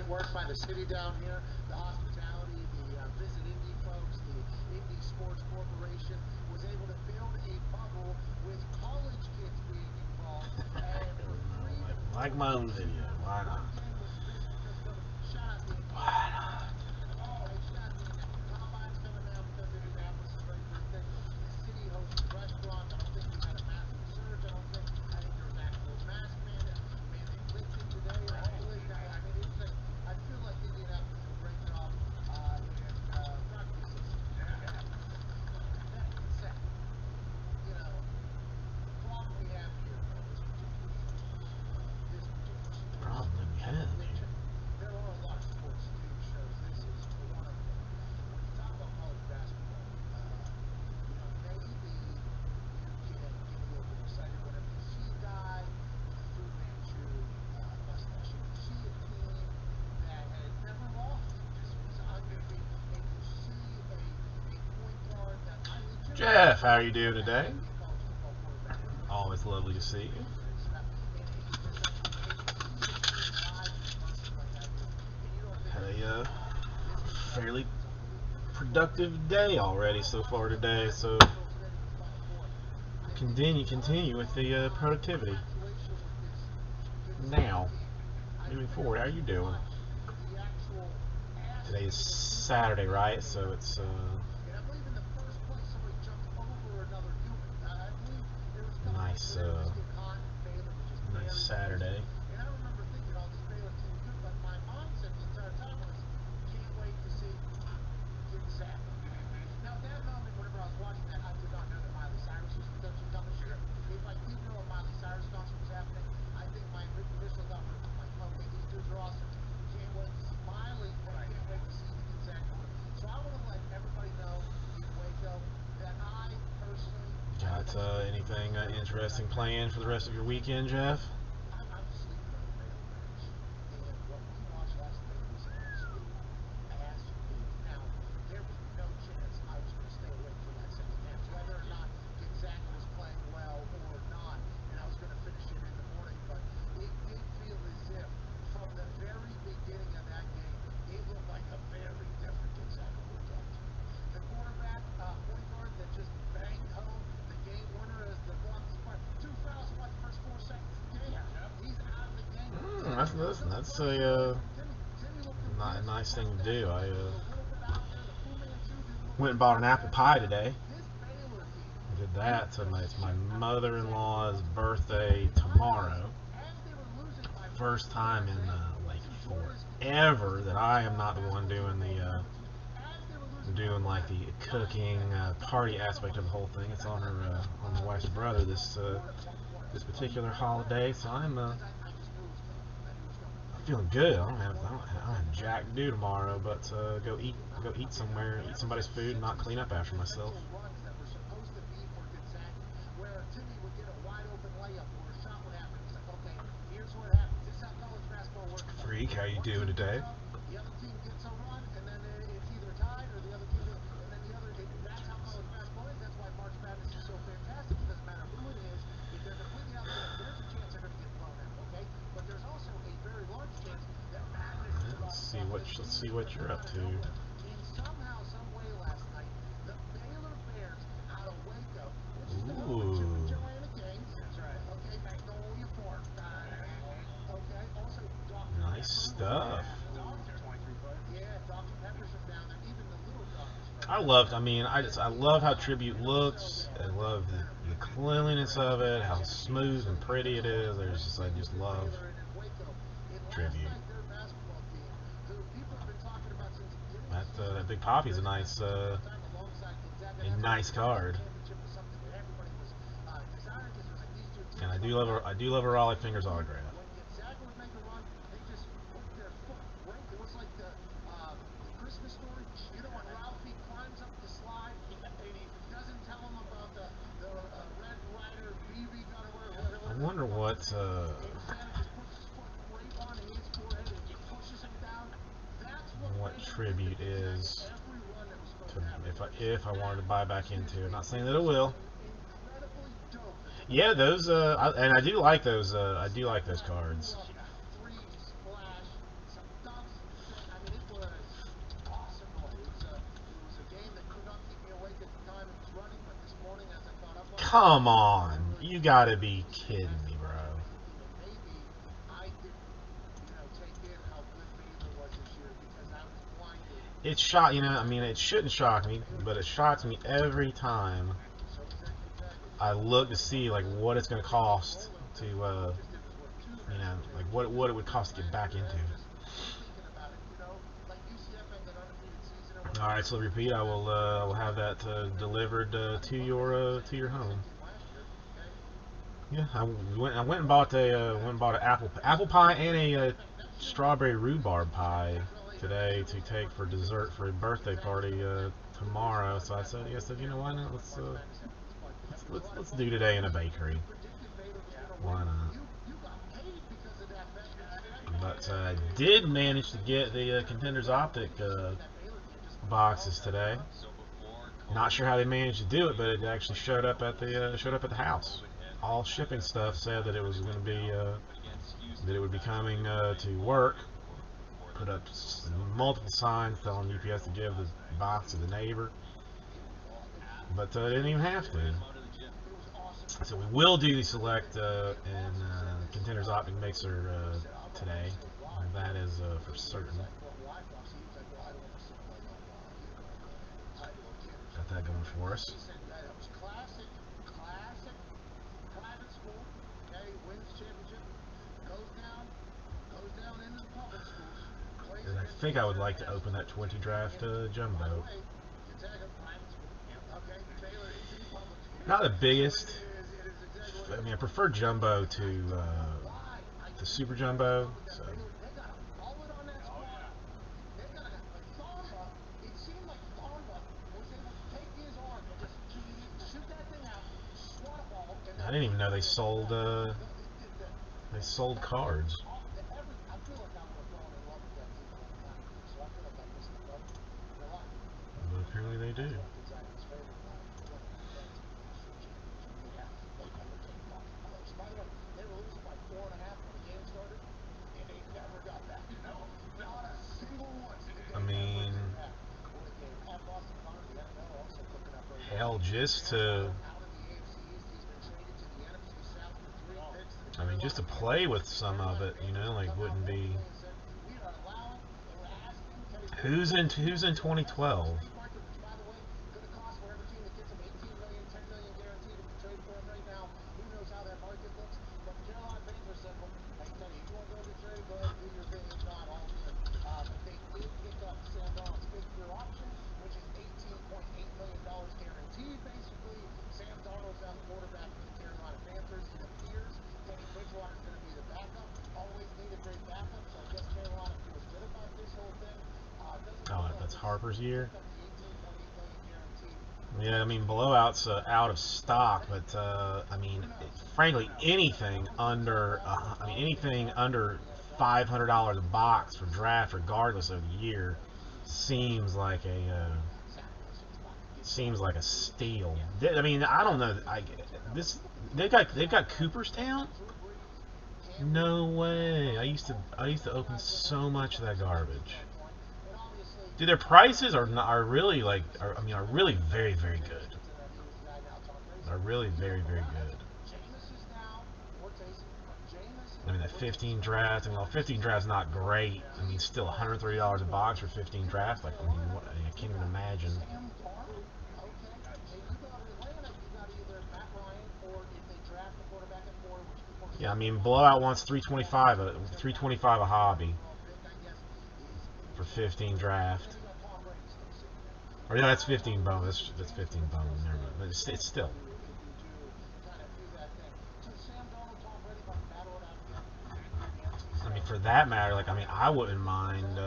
work by the city down here, the hospitality, the Visit Indy folks, the Indy Sports Corporation was able to build a bubble with college kids being involved. And for 3 to 4 Like my own video. Why not? one game was just covered. Shout out to Indy. Why not? Oh, hey, shout out to Indy. Combine's coming now because Indianapolis is ready for a thing. The city hosts restaurants. I don't think we had a massive surge. I don't think. I think there was actual mask mandating today. Hopefully, I mean, it's like, I feel like Indianapolis did a great job in practice system. That being said, you know, the problem we have here, this particular Problem we have here. there are a lot of sports TV shows. This is one of them. When you talk about college basketball, you know, maybe you can get a little bit excited whenever you see a guy with a Fu Manchu mustache. And you see a team that had never lost, just was undefeated. And you see a point guard that I legitimately Jeff, how are you doing today? be a college football quarterback. Always lovely to see you. Had a fairly productive day already so far today, so continue with the productivity. Now, moving forward, how are you doing? Today is Saturday, right? So it's nice, nice Saturday. And I remember thinking, oh, this Baylor team is good, but my mindset the entire time was, can't wait to see getting sacked. Now, at that moment, whenever I was watching that, I did not know that Miley Cyrus was the coaching commissioner. If I did know a Miley Cyrus concert was happening, I think my initial thought was, like, okay, these dudes are awesome. Can't wait to see Miley, but I can't wait to see the Gonzaga. So I want to let everybody know in Waco that I personally Got anything interesting planned for the rest of your weekend, Jeff? I'm sleeping on the Baylor bench. And what we watched last night was an absolute ass beat. Now, there was no chance I was going to stay awake for that second half, whether or not Gonzaga was playing well or not, and I was going to finish it in the morning. But it did feel as if, from the very beginning of that game, it looked like a very different Gonzaga football team. The quarterback, point guard that just banged home the game winner as the clock expired. 2 fouls in like the first 4 seconds of the game. He's out of the game. That's a nice thing to do. I went and bought an apple pie today. Did that. So it's my mother-in-law's birthday tomorrow. First time in like forever that I am not the one doing like the cooking party aspect of the whole thing. It's on my wife's brother this particular holiday, so I'm feeling good. I don't have jack to do tomorrow, but go eat somewhere, eat somebody's food, and not clean up after myself. Freak, how you doing today? The other team gets a run, and then it's either tied or the other team, and then the other. That's how college basketball is. That's why March Madness is so fantastic. It doesn't matter who it is. If they're completely out there, there's a chance they're going to get blown out. Okay, but there's also a very large chance that Madness is about to start. Let's see what you're up to. And somehow, some way, last night, the Baylor Bears out of Waco, which is the home of Chip and Joanna Gaines. That's right. Okay, Magnolia Park. Okay, also Dr. Nice stuff. Yeah, Dr. Pepper's from down there. Even the little dogs. I love how Tribute looks. I love the cleanliness of it, how smooth and pretty it is. I just love Tribute. That Big Poppy's a nice card. And I do love a Raleigh Fingers autograph. Christmas story, you know, when Ralphie climbs up the slide and he doesn't tell him about the Red Ryder BB gun or whatever. I wonder what And Santa just puts his foot right on his forehead and just pushes him down. That's what Tribute is. If I wanted to buy back into it, not saying that it will. Yeah, those and I do like those. I do like those cards. Come on. You gotta be kidding me, bro. Maybe I didn't, take in how good Baylor was this year because I was blinded. It shocked, I mean, it shouldn't shock me, but it shocks me every time So does that Gonzaga team. I look to see, like, what it's going to cost to, like, what it would cost to get back into. Thinking about it, like UCF had that undefeated season or whatever. All right, so repeat. I will have that delivered to your home. Yeah, I went and bought an apple pie and a strawberry rhubarb pie today to take for dessert for a birthday party tomorrow. So I said, you know, why not? Let's do today in a bakery. Why not? But I did manage to get the Contenders Optic boxes today. Not sure how they managed to do it, but it actually showed up at the house. All shipping stuff said that it was going to be that it would be coming to work. Put up multiple signs telling UPS to give the box to the neighbor, but they didn't even have to. So we will do the select and Contenders Optic mixer today. That is for certain. Got that going for us. And I think I would like to open that 20 draft jumbo. Not the biggest. I mean, I prefer jumbo to super jumbo. So. I didn't even know they sold cards. But apparently they do. I mean, hell, just to play with some of it, like wouldn't be. Who's in 2012? Oh, that's Harper's year. Yeah, I mean, blowout's out of stock, but I mean, frankly, anything under $500 a box for draft, regardless of the year, seems like a steal. I mean, I don't know. They've got Cooperstown. No way. I used to open so much of that garbage. Dude, their prices are really very, very good. Are really very, very good. I mean, that 15 draft. I mean, 15 draft's not great. I mean, still $130 a box for 15 draft. Like, I mean, I can't even imagine. Yeah, I mean, blowout wants 325 a hobby for 15 draft. Or yeah, that's 15 bone. That's 15 bone. Never mind. But it's still. I mean, for that matter, like, I mean, I wouldn't mind.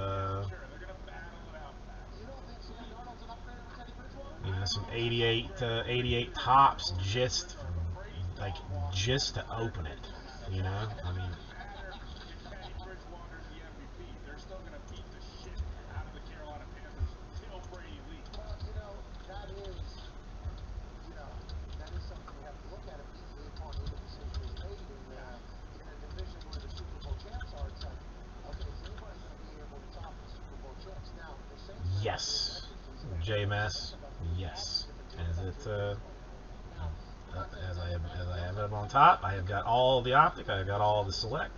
Some 88 tops just to open it. I mean. Yes. JMS. Yes. As it as I have it on top, I have got all the optic. I have got all the select.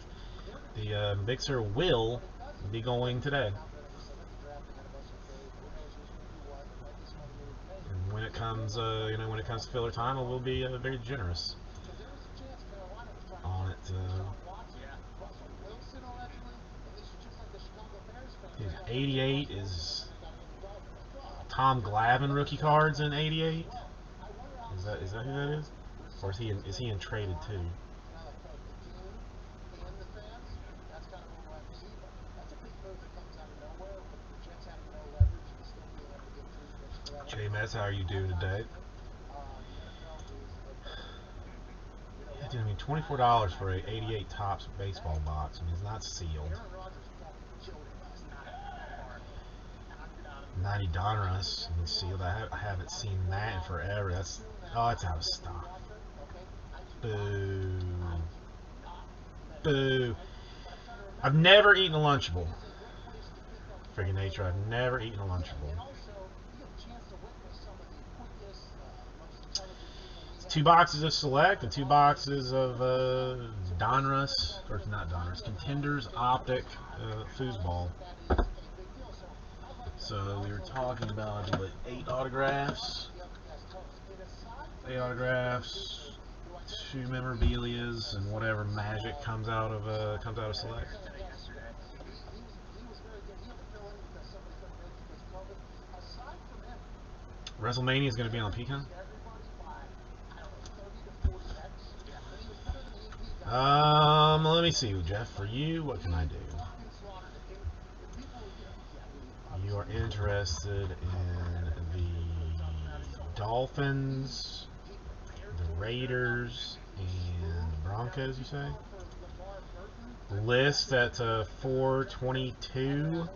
The mixer will be going today. And when it comes, when it comes to filler time, I will be very generous on it. 88 is Tom Glavine rookie cards in 88. Is that who that is? Or is he in traded too? J-Mess, how are you doing today? Yeah, dude, I mean, $24 for a 88 Topps baseball box. I mean, it's not sealed. 90 Donruss, I mean, sealed. I haven't seen that in forever. That's out of stock. Boo. Boo. I've never eaten a Lunchable. Freaking nature, I've never eaten a Lunchable. It's 2 boxes of Select and 2 boxes of Donruss, or not Donruss, Contenders Optic Foosball. So we were talking about 8 autographs. 8 autographs, 2 memorabilias, and whatever magic comes out of Select. WrestleMania is going to be on Pecan. Let me see, Jeff. For you, what can I do? You are interested in the Dolphins, the Raiders, and the Broncos, you say? List at 422.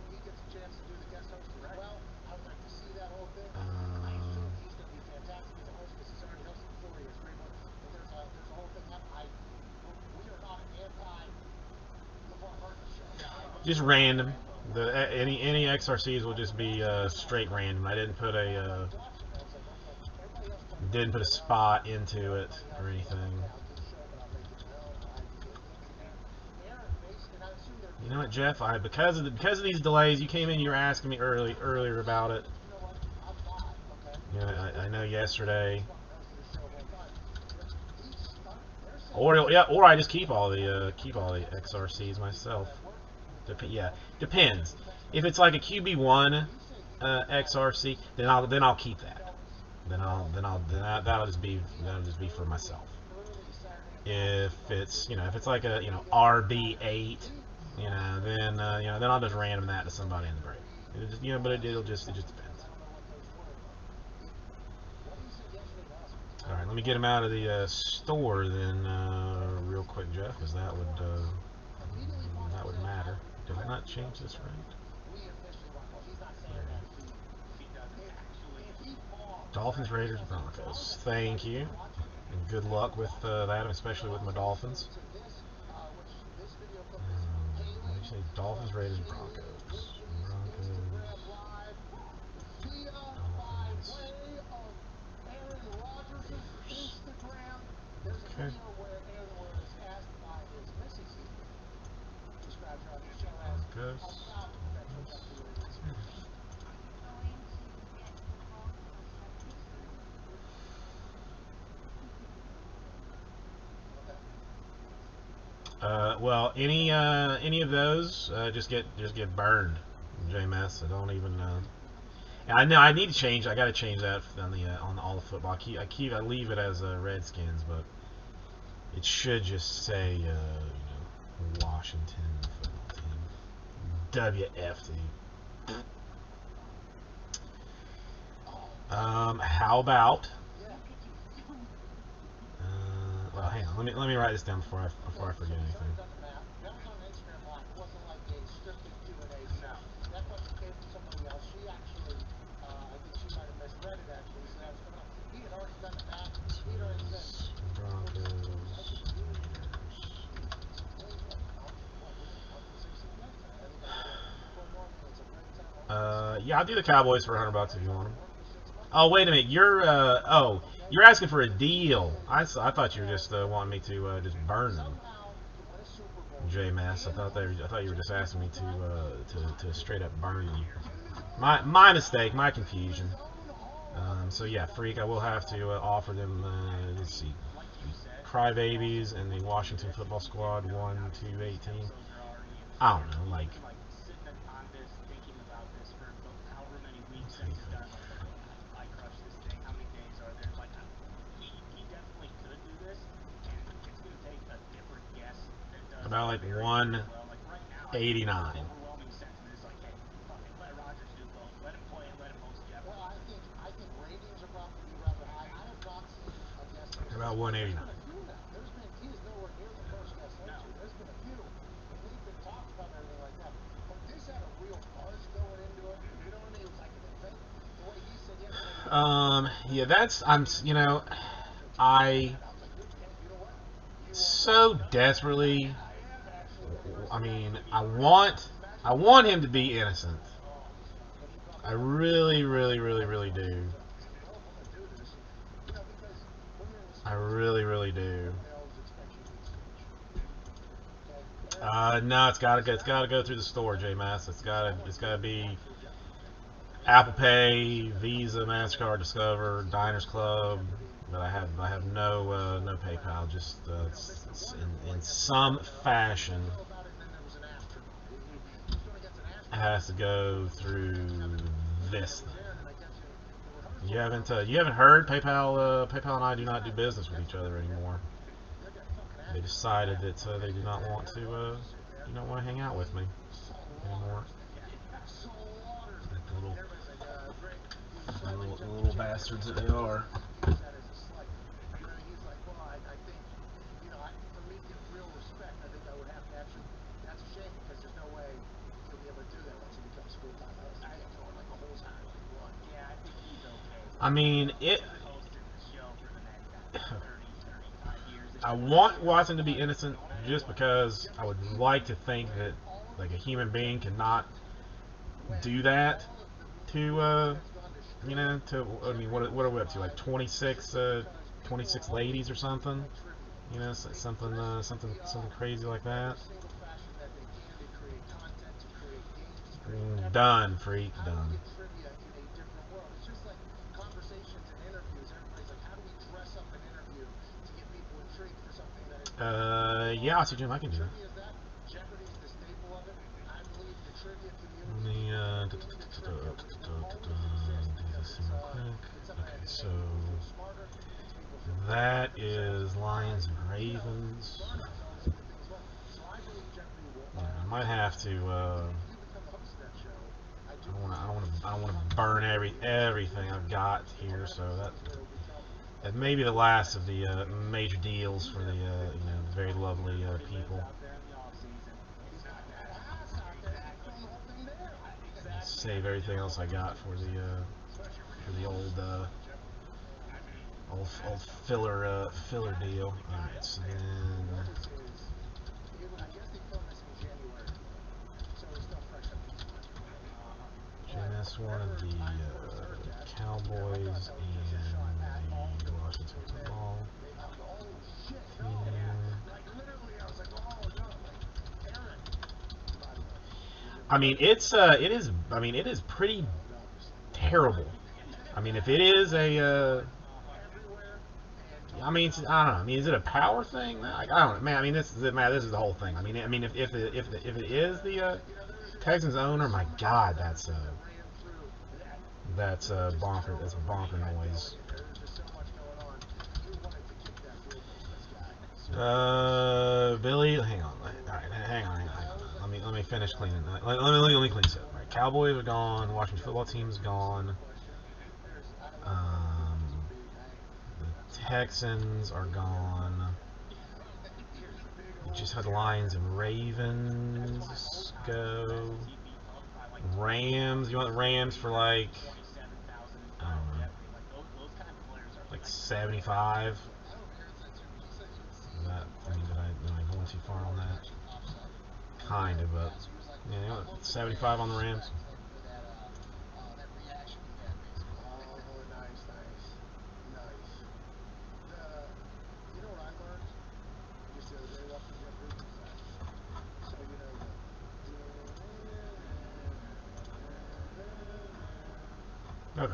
Just random. Any XRCs will just be straight random. I didn't put a spot into it or anything. You know what, Jeff? Because of these delays, you came in. You were asking me earlier about it. You know, I know yesterday. Or I just keep all the XRCs myself. Depends. If it's like a QB1 XRC, then I'll keep that. That'll just be for myself. If it's like a RB8, then I'll just random that to somebody in the break. It just depends. All right, let me get them out of the store then, real quick, Jeff, because that would matter. Did I not change this right? Dolphins, Raiders, Broncos. Thank you, and good luck with that, especially with my Dolphins. Let me say Dolphins, Raiders, Broncos. Okay. Broncos. Well, any of those just get burned, JMS. I don't even. I know I need to change. I got to change that on all the football. I leave it as Redskins, but it should just say Washington football team. WFT. How about? Well, hang on. Let me write this down before I forget anything. Yeah, I'll do the Cowboys for $100 if you want them. Oh, wait a minute. You're asking for a deal. I thought you were just wanting me to just burn them. JMass. I thought you were just asking me to straight up burn them. My mistake. My confusion. So yeah, Freak. I will have to offer them. Let's see. Crybabies and the Washington Football Squad 1-18. I don't know, like. About like 189. About 189. Yeah, I so desperately, I want him to be innocent. I really, really, really, really do. I really, really do. No, it's gotta go through the store, JMass. It's gotta be Apple Pay, Visa, Mastercard, Discover, Diners Club. But I have no PayPal. Just it's in some fashion it has to go through this thing. You haven't heard PayPal and I do not do business with each other anymore. They decided that they do not want to hang out with me anymore. The little bastards that they are. I mean, I want Watson to be innocent just because I would like to think that like a human being cannot do that to what are we up to, like 26 ladies or something, something crazy like that. Done, Freak, done. Yeah, I see, Jim, I can do that. Let me do this real quick. Okay, so that is Lions and Ravens. Yeah, I might have to. I don't want to burn everything I've got here. So that may be the last of the major deals for the very lovely people. Save everything else I got for the old filler deal. All right, so then JMS wanted the Cowboys and the Washington Football Team. I mean, it is pretty terrible. I mean, if it is I mean, I don't know. I mean, is it a power thing? Like, I don't know, man. I mean, this is the whole thing. I mean, if it is the Texans owner, my God, that's a bonker. That's a bonker noise. Billy, hang on. All right, hang on. Let me finish cleaning. Let me clean this up. All right, Cowboys are gone. Washington football team's gone. The Texans are gone. We just had Lions and Ravens go. Rams. You want the Rams for like, I don't know, like 75? Is that, I mean, did I go too far on that? Kind of, but yeah, you know, 75 on the Rams. Okay.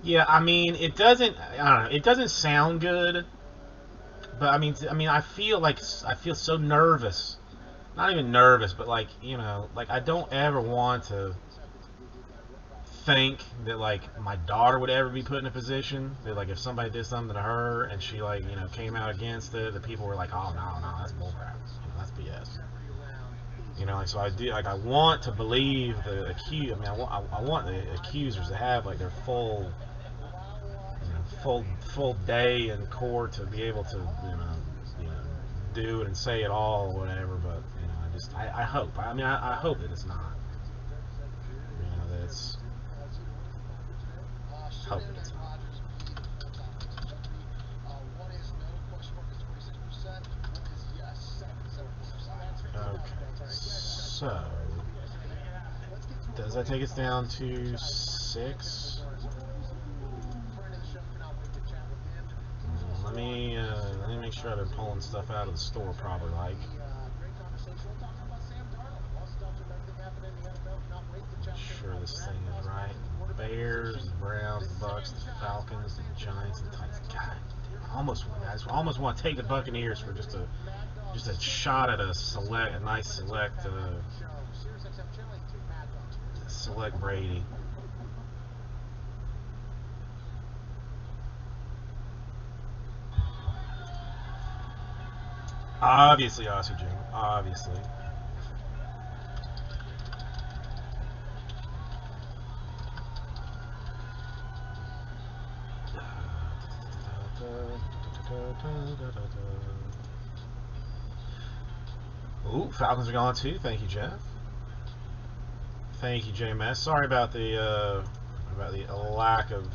Yeah, I mean, it doesn't. I don't know. It doesn't sound good, but I feel so nervous. Not even nervous, but like like I don't ever want to think that like my daughter would ever be put in a position that like if somebody did something to her and she like came out against it, that people were like, oh no, that's bullcrap, that's BS. Like, so I want to believe the accused. I mean, I want the accusers to have like their full day in court to be able to do it and say it all or whatever. But I hope. I hope that it's not. That it's hope that it's not. Okay, so does that take us down to 6? Let me make sure I've been pulling stuff out of the store probably. Like, make sure this thing is right. Bears, the Browns, the Bucks, the Falcons, the Giants, the Titans. God, I almost want to take the Buccaneers for just a shot at a nice select Brady. Obviously, Aussie Jim. Obviously. Ooh, Falcons are gone too. Thank you, Jeff. Thank you, JMS. Sorry about the lack of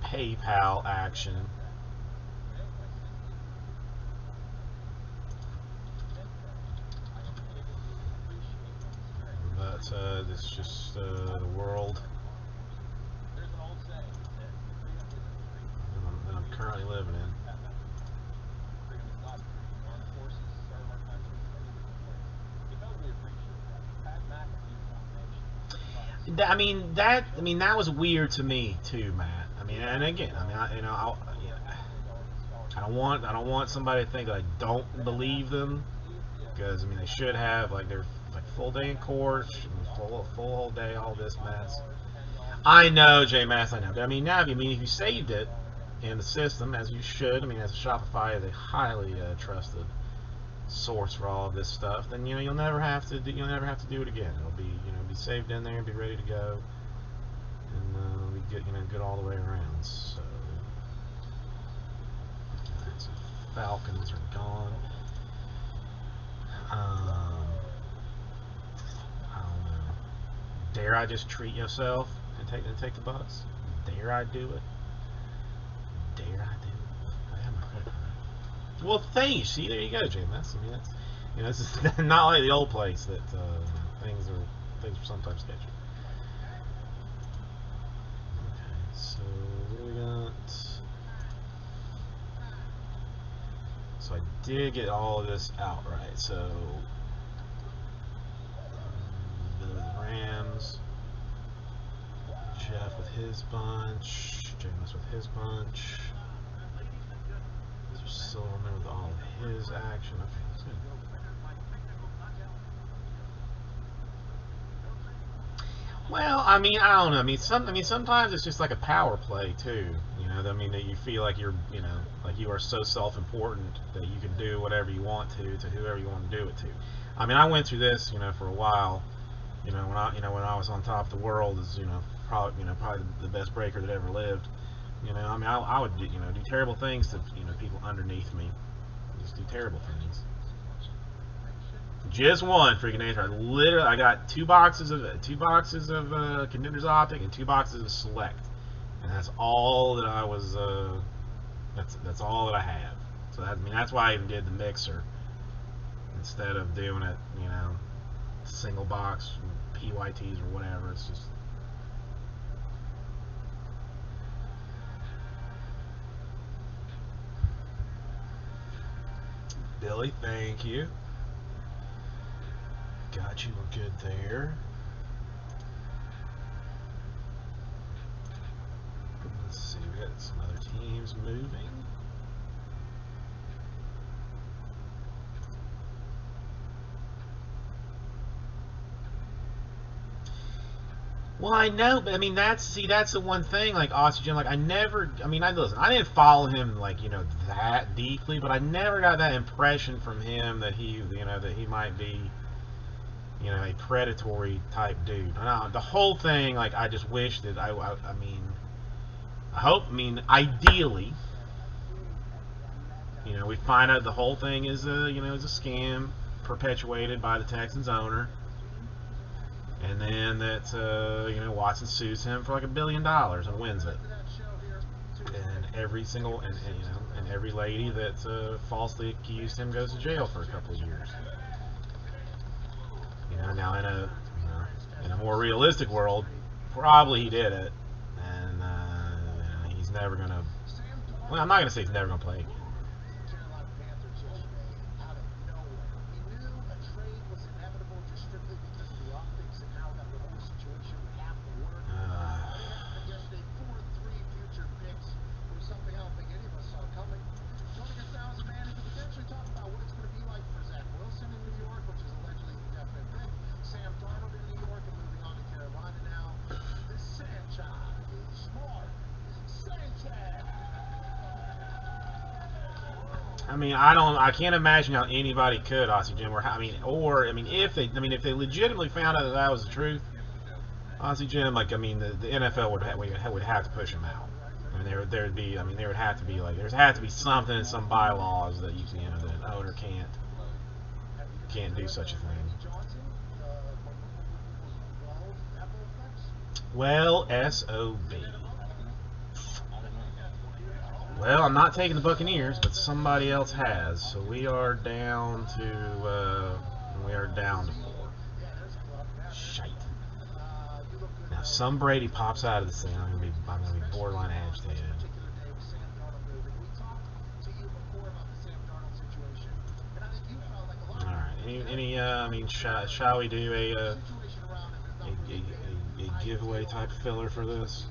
PayPal action. But it's just the world that I'm currently living in. That was weird to me too, Matt. And again, I don't want somebody to think that I don't believe them, because they should have like their full day in court, full whole day, all this mess. I know, J Mass, I know. But now, if you saved it in the system, as you should, as Shopify is a highly trusted source for all of this stuff, then you'll never have to do it again. It'll be be saved in there and be ready to go, and be good all the way around. So Falcons are gone. I don't know. Dare I just treat yourself and take the Bucks? Dare I do it? Dare I do it? Well, thanks. See, there you go, JMS. That's this is not like the old place that things are sometimes sketchy. Okay, so what do we got? So I did get all of this out right. So the Rams, Jeff with his bunch, James with his bunch, Silverman with all of his action. Okay, that's good. Well, I don't know. Sometimes it's just like a power play too. That you feel like you're, like you are so self-important that you can do whatever you want to whoever you want to do it to. I went through this, for a while. When I was on top of the world as, probably the best breaker that ever lived. I would do terrible things to, people underneath me. Just do terrible things. Just one freaking nature. I got two boxes of Contenders Optic and 2 boxes of Select, and that's all that I was. That's all that I have. So that's why I even did the mixer instead of doing it, single box PYTs or whatever. It's just. Billy, thank you. Got you. We're good there. Let's see. We got some other teams moving. Well, I know, but I mean that's the one thing. Like Oxygen, like I never. I mean, I didn't follow him like that deeply, but I never got that impression from him that he might be a predatory type dude. The whole thing, like I just wish that I mean, ideally, we find out the whole thing is is a scam perpetuated by the Texans owner. And then that Watson sues him for like $1 billion and wins it. And every lady that falsely accused him goes to jail for a couple of years. Now in a more realistic world, probably he did it, and he's never gonna. Well, I'm not gonna say he's never gonna play again. I mean, I can't imagine how anybody could, Aussie Jim. If they legitimately found out that that was the truth, Aussie Jim, the NFL would have to push him out. I mean, there would have to be something in some bylaws that that an owner can't do such a thing. Well, SOB. Well, I'm not taking the Buccaneers, but somebody else has. So we are down to 4. Shite. Now, some Brady pops out of this thing, I'm gonna be borderline agitated. All right. Shall we do a giveaway type filler for this?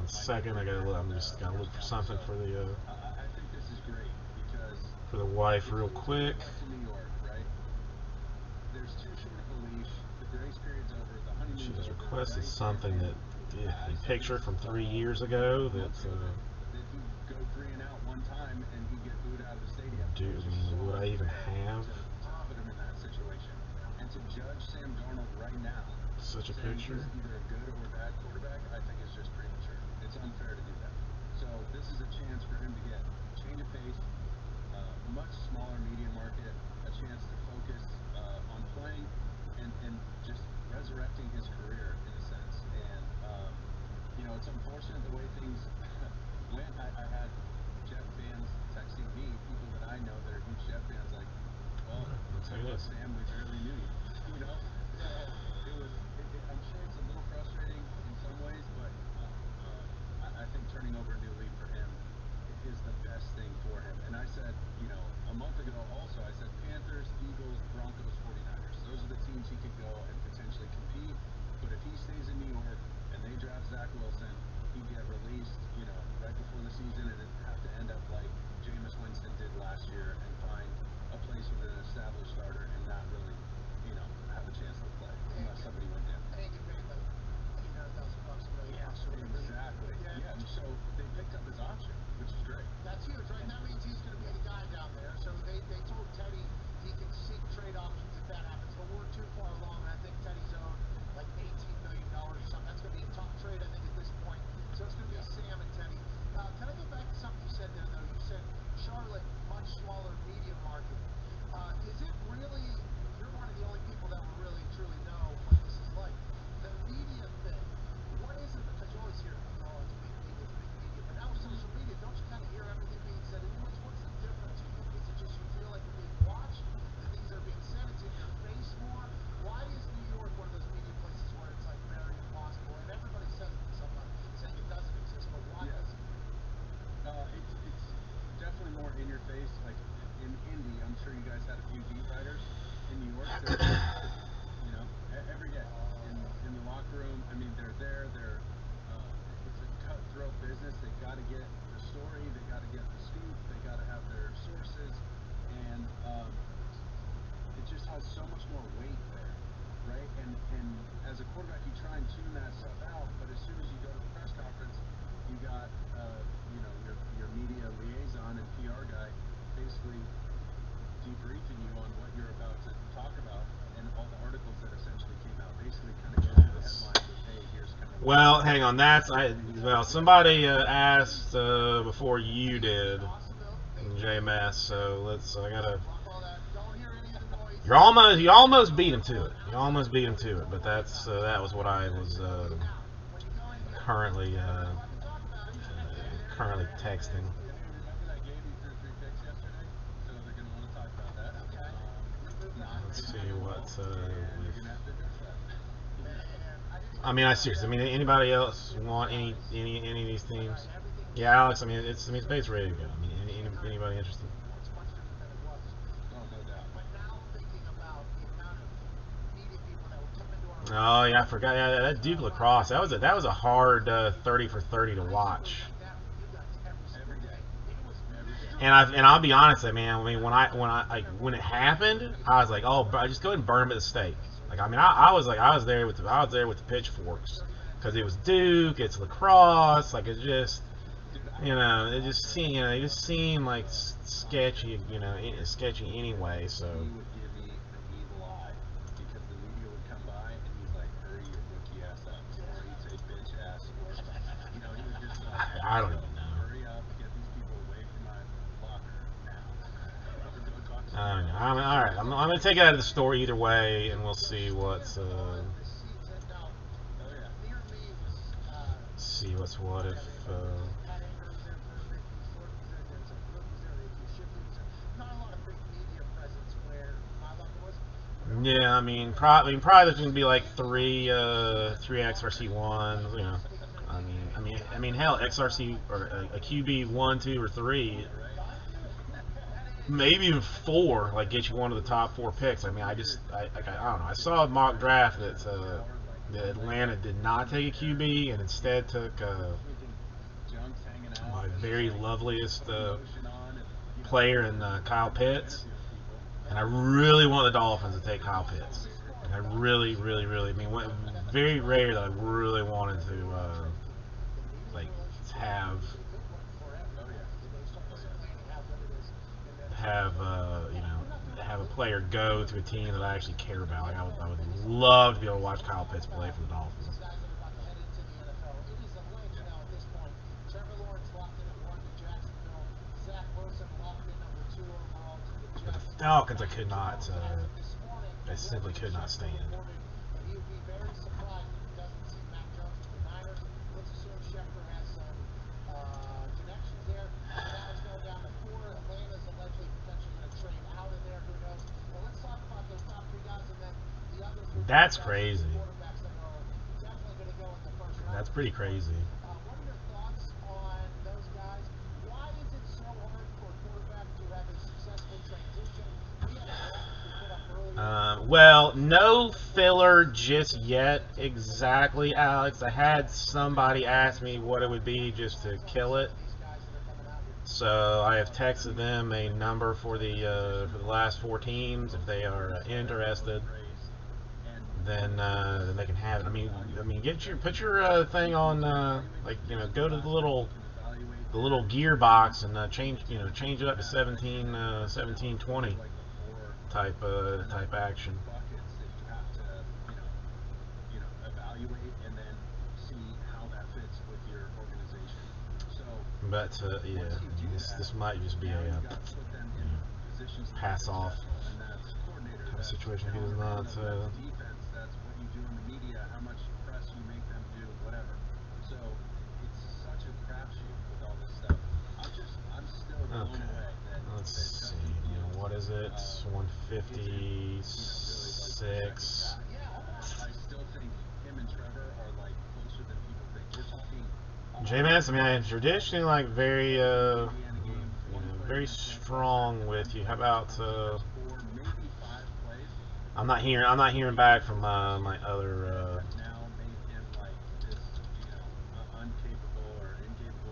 Second, I'm just gonna look for something for the wife real quick. She has requested something that a picture from 3 years ago that would I even have such a picture? Unfair to do that. So this is a chance for him to get change of pace, much smaller media market, a chance to focus on playing and just resurrecting his career in a sense. And it's unfortunate the way things went. I had Jet fans texting me, people that I know that are huge Jet fans, like, well, Sam, we barely knew you. I'm sure it's a little frustrating in some ways, but I think turning over a new leaf for him is the best thing for him. And I said, a month ago also, I said Panthers, Eagles, Broncos, 49ers. Those are the teams he could go and potentially compete. But if he stays in New York and they draft Zach Wilson, he'd get released, right before the season and it'd have to end up like Jameis Winston did last year and find a place with an established starter and not business. They got to get the story. They got to get the scoop. They got to have their sources, and it just has so much more weight there, right? And as a quarterback, you try and tune that stuff out, but as soon as you go to the press conference, you got your media liaison and PR guy basically debriefing you on what you're about to talk about, and all the articles that essentially came out basically kind of give you the headline with, hey, here's kind of. Well, hang on. Well, somebody asked before you did, JMS. So I gotta. You almost beat him to it. You almost beat him to it. But that was what I was currently texting. Remember that game he threw 3 picks yesterday? So they're going to want to talk about that. Let's see what. You're going to have to address that. I mean, seriously. I mean, anybody else want any of these teams? Yeah, Alex. I mean, it's basically ready to go. I mean, anybody interested? Oh, no doubt. Oh yeah, I forgot. Yeah, that Duke lacrosse. That was a hard 30 for 30 to watch. And I'll be honest, man. I mean, when it happened, I was like, oh, just go ahead and burn him at the stake. Like, I mean, I was there with the pitchforks, because it was Duke, it's lacrosse. Like, it just, it just seemed like sketchy, sketchy anyway. So. He would give me an evil eye, because the media would come by and he's like, hurry your rookie ass up, or he'd say bitch ass, or he would just like, I don't even know. hurry up, get these people away from my locker now. Or go talk to I don't know. All right, I'm gonna take it out of the story either way, and we'll see what's see what's what if. Yeah, I mean, probably there's gonna be like three XRC ones. I mean, hell, XRC or a QB 1, 2, or 3, maybe even 4. Like, get you one of the top 4 picks. I mean, I don't know. I saw a mock draft that Atlanta did not take a QB and instead took my very loveliest player in Kyle Pitts. And I really want the Dolphins to take Kyle Pitts. And I really, really, really, I mean, very rare that I really wanted to, have a player go to a team that I actually care about. Like, I would love to be able to watch Kyle Pitts play for the Dolphins. But the Falcons, I simply could not stand. That's crazy. That's pretty crazy. Well, no filler just yet, exactly, Alex. I had somebody ask me what it would be just to kill it. So I have texted them a number for the last 4 teams. If they are interested, then they can have it. I mean, put your thing on, go to the little gear box and change it up to 1720 type action. Evaluate and then see how that fits with your organization. So, but yeah, this might just be a pass off type of situation. He does not. Defense, that's what you do in the media, how much press you make them do, whatever. So it's such a crapshoot with all this stuff. I'm still blown away that. Let's see. What is it? 156. I still think him and Trevor are like closer than people think. We're talking. J-Mass, I mean, traditionally very very strong with you. How about I'm not hearing back from my other now made him like this, uncapable or incapable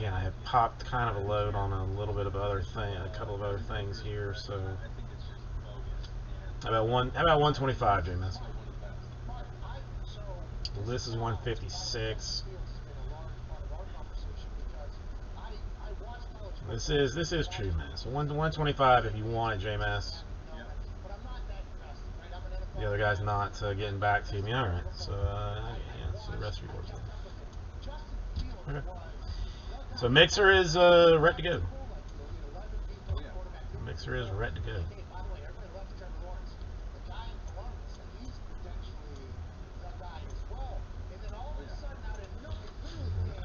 again, I have popped kind of a load on a little bit of other thing, a couple of other things here. So I think it's just bogus. And how about 125, James? probably one of the best. Mark, Well, this is 156. This is true, man. So 125 if you want it, JMS. Yeah. The other guy's not getting back to me. All right. So yeah, so the rest rewards. Okay. So Mixer is ready to go. Oh yeah. Mixer is ready to go.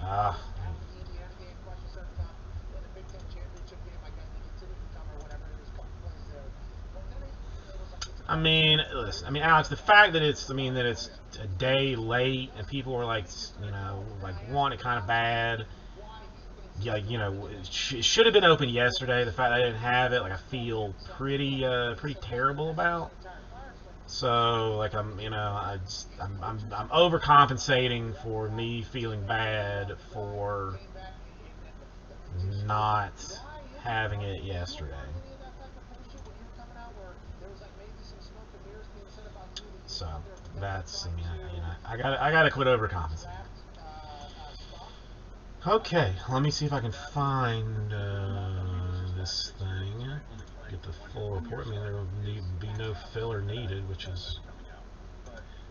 Ah. I mean, listen. I mean, Alex. The fact that it's a day late and people were like, like want it kind of bad. Yeah, it should have been open yesterday. The fact that I didn't have it, like, I feel pretty terrible about. So, like, I'm overcompensating for me feeling bad for not having it yesterday. So that's, I gotta quit overcompensating. Okay, let me see if I can find this thing. Get the full report. I mean, there will be no filler needed, which is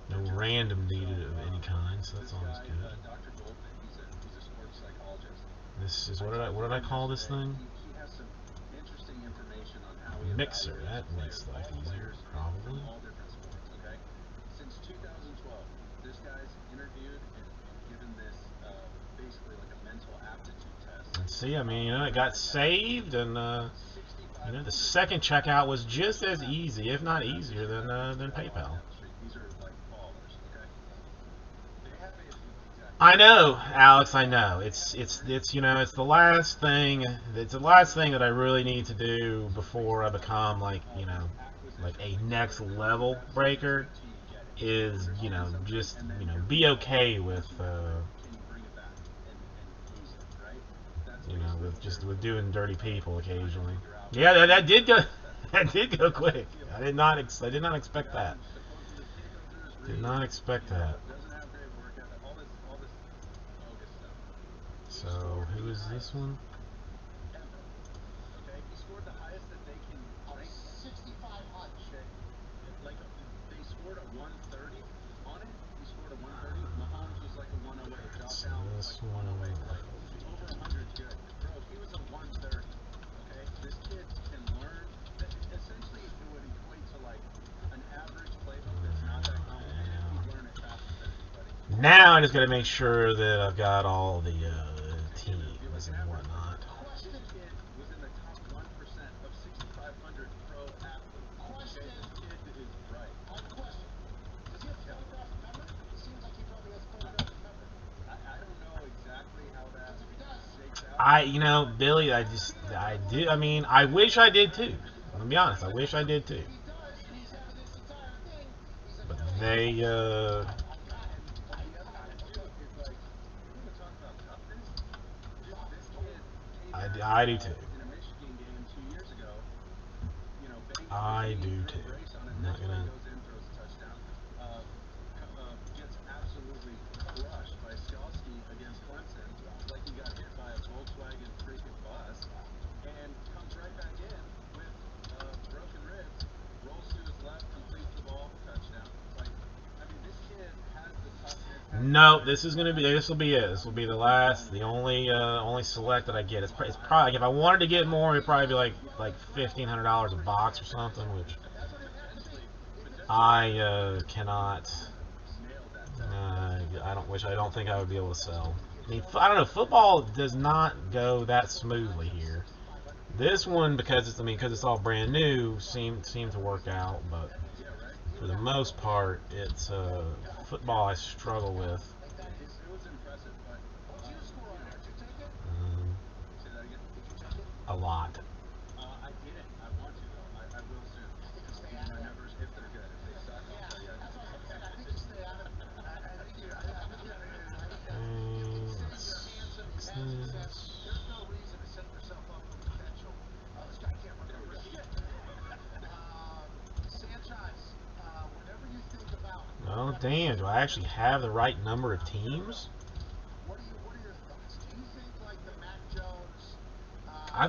no random needed of any kind, so that's always good. Dr. Goldman, he's a sports psychologist. This is what did I call this thing? He has some interesting information on how he Mixer. That evaluates makes life easier, players probably. from all different sports. Okay, since 2012, this guy's interviewed and given this basically like a mental aptitude test. And see, I mean, it got saved, and the second checkout was just as easy, if not easier, than PayPal. These are like ballers, okay? They have exactly. I know, Alex. I know. It's it's the last thing. It's the last thing that I really need to do before I become like a next level breaker. Is just be okay with with doing dirty people occasionally. Yeah, that did go. That did go quick. I did not expect that. Did not expect that. So who is this one? Okay, he scored the highest that they can rank. 6,500. Like they scored a 130 on it. He scored a 130. Mahomes was like a 108. Josh Allen was like 108. Like over 100 is good. Bro, he was a 130. Okay, this kid can learn. Essentially, it would equate to like an average playbook that's not that complicated. He'd learn it faster than anybody. Now I just got to make sure that I've got all the teams and whatnot. This kid was in the top 1% of 6,500 pro athletes. Okay, this kid is bright. I have a question. Does he have photographic memory? It seems like he probably has photographic memory. I don't know exactly how that If he does, shakes out. Billy, I do. I mean, I wish I did too. I'm gonna be honest. I wish I did too. if he does, and he's having this entire thing, he's a But no. they, I got it. Dude, it's like, you want to talk about toughness? This kid came I do too. in a Michigan game 2 years ago. Bangs I his knee, do threw a too. brace on it, I'm not next play gonna. goes in, throws a touchdown. Gets absolutely crushed by Skalski against Clemson, like he got hit by a Volkswagen freaking bus, and comes right back in with broken ribs, rolls to his left, completes the ball, touchdown. Like, I mean, this kid has the toughness. No, this will be it. This will be the only select that I get. It's probably like if I wanted to get more, it'd probably be like $1,500 a box or something, which I cannot. I don't think I would be able to sell. I mean, I don't know. Football does not go that smoothly here. This one, because it's all brand new, seemed to work out. But for the most part, it's football I struggle with. It was impressive, but What's your score on there? Did you take it? say that again. Did you take it? A lot. I didn't. I want to though. I will soon. I think you stay Give out me of my it. numbers if they're good. If they suck, I'll tell you. That's what I was saying. I think you stay out of it. I think you're. I think you're. I think you're. Let's fix this. damn, do I actually have the right number of teams? What are your thoughts? Do you think like the Mac Jones? I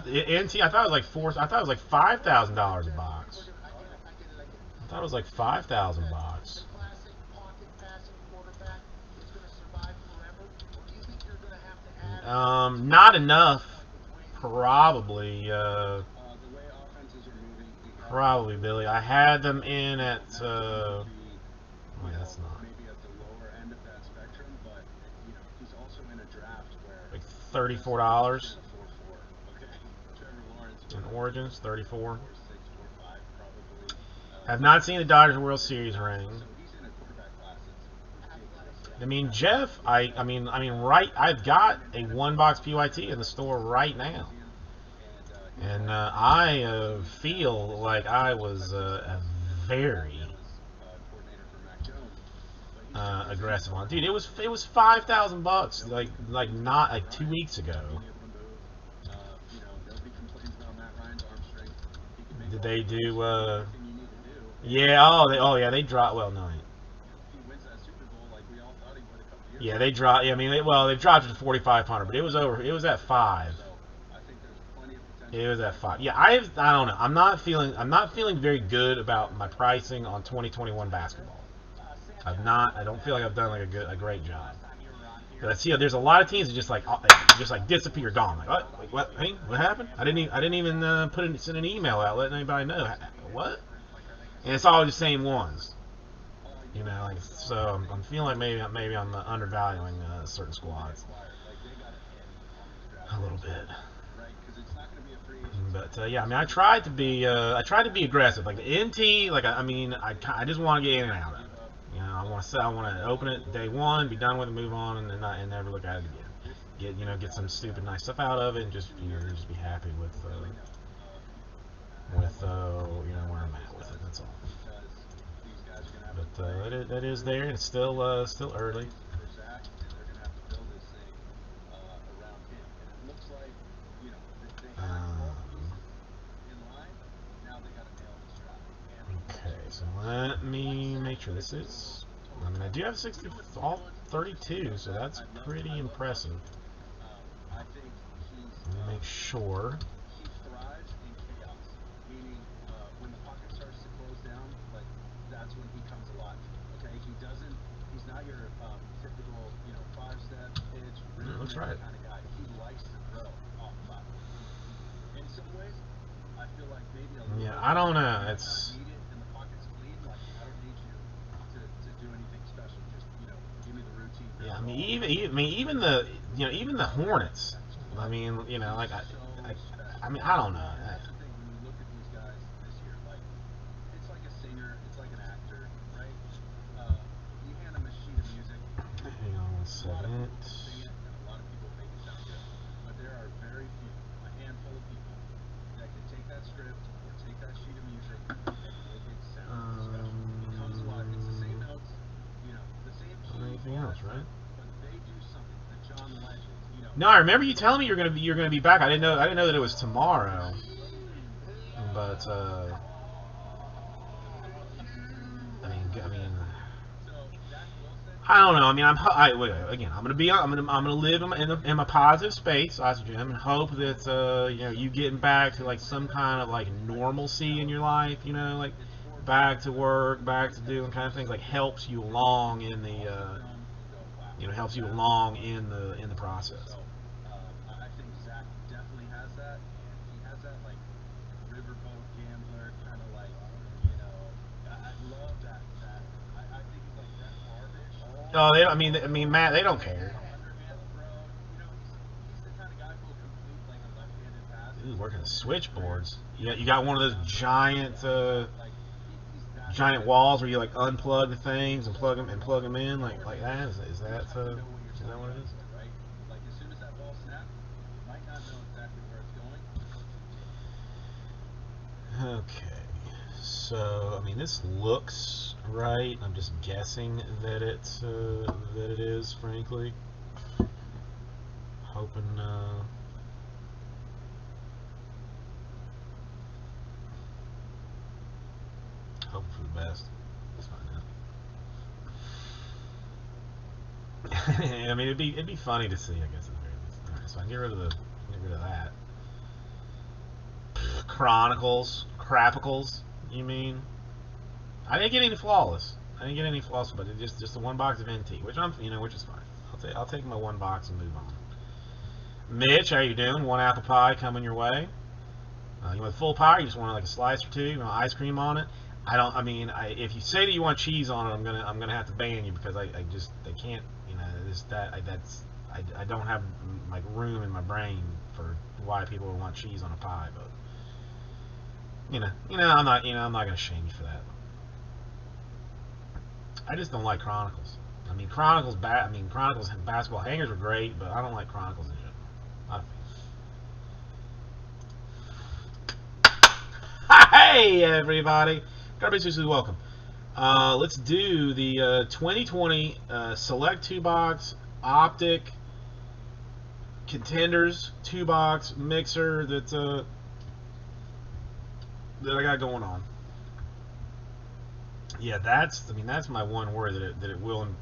thought it was like I thought it was like $5,000 a box. I get it. I thought it was like 5,000 bucks. The classic pocket passing quarterback is going to survive forever, or do you think you're going to have to add? Not enough. Probably. The way offenses are moving, Probably, Billy. I had them in at. Wait, that's not. maybe at the lower end of that spectrum, but he's also in a draft where Like $34 4-4. Okay, Trevor Lawrence in Origins, 34. 4-6, 4-5 probably. Have not seen the Dodgers World Series ring. So he's in a quarterback class that's ridiculous. I mean, Jeff. I mean, right. I've got a one-box PYT in the store right now, and I feel like I was a very aggressive on it. Dude, it was $5,000 like not like 2 weeks ago. Did they do yeah, they dropped, well, no. Yeah, they dropped. Yeah, I mean, they dropped it to 4,500, but it was at 5. It was at 5. Yeah, I don't know. I'm not feeling very good about my pricing on 2021 basketball. I don't feel like I've done like a great job. But I see there's a lot of teams that just like disappear, gone. Like, what? Wait, what? Hey, what happened? I didn't even send an email out letting anybody know. What? And it's all the same ones. Like, so I'm feeling like maybe I'm undervaluing certain squads a little bit. But yeah, I mean, I tried to be aggressive. Like the NT, like I just want to get in and out of it. I want to open it day one, be done with it, move on, and never look at it again. Get some stupid nice stuff out of it, and just just be happy with where I'm at with it. That's all. But that is there, and it's still early. Okay, so let me make sure this is. I mean, I do have 60, all 32, so that's pretty impressive. Let me make sure. He thrives in chaos, meaning when the pocket starts to close down, like that's when he comes alive. Okay, he's not your typical 5-step pitch, looks right. kind of guy. He likes to throw off platform. In some ways, I feel like maybe a little. Yeah, I don't know. It's. And the pocket's clean. Like I don't need you to do anything special. Just give me the routine. Yeah, I mean even the Hornets. I mean, like I mean, I don't know. That's the thing when you look at these guys this year, like it's like a singer, it's like an actor, right? You hand them a sheet of music. Hang on one second. A lot of people sing it, and a lot of people make it sound good. But there are very few, a handful of people that can take that script or take that sheet of music and make it sound special. It comes alive. It's the same notes, the same key. Anything else, right? But they do something. The John Legend, No, I remember you telling me you're gonna be back. I didn't know that it was tomorrow. But I mean, I don't know. I mean, I'm gonna live in my positive space, Jim, and hope that you getting back to like some kind of like normalcy in your life. Like back to work, back to doing kind of things like helps you along in the in the process. I think Zach definitely has that, and he has that like riverboat gambler kind of like, I love that. I think he's like Brett Favre-ish. Oh, I mean, Matt, they don't care. Underhand throw, he's the kind of guy who'll complete like a left-handed pass. Ooh, working the switchboards. You got one of those giant walls where you like unplug the things and plug them in like that. Is that what it is? Right? Like as soon as that ball snaps, you might not know exactly where it's going. Okay, so I mean this looks right. I'm just guessing that it is, frankly. Hoping hope for the best. Let's find out. I mean, it'd be funny to see, I guess. At the very least. All right, so I can get rid of that. Chronicles, Crapicles. You mean? I didn't get any flawless. But it's just the one box of NT, which which is fine. I'll take my one box and move on. Mitch, how you doing? One apple pie coming your way. You want full pie? You just want like a slice or two? You want ice cream on it? If you say that you want cheese on it, I'm gonna have to ban you because I can't. I don't have like room in my brain for why people would want cheese on a pie. But I'm not gonna shame you for that. I just don't like Chronicles. Chronicles basketball hangers are great, but I don't like Chronicles in general. Hey everybody, Garbage Sushi, welcome. Let's do the 2020 Select 2-box Optic Contenders 2-box mixer that I got going on. Yeah, that's my one worry that it will in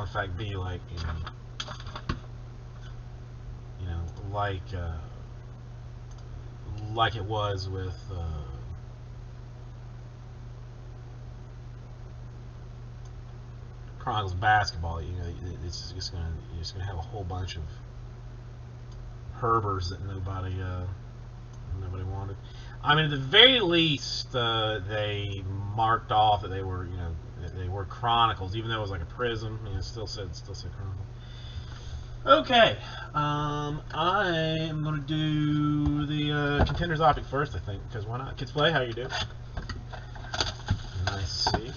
fact be like like it was with Chronicles basketball. It's just gonna have a whole bunch of Herbers that nobody wanted. At the very least, they marked off that they were Chronicles, even though it was like a prism. It still said Chronicles. Okay, I am gonna do the Contenders Optic first, I think, because why not? Kids Play, how you do? Nice to see.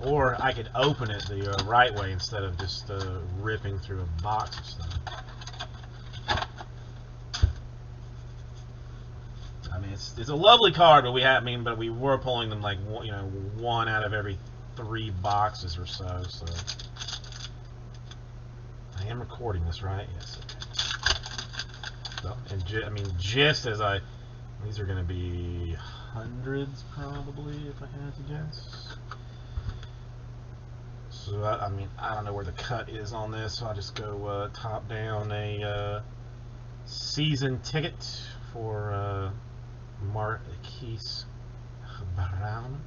Or I could open it the right way instead of just ripping through a box of stuff. It's a lovely card, but we were pulling them like one out of every 3 boxes or so. So I am recording this, right? Yes. Okay. So, and just as these are going to be hundreds probably, if I had to guess. So I don't know where the cut is on this, so I'll just go top down a season ticket for Marquise Brown.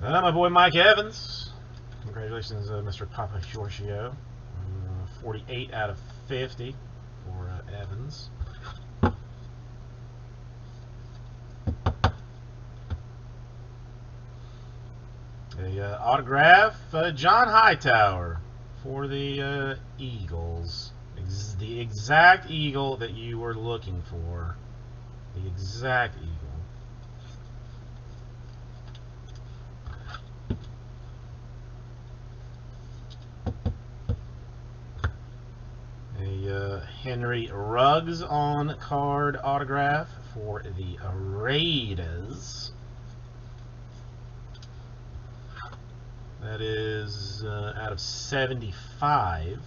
My boy Mike Evans. Congratulations, Mr. Papa Giorgio. 48 out of 50 for Evans. A autograph, John Hightower for the Eagles. The exact Eagle that you were looking for. The exact Eagle. A Henry Ruggs on card autograph for the Raiders. That is out of 75.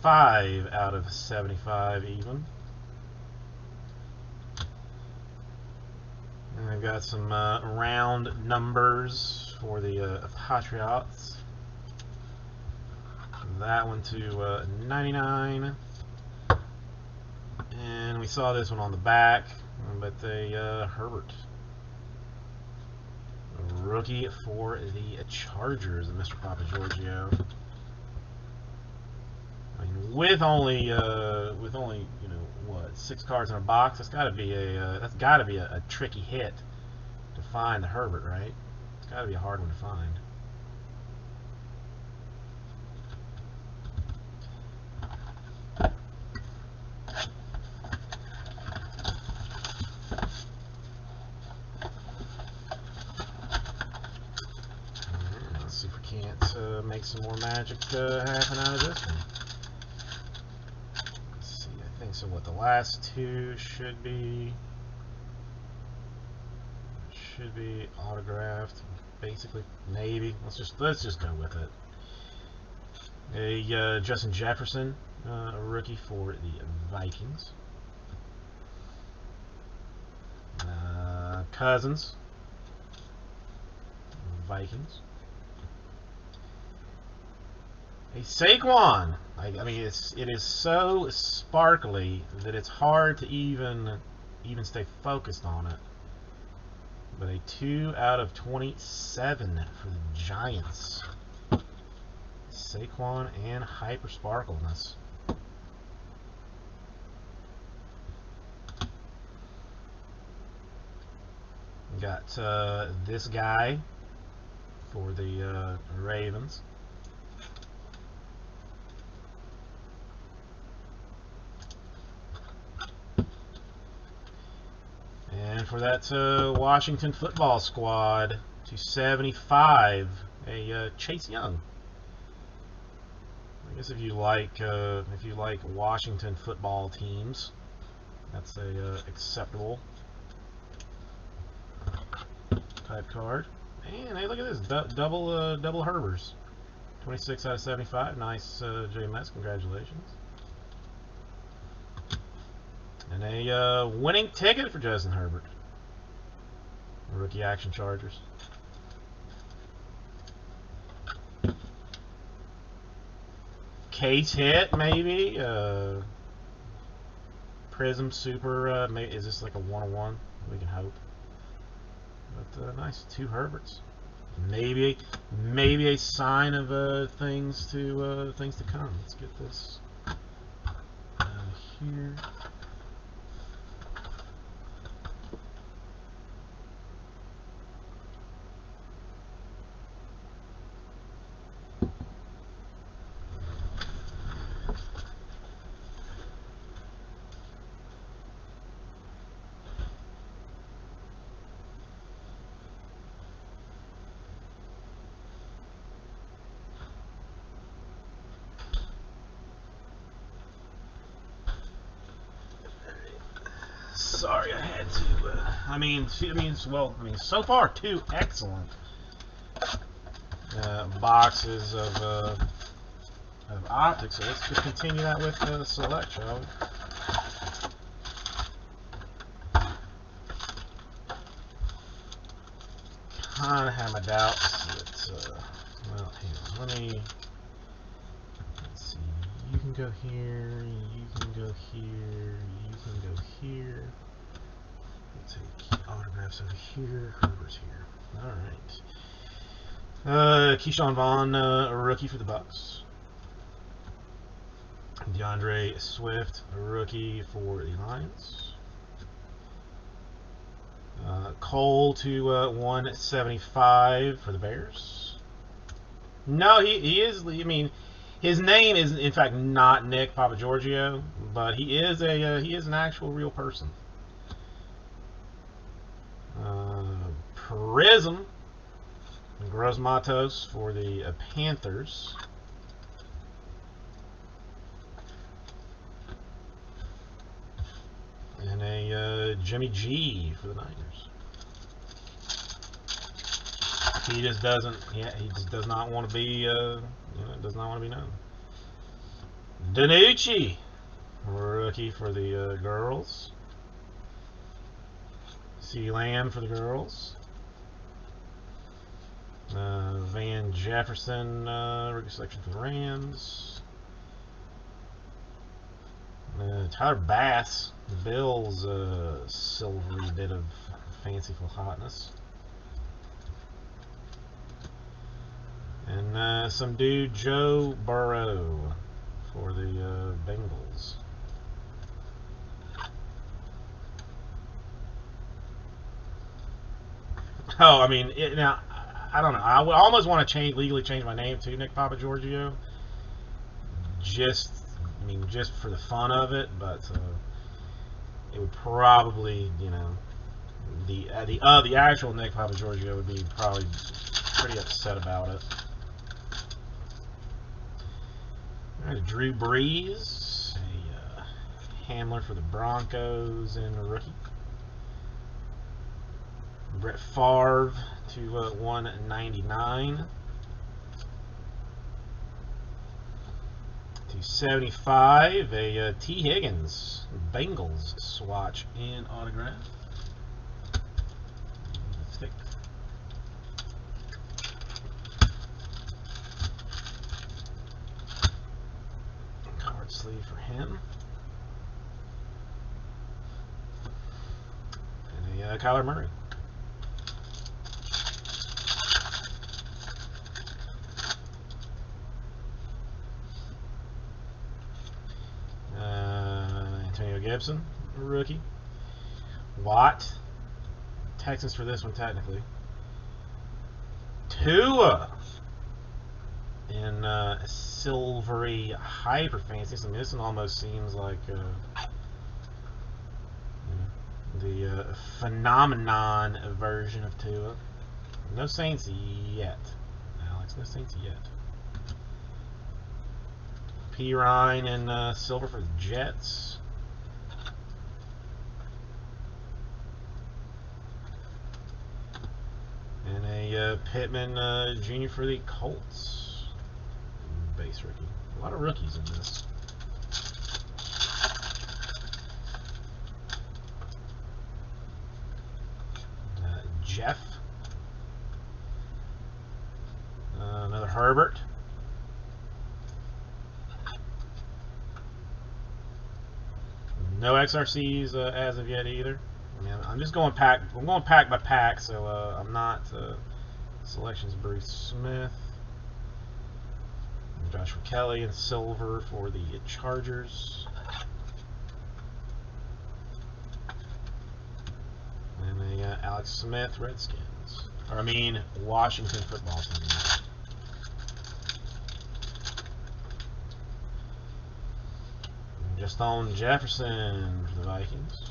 5 out of 75 even. And I've got some round numbers for the Patriots. That one to 99. And we saw this one on the back, but a Herbert. A rookie for the Chargers, Mr. Papa Giorgio. With only what, 6 cards in a box, that's got to be a tricky hit to find the Herbert, right? It's got to be a hard one to find. Let's see if we can't make some more magic happen out of this one. So what the last 2 should be autographed, basically. Maybe let's just go with it. A Justin Jefferson, a rookie for the Vikings. Cousins, Vikings. A Saquon. I mean, it is so sparkly that it's hard to even stay focused on it. But a 2 out of 27 for the Giants. Saquon and hyper sparkleness. Got this guy for the Ravens. And for that Washington football squad, to 75, a Chase Young. I guess if you like Washington football teams, that's a acceptable type card. And hey, look at this, double Herbers, 26 out of 75. Nice, J Mets. Congratulations. And a winning ticket for Justin Herbert. Rookie action Chargers. Case hit, maybe. Prism Super. Is this like a 101? We can hope. But nice, 2 Herberts. Maybe a sign of things to come. Let's get this here. Sorry, I had to. So far 2 excellent boxes of optics. So let's just continue that with select, shall we? Kind of have my doubts that. Well, hang on. Let's see. You can go here. You can go here. You can go here. We'll take autographs over here. Herbert's here. All right. Keyshawn Vaughn, a rookie for the Bucks. DeAndre Swift, a rookie for the Lions. Cole to 175 for the Bears. No, he is. I mean, his name is in fact not Nick Papagiorgio, but he is an actual real person. Prism, Gross Matos for the Panthers. And a Jimmy G for the Niners. He just doesn't. Yeah, he just does not want to be. Does not want to be known. Danucci, rookie for the girls. CeeDee Lamb for the girls. Van Jefferson, rookie selection for the Rams. Tyler Bass, Bills, silvery bit of fanciful hotness. And some dude, Joe Burrow, for the Bengals. Oh, I mean, now, I don't know. I would almost want to legally change my name to Nick Papagiorgio. Just for the fun of it, but it would probably, the actual Nick Papagiorgio would be probably pretty upset about it. All right, Drew Brees, a handler for the Broncos and a rookie. Brett Favre to 199. To 75, a T. Higgins, Bengals swatch and autograph. sleeve for him. And a Kyler Murray. Antonio Gibson, rookie. Watt, Texans for this one technically. Tua in silvery hyper fancy. So this one almost seems like the phenomenon version of Tua. No Saints yet, Alex. No Saints yet. P. Ryan in silver for the Jets. And a Pittman Jr. for the Colts. Base rookie. A lot of rookies in this. Jeff. Another Herbert. No XRCs as of yet either. I mean, I'm just going pack. I'm going pack by pack, so I'm not. Selections: Bruce Smith, Joshua Kelly in silver for the Chargers, and a Alex Smith Redskins. Or I mean Washington Football Team. Just on Jefferson for the Vikings.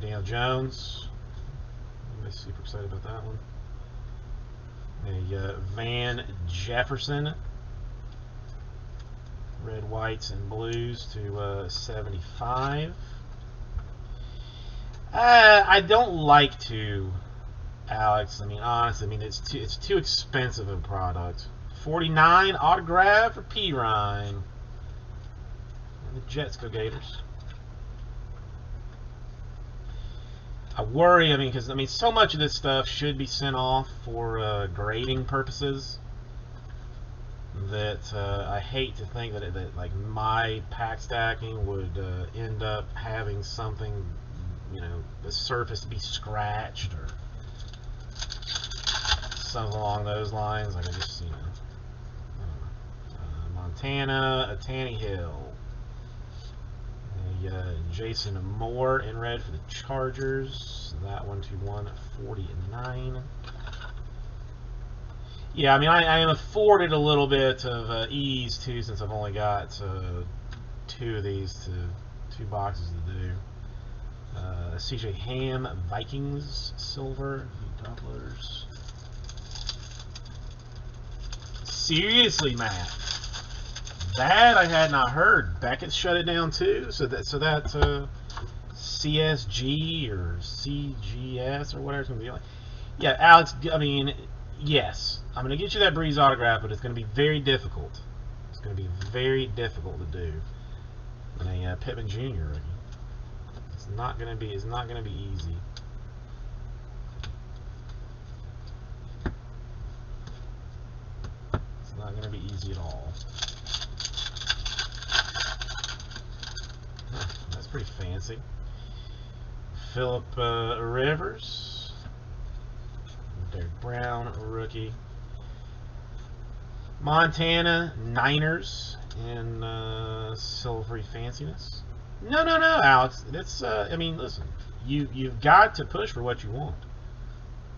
Daniel Jones. Everybody's super excited about that one. A Van Jefferson. Red, whites, and blues to 75. I don't like to, Alex. I mean, honestly, I mean it's too expensive of a product. 49 autograph for P. Ryan. The Jets go Gators. I worry, I mean, because I mean, so much of this stuff should be sent off for grading purposes. That I hate to think that like my pack stacking would end up having something, you know, the surface be scratched or something along those lines. Like I just, you know, Montana, a Tannehill. Jason Moore in red for the Chargers. That one to 149. Yeah, I mean, I am afforded a little bit of ease too, since I've only got 2 of these, 2 boxes to do. CJ Ham, Vikings silver, doublers. Seriously, Matt. That I had not heard. Beckett shut it down too. So that CSG or CGS or whatever it's gonna be like. Yeah, Alex. I mean, yes, I'm gonna get you that Breeze autograph, but it's gonna be very difficult. It's gonna be very difficult to do. And a Pittman Jr. rookie. It's not gonna be. It's not gonna be easy. It's not gonna be easy at all. That's pretty fancy. Phillip Rivers, Derek Brown, rookie. Montana Niners in silvery fanciness. No, Alex. That's I mean, listen. You've got to push for what you want.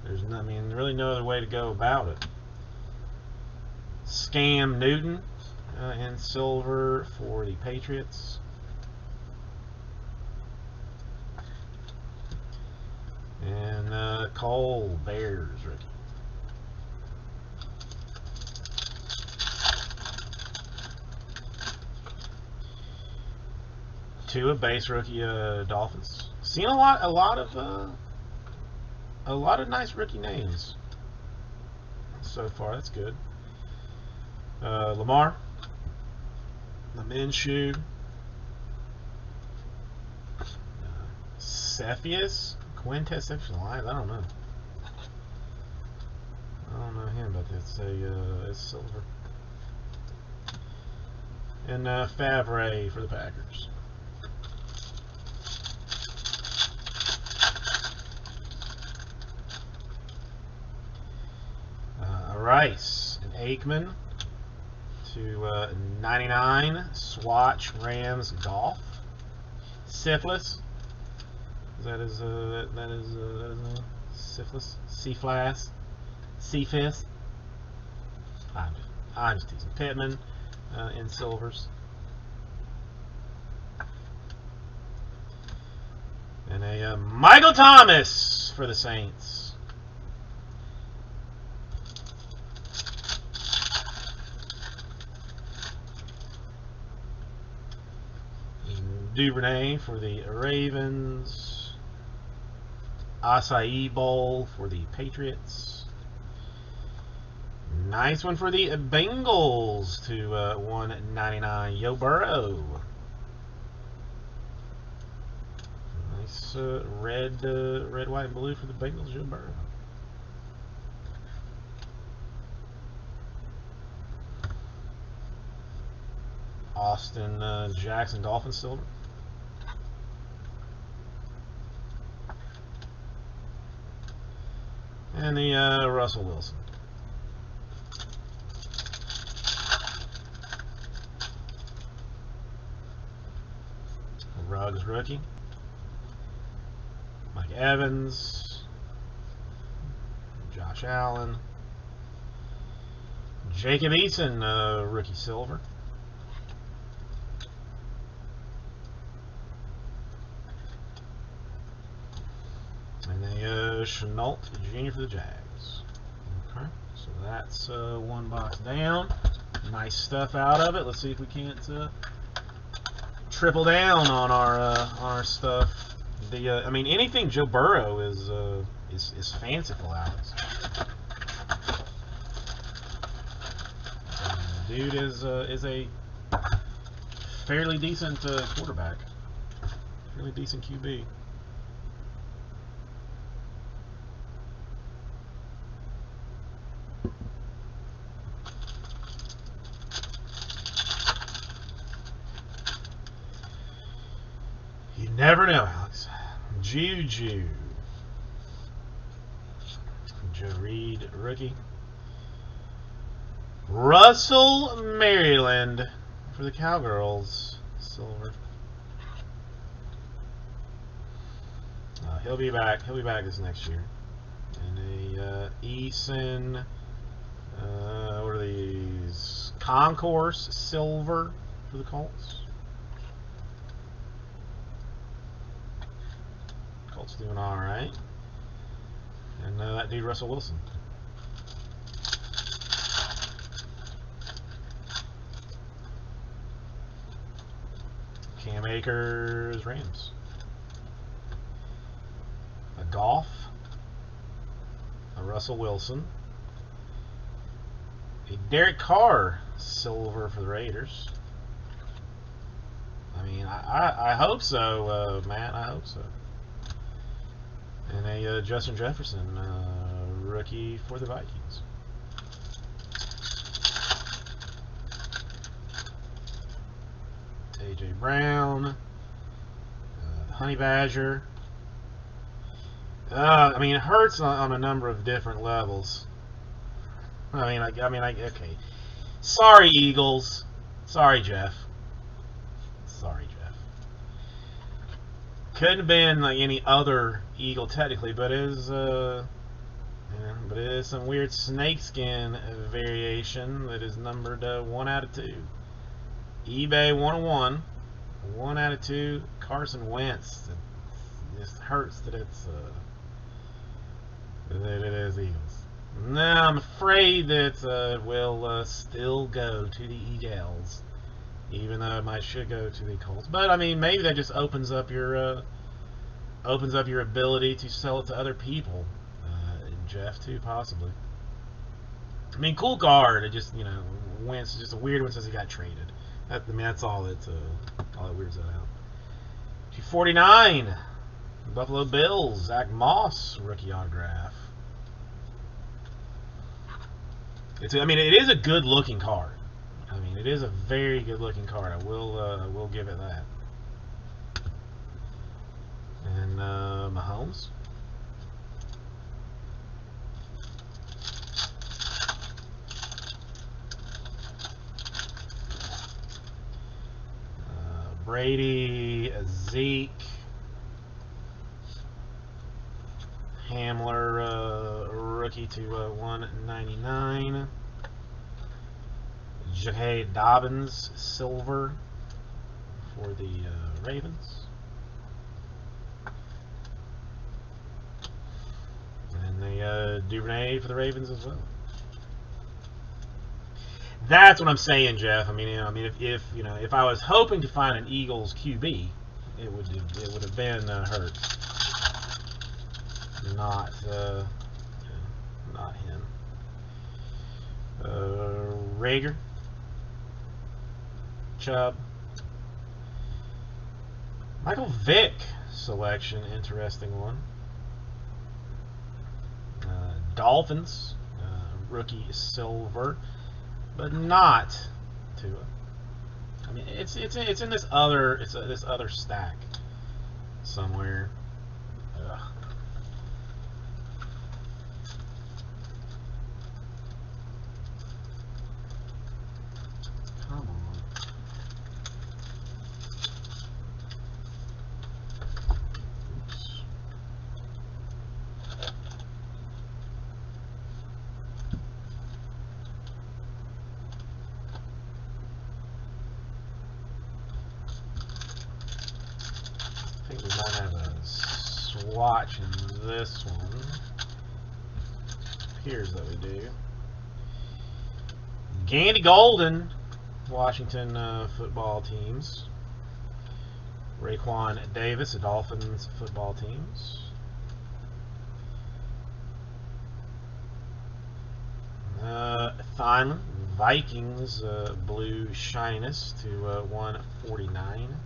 There's no, I mean, really no other way to go about it. Scam Newton in silver for the Patriots. And Cole Bears rookie. Tua base rookie Dolphins. Seen a lot of nice rookie names so far. That's good. Lamar, Minshew, Cepheus, Quintessential Live. I don't know. I don't know him, but it's a it's silver. And Favre for the Packers. Rice and Aikman to 99. Swatch Rams Golf. Syphilis. That is Syphilis. Cephas. Cephas. I'm just teasing. Pittman in silvers. And a Michael Thomas for the Saints. Duvernay for the Ravens. Acai Bowl for the Patriots. Nice one for the Bengals to 199. Joe Burrow. Nice red, white, and blue for the Bengals. Joe Burrow. Austin Jackson Dolphin silver. And the Russell Wilson. Ruggs rookie. Mike Evans. Josh Allen. Jacob Eason rookie silver. And a Chenault Jr. for the Jags. Okay, so that's one box down. Nice stuff out of it. Let's see if we can't triple down on our stuff. I mean, anything Joe Burrow is fanciful, Alex. Dude is a fairly decent quarterback, fairly decent QB. You never know, Alex. Juju. Joe Reed, rookie. Russell Maryland for the Cowgirls, silver. He'll be back. He'll be back this next year. And a Eason. What are these? Concourse silver for the Colts. Colts doing all right. And that dude Russell Wilson. Cam Akers, Rams. A Goff. A Russell Wilson. A Derek Carr, silver for the Raiders. I mean, I hope so, Matt. I hope so. And a Justin Jefferson, rookie for the Vikings. A.J. Brown, Honey Badger. I mean, it hurts on a number of different levels. Okay. Sorry, Eagles. Sorry, Jeff. Sorry, Jeff. Couldn't have been like any other Eagle technically, but it is but it is some weird snakeskin variation that is numbered 1 out of 2. eBay 101, 1 out of 2. Carson Wentz. It just hurts that it is Eagles. Now I'm afraid that it will still go to the Eagles, even though it might should go to the Colts. But I mean, maybe that just opens up your ability to sell it to other people, Jeff, too, possibly. I mean, cool card. It just, Wentz is just a weird one since he got traded. That's all that weirds that out. 249, Buffalo Bills, Zach Moss rookie autograph. It is a good looking card. I mean, mean, it is a very good looking card. I will give it that. And Mahomes. Brady, Zeke, Hamler, rookie to 199. J.K. Dobbins, silver for the Ravens. And the Duvernay for the Ravens as well. That's what I'm saying, Jeff. I mean, if I was hoping to find an Eagles QB, it would have been Hurts, not him. Rager, Chubb, Michael Vick selection, interesting one. Dolphins, rookie silver. But not Tua. I mean, it's in this other stack somewhere. Ugh. Come on. Oops. I think we might have a swatch in this one. Appears that we do. Gandy Golden, Washington football teams. Raekwon Davis, the Dolphins football teams. Thielen, Vikings blue shininess to 149.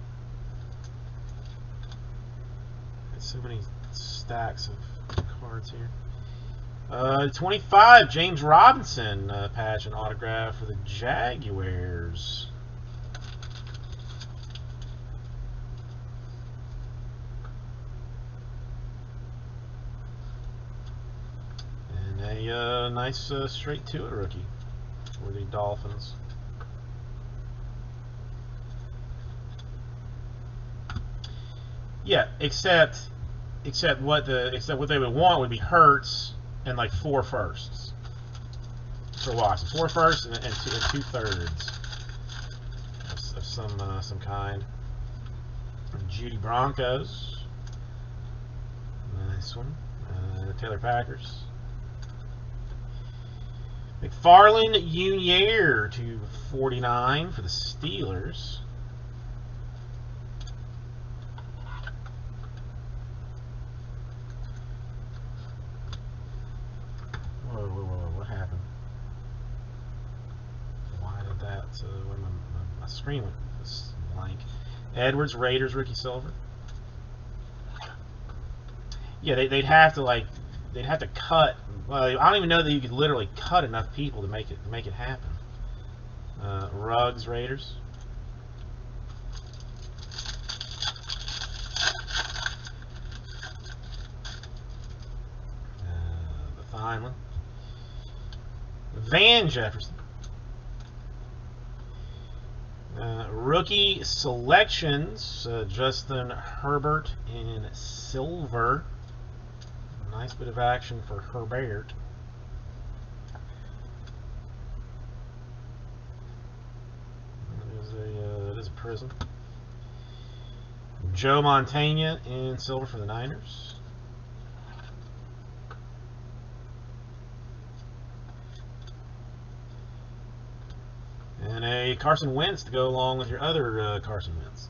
So many stacks of cards here. 25, James Robinson patch and autograph for the Jaguars. And a nice straight to it rookie for the Dolphins. Yeah, except what they would want would be Hurts and like 4 firsts for Washington. 4 firsts and 2 thirds of some kind. Judy Broncos, nice one. Taylor Packers. McFarland Unier to 49 for the Steelers. What happened? Why did that? When my screen was blank. Edwards, Raiders, rookie silver. Yeah, they'd have to cut. Well, I don't even know that you could literally cut enough people to make it happen. Ruggs, Raiders. The Thielen. Van Jefferson. Rookie selections, Justin Herbert in silver. Nice bit of action for Herbert. That is a prism. Joe Montana in silver for the Niners. And a Carson Wentz to go along with your other Carson Wentz.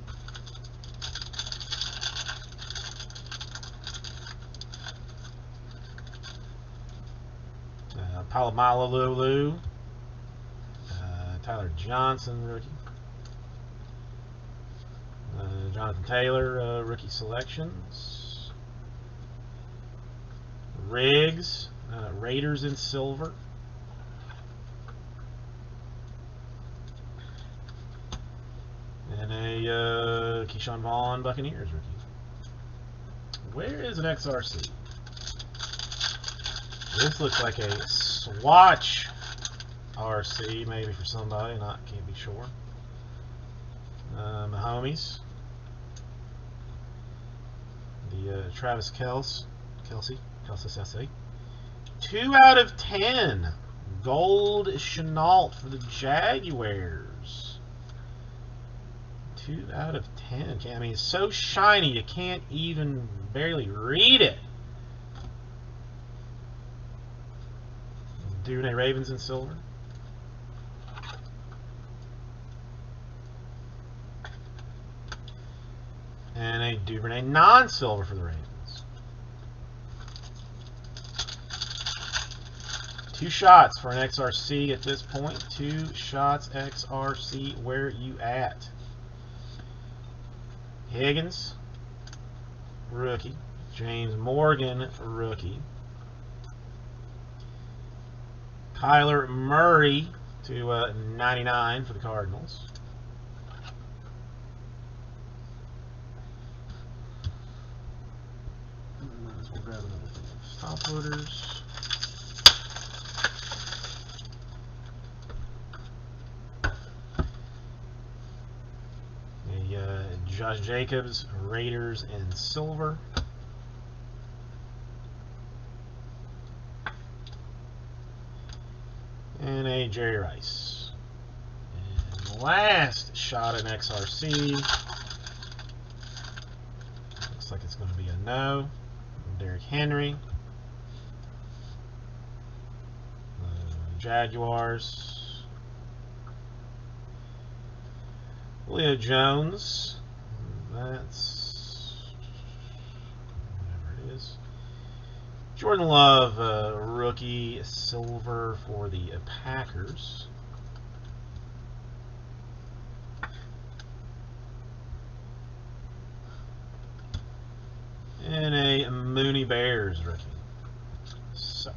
Palomalu, Tyler Johnson, rookie. Jonathan Taylor, rookie selections. Riggs, Raiders in silver. the Keyshawn Vaughn Buccaneers rookie. Where is an XRC? This looks like a swatch RC, maybe for somebody, can't be sure. Mahomes. The Travis Kelce, Sesse. 2 out of 10. Gold Chenault for the Jaguars. 2 out of 10. I mean, it's so shiny you can't even barely read it. Duvernay Ravens in silver. And a Duvernay non-silver for the Ravens. 2 shots for an XRC at this point. 2 shots XRC. Where you at? Higgins, rookie. James Morgan, rookie. Kyler Murray to 99 for the Cardinals. We'll grab another thing of top loaders. Josh Jacobs, Raiders in silver. And a Jerry Rice. And last shot at an XRC. Looks like it's going to be a no. Derrick Henry. Jaguars. Julio Jones. That's whatever it is. Jordan Love, rookie silver for the Packers. And a Mooney Bears rookie. So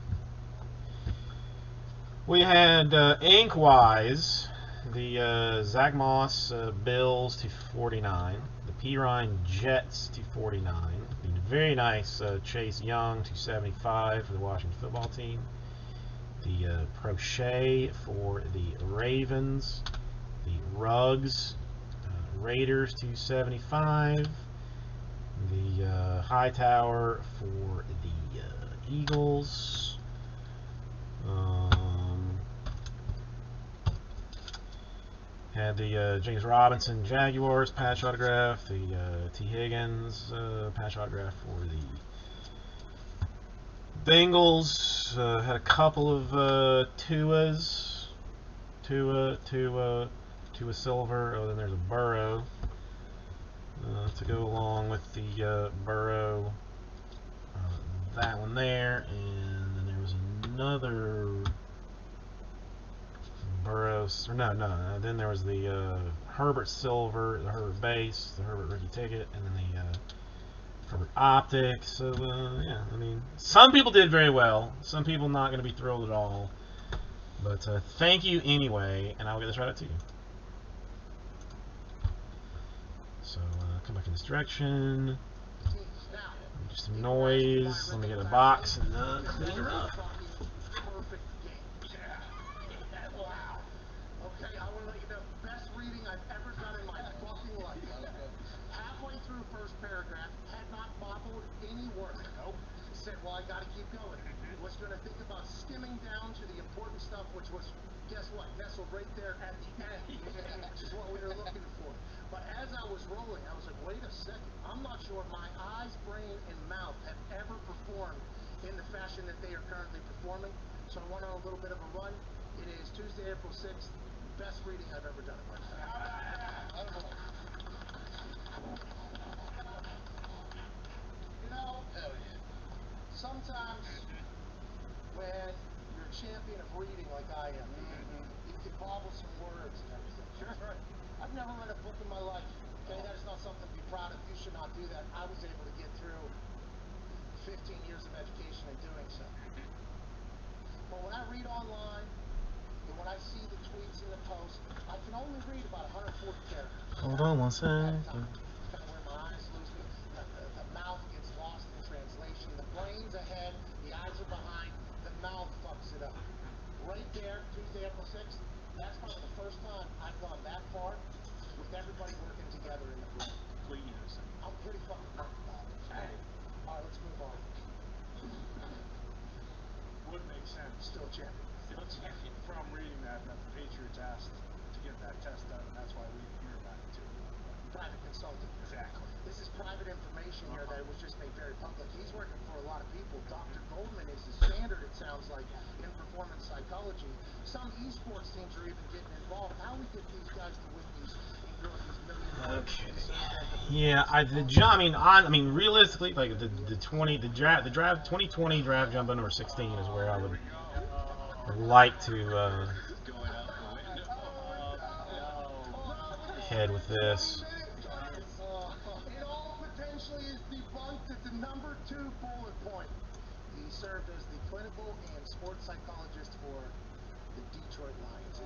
we had ink-wise the Zach Moss Bills to 49. Pirine Jets to 49. Very nice Chase Young to 75 for the Washington football team. The Prochet for the Ravens. The Ruggs Raiders to 75. The Hightower for the Eagles. Had the James Robinson Jaguars patch autograph, the T. Higgins patch autograph for the Bengals. Had a couple of Tuas, Tua silver. Oh, then there's a Burrow to go along with the Burrow. That one there, and then there was another. Burrows, or no. Then there was the Herbert Silver, the Herbert Base, the Herbert Rookie Ticket, and then the Herbert Optic. So yeah, I mean, some people did very well. Some people not going to be thrilled at all. But thank you anyway, and I'll get this right out to you. So come back in this direction. Just some noise. Let me get a box and clean her up. Paragraph had not bobbled any word. Nope. Said, well, I got to keep going. Was going to think about skimming down to the important stuff, which was, guess what, nestled right there at the end, which is what we were looking for. But as I was rolling, I was like, wait a second. I'm not sure my eyes, brain, and mouth have ever performed in the fashion that they are currently performing. So I went on a little bit of a run. It is Tuesday, April 6th. Best reading I've ever done in my life. You know, sometimes when you're a champion of reading like I am, you can bobble some words and everything. Sure. I've never read a book in my life. Okay, that is not something to be proud of. You should not do that. I was able to get through 15 years of education in doing so. But when I read online, And when I see the tweets and the posts, I can only read about 140 characters. Hold on one second. It's kind of where my eyes lose me. The mouth gets lost in translation. The brain's ahead, the eyes are behind, the mouth fucks it up. Right there, Tuesday, April 6th, that's probably the first time I've gone that far with everybody working together in the room. Complete unison. I'm pretty fucking pumped about it. Alright, let's move on. Would make sense. Still champion. Still champion. From reading that the Patriots asked to get that test done, and that's why we hear about it too. Private consultant. Exactly. This is private information here that was just made very public. He's working for a lot of people. Dr. Goldman is the standard, it sounds like, in performance psychology. Some esports teams are even getting involved. How we get these guys to win these million Okay. Yeah, I mean, realistically, like the draft 2020 draft jumbo number 16 is where I would like to head with this. It all potentially is debunked at the number 2 bullet point. He served as the clinical and sports psychologist for the Detroit Lions.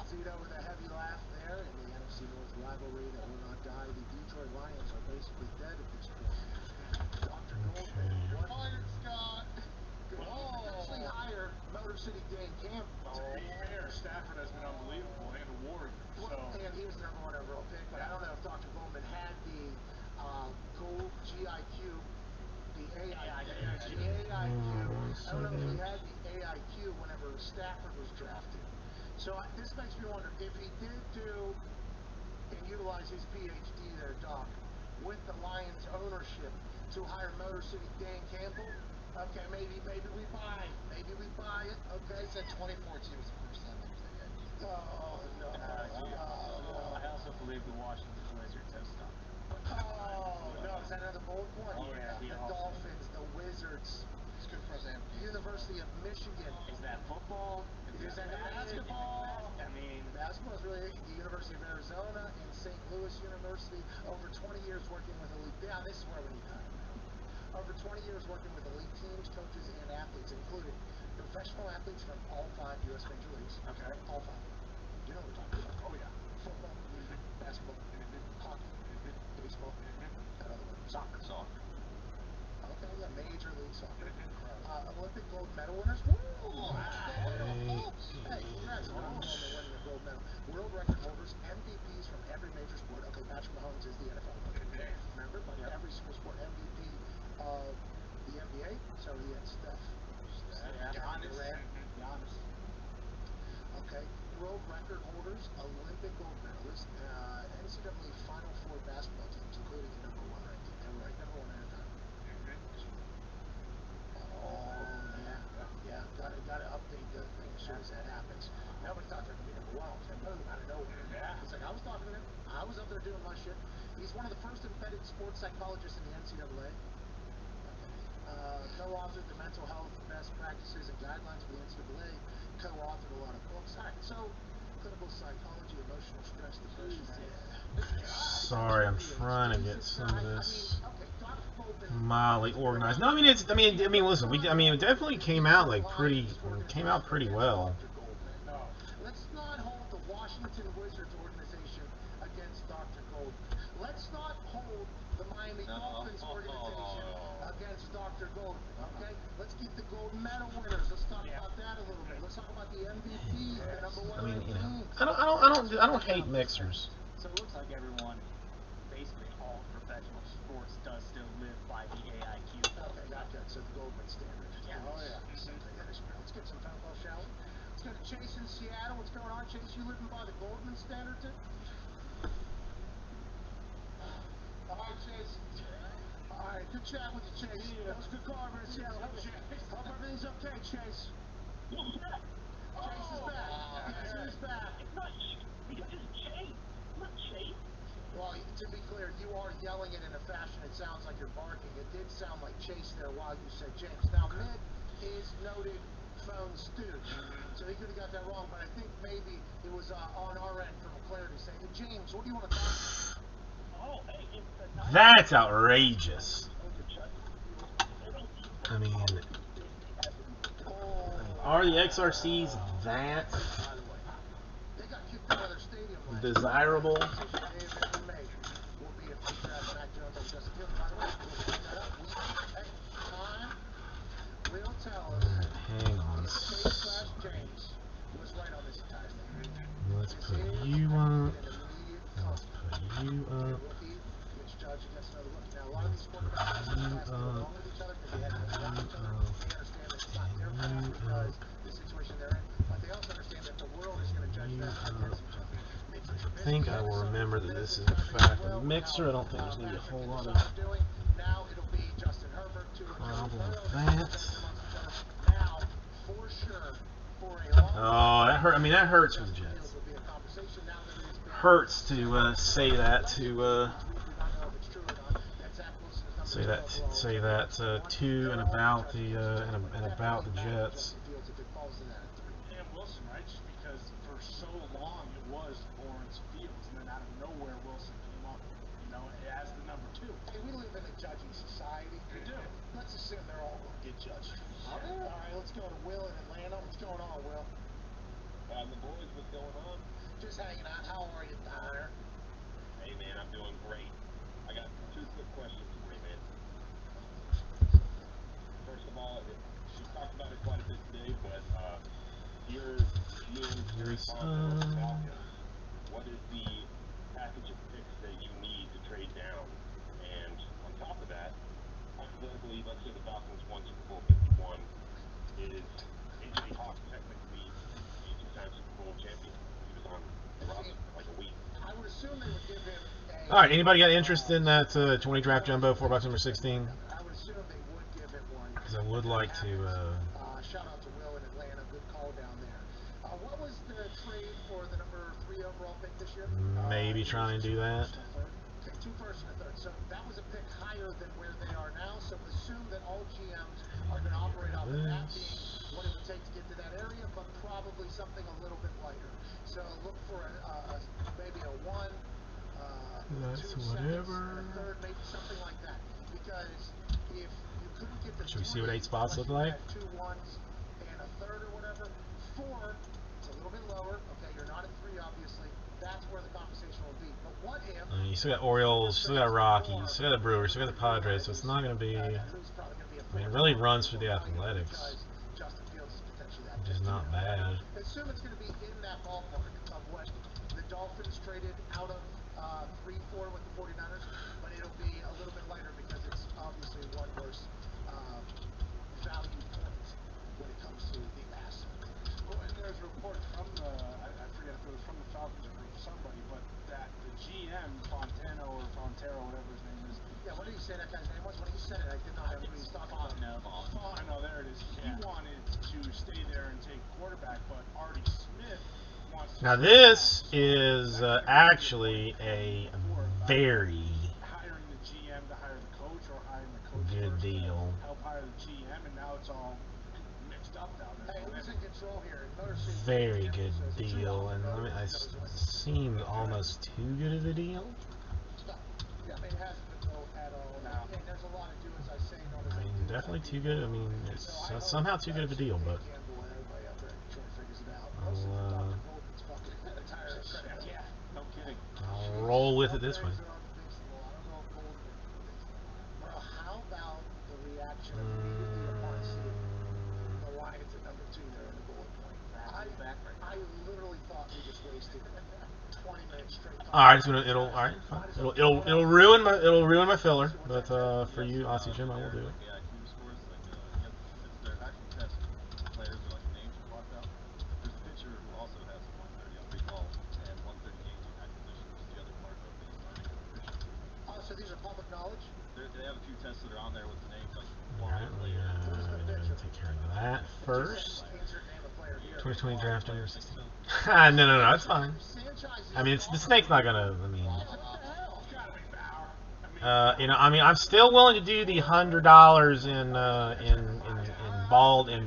Zito with a heavy laugh there in the NFC North rivalry that will not die. The Detroit Lions are basically dead at this point. Dr. Goldman, what fired Scott? Actually hire Motor City Dan Campbell. To be fair, Stafford has been unbelievable and a warrior. And he was the number 1 overall pick, but I don't know if Dr. Goldman had the gold GIQ, the AIQ. I don't know if he had the AIQ whenever Stafford was drafted. So this makes me wonder if he did do and utilize his PhD there, Doc, with the Lions ownership to hire Motor City Dan Campbell. Okay, maybe we buy it. Okay, Said 2014 was the first time they had. oh no. I also believe the Washington Wizards have stopped. Oh no, is that another bullet point? Oh, yeah. The Dolphins, the Wizards, He's good for his MVP. University of Michigan. Is that football? Is that basketball? I mean, Basketball is really the University of Arizona and St. Louis University. Over 20 years working with elite. Yeah, this is where we need to hire. Over 20 years working with elite teams, coaches, and athletes, including professional athletes from all 5 U.S. major leagues. okay. All 5. You know what we're talking about. Oh yeah. Football, basketball, hockey, baseball, that other one. Soccer. Okay, yeah, Major League Soccer. Olympic gold medal winners. Woo! Hey, congrats on winning the gold medal. World record holders, MVPs from every major sport. Okay, Patrick Mahomes is the NFL MVP. Remember? But every single sport MVP of the NBA. So he had Steph. Giannis. Okay, world record holders, Olympic gold medalists, NCAA Final Four basketball teams, including the number 1 ranking. They were ranked number 1 at a time. Yeah, gotta update the thing as soon as that happens. Nobody thought they were gonna be number 1. And boom, out of nowhere. Yeah. He's like, I was talking to him. I was up there doing my shit. He's one of the first embedded sports psychologists in the NCAA. Co-authored the mental health best practices and guidelines for the NCAA. Co-authored a lot of books. All right, so clinical psychology, emotional stress, depression. Sorry, I'm trying to get some of this mildly organized. No, I mean listen, it definitely came out pretty well. Let's not hold the Washington Wizards organization against Dr. Goldman. Let's not hold the Miami Dolphins organization against Dr. Goldman. Okay, let's keep the gold medal winners. Let's talk about that a little bit. Let's talk about the MVP, the number 1 teams. I don't hate mixers. So it looks like everyone, basically all professional sports, does still live by the AIQ. Okay, gotcha. So the Goldman standard. Yeah. Oh yeah. Let's get some phone calls, shall we? Let's go to Chase in Seattle. What's going on, Chase? You living by the Goldman standard too? All right, Chase. All right, good chat with you, Chase. That was a good call over in Seattle. Hope everything's okay, Chase. Chase is back. Yes, he's back. It's not Chase. Not Chase. Well, to be clear, you are yelling it in a fashion it sounds like you're barking. It did sound like Chase there while you said James. Now, Mid is noted phone stooge, so he could have got that wrong, but I think maybe it was on our end from a clarity saying, hey, James, what do you want to talk about? Oh, hey, it's That's outrageous. I mean, Are the XRCs that They got kicked out of their stadium last year. desirable? The decision may have been made. Will be if they draft Mac Jones over Justin Fields. By the way, we'll bring that up. Hey, time will tell us Hang on. if Kate/James was right on this entire thing. Let's This put is you an up. immediate Let's conflict. put you A up. rookie gets judged against another rookie. Now, a lot of these quarterbacks in this class get along with each other because they hadn't been around each other. They understand that it's not their fault because the situation they're in, but they also understand that the world is going to judge them against each other. I think I will remember that this is in fact a mixer. I don't think there's going to be a whole lot of now it'll be Justin Herbert to problem with that. that. Now, for sure, for a long Oh, that hurt. I mean, that hurts for the Jets. Fields will be a conversation now that it is being Hurts to say that to we do not know if it's true or not. That Zach Wilson is number say two that overall. say that to and about the and about the Jets. Justin Fields if it falls to that at three. And Wilson, right? Just because for so long it was Lawrence Fields, and then out of nowhere Wilson came up, as the number 2. Hey, we live in a judging society. We do. Let's assume they're all going to get judged. All right, let's go to Will in Atlanta. What's going on, Will? The boys, what's going on? Just hanging out. How are you, Dyer? Hey, man, I'm doing great. I got 2 quick questions for you, man. First of all, she talked about it quite a bit today, but your GM's Falcons, what is the package of picks that you need to trade down? And on top of that, hypothetically, let's say the Falcons won Super Bowl 51, is AJ Hawk technically a 2-time Super Bowl champion? He was on the roster for like a week. I would assume they would give him a... All right, anybody got interest in that 20 draft jumbo 4 box number 16? I would assume they would give him one. Because I would like to. Shout out to Will in Atlanta. Good call down there. What was the trade for the number 3 overall pick this year? Maybe try and do that. Okay, 2 firsts and a third. So that was a pick higher than where they are now. So assume that all GMs are going to operate off of that being what it would take to get to that area, but probably something a little bit lighter. So look for maybe a 1, 2 seconds, and a third, maybe something like that. Because if you couldn't get the Should we see what 3, 8 spots look unless you like? had 2 1s and a third or whatever. 4, it's a little bit lower. Okay, you're not at 3, obviously. That's where the conversation will be. But what if... You still got Orioles, still got Rockies, still got the Brewers, still got the Padres, so it's not going to be. I mean, it really runs for the Athletics, which is not bad. Assume it's going to be in that ballpark of what the Dolphins traded out of 3-4 with the 49ers, but it'll be a little bit lighter because it's obviously one worse value point when it comes to the asset. Well, and there's reports from the, I forget if it was from the Falcons or from somebody, but that the GM, Fontano or Fontero, whatever his name is. Yeah, what did he say that guy's name was? When he said it, I did not know who he was talking about. I know, there it is. He wanted to stay there and take quarterback, but Artie Smith wants to... Now this is actually a very hiring the GM to hire the coach, or hiring the coach good first to deal. help hire the GM, and now it's all mixed up down there. Hey, who's in control here? Miller City. Very good deal, and I mean, it seemed almost too good of a deal. Yeah, I mean, it hasn't been built at all. No. And there's a lot of do as I say, not as I I mean, do. definitely too good. I mean, it's somehow too good of a deal, but Campbell and everybody out there in Detroit figures it out. I'll, Mostly for Dr. Golden's fucking entire credit. Yeah, no kidding. I'll roll with it this way. I don't know if Golden or bro, how about the reaction immediately upon seeing the Lions at number 2 there in the bullet point? I literally thought we just wasted 20 minutes straight. All right, so it'll all right, fine. It'll ruin my filler, but for you, Aussie Jim, I will do it. Yeah, IQ scores, like, it's their actual test players are like names you blocked out. There's a pitcher who also has a 130 on big balls and 138 on acquisition, which is the other part of the signing of the pitcher. Oh, so these are public knowledge? They have a few tests that are on there with the names like All right, let me take care of that first. 2020 draft number 16. No, it's fine. I mean, the snake's not gonna. I mean, I mean, I'm still willing to do the $100 in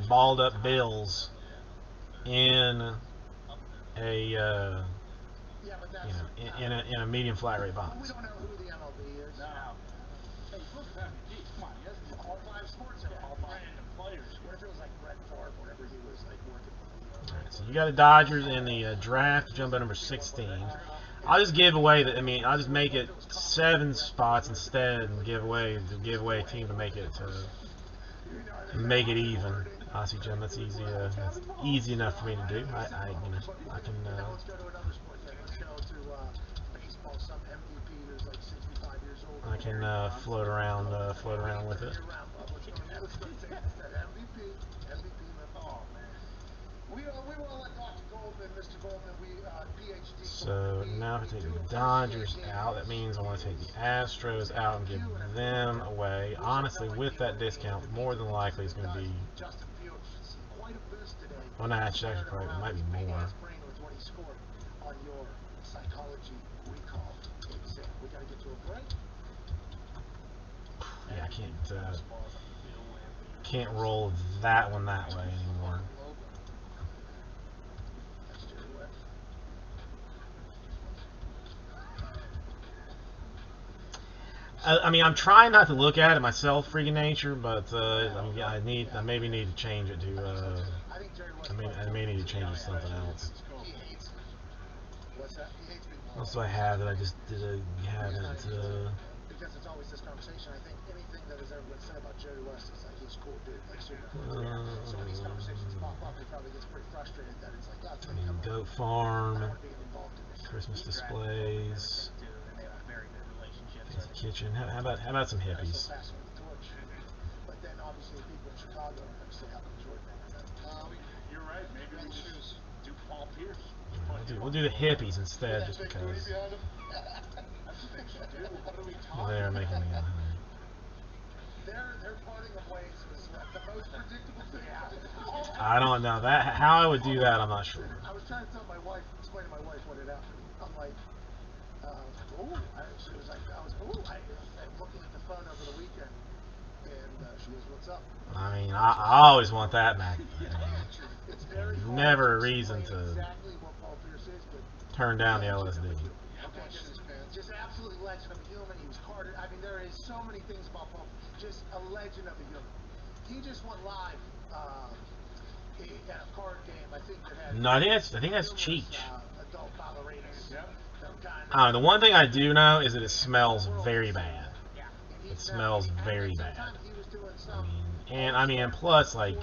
balled up bills in a in a medium flat rate We bonds. don't know who the MLB is. No. Hey, look at that MVP. Come on, he has all 5 sports in all random players. What if it was like Brett Favre, whatever whenever he was like working with the Alright, so you got the Dodgers in the draft jumbo number 16. I'll just give away the. I mean, I'll just make it 7 spots instead, and give away a team to make it even. Honestly, Jim, that's easy. That's easy enough for me to do. I can. Let's go to another sport then. Let's go to baseball. Some MVP who's like 65 years old. I can float around with it. Let's go take that MVP. Oh man. We want to let Dr. Goldman, Mr. Goldman, PhD. So now if I take the Dodgers out, that means I want to take the Astros out and give them away. Honestly, with that discount, more than likely it's going to be. Well, no, actually, probably it might be more. On your psychology recall exam. We got to get to a break. Yeah, I can't roll that one that way anymore. I mean, I'm trying not to look at it myself, freaking nature, but I mean, yeah, I maybe need to change it to. I may need to change it to something else. What do I have that I just haven't? Because it's always this conversation. I think anything that has ever been said about Jerry West is like he's cool dude, like super cool. So when these conversations pop up, he probably gets pretty frustrated that it's like, I mean, Goat Farm, Christmas displays, kitchen. How about some hippies? But then obviously people in Chicago are going to say how come Jordan. You're right. Maybe we should just do Paul Pierce. We'll do the hippies instead, just because they're making me high. Their parting of ways was the most predictable thing. I don't know that how I would do that. I'm not sure. I was trying to explain to my wife what had happened. I'm like, she was like, I was looking at the phone over the weekend, and she goes, "What's up?" I mean, I always want that, man. It's very never a reason to exactly what Paul Pierce is, but turn down the LSD. Okay, just absolutely legend of a human. He was carded. I mean, there is so many things about Paul. Just a legend of a human. He just went live at a card game. I think that had. No, I think that's Cheech. Adult ballerinas. The one thing I do know is that it smells very bad. It smells very bad. I mean, plus like.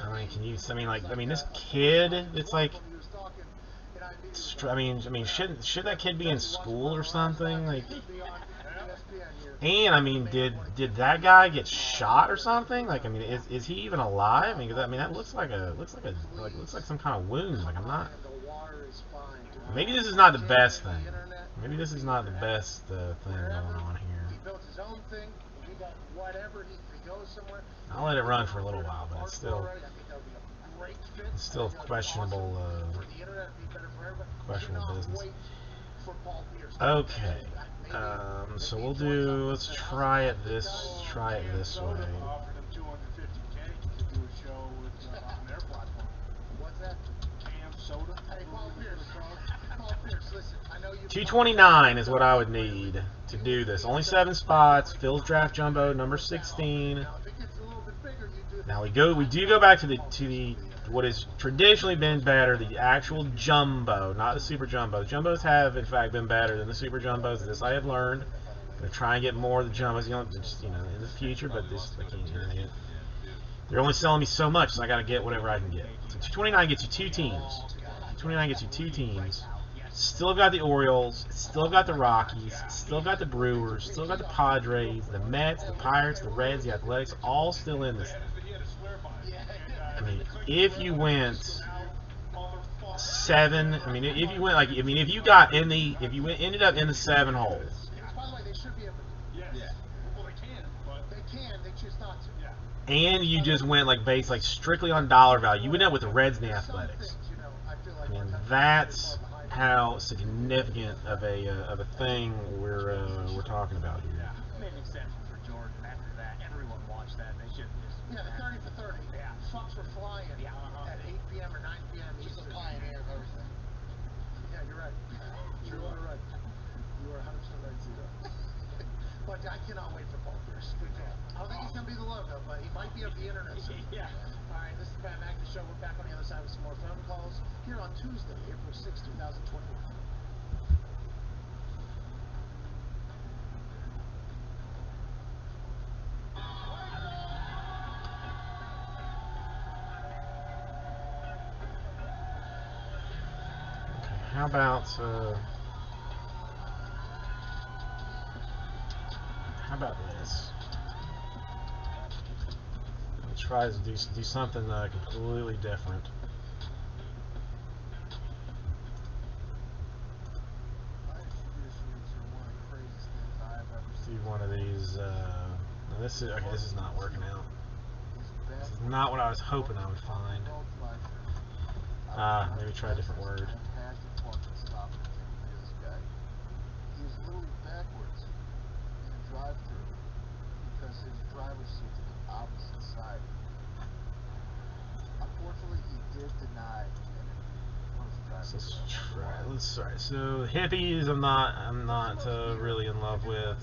I mean, this kid. It's like. I mean, should that kid be in school or something? Like. And I mean, did that guy get shot or something? Like, I mean, is he even alive? I mean, that looks like some kind of wound. Like, I'm not. Maybe this is not the best thing. Maybe this is not the best thing going on here. He built his own thing. He got whatever. He goes somewhere. I'll let it run for a little while, but it's still questionable. Questionable business. Okay. So let's try it this way. Offered him $250K to do a show on their platform. What's that? Cam Soda. Hey, Paul Pierce, listen, I know you. 229 is what I would need to do this. Only 7 spots. Phil's draft jumbo number 16. Now we do go back to the what has traditionally been better, the actual jumbo, not the super jumbo. The jumbos have in fact been better than the super jumbos. This I have learned. I'm gonna try and get more of the jumbos, in the future. But this, I can't. They're only selling me so much, so I gotta get whatever I can get. So 229 gets you 2 teams. 229 gets you 2 teams. Still got the Orioles. Still got the Rockies. Still got the Brewers. Still got the Padres, the Mets, the Pirates, the Reds, the Athletics, all still in this. I mean, if you went 7, I mean, if you went if you got in the, ended up in the 7 hole. By the way, they should be able to. Yes. Well, they can, but they can. They choose not to. Yeah. And you just went like strictly on dollar value. You went out with the Reds and the Athletics. I mean, that's how significant of a thing we're talking about here. Yeah. Made an exception for Jordan. After that, everyone watched that. They should just. Yeah, the 30 for 30. Yeah. Fucks were flying. Yeah. At 8 p.m. or 9 p.m. He's a pioneer of everything. Yeah, you're right. You are right. You are 100% right, Zito. But I cannot wait for Paul Pierce. I don't think he's He's gonna be the logo, but he might be of the internet soon. Yeah. All right, this is the Pat McAfee Show. We're back on the other side with some more phone calls here on Tuesday, April 6, 2021. How about this? Let's try to do something completely different. Do one of these. No, this is okay. This is not working out. This is not what I was hoping I would find. Maybe try a different word. He was literally backwards in the drive-thru because his driver's seat to the opposite side. Unfortunately, he did deny Let's try. So hippies, I'm not really in love with.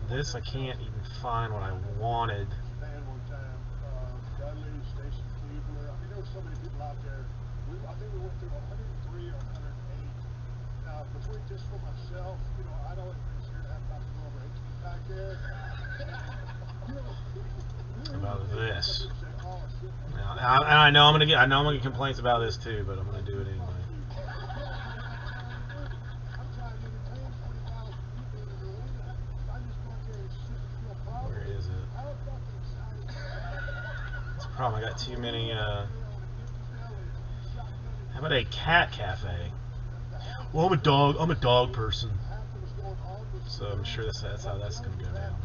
This I can't even find what I wanted. Man, one time, Dudley, Station Cleveland. I mean, there were so many people out there. I think we went through 103 or 108. Now, between just for myself, you know, I'd always been scared to have about to go over 18 back there. About this. Now, I know I'm gonna get complaints about this too, but I'm gonna do it anyway. Where is it? That's the problem. I got too many. How about a cat cafe? Well, I'm a dog person. So I'm sure that's how that's gonna go down.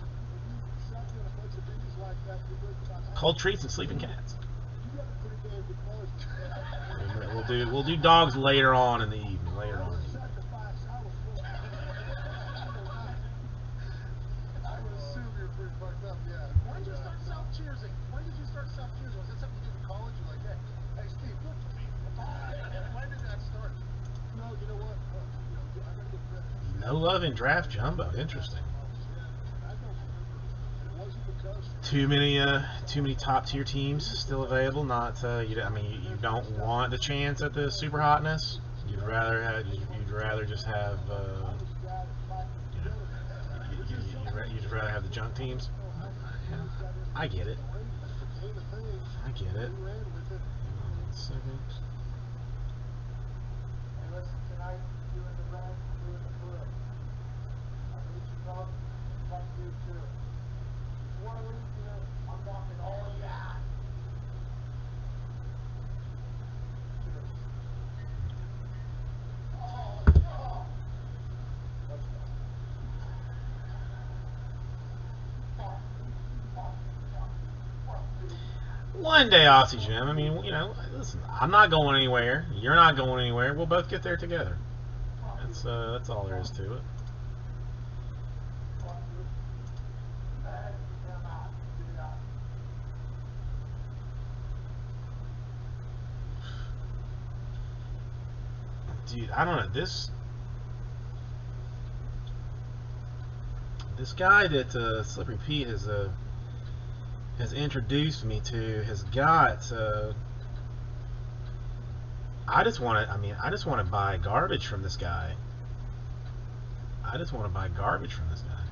Cold treats and sleeping cats. We'll do dogs later on in the evening. Later on. I would assume you're pretty fucked up, yeah. When did you start self-cheersing? When did you start self-cheersing? Was that something you did in college? You're like, hey, Steve, look for me. When did that start? No, you know what? I gotta get credit. No love in draft jumbo. Interesting. Too many top tier teams still available. Not you don't want the chance at the super hotness. You'd rather just have you'd rather have the junk teams. Yeah, I get it. I get it. Hang on 1 second. Hey, listen, tonight, doing the run, doing the flip. I need you talk you too. Before I leave here, I'm walking all you out. One day, Aussie Jim. I mean, you know, listen. I'm not going anywhere. You're not going anywhere. We'll both get there together. That's all there is to it. Dude, I don't know. This guy that Slippery Pete has introduced me to has got. I just want to buy garbage from this guy. I just want to buy garbage from this guy.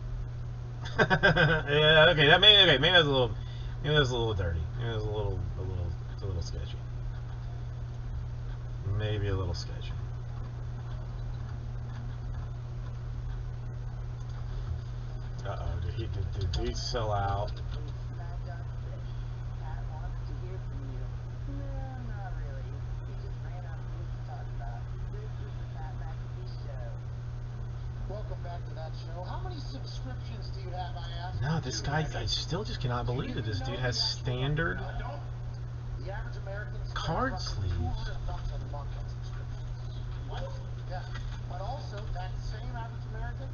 Yeah, okay. Maybe that's a little dirty. Maybe that's a little sketchy. Maybe a little sketchy. Uh-oh, did he sell out? Welcome back to that show. How many subscriptions do you have, I asked? No, this guy, I still just cannot believe it. This dude has standard The average American card sleeves. $200 a month on subscriptions. Yeah. But also, that same average American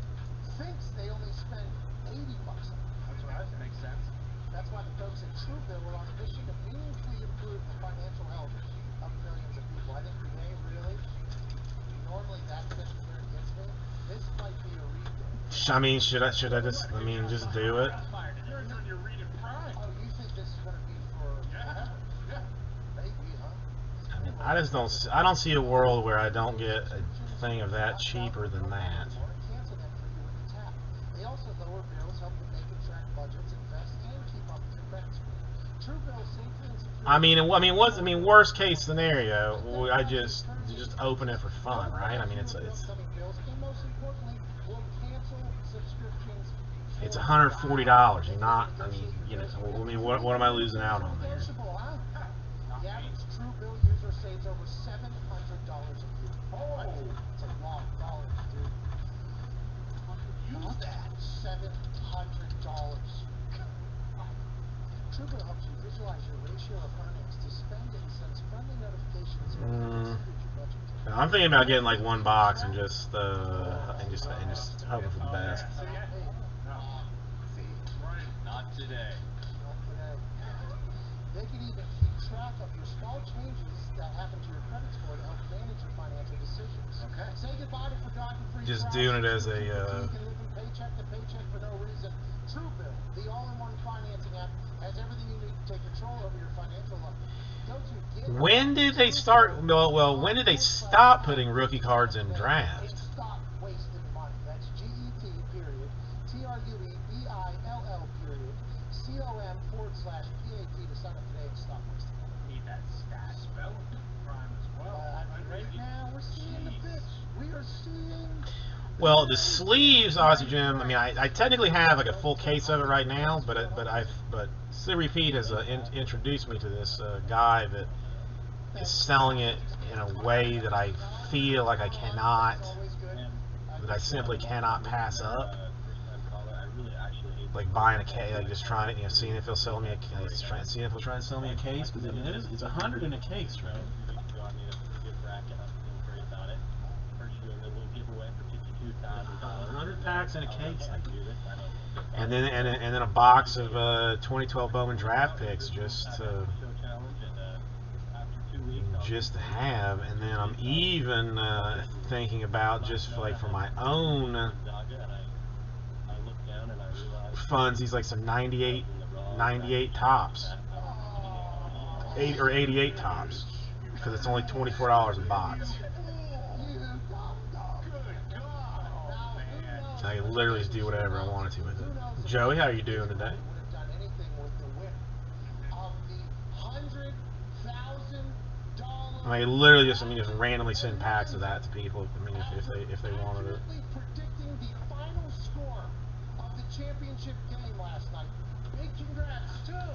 thinks they only spend $80 a month. That's what I think makes sense. That's why the folks at Trueville were on a mission to meaningfully improve the financial health of millions of people. I think today, really, normally that gets me where it gets me. This might be a read day. I mean, should I just do it? You're doing your read in prime. I just don't. I don't see a world where I don't get a thing of that cheaper than that. Cancel them for you in the tap. They also lower bills, help you make and track budgets, invest, and keep up with your credit score. Truebill safely and securely. I mean, worst case scenario, I just open it for fun, right? I mean, it's bills, and most importantly, will cancel subscriptions. it's $140. You're not. I mean, you know. I mean, what am I losing out on there? Negotiable, huh? The average Truebill user saves over $700 a year. Oh, it's a lot of dollars, dude. Use that $700. Truebill helps you visualize your ratio of earnings to spending, sends friendly notifications so you can exceed your budget. I'm thinking about getting like one box and just hoping for the best. Not today. They can even keep track of your small changes that happen to your credit score to help manage your financial decisions. Okay. Say goodbye to forgotten-free Just doing it as a. You can live from paycheck to paycheck for no reason. Truebill, the all-in-one financing app, has everything you need to take control over your financial life. When did they start? Well, when did they stop putting rookie cards in draft? Stop wasting money. That's GET period TRUEBILL period COM/PAT to sign up today and stop wasting money. Need that stat. Spell prime as well. Right now we're seeing the bits. We are seeing. Well, the sleeves, Aussie Jim. I mean, I technically have like a full case of it right now, but Silvery Pete has introduced me to this guy that is selling it in a way that I feel like I simply cannot pass up. Like buying a case, like just trying it, seeing if he'll sell me seeing if he'll try and sell me a case, because it's 100 in a case, right? 100 packs in a case, and then a box of 2012 Bowman draft picks just to have, and then I'm even thinking about just like for my own funds, he's like some 98 tops, 88 tops, because it's only $24 a box. I can literally just do whatever I wanted to with it. Joey, how are you doing today? I literally just randomly send packs of that to people. I mean, if they wanted it. Predicting the final score of the championship game last night. Big congrats to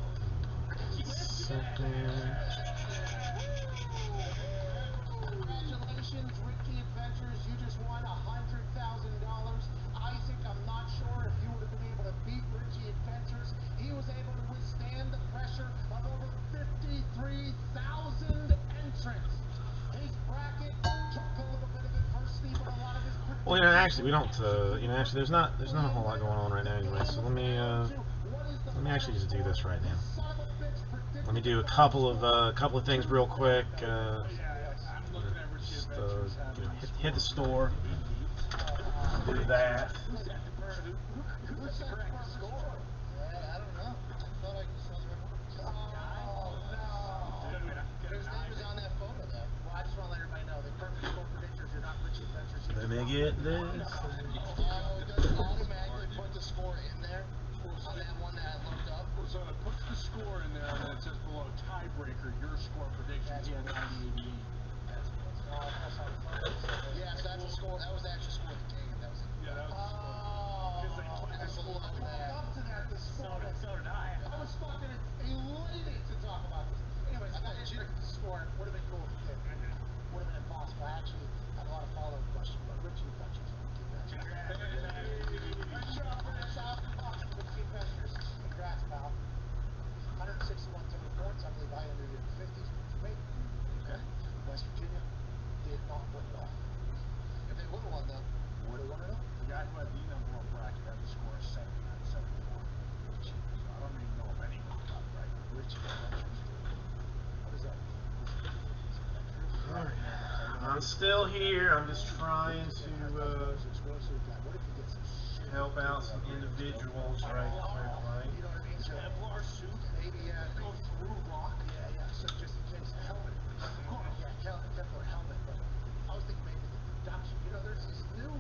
Congratulations, Richie Adventures. You just won $100,000. Isaac, I'm not sure if you would have been able to beat Richie Adventures. He was able to withstand the pressure of over 53,000 entrants. His bracket took a little bit of adversity, but a lot of his predictions. Well, actually, we don't. Actually, there's not a whole lot going on right now anyway. So let me actually just do this right now. Let me do a couple of things real quick. Hit the store. Do that. Who's the correct score? I don't know. I thought I saw the Oh, no. His name is on that photo, though. Well, I just want to let everybody know that perfect score predictors are not Richie Adventures. Let me get this. It doesn't automatically put the score in there on that one that I looked up. So it puts the score in there, and then it says below tiebreaker, your score prediction. He had 90-88. Yes, that's the score. That was the actual score of the game. That was it. Yeah, that was the score. Because they put the score up to that this morning. So did I. I was fucking elated to talk about this. Anyways, I got to check the score. Would have been cool if it did. Would have been impossible. I actually had a lot of follow-up questions, but Richie Adventures. Nice job for that $1,000, Richie Adventures. Congrats, pal. 161 total points. I believe I ended in the 50s for me. Okay. West Virginia did not win it all. If they would have won, though, would have won it all. The guy who had the number one bracket had the score of 79-71. So I don't even know if anyone got it right. Richie Adventures. What is that? Alright. I'm still here. I'm just trying to help out some individuals right quickly. You know what I mean? So Kevlar suit, maybe go through rock. Yeah. So just in case. Helmet. Kevlar helmet, but I was thinking maybe the production. You know, there's these new.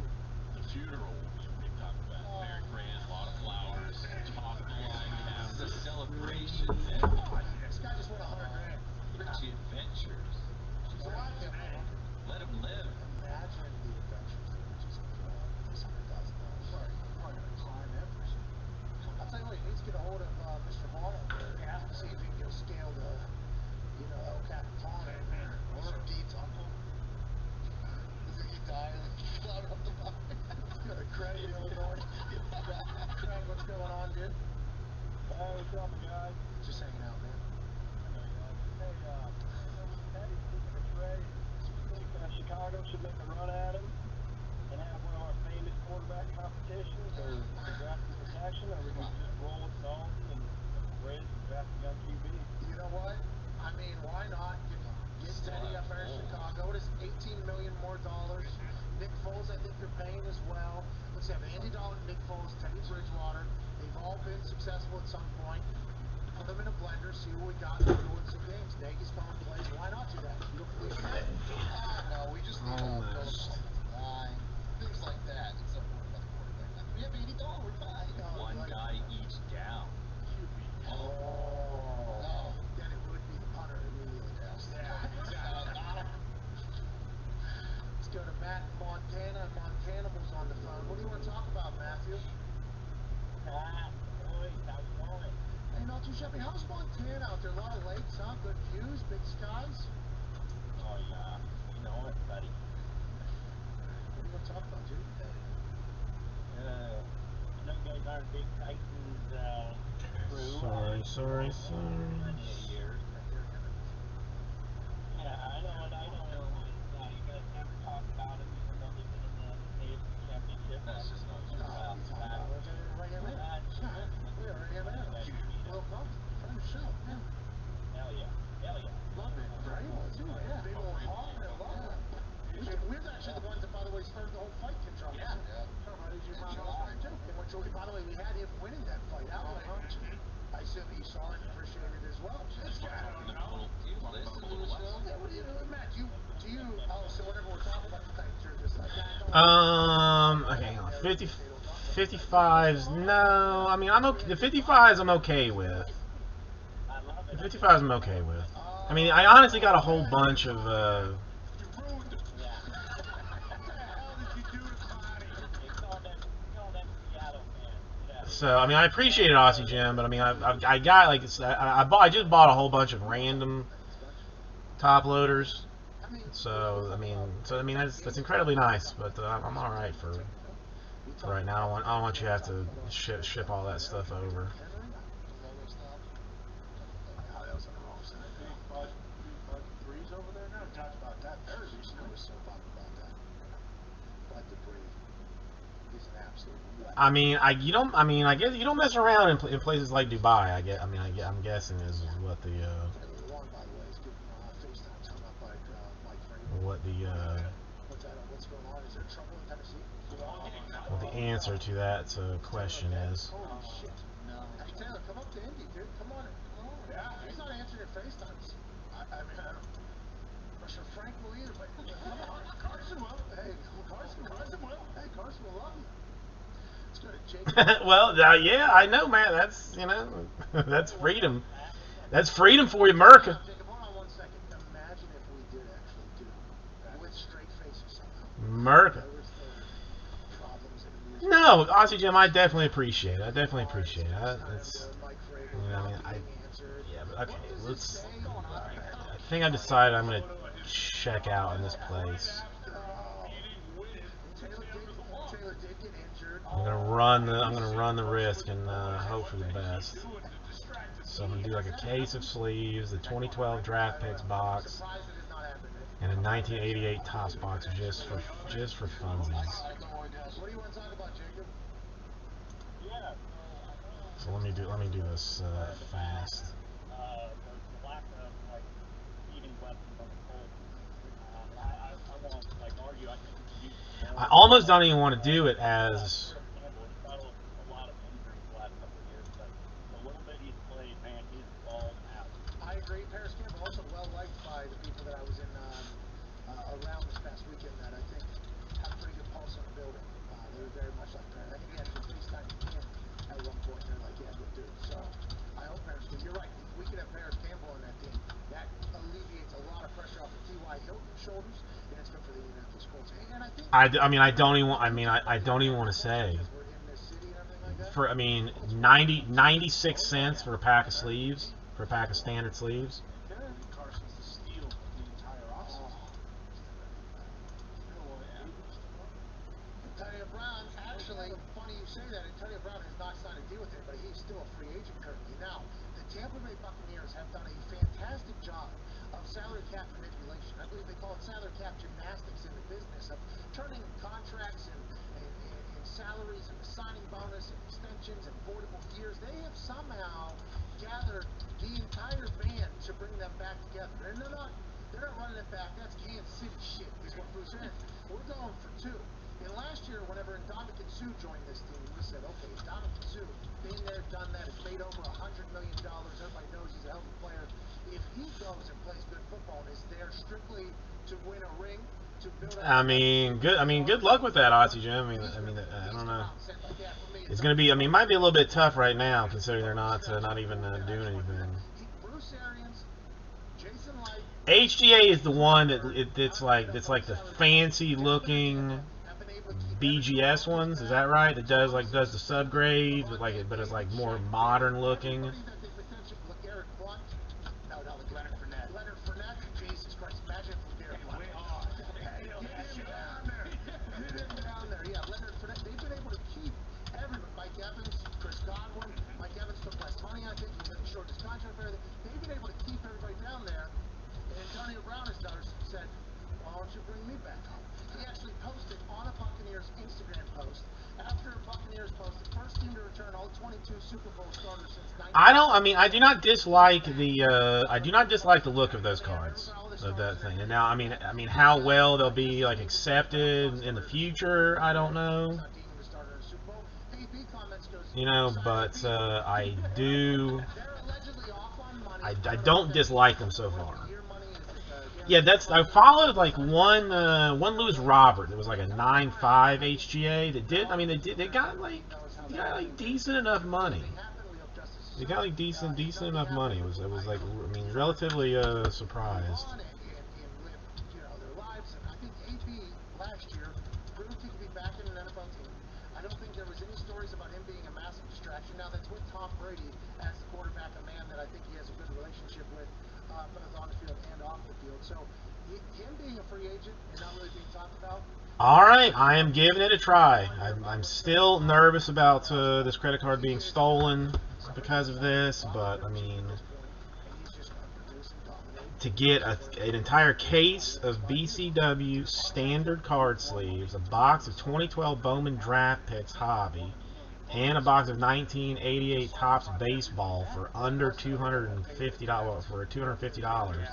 The funeral will be a big time event. Very grand, a lot of flowers, talk of the line. This is a celebration. This guy just won $100,000. Richie Adventures. So Let him live. imagine the adventures that are just this $100,000. Probably gonna climb Everest. I'll tell you what, he needs to get a hold of Mr. Hall up there. See if he can go scale the, El Capitan or Deed's uncle. Does he die and fly up the mountain? Go to Craig, Illinois. Craig, what's going on, dude? Hey, what's up, guys? Just hanging out, man. Hey, Patty, speaking of Trey, do you think Chicago should make a run at him and have one of our famous quarterback competitions, or draft him protection, or we can just roll with Dalton and Briz and draft a young QB? You know what? I mean, why not get Teddy up there in Chicago? It is $18 million more dollars. Nick Foles, I think they're paying as well. Let's have Andy Dalton, Nick Foles, Teddy Bridgewater. They've all been successful at some point. Put them in a blender, see what we got, and win some games. Nagy's calling plays. Why not do that? You don't believe that? No, we just need to build a line, things like that. Instead of worrying about the quarterback. We have Andy Dalton, we're fine. One guy each down. Oh, then it would be the punter immediately. Let's go to Matt in Montana. Montanables on the phone. What do you want to talk about, Matthew? Boys, how's it going? Hey, not too shabby. How's Montana out there? A lot of lakes, huh? Good views, big skies. Oh, yeah. You know it, buddy. What do you want to talk about, dude? I know you guys aren't big Titans crew. Sorry. Many years. Yeah, I know. You guys never talk about it, even though they've been in the AFC Championship. That's just not true. We already have it. Will Bumpton, friend of the show. Yeah. Hell yeah. Love it. Right? Too. Yeah. Big old hog. I love that. We're actually the ones that, by the way, started the whole fight controversy. Yeah. By the way, we had him winning that fight outright. I assume he saw it and appreciated it as well. This guy, I don't know. Hey, what do you do, Matt? So whenever we're talking about the Titans, you're just like, Okay, hang on. 55s, no. I mean, I'm okay. The 55s I'm okay with. The 55s I'm okay with. I mean, I honestly got a whole bunch of, So I mean, I appreciate it, Aussie Jim, but I mean, I got like I just bought a whole bunch of random top loaders. So I mean that's incredibly nice, but I'm all right for right now. I don't want you to have to ship all that stuff over. Breeze over there now. Talked about that. Very recently was so bummed about that. But the Breeze is an absolute. I mean, I guess you don't mess around in places like Dubai. I'm guessing is what the what the answer to that question is. Holy shit! No. Hey Taylor, come up to Indy, dude. Come on. Yeah, he's not answering your FaceTimes. I mean, I don't. I'm sure Frank will either, but come on, Carson will. Hey, Carson will. Hey, Carson will love you. Well, yeah, I know, man. That's that's freedom. That's freedom for you, America. Jacob, hold on one second. Imagine if we did actually do with straight faces somehow. America. No, Aussie Jim, I definitely appreciate it. It's, yeah, but okay, let's. I think I decided I'm gonna check out in this place. I'm gonna run the risk and hope for the best. So I'm gonna do like a case of sleeves, the 2012 draft picks box, and a 1988 Topps box just for funsies. What do you want to talk about, Jacob? So let me do this fast. The lack of eating weapons on the Colts. I won't argue. I think I almost don't even want to do it as. I agree. Paris Campbell also well liked by the people that I I mean, I don't even. I don't even want to say. Because we're in this city and everything like that. For 96 cents for a pack of sleeves, for a pack of standard sleeves. Carson's the steal of the entire offseason. Antonio Brown, actually, funny you say that. Antonio Brown has not signed a deal with anybody. He's still a free agent currently. Now, the Tampa Bay Buccaneers have done a fantastic job of salary cap manipulation. I believe they call it salary cap gymnastics in the business of turning contracts and salaries and the signing bonus and extensions and voidable years. They have somehow gathered the entire band to bring them back together. And they're not running it back. That's Kansas City shit, is what Bruce Arians. We're going for two. And last year, whenever Ndamukong Suh joined this team, we said, okay, Ndamukong Suh, been there, done that, has made over $100 million. Everybody knows he's a hell of a player. If he goes and plays good football and is there strictly to win a ring, to build up... good luck with that, Aussie Jim. I don't know. It's going to be, it might be a little bit tough right now, considering they're not even doing anything. Bruce Arians, Jason Light... HGA is the one that's like the fancy looking BGS ones, is that right? That does the subgrade, but it's like more modern looking. Leonard Fournette, Jesus Christ, imagine if we did way hard. Down there, yeah, Leonard Fournette. They've been able to keep everyone. Mike Evans, Chris Godwin. Mike Evans took less money, I think. He's going to short his contract for everything. They've been able to keep everybody down there. And Antonio Brown has said, why don't you bring me back home? He actually posted on a Buccaneers Instagram post after Buccaneers posted first team to return all 22 Super Bowl starters since 19. I do not dislike the look of those cards, of that thing. And now, how well they'll be accepted in the future, I don't know. But I don't dislike them so far. Yeah, I followed one Lewis Robert. It was a 9.5 HGA that did. They got decent enough money. They got decent enough money. It was relatively surprised. Last year proved he could be back in an NFL team. I don't think there was any stories about him being a massive distraction. Now that's with Tom Brady as the quarterback, a man that I think he has a good relationship with, both on the field and off the field. So him being a free agent and not really being talked about. All right, I am giving it a try. I'm still nervous about this credit card being stolen because of this, but to get an entire case of BCW standard card sleeves, a box of 2012 Bowman draft picks hobby, and a box of 1988 Topps baseball for under $250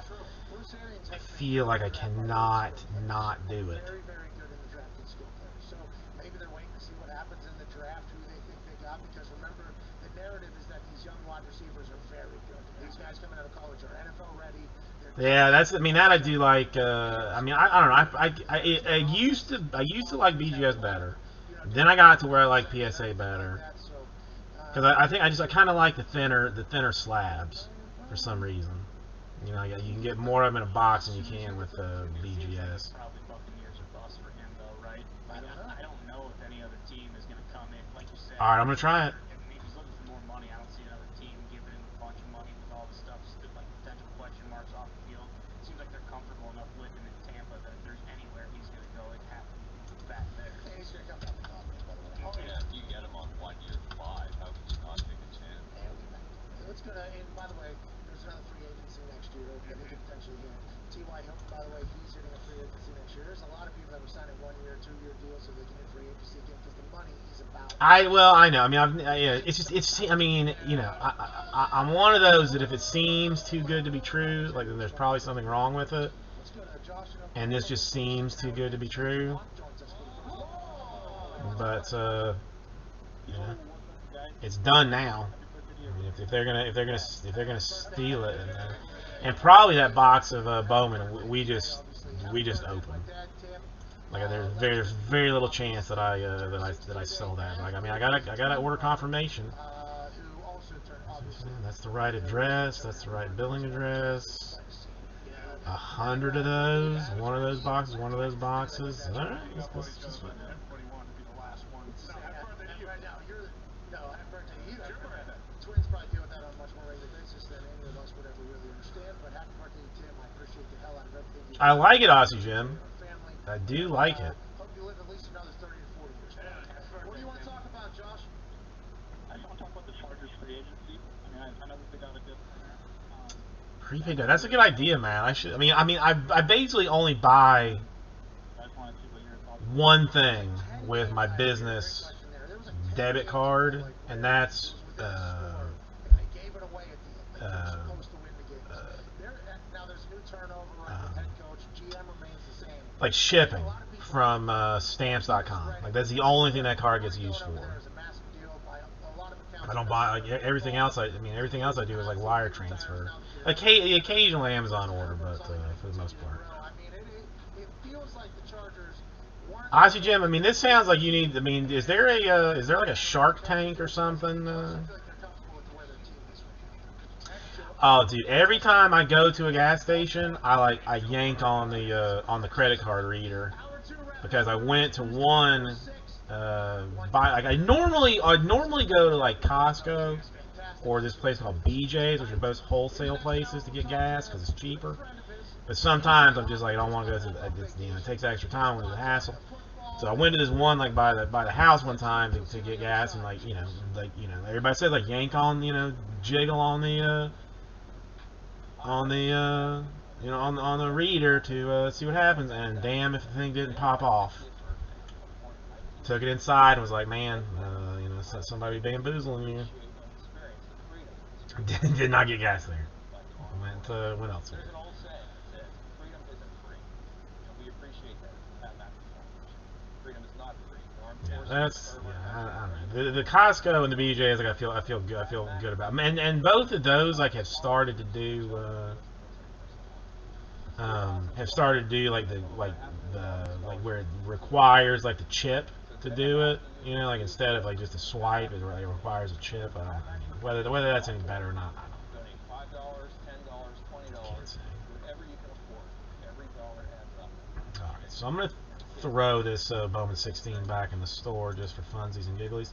I feel like I cannot not do it. Very, very good in the drafting skill players. So maybe they're waiting to see what happens in the draft, who they think they got, because remember, the narrative is that these young wide receivers are very good. These guys coming out of college are NFL ready. Yeah, that I do like. I don't know. I used to like BGS better. Then I got to where I like PSA better, because I kind of like the thinner slabs for some reason. You can get more of them in a box than you can with BGS. Probably Buccaneers are bust for him, though, right? I don't know if any other team is going to come in, like you said. All right, I'm gonna try it. If he's looking for more money, I don't see another team giving him a bunch of money with all the stuff, potential question marks off the field. It seems like they're comfortable enough with him in Tampa that if there's anywhere he's going to go, it has to be back there. He's going to come back to Dominic, by the way. Oh, yeah, if you get him on 1 year 5, how could you not take a chance? It's going to, and by the way, there's another free agency next year that he could potentially hit. T.Y. Hilton, by the way, he's hitting a free agency next year. There's a lot of people that were signing 1 year, 2 year deals so they can hit free agency again, because the money is about. I know. I'm one of those that if it seems too good to be true, then there's probably something wrong with it. And this just seems too good to be true. But it's done now. If they're gonna steal it, and probably that box of Bowman we just opened. There's very little chance that I sell that. I gotta order confirmation. That's the right address. That's the right billing address. 100 of those, one of those boxes, one of those boxes. All right, Everybody it's just fine. everybody wanted to be the last one. No, Happy birthday to you. happy birthday to you. It's your birthday. Twins probably deal with that on a much more regular basis than any of us would ever really understand. But happy birthday to Tim. I appreciate the hell out of everything you do. I like it, Aussie Jim. For your family. I do like it. Hope you live at least another 30 to 40 years. What do you want to talk about, Josh? I just want to talk about the Chargers free agency. I mean, I know that they got a good player. Prepaid. That's a good idea, man. I should. I basically only buy I just want to see what your thoughts are. one thing with my business debit card, and that's They gave it away at the end. They were supposed to win the game. Now there's a new turnover, right? With head coach. GM remains the same. like shipping from stamps.com. Like that's the only thing that card gets used for. I don't buy like everything else. Everything else I do is like wire transfer. The occasional Amazon order, but for the most part. Ozzy Jim, this sounds like you need. Is there like a Shark Tank or something? Oh, dude! Every time I go to a gas station, I yank on the credit card reader because I went to one. I'd normally go to like Costco or this place called BJ's, which are both wholesale places to get gas because it's cheaper. But sometimes I'm just like I don't want to go to. It takes extra time when it's a hassle. So I went to this one like by the house one time to get gas, and everybody says like yank on jiggle on the on the reader to see what happens, and damn if the thing didn't pop off. Took it inside and was like, man, somebody bamboozling you. Did not get gas there. Went elsewhere. There's an old saying that says, freedom isn't free. And we appreciate that message. Freedom is not free. I don't know. The Costco and the BJ's, like I feel good about, and both of those like have started to do where it requires like the chip to do it. Like instead of like just a swipe, it requires a chip. Whether that's any better or not, I don't know. Donate $5, $10, $20, Can't say. whatever you can afford. Every dollar adds up. All right, so I'm gonna throw this Bowman 16 back in the store just for funsies and gigglies.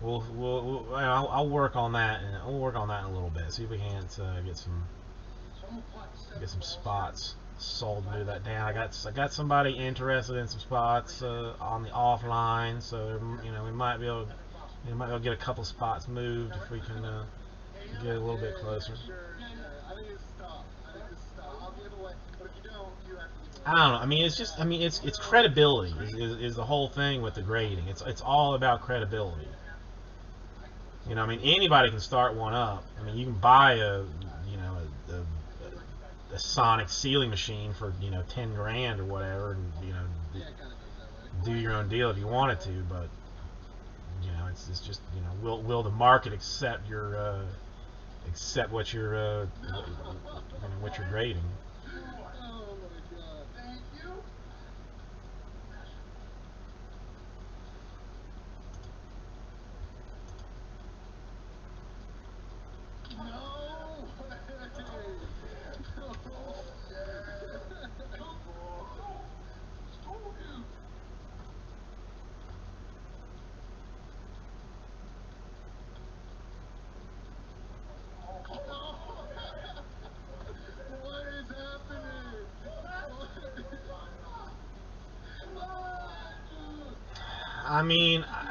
I'll work on that, and we'll work on that in a little bit. See if we can't get some spots sold and move that down. I got somebody interested in some spots on the offline, so we might be able to get a couple spots moved if we can get a little bit closer. I don't know. It's credibility is the whole thing with the grading. It's all about credibility. Anybody can start one up. You can buy a Sonic sealing machine for 10 grand or whatever, and do your own deal if you wanted to. But it's just will the market accept your accept what you're grading?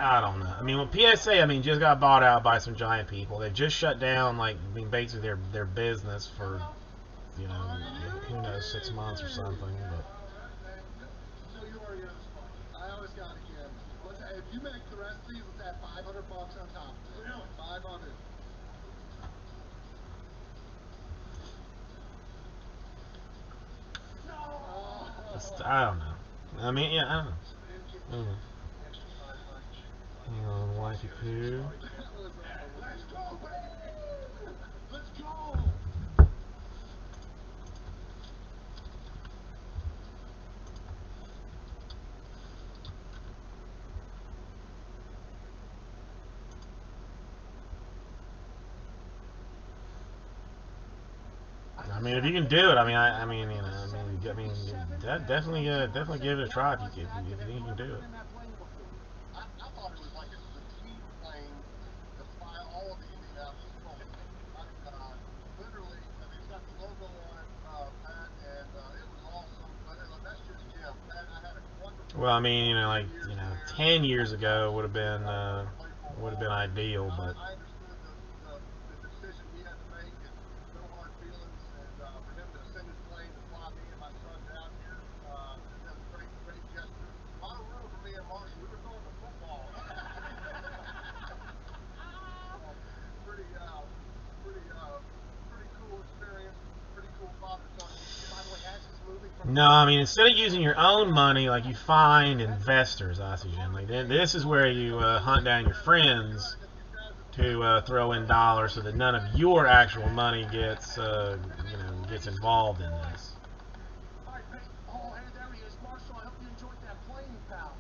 I don't know. Well, PSA, just got bought out by some giant people. They've just shut down, basically their business for, who knows, 6 months or something. But So you already know the spot. I always got it, Kim. If you make the rest of these, let's add $500 on top. Really? 500. I don't know. I don't know. Hang on, wifey poo. Let's go, baby! Let's go! I mean, if you can do it, I mean, definitely give it a try if you think you can do it. I thought it was like the team plane to fly all of the Indianapolis Colts. Literally, I mean, it's got the logo on it, Pat, and it was awesome. But that's just Jim. Pat, I had a wonderful. Well, I mean, 10 years ago would have been ideal, but. I understood the decision he had to make, and no hard feelings. And for him to send his plane to fly me and my son down here, that was a great gesture. A lot of room for me and Marshall. We were going to football. Pretty cool experience. Pretty cool father-son. By the way, as he's moving from. No, I mean, instead of using your own money, like you find investors, Oxygen. Like this is where you hunt down your friends to throw in dollars, so that none of your actual money gets involved in this. All right, Peyton. Oh, hey, there he is. Marshall, I hope you enjoyed that plane, pal.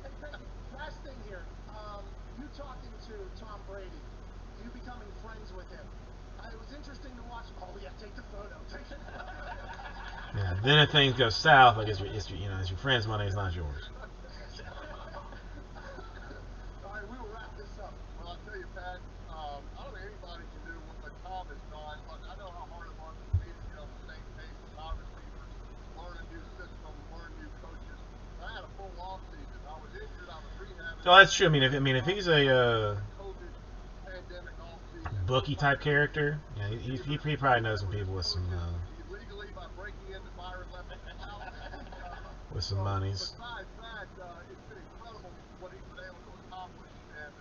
Hey, Peyton, last thing here. You talking to Tom Brady, you becoming friends with him. It was interesting to watch. Oh, yeah, take the photo. Take the photo. Yeah, then if things go south, like it's your friend's money, it's not yours. All right, we will wrap this up. Well, I'll tell you, Pat, I don't think anybody can do what Tom has done. Look, I know how hard it was for me to get on the same page with our receivers, learn a new system, learn new coaches. I had a full off season. I was injured. I was rehabbing. Oh, that's true. I mean, if he's a COVID pandemic off season. bookie type character, he probably knows some people with some Illegally by breaking into Byron Leftwich house. with some monies. Besides that, it's been incredible what he's been able to accomplish, and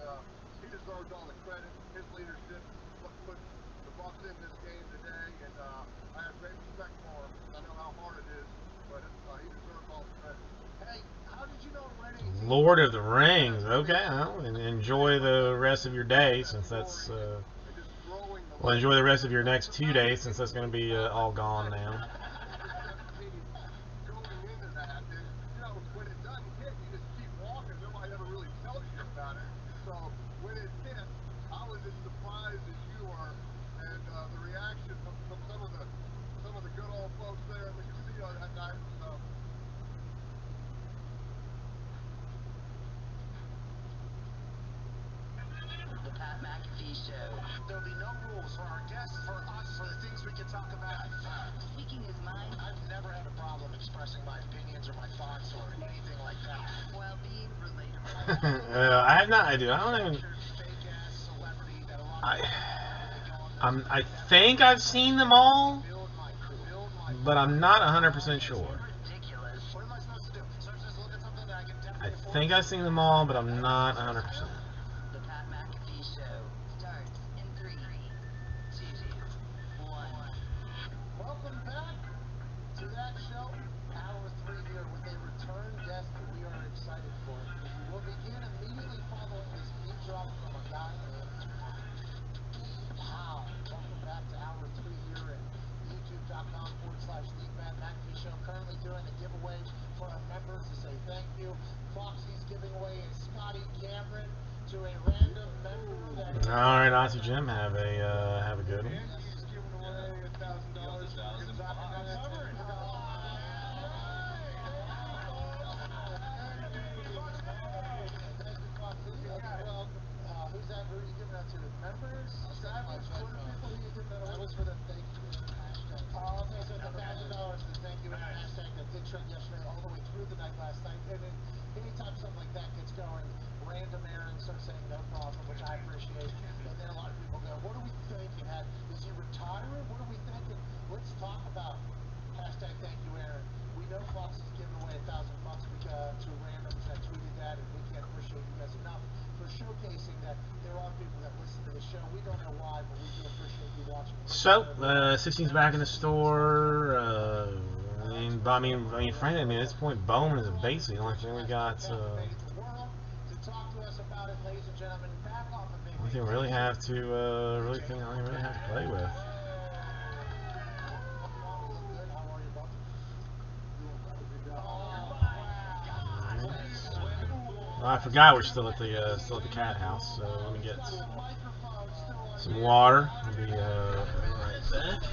he deserves all the credit. His leadership is what put the Bucs in this game today, and I have great respect for him. I know how hard it is, but he deserves all the credit. Hey, how did you know Rennie? Lord of the Rings. Okay, well, and enjoy the rest of your day, since that's. Well, enjoy the rest of your next 2 days, since that's going to be all gone now. Going into that, and when it doesn't hit, you just keep walking. Nobody ever really tells you about it. So when it hit, I was as surprised as you were, and the reaction from some of the good old folks there in the casino that night. So. The Pat McAfee Show. There'll be no rules for our guests, for us, for the things we can talk about. Speaking his mind, I've never had a problem expressing my opinions or my thoughts or anything like that. While being relatable. I have not. I don't even. I think I've seen them all, but I'm not 100% sure. I think I've seen them all, but I'm not 100%. The Pat McAfee Show starts in 3, 2, 1. Welcome back to that show. Hour 3 here with a return guest that we are excited for. We'll begin immediately following this beat drop from a guy named Wow. Welcome back to Hour 3 here at youtube.com/The Pat McAfee Show. Currently doing a giveaway for our members to say thank you. Foxy's giving away a Scotty Cameron to a random member that. All right, Aussie Jim, have a good one. He's giving away $1,000. Who's that? Who are you giving that to? Members? Savage? Twitter people? Who are you giving that away? That was for the thank you hashtag. Oh, okay, so the $1,000 for the thank you hashtag that did trend yesterday all the way through the night last night. And then anytime something like that gets going, random Aaron starts saying no problem, which I appreciate. And then a lot of people go, what are we thinking? Is he retiring? What are we thinking? Let's talk about hashtag thank you Aaron. We know Fox is giving away $1,000 to randoms that tweeted that, and we can't appreciate you guys enough for showcasing that there are people that listen to the show. We don't know why, but we do appreciate you watching. So, 16's back in the store. Frankly, at this point, Bowman is basically the only thing we got. Only thing we really have to play with. Well, I forgot we're still at the cat house, so let me get some water. I'll be right back.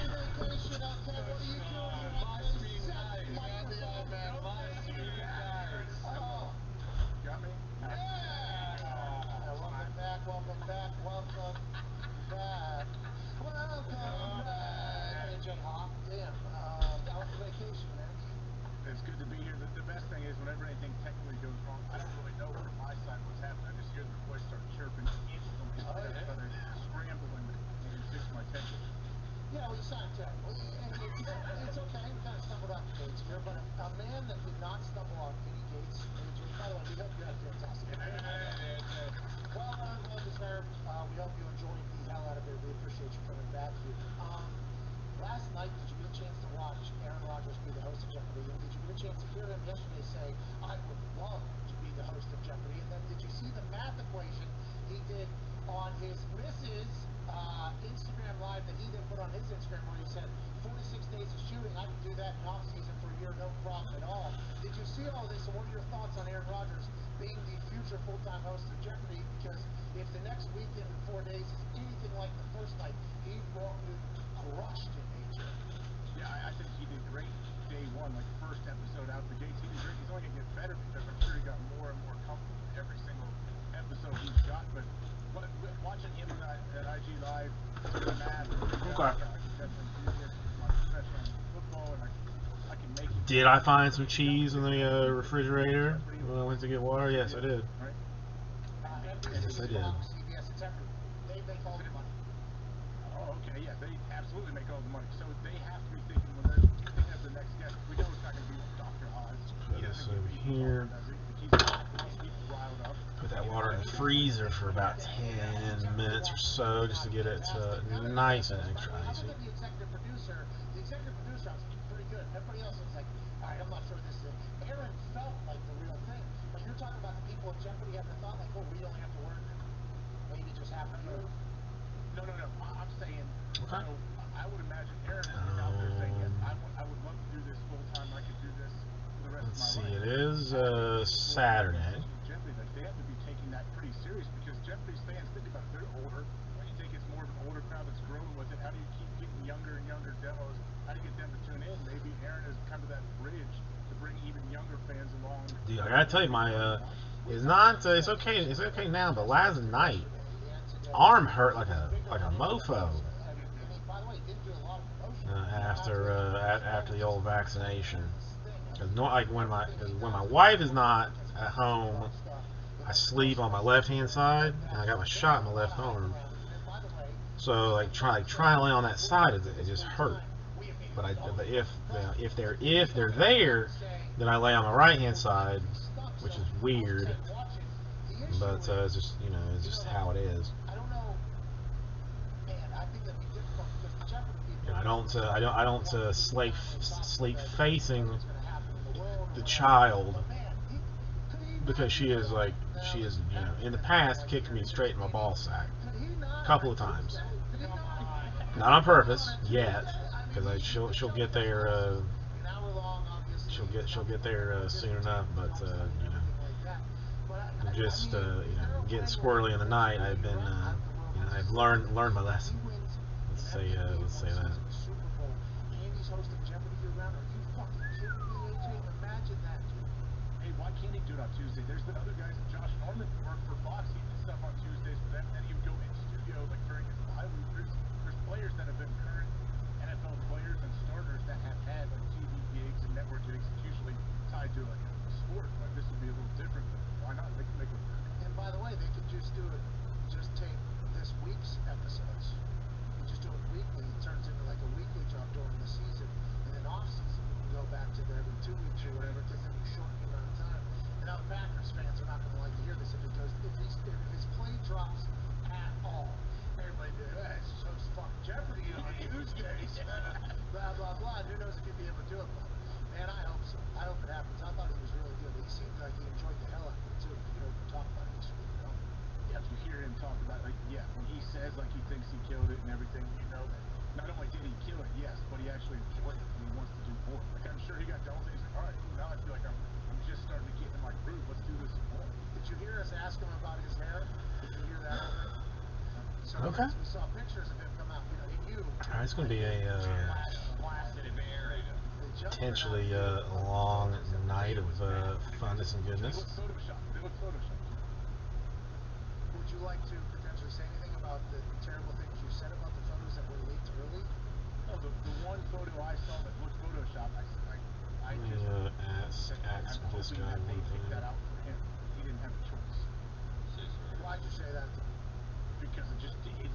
yesterday say, I would love to be the host of Jeopardy. And then did you see the math equation he did on his missus' Instagram live that he then put on his Instagram where he said, 46 days of shooting, I could do that in off season for a year, no problem at all. Did you see all this, and what are your thoughts on Aaron Rodgers being the future full-time host of Jeopardy? Because if the next weekend in 4 days is anything like the first night, he crushed it, AJ. Yeah, I think he did great day one, like first episode out the gates. He did great. He's only going to get better because I'm sure he got more and more comfortable every single episode he's shot. But watching him at IG Live, doing that, Okay. I can definitely do this with my professional football, and I can make it. Did I find some cheese in the refrigerator when I went to get water? Yes, I did. Right? Yes, I did. CBS, it's everywhere. They make all the money. Oh, okay, yeah, they absolutely make all the money. So they have to be thinking when they're thinking of the next guest. We know it's not going to be Dr. Oz. Put He this doesn't over get people here. talking, does he? But he's got people riled up. Put that water in the freezer for about 10 minutes or so, just to get it nice and extra icy. The executive producer was pretty good. Everybody else was like, all right, I'm not sure this is it. Aaron felt like the real thing. But you're talking about the people at Jeopardy having the thought like, oh, we only have to work. Maybe just happen to you. No. I'm saying, Okay. so I would imagine Aaron is out there saying, yes, I would love to do this full time. I could do this for the rest Let's of my see, life. it is Saturday. Jeopardy, like, they have to be taking that pretty serious because Jeopardy's fans, think about it, they're older. Right? You think it's more of an older crowd that's growing with it. How do you keep getting younger and younger demos? How do you get them to tune in? Maybe Aaron is kind of that bridge to bring even younger fans along. Dude, I gotta tell you, my it's not. It's okay. It's okay now, but last night, arm hurt like a mofo. After the old vaccination, because when my wife is not at home, I sleep on my left hand side, and I got my shot in my left arm. So try to lay on that side, it just hurt. But if they're there, then I lay on my right hand side, which is weird. But it's just it's just how it is. And I don't sleep facing the child, because she is in the past kicked me straight in my ball sack a couple of times. Not on purpose yet, because she'll get there. She'll get there soon enough. But just getting squirrely in the night. I've been I've learned my lesson. Let's say that. Andy's hosting Jeopardy year-round. Are you fucking kidding me, AJ? Imagine that, dude. Hey, why can't he do it on Tuesday? There's been other guys, Josh Norman worked for Fox. He did stuff on Tuesdays for them, and then he would go in studio like during his bye week. There's players that have been current NFL players and starters that have had like TV gigs and network gigs. It's usually tied to like a sport. Like this would be a little different, but why not? They can make it work. And by the way, they could just do it. Just take this week's episodes. You just do it weekly. It turns into like a weekly job during the season, and then off season you can go back to the every 2 weeks or whatever, because then you shorten the amount of time. And now the Packers fans are not going to like to hear this, if his play drops at all, everybody be like, it's just fucking Jeopardy on Tuesdays. Blah blah blah. And who knows if he'd be able to do it, but man, I hope so. I hope it happens. I thought he was really good. He seemed like he enjoyed the hell out of it too. You heard him talk about it this week, Yeah, if you hear him talk about when he says like he thinks he killed it and everything, that not only did he kill it, yes, but he actually enjoyed it and he wants to do more. Like I'm sure he got done with it. He's like, all right, cool, now I feel like I'm just starting to get in my groove. Let's do this some more. Did you hear us ask him about his hair? Did you hear that? So Okay. We saw pictures of him come out. It's going to be a potentially long night of funness and goodness. They look photoshopped. Would you like to potentially say anything about the terrible things you said about the photos that were leaked early? No, the one photo I saw that looked photoshopped, I just ask this guy they one picked thing. that out for him. He didn't have a choice. Why'd you say that? Because it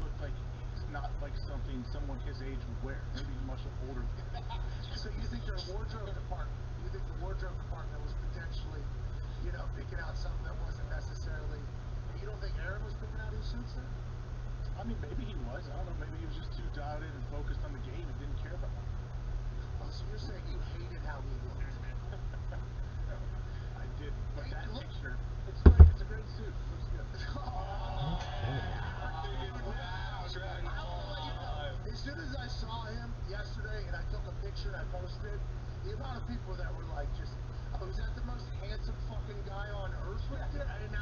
looked like it's not like something someone his age would wear. Maybe much older. So you think their wardrobe department? You think the wardrobe department was potentially, picking out something that wasn't necessarily? You don't think Aaron was picking out his suits then? I mean, maybe he was. I don't know. Maybe he was just too dialed in and focused on the game and didn't care about it. Oh, so you're saying you hated how he looked?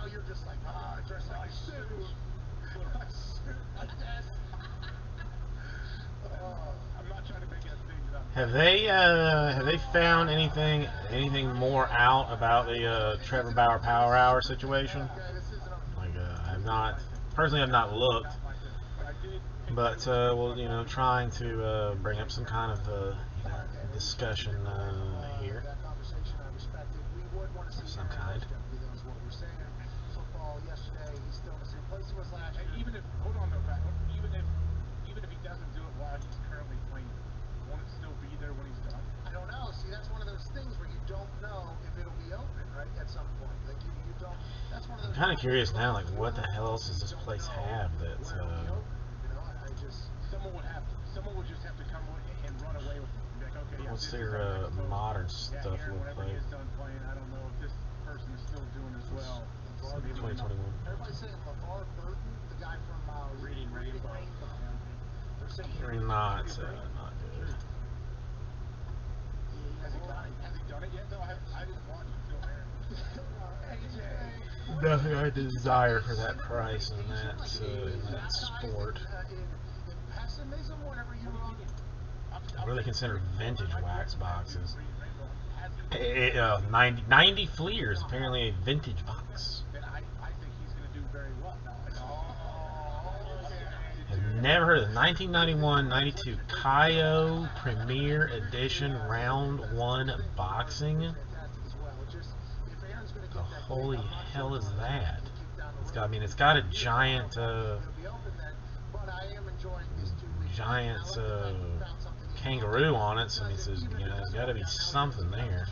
now you're just like, dressed like a suit. A suit, I guess. I'm not trying to make it a thing that Have they found anything more out about the Trevor Bauer Power Hour situation? Okay, this isn't a Like I've not personally I've not looked, but I did. but well, you know, trying to bring up some kind of you know, discussion here that conversation. I respect it. We would want to see of some Aaron kind. coach Jeopardy, though, is what we're saying. Football yesterday, he's still in the same place he was last And year. even if, hold on though, Pat, even if he doesn't do it while he's currently playing, won't it still be there when he's done? I don't know. See, that's one of those things where you don't know if it'll be open, right, at some point. Like, you don't, that's one of I'm those kind of things curious where now, like you what the don't hell know else does if this you place don't know have that where it'll be open. You know, I just, Someone would just have to come and run away with it. Be like, okay, yeah, what's this is their our next post. modern Yeah, stuff Aaron, look whenever he like? is done playing, I don't know if this person is still doing as well. LeVar Maybe Burton. 2021. Everybody's saying LeVar Burton, the guy from Reading Rainbow. They're saying They're not good. Has he done it yet? No, I didn't watch it until Aaron. AJ. Nothing I desire for that price in that sport. In pessimism, whenever you were on. What do they consider vintage wax boxes? Reading Rainbow. 90 Fleers, apparently a vintage box. Then I think he's going to do very well. I've never heard of it. 1991-92 Kaio Premier Edition Round 1 Boxing. The holy hell is that? It's got a giant kangaroo on it, so it says, you know, there's got to be something there.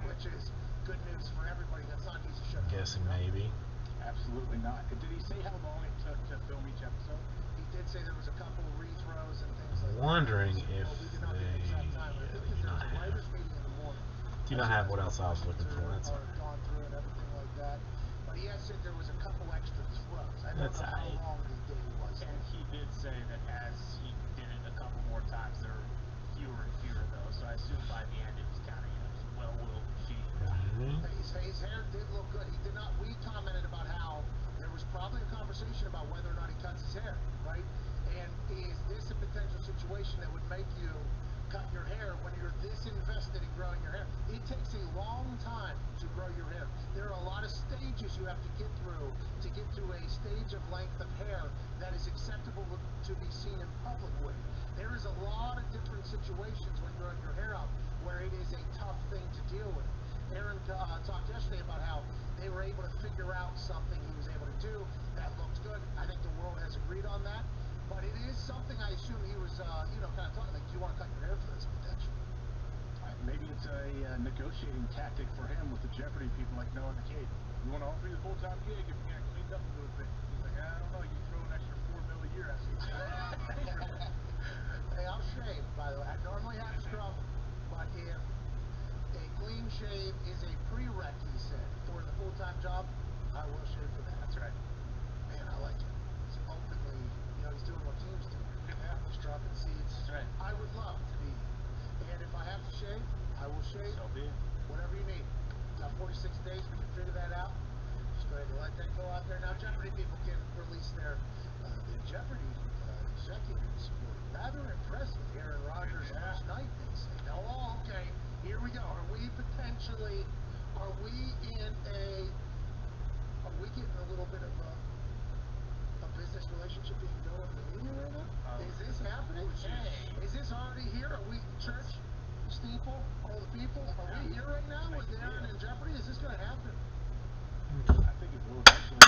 Which is good news for everybody that's on Piece of Shit. I'm guessing maybe. Absolutely not. Did he say how long it took to film each episode? He did say there was a couple rethrows and things like that. Wondering if we did not get the exact time. I think that there was a writers meeting in the morning. Do not have what else I was looking for. That's all gone through and everything like that. But he has said there was a couple extra throws. I don't That's know how aight. long the day was. And he did say that as he did it a couple more times, there were fewer and fewer though. So I assume by the end it was kind of, you know, just well-willed machine. His hair did look good. He did not. We commented about how there was probably a conversation about whether or not he cuts his hair, right? And is this a potential situation that would make you cut your hair when you're this invested in growing your hair? It takes a long time to grow your hair. There are a lot of stages you have to get through to get to a stage of length of hair that is acceptable to be seen in public with. There is a lot of different situations when growing your hair out where it is a tough thing to deal with. Aaron talked yesterday about how they were able to figure out something he was able to do that looked good. I think the world has agreed on that. But it is something I assume he was, you know, kind of talking like, do you want to cut your hair for this potentially? Maybe it's a negotiating tactic for him with the Jeopardy people. Like, no, okay, we want to offer you the full-time gig if you got cleaned up a little bit. He's like, I don't know, you throw an extra $4 million a year at me. Hey, I'll shave, by the way. I normally have scruff, but if a clean shave is a prereq, he said, for the full-time job, I will shave for that. That's right. Man, I like it. It's openly, you know, he's doing what teams do. He's dropping seeds. That's right. I would love to be. And if I have to shave, I will shave. So be it. Whatever you need. Got 46 days, we can figure that out. Just go ahead and let that go out there. Now, Jeopardy people can release their Jeopardy executives were rather impressed with Aaron Rodgers last night, they say. Oh, okay, here we go. Are we getting a little bit of a business relationship being built up in the media right now? Is this happening? Is this already here? Are we, church, steeple, all the people, are we here right now with Aaron and Jeopardy? Is this going to happen? I think it will eventually.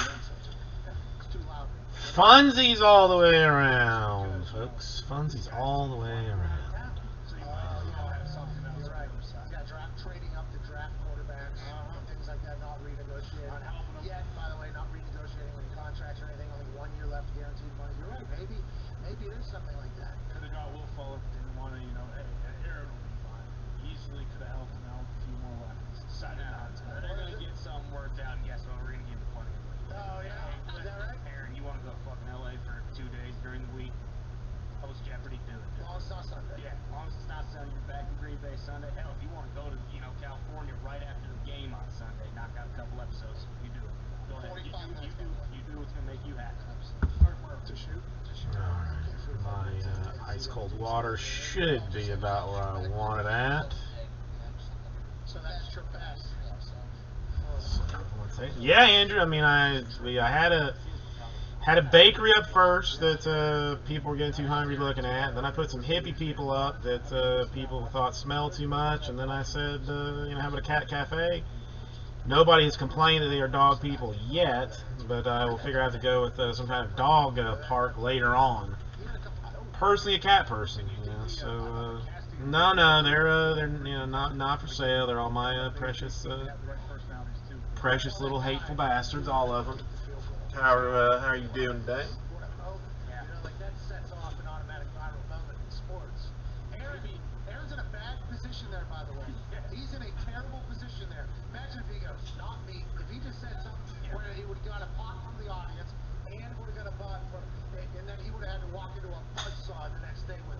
It's too loud. Funsies all the way around, folks. Funsies all the way around. So you might as well have something else You're on right. the other side. Yeah, trading up to draft quarterbacks and things like that, not renegotiating. Not helping them. Yet, by the way, not renegotiating any contracts or anything, only 1 year left guaranteed money. You're right, maybe it is something like that. Could have got Will Fuller, but didn't want to, you know, hey, Aaron will be fine. Easily could have helped him out with a few more weapons. Decided not to. They're going to get something worked out, and guess what? We're going to give him plenty of money. Oh, yeah. Hey, Is that right? Aaron, you want to go to fucking LA for 2 days during the week? Host Jeopardy, do it. Long sauce on do what's gonna make you happy. To shoot. Alright, my ice cold water should be about where I want it at. So that's your best. Yeah, Andrew. I mean, I had a bakery up first that people were getting too hungry looking at. Then I put some hippie people up that people thought smelled too much. And then I said, how about a cat cafe? Nobody has complained that they are dog people yet, but I will figure out to go with some kind of dog park later on. Personally, a cat person, So no, they're not for sale. They're all my precious little hateful bastards, all of them. How are you doing today? That sets off an automatic viral moment in sports. Aaron's in a bad position there, by the way. He's in a terrible position there. Imagine if he goes, not me. If he just said something where he would have got a pop from the audience and would have got a butt from, and then he would have had to walk into a buzzsaw the next day with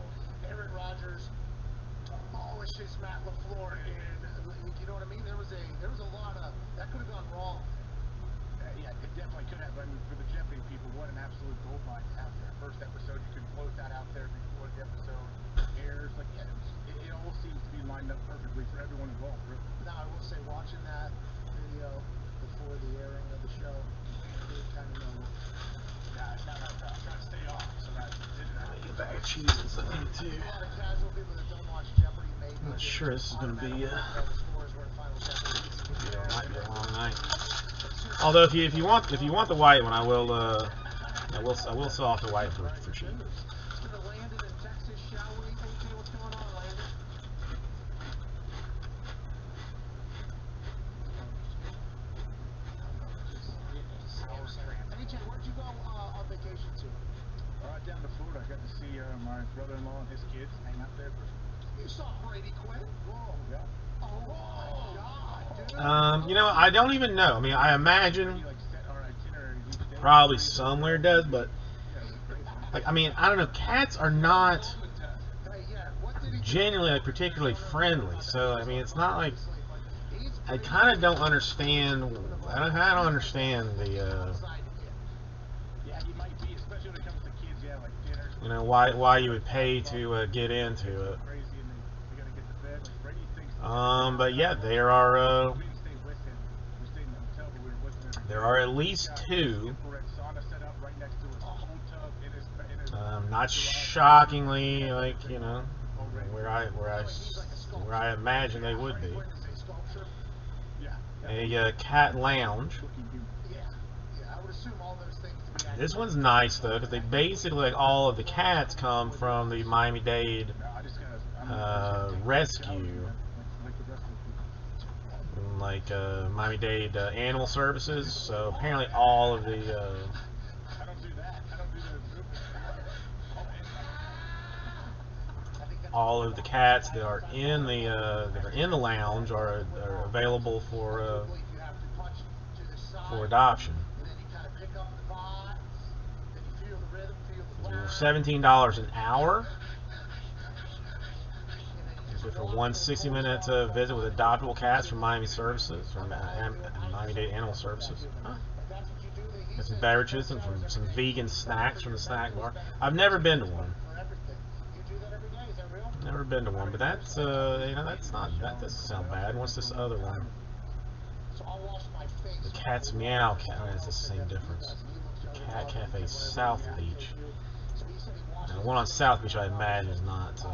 Aaron Rodgers abolishes Matt LaFleur, and you know what I mean? There was a lot of that could have gone wrong. Yeah, it definitely could have. I mean, for the Jeopardy people, what an absolute gold mine out there. First episode, you can close that out there before the episode airs. Like, yeah, it all seems to be lined up perfectly for everyone involved, really. Now, I will say, watching that video before the airing of the show, you kind of know. Yeah, I'm trying to stay off, so that A bag of cheese and something too. A lot of casual people that don't watch Jeopardy maybe. I'm not sure this is going to be. Might be a long night. Although if you want the white one, I will sell off the white for cheap. Landon in Texas, shall we? AJ, what's going on, Landon? AJ, where'd you go on vacation to? Down to Florida. I got to see my brother-in-law and his kids hang out there. You saw Brady Quinn? Whoa, yeah. Oh my God, dude. I don't even know. I mean, I imagine probably somewhere it does, but I mean, I don't know. Cats are not genuinely particularly friendly, so I mean, it's not like I kind of don't understand. I don't understand the. Yeah, he might be, especially when it comes to kids. Yeah, like dinners. Why you would pay to get into it. But yeah, there are at least two. Not shockingly, where I imagine they would be. A cat lounge. This one's nice though, because they basically all of the cats come from the Miami-Dade rescue. Miami-Dade Animal Services, so apparently all of the cats that are in the lounge are available for adoption. $17 an hour. For one 60-minute visit with adoptable cats from Miami Services, from Miami-Dade Animal Services. Huh. Got some beverages and some vegan snacks from the snack bar. I've never been to one. Never been to one, but that's that doesn't sound bad. What's this other one? The Cat's Meow Cat. It's the same difference. Cat Cafe South Beach. Now, the one on South Beach, I imagine, is not.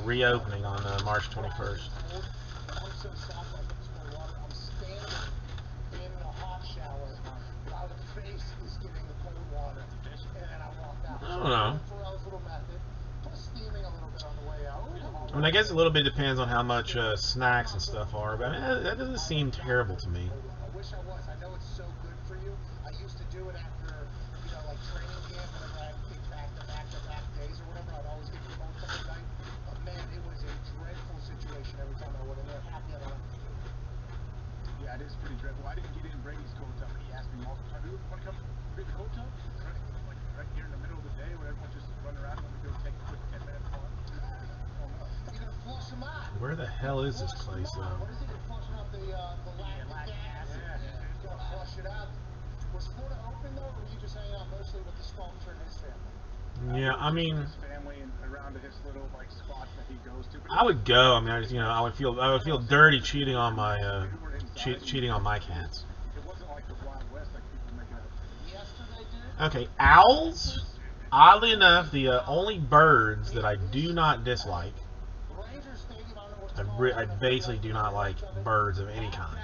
Reopening on March 21st. I don't know. I mean, I guess a little bit depends on how much snacks and stuff are, but I mean, that doesn't seem terrible to me. I wish I was. I know it's so good for you. I used to do it after, like training camp, whenever I had big back-to-back days or whatever. I'd always get the most of the night. But man, it was a dreadful situation every time I went in there. Happy I don't have to do it. Yeah, it is pretty dreadful. I didn't get in Brady's cold tub, but he asked me multiple times, "Do you want to come read the cold tub?" Right here in the middle of the day, where everyone just run around and go take a quick 10-minute walk. You're gonna flush them out. Where the hell is this place, though? What is it? You're flushing out the lactic acid. gonna flush it out. Was Florida open though, or were you just hanging out mostly with the sculptor and his family? Yeah, I mean, his family and around his little like spots that he goes to. But I would go. I mean, I just, I would feel dirty cheating on my cheating on my cats. it wasn't like the Wild West like people make it out. Yesterday, dude. Okay, owls. Oddly enough, the only birds that I do not dislike. Ranger Stadium, I don't know what I basically do not like birds of any kind,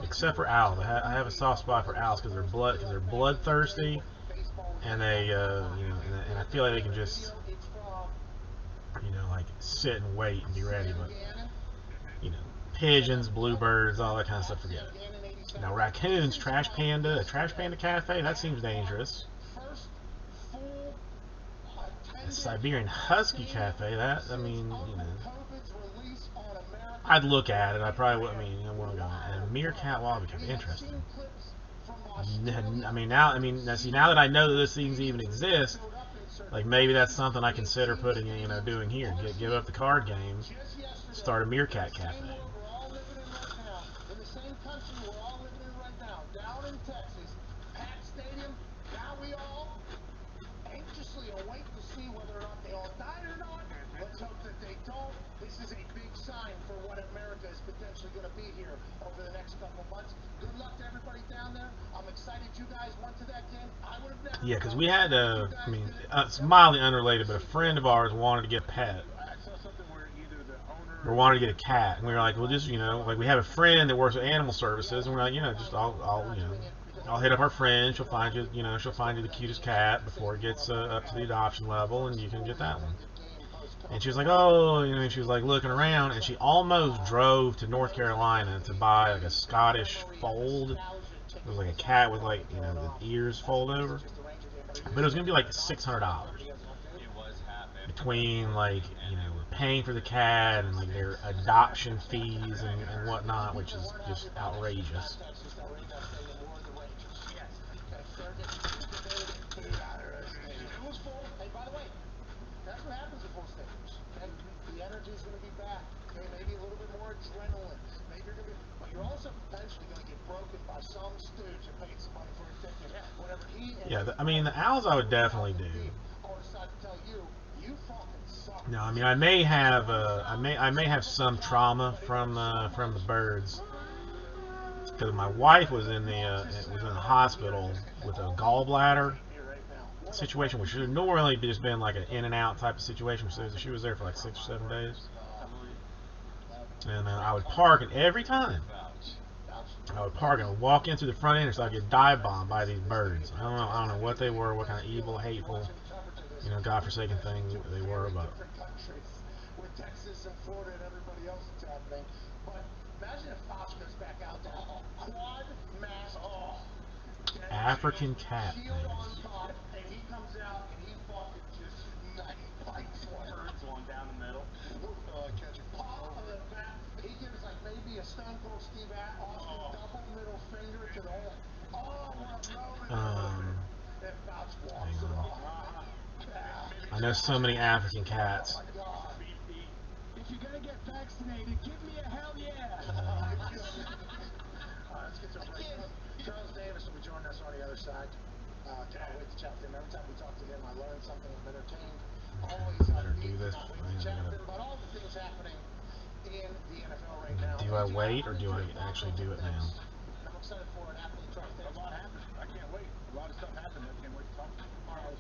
except for owls. I have a soft spot for owls because they're bloodthirsty, and they and I feel like they can just like sit and wait and be ready. But pigeons, bluebirds, all that kind of stuff, forget it. Now raccoons, a trash panda cafe, that seems dangerous. A Siberian husky cafe, that, I mean, I'd look at it. I probably would. I mean, I want to go. And a meerkat wallaby cafe, interesting. I mean, now that I know that those things even exist, like maybe that's something I consider putting, doing here. Give up the card game, start a meerkat cafe. In the same country we're all living in right now, down in Texas, Pat Stadium. Now we all anxiously await to see whether or not they all died or not. Let's hope that they don't. This is a big sign for what America is potentially going to be here over the next couple months. Good luck to everybody down there. I'm excited you guys went to that game. I would have never. Yeah, because we had it's mildly unrelated, but a friend of ours wanted to get a pet. We wanted to get a cat, and we were like, well, just like we have a friend that works with animal services, and we're like, just I'll hit up our friend. She'll find you, she'll find you the cutest cat before it gets up to the adoption level, and you can get that one. And she was like, oh, she was like looking around, and she almost drove to North Carolina to buy like a Scottish fold. It was like a cat with like the ears fold over, but it was gonna be like $600 between like paying for the cat and like their adoption fees and whatnot, which is just outrageous. Hey, by the way, that's what happens at full stadiums. And the energy's going to be back. Okay, maybe a little bit more adrenaline. Maybe you're going to be, but you're also potentially going to get broken by some stooge that paid some money for a ticket. Whatever he. Yeah, I mean the owls I would definitely do. I'll decide to tell you, you fucking suck. No, I mean I may have some trauma from the birds. Because my wife was in the hospital with a gallbladder situation, which should have normally just been like an in and out type of situation. So she was there for like 6 or 7 days, and I would park, and every time I would park and I would walk in through the front entrance, I'd get dive bombed by these birds. I don't know what they were, what kind of evil, hateful, godforsaken things they were, but. With Texas and Florida and everybody else that's happening, but imagine if Fox goes back out there, quad mask, African cat. shield on top, and he comes out and he fucking just bites birds One down the middle. catch a pop of the bat. He gives like maybe a Stone Cold Steve Austin double middle finger to the whole. Oh, what a moment! If Fox walks it off. I know so many African cats. If you're gonna get vaccinated, give me a hell yeah! Let's get to a break. Charles Davis will be joining us on the other side. Can't wait to chat with him. Every time we talk to him, I learn something. I'm entertained. Always Better do this. chat with him about all the things happening in the NFL right now. Do I wait or do I actually do it now? I'm excited for it after the Charles Davis. A lot happened. I can't wait. A lot of stuff happened. I can't wait to talk to you. All right,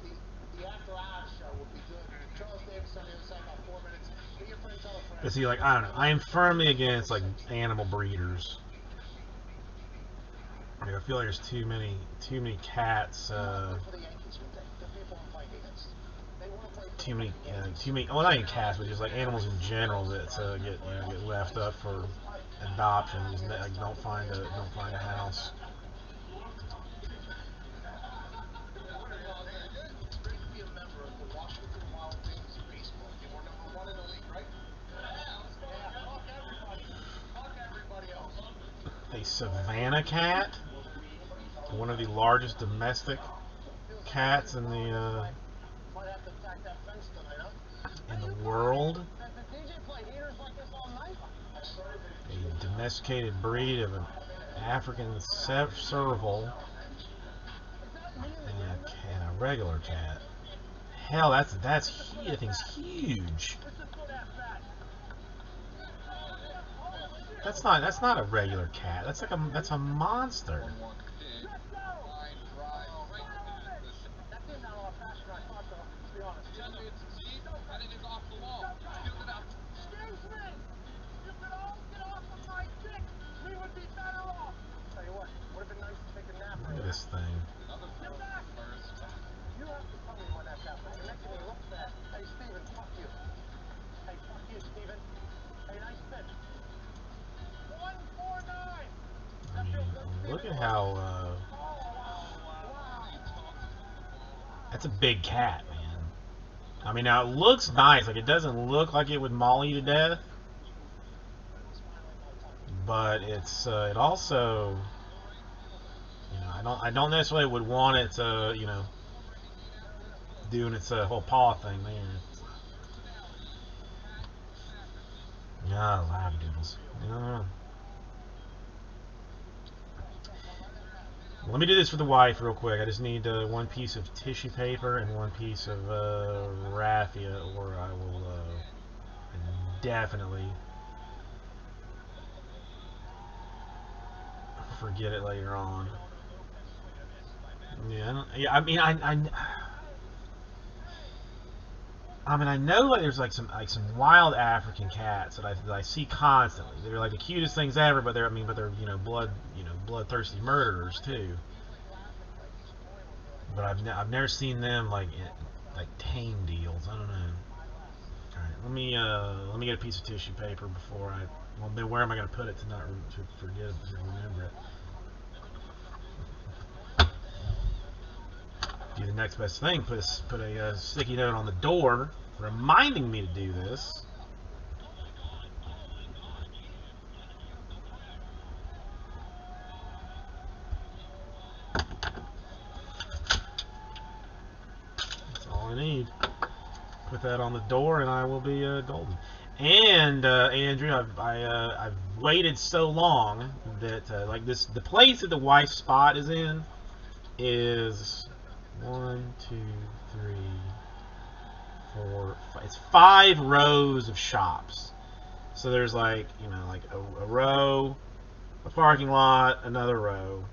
the after hours show will be good. Charles Davis on the other side, about 4 minutes. Be your friend, tell a friend. But see, like, I don't know. I am firmly against like animal breeders. Like, I feel like there's too many cats. Too many. Well, not even cats, but just like animals in general that get left up for adoption. Just don't find a house. A Savannah cat, one of the largest domestic cats in the world. A domesticated breed of an African serval, and a regular cat. Hell, that thing's huge. That's not a regular cat. That's a monster. Look at this thing. You have to tell me when that's happening. The next thing he looks at, hey, Steven, fuck you. Hey, fuck you, Steven. Hey, nice pitch. 149. I mean, look at how, that's a big cat, man. I mean, now it looks nice. Like, it doesn't look like it would maul you to death. But it's, it also, you know, I don't necessarily would want it to, you know, doing its whole paw thing there. Yeah, lagadoodles. Yeah. Let me do this for the wife real quick. I just need one piece of tissue paper and one piece of raffia, or I will definitely forget it later on. Yeah, I mean, I mean, I know like there's like some wild African cats that I see constantly. They're like the cutest things ever, but they're you know bloodthirsty murderers too. But I've never seen them like tame deals. I don't know. All right, let me get a piece of tissue paper before I. Well, then where am I going to put it to forget to remember it? Do the next best thing. Put a sticky note on the door reminding me to do this. That's all I need. Put that on the door, and I will be golden. And Andrew, I've waited so long that like this, the place that the wife's spot is in is 1, 2, 3, 4, 5. It's 5 rows of shops. So there's like, you know, like a row, a parking lot, another row.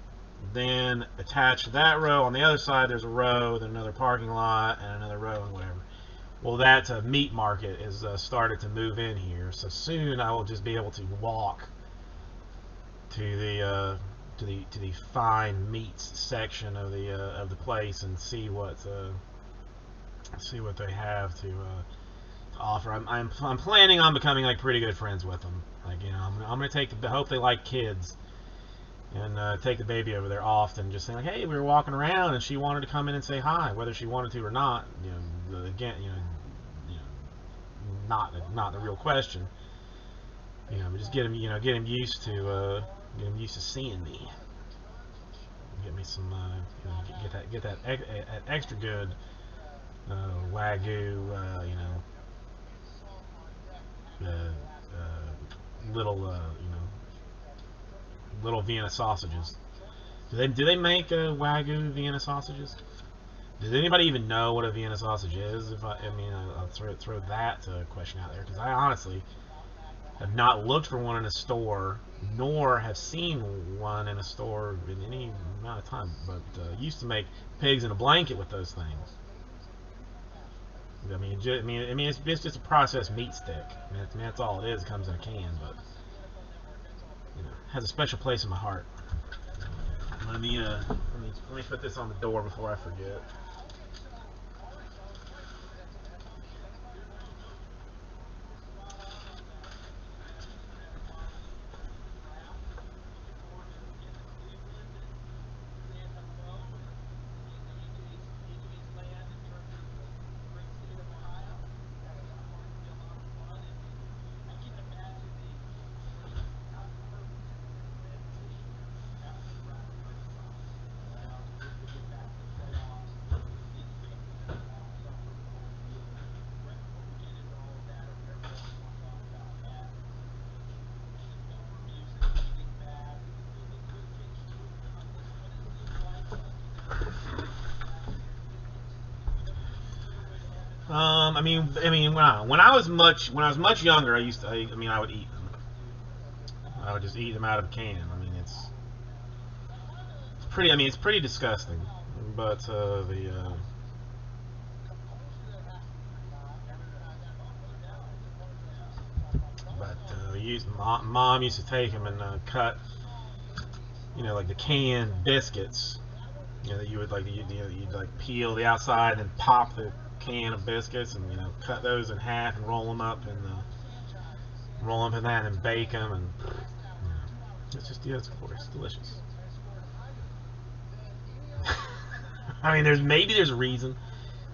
Then attached to that row on the other side, there's a row, then another parking lot, and another row, and whatever. Well, that meat market is started to move in here, so soon I will just be able to walk to the fine meats section of the place and see what they have to offer. I'm planning on becoming like pretty good friends with them. Like, you know, I'm gonna hope they like kids, and take the baby over there often. Just saying like, hey, we were walking around and she wanted to come in and say hi, whether she wanted to or not. You know, again, you know, not the real question. You know, but just get him used to seeing me. Get me some, you know, get that extra good Wagyu, you know, little, you know, little Vienna sausages. Do they make Wagyu Vienna sausages? Does anybody even know what a Vienna sausage is? I mean, I'll throw that question out there, because I honestly have not looked for one in a store, nor have seen one in a store in any amount of time. But used to make pigs in a blanket with those things. I mean, it's just a processed meat stick. I mean, that's all it is. It comes in a can, but you know, has a special place in my heart. Let me put this on the door before I forget. I mean, when I was much younger, I would eat them. I would just eat them out of a can. I mean, it's pretty. I mean, it's pretty disgusting. But mom used to take them and cut, like the canned biscuits. That you would you'd like peel the outside and pop the can of biscuits and cut those in half and roll them up and in that and bake them, and it's just it's delicious. I mean, there's a reason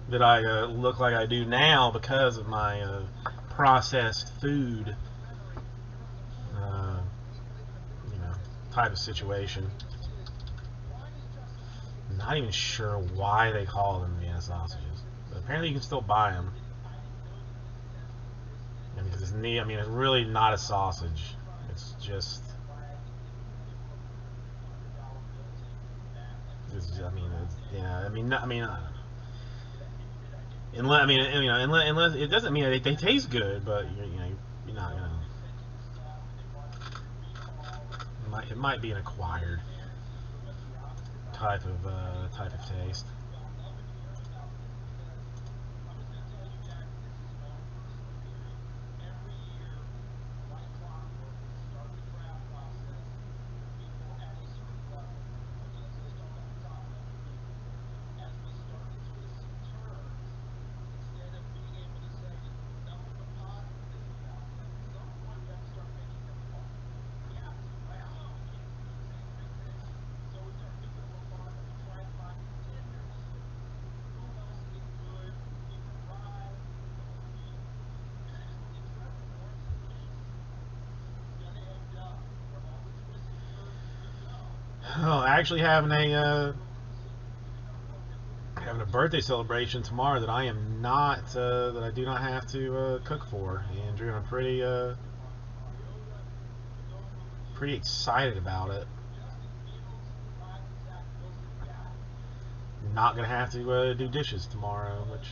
that I look like I do now because of my processed food type of situation. Not even sure why they call them Vienna sausages, but apparently you can still buy them. Because it's neat. I mean, it's really not a sausage. It's just. I mean, I don't know. Unless it doesn't mean they taste good, but you're not gonna. It might be an acquired type of taste. Oh, actually having a birthday celebration tomorrow that I am not that I do not have to cook for, Andrew. I'm pretty excited about it. Not gonna have to do dishes tomorrow, which.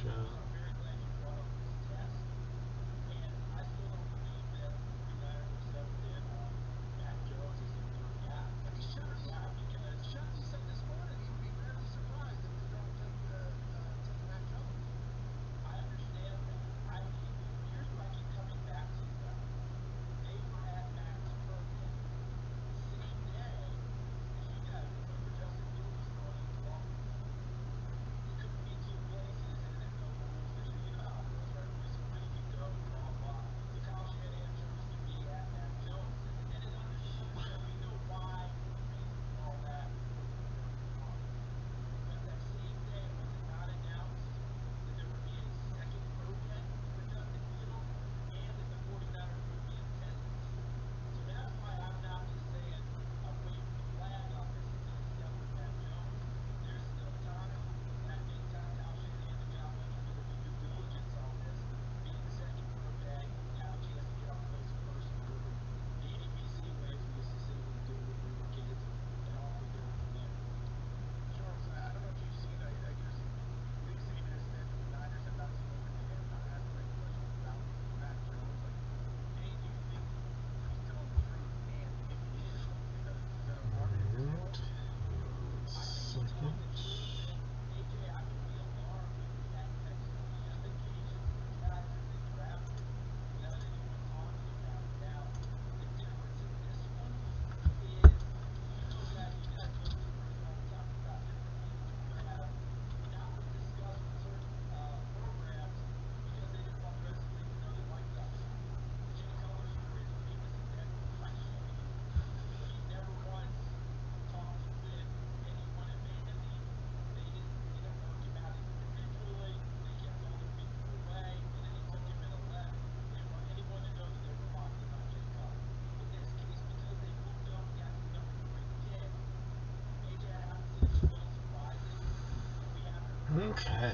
Okay.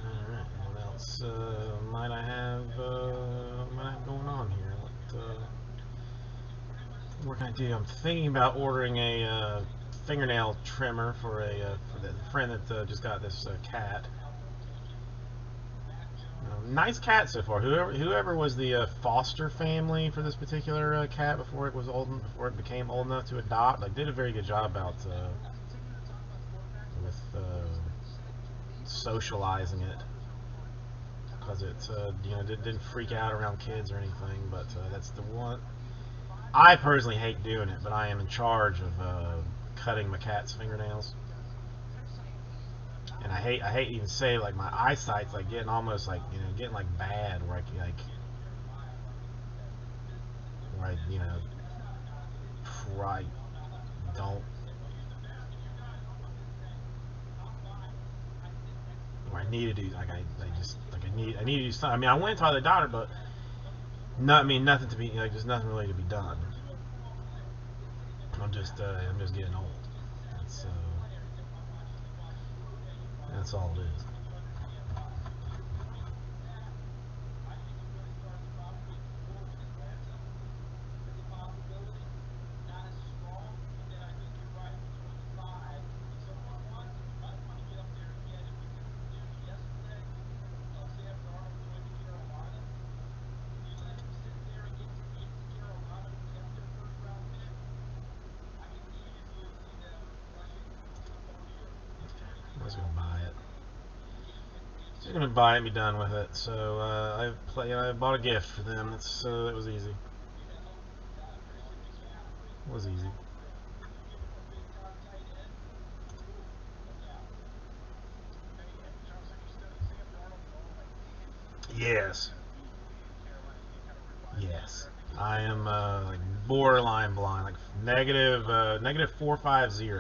Alright. What else might I have going on here? What can I do? I'm thinking about ordering a fingernail trimmer for the friend that just got this cat. Nice cat so far. Whoever was the foster family for this particular cat before it became old enough to adopt, like, did a very good job about with socializing it, because it didn't freak out around kids or anything. But that's the one. I personally hate doing it, but I am in charge of cutting my cat's fingernails. And I hate even say, like, my eyesight's like getting almost like, getting like bad, where I try don't, where I need to do, like, I need to do something. I mean, I went to the doctor, but nothing to be, like, just nothing really to be done. I'm just getting old. That's all it is. I was gonna buy it. Just gonna buy it and be done with it. So I bought a gift for them. It was easy. It was easy. Yes. Yes. I am like borderline blind, like negative 450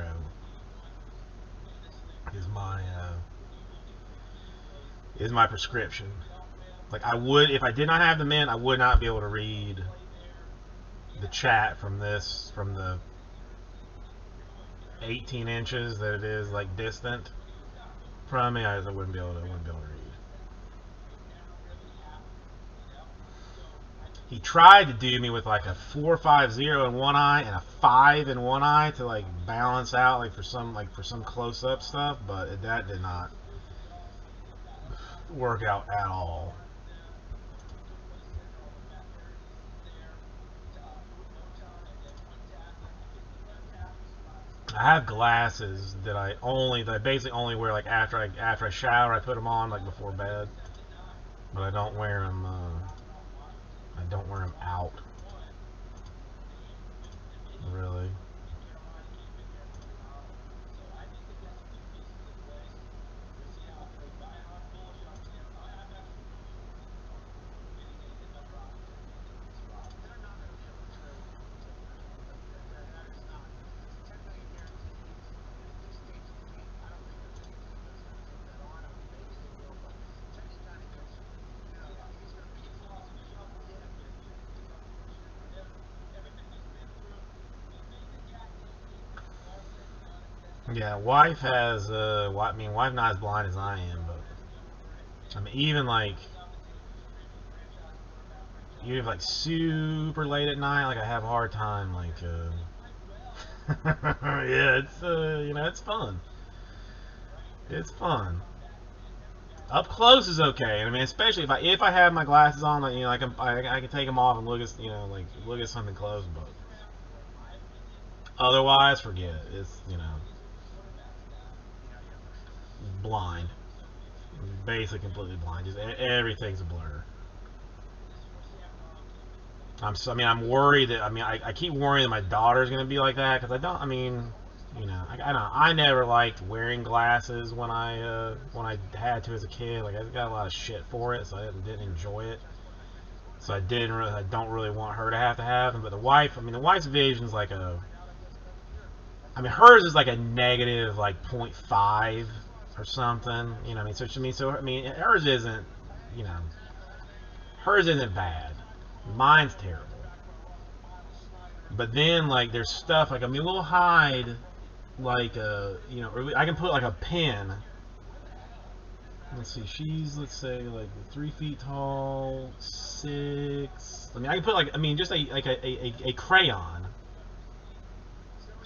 is my prescription. Like, I would, if I did not have the mint, I would not be able to read the chat from the 18 inches that it is, like, distant from me. I wouldn't be able to read. He tried to do me with like a 450 in one eye and a 5 in one eye to, like, balance out, like, for some close-up stuff, but that did not work out at all. I have glasses that I basically only wear, like, after I shower. I put them on, like, before bed, but I don't wear them. I don't wear them out. Really. Yeah, wife has. Wife not as blind as I am, but I mean, even like super late at night, like, I have a hard time, like, yeah, it's fun. It's fun. Up close is okay. I mean, especially if I have my glasses on, like, I can take them off and look at something close, but otherwise, forget it. It's, blind, basically completely blind. Just everything's a blur. I'm worried that, I keep worrying that my daughter's gonna be like that, because I don't. I mean, I don't. I never liked wearing glasses when I had to as a kid. Like, I got a lot of shit for it, so I didn't enjoy it. So I don't really want her to have them. But the wife's vision's like hers is like a negative, like, 0.5 or something. Hers isn't, you know, hers isn't bad. Mine's terrible. But then, like, there's stuff, like, we'll hide, like, or I can put, like, a pin. Let's see, let's say, like, 3 feet tall, 6. I can put, like, just a crayon,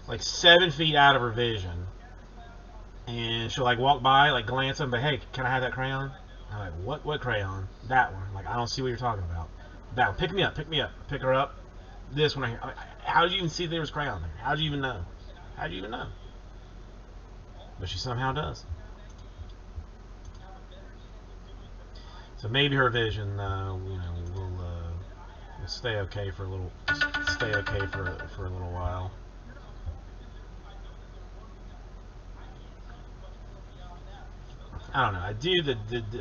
like, 7 feet out of her vision, and she'll, like, walk by, like, glance at him, but, hey, can I have that crayon? I'm like, what crayon? That one. Like, I don't see what you're talking about. That one. Pick me up. Pick her up. This one right here. I'm like, how did you even see there was crayon there? How did you even know? How did you even know? But she somehow does. So maybe her vision, will stay okay for a little, for a little while. I don't know. I do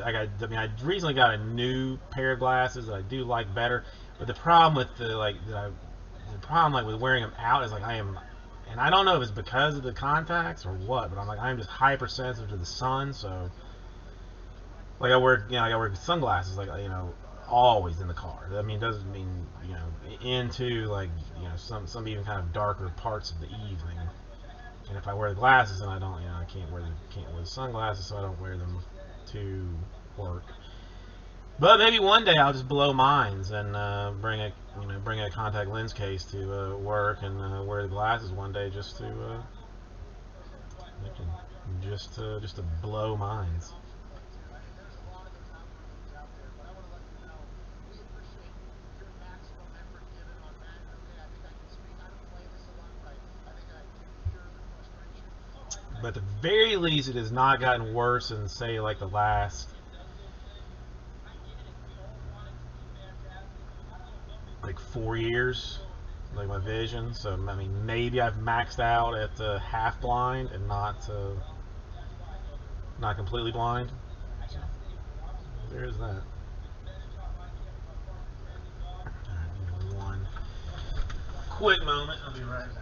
I recently got a new pair of glasses that I do like better, but the problem with the problem like with wearing them out is like I am, and I don't know if it's because of the contacts or what, but I'm just hypersensitive to the sun, so like I wear sunglasses always in the car. I mean, it doesn't mean into some even kind of darker parts of the evening. And if I wear the glasses, then I don't, I can't wear the sunglasses, so I don't wear them to work. But maybe one day I'll just blow minds and bring a contact lens case to work and wear the glasses one day just to just to blow minds. There's a lot of those algorithms out there, but I want to let you know we appreciate your maximum effort given on that. Okay, I think I can speak. I don't play this a lot, but I think I can hear the frustration. But at the very least, it has not gotten worse in, say, like the last like 4 years, like my vision. So I mean, maybe I've maxed out at half blind and not completely blind. So there is that. Give me one quick moment. I'll be right back.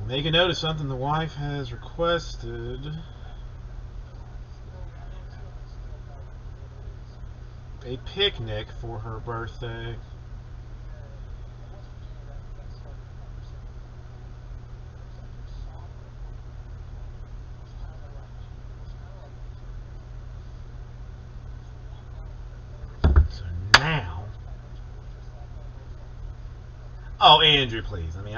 Make a note of something the wife has requested. A picnic for her birthday. So now, oh, Andrew, please. I mean,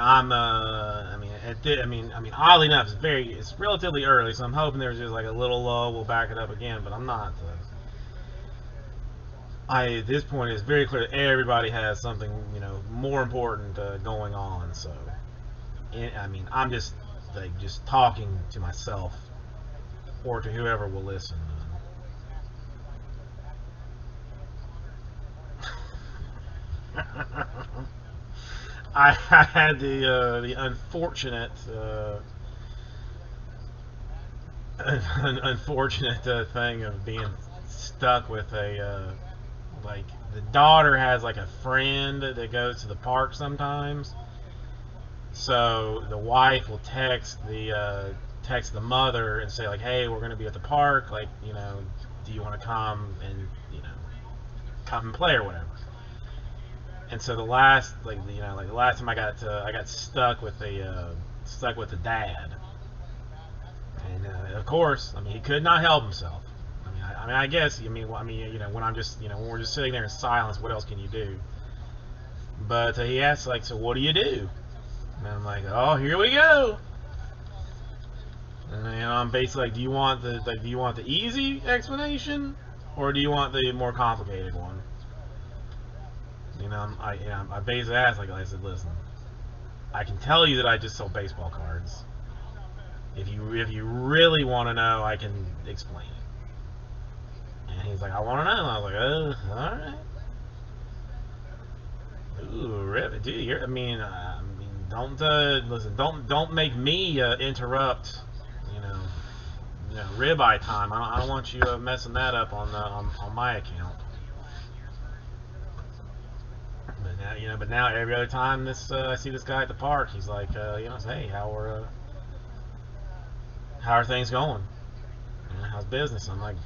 oddly enough, it's relatively early, so I'm hoping there's just like a little lull. We'll back it up again, but I'm not. At this point, it's very clear that everybody has something, more important going on. So, I'm just talking to myself or to whoever will listen. I had the unfortunate thing of being stuck with a the daughter has like a friend that goes to the park sometimes. So the wife will text the mother and say like, hey, we're gonna be at the park, like, you know, do you want to come and, you know, come and play or whatever. And so the last time I got stuck with the dad, and of course, I mean, he could not help himself. I guess, you know, when I'm just, you know, when we're just sitting there in silence, what else can you do? But he asks like, so what do you do? And I'm like, oh, here we go. And you know, I'm basically like, do you want the easy explanation, or do you want the more complicated one? You know, I basically asked, like, I said, listen, I can tell you that I just sell baseball cards. If you really want to know, I can explain it. And he's like, I want to know. And I was like, all right. Ooh, rip, dude. Don't listen. Don't make me interrupt. You know, ribeye time. I don't want you messing that up on my account. But now, you know, every other time I see this guy at the park, he's like, you know, hey, how are things going? You know, how's business? I'm like,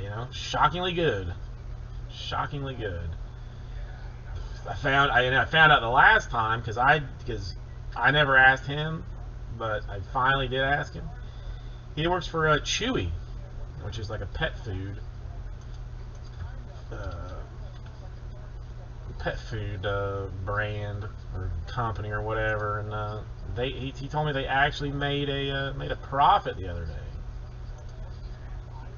you know, shockingly good. Shockingly good. I found out the last time because I never asked him, but I finally did ask him. He works for Chewy, which is like a pet food brand or company or whatever, and he told me they actually made a profit the other day.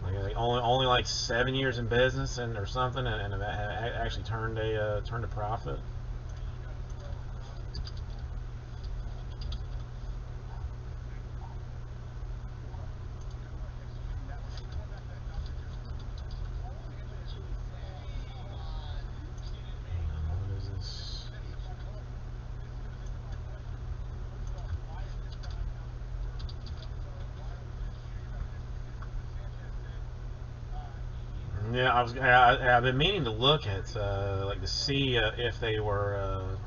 Like they only like 7 years in business or something, and it actually turned a profit. What is this? Yeah, I've been meaning to look at like to see if they were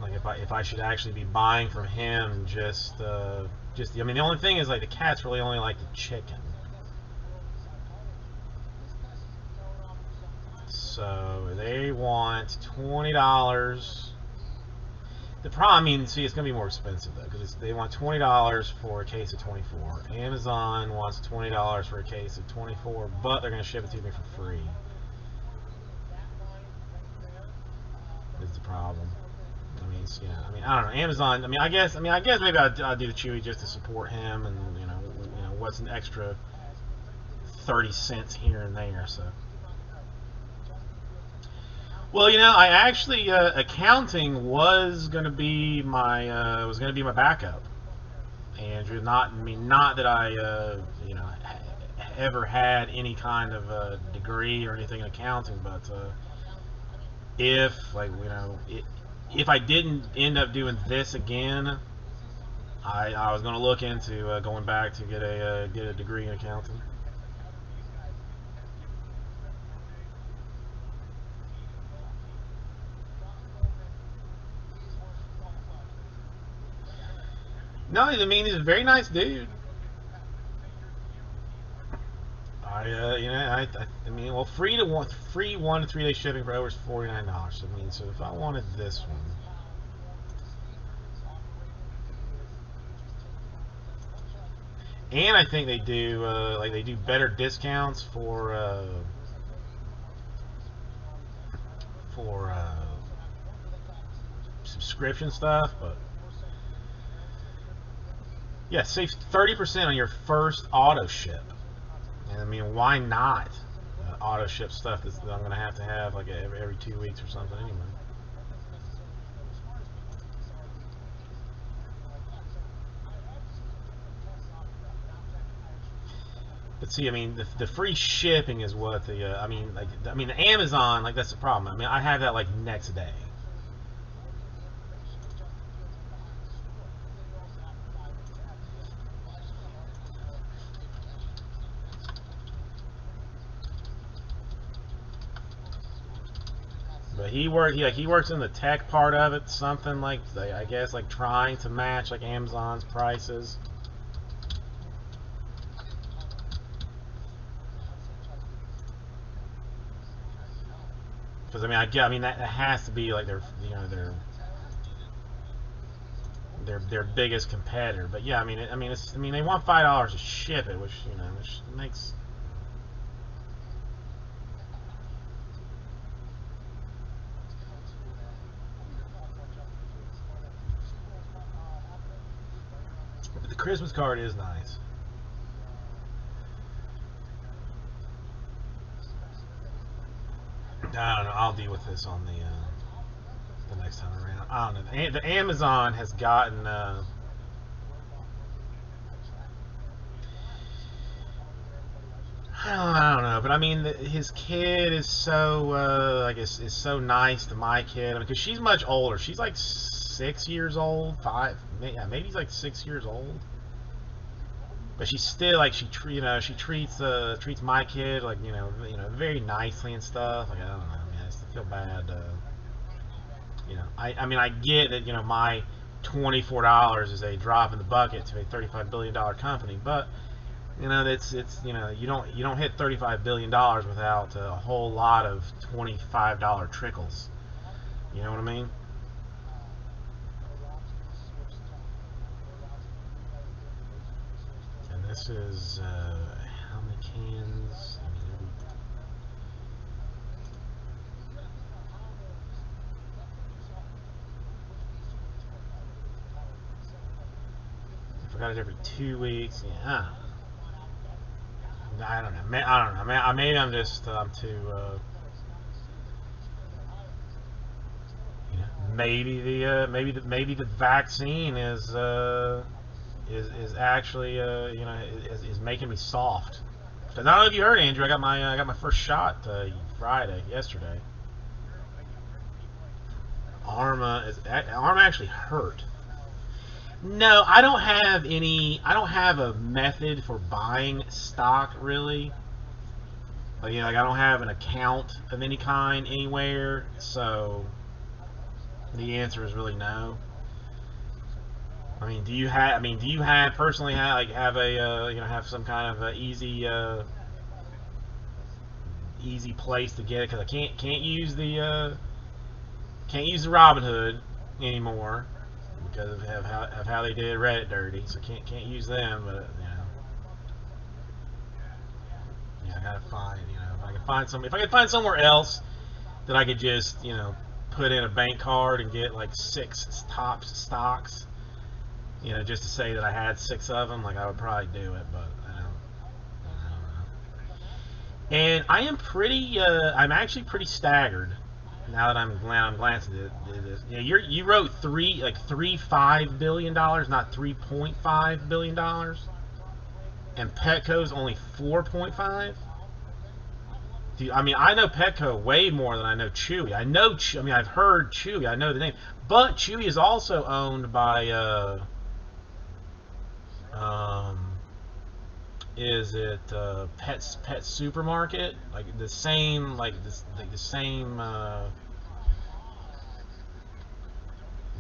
like if I should actually be buying from him just I mean, the only thing is like the cats really only like the chicken. So they want $20. The problem, I mean, see, it's going to be more expensive though, because they want $20 for a case of 24. Amazon wants $20 for a case of 24, but they're going to ship it to me for free. Is the problem? I mean, I don't know. Amazon. I mean, I guess maybe I'll do the Chewy just to support him, and you know, what's an extra 30 cents here and there. So. Well, you know, I actually accounting was gonna be my backup, Andrew. Not that I you know, ever had any kind of degree or anything in accounting, but if I didn't end up doing this again, I was gonna look into going back to get a degree in accounting. No, I mean, he's a very nice dude. I mean, well, free 1 to 3 day shipping for over $49. I mean, so if I wanted this one, and I think they do better discounts for subscription stuff, but. Yeah, save 30% on your first auto ship. And I mean, why not auto ship stuff that I'm going to have like every 2 weeks or something anyway. But see, I mean, the free shipping is what the the Amazon, like, that's the problem. I mean, I have that like next day. he works in the tech part of it, something like, I guess, like trying to match like Amazon's prices. Because I mean that has to be like their biggest competitor. But yeah, I mean they want $5 to ship it, which which makes. But the Christmas card is nice. I don't know. I'll deal with this on the next time around. I don't know. The Amazon has gotten. I don't know, but I mean, his kid is so, I guess, is so nice to my kid. I mean, because she's much older. She's like 6 years old, yeah, maybe he's like 6 years old. But she's still like she treats my kid like very nicely and stuff. Like I don't know, I mean, I just feel bad. I mean, I get that my $24 is a drop in the bucket to a $35 billion company, but it's you don't hit $35 billion without a whole lot of $25 trickles. You know what I mean? And this is how many cans? I forgot it every 2 weeks. Yeah. I don't know. Maybe I'm just too. Maybe the vaccine is actually is making me soft. Because I don't know if you heard, Andrew. I got my first shot yesterday. Arm actually hurt. No, I don't have a method for buying stock really. Like I don't have an account of any kind anywhere, so the answer is really no. I mean, do you personally have a have some kind of easy place to get it? Because I can't use the Robinhood anymore because of how they did Reddit dirty. So can't use them, but I gotta find if I can find somewhere else that I could just put in a bank card and get like 6 top stocks, just to say that I had 6 of them, like I would probably do it, but I don't know. And I'm actually pretty staggered now that I'm glancing at this. You wrote $3.5 billion, not $3.5 billion, and Petco's only 4.5. I mean, I know Petco way more than I know Chewy. I've heard Chewy. I know the name, but Chewy is also owned by is it Pet Supermarket? Like the same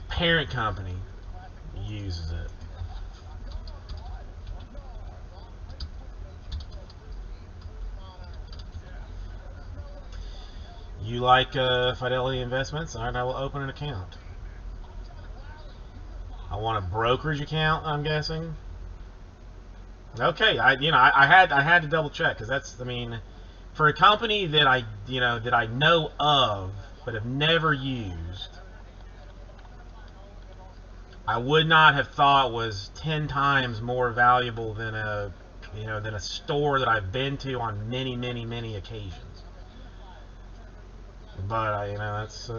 parent company uses it. You like Fidelity Investments? All right, I will open an account. I want a brokerage account, I'm guessing. Okay, I had to double check because that's, I mean, for a company that I know of but have never used, I would not have thought was 10 times more valuable than a store that I've been to on many occasions. But that's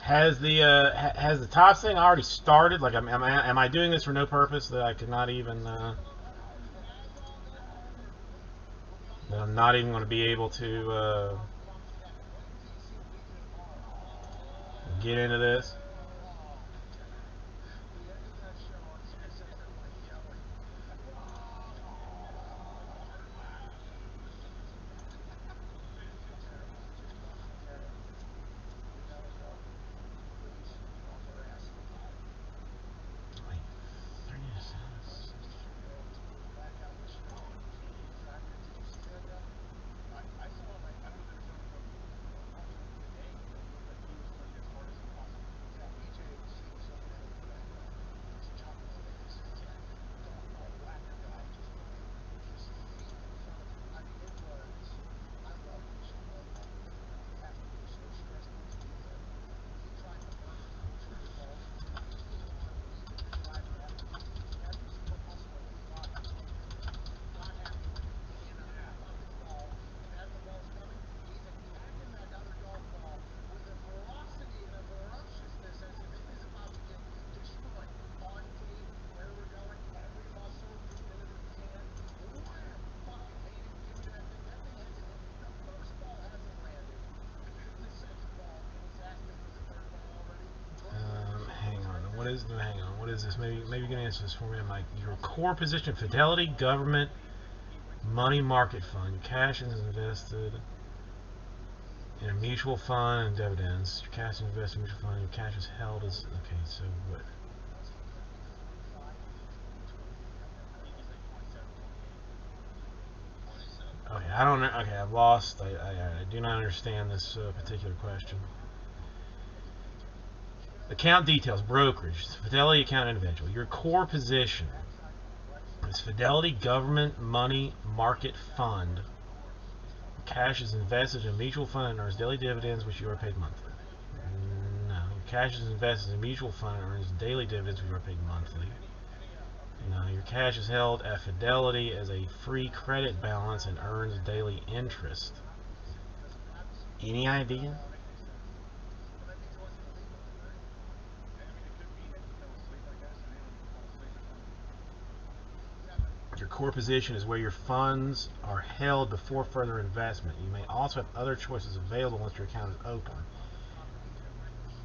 Has the top thing already started? Like, am I doing this for no purpose that I could not even that I'm not even going to be able to get into this? What is this? Maybe you can answer this for me. I'm like, your core position: Fidelity, government, money market fund. Your cash is invested in a mutual fund and dividends. Your cash is invested in a mutual fund. Your cash is held as okay. So what? Okay, I don't know. Okay, I've lost. I do not understand this particular question. Account details, brokerage, Fidelity account individual. Your core position is Fidelity Government Money Market Fund. Cash is invested in a mutual fund and earns daily dividends, which you are paid monthly. No. Your cash is invested in a mutual fund and earns daily dividends, which you are paid monthly. No. Your cash is held at Fidelity as a free credit balance and earns daily interest. Any idea? Your core position is where your funds are held before further investment. You may also have other choices available once your account is open.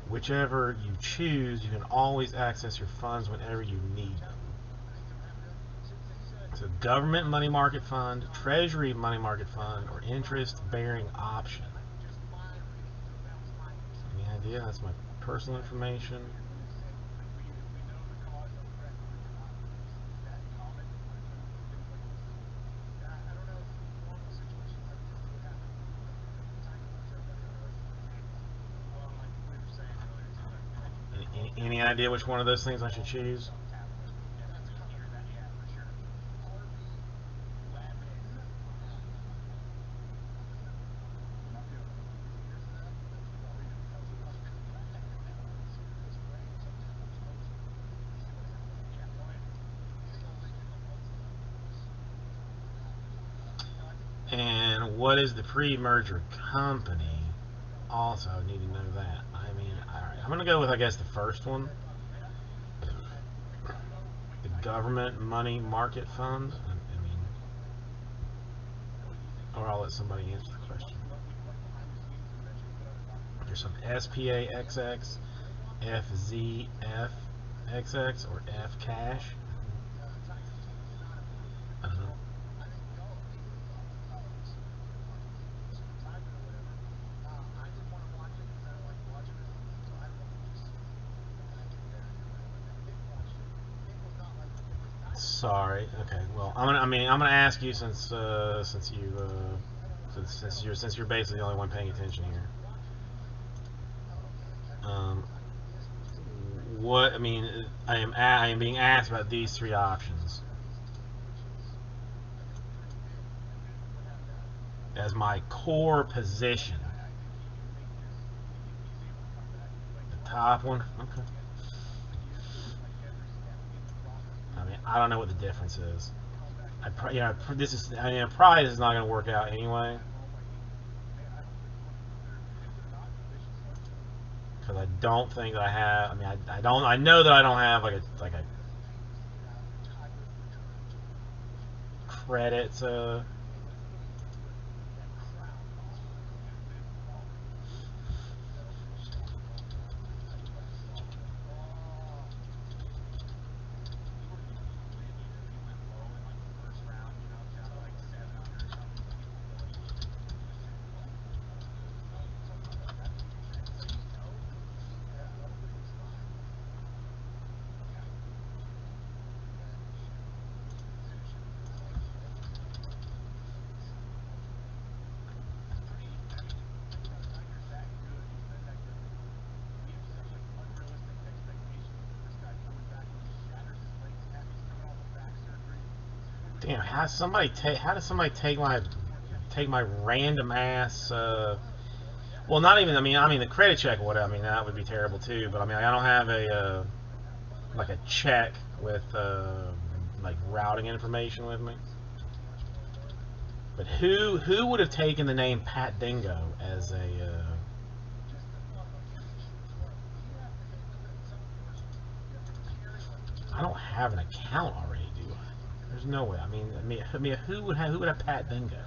Whichever you choose, you can always access your funds whenever you need them. So government money market fund, treasury money market fund, or interest-bearing option. Any idea? That's my personal information. Any idea which one of those things I should choose? And what is the pre-merger company? Also, I need to know that. I mean, alright, I'm going to go with, I guess, the first one. The government money market fund. I mean, or I'll let somebody answer the question. There's some SPAXX, FZFXX, or FCash. I don't know. Sorry. Okay. Well, I'm gonna ask you since you're basically the only one paying attention here. What I mean, I am being asked about these three options as my core position. The top one. Okay. I mean, I don't know what the difference is. Probably this is not going to work out anyway. because I don't think that I have. I mean, I don't. I know that I don't have like a credit. Damn, how does somebody take my random ass? Well, not even. I mean the credit check or whatever. I mean that would be terrible too. But I mean I don't have a like a check with like routing information with me. But who would have taken the name Pat Dingo as a? I don't have an account already, do I? There's no way. I mean, who would have Pat Dingo?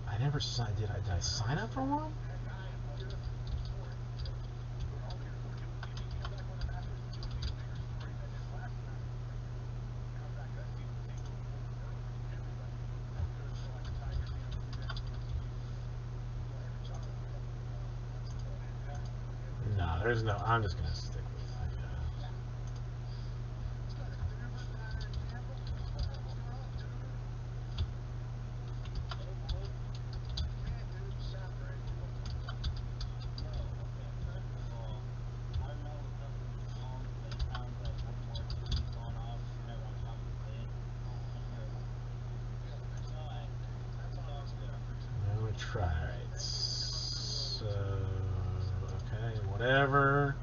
I never signed. Did I sign up for one? No, there's no. I'm just gonna stick with try. Right. So, okay, whatever.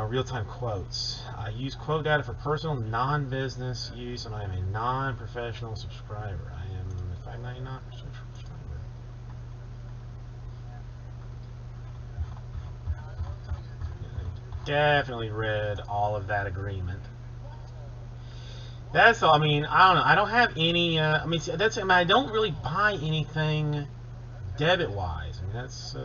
Real-time quotes. I use quote data for personal, non-business use, and I am a non-professional subscriber. I am a 5.99% subscriber. I definitely read all of that agreement. That's all. I mean, I don't know. I don't have any. I mean, that's. I mean, I don't really buy anything debit-wise. I mean, that's.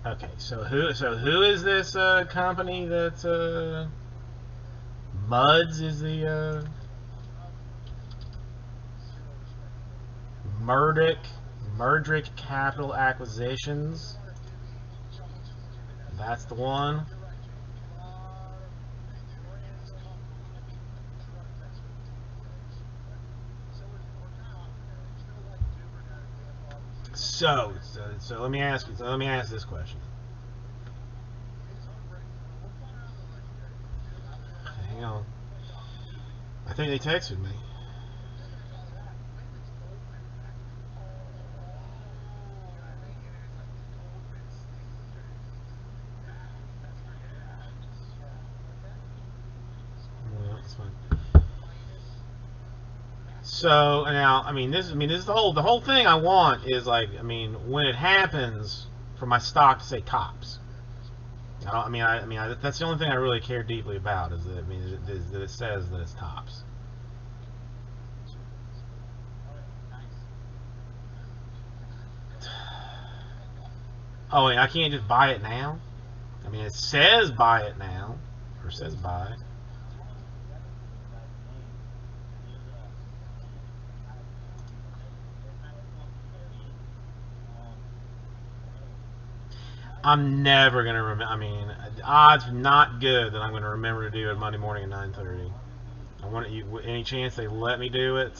Okay, so who is this company that Muds is the Murdrick Capital Acquisitions? That's the one. So let me ask you. So let me ask this question. Hang on. I think they texted me. Yeah, that's fine. So now, I mean, this is the whole thing I want is like, I mean, when it happens, for my stock to say tops. I mean, that's the only thing I really care deeply about is that that it says that it's tops. Oh, wait, I can't just buy it now? I mean, it says buy it now, or says buy. I'm never gonna remember. I mean, odds not good that I'm gonna remember to do it Monday morning at 9:30. I want you. Any chance they let me do it?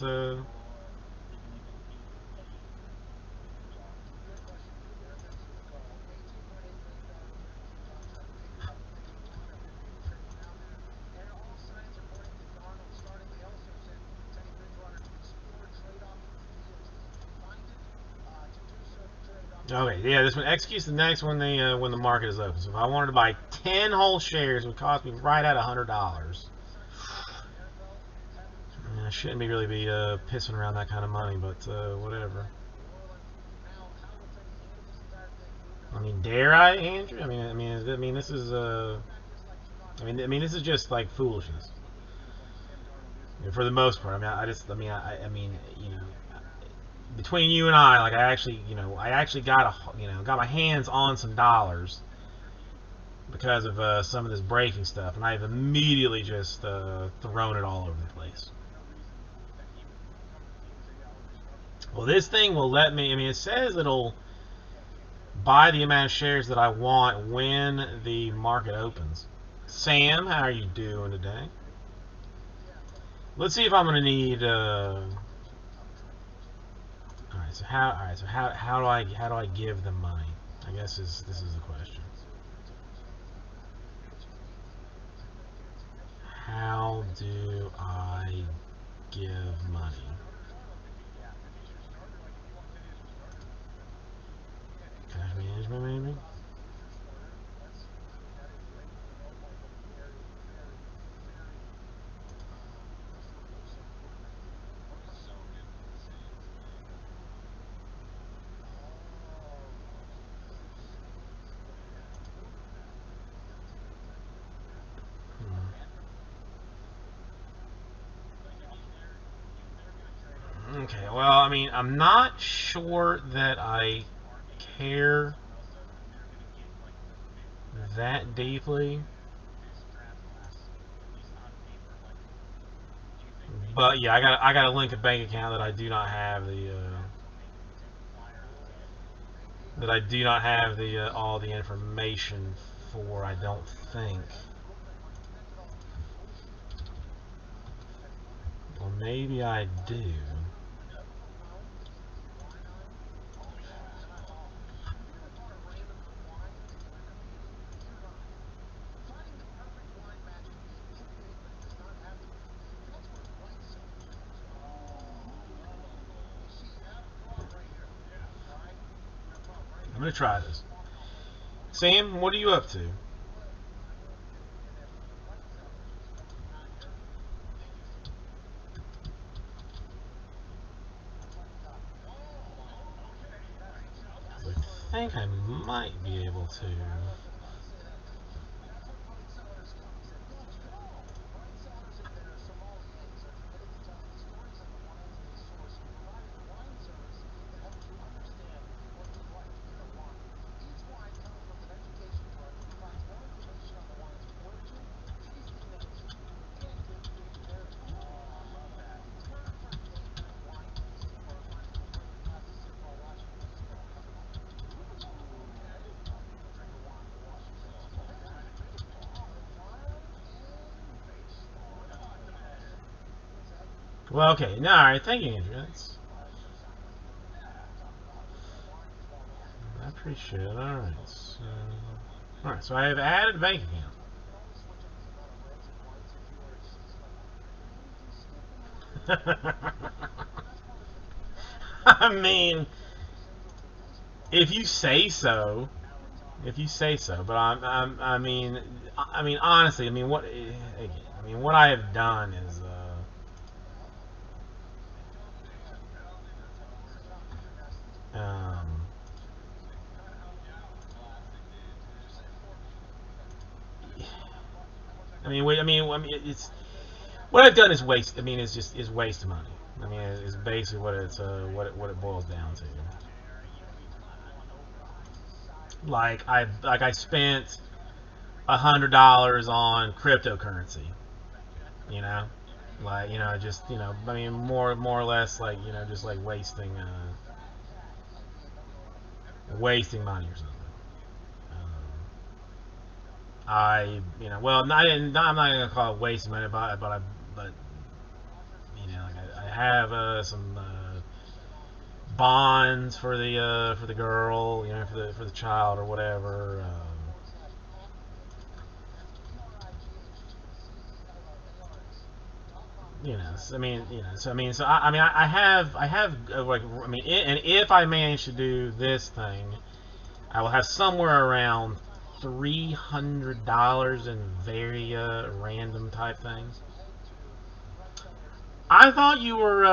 Okay, yeah, this one executes the next when the market is open. So if I wanted to buy 10 whole shares, it would cost me right at $100. I shouldn't really be pissing around that kind of money, but whatever. I mean, dare I, Andrew? I mean, this is this is just like foolishness. For the most part, I mean, you know, between you and I, like I actually got my hands on some dollars because of some of this breaking stuff, and I've immediately just thrown it all over the place. Well, this thing will let me. I mean, it says it'll buy the amount of shares that I want when the market opens. Sam, how are you doing today? Let's see if I'm gonna need. All right. So how do I give them money? I guess this is the question. How do I give money? Cash management, maybe. Okay, well, I mean, I'm not sure that I care that deeply. But yeah, I got to link a bank account that I do not have all the information for. I don't think. Well, maybe I do. I'm gonna try this. Sam, what are you up to? I think I might be able to. Well, okay. No, all right. Thank you, Andrew. I appreciate it. All right. So I have added bank account. I mean, if you say so. If you say so, but I mean, honestly, I mean, what I have done is, it's what I've done is waste. I mean, is waste money. I mean, it's basically what it boils down to. I spent $100 on cryptocurrency. You know, just I mean, more or less like just like wasting money or something. Well, I'm not gonna call it wasting money, but like I have some bonds for the girl, for the child or whatever. you know, so, I mean, you know, so I mean, so I mean, I have like, I mean, and if I manage to do this thing, I will have somewhere around $300 in very random type things. I thought you were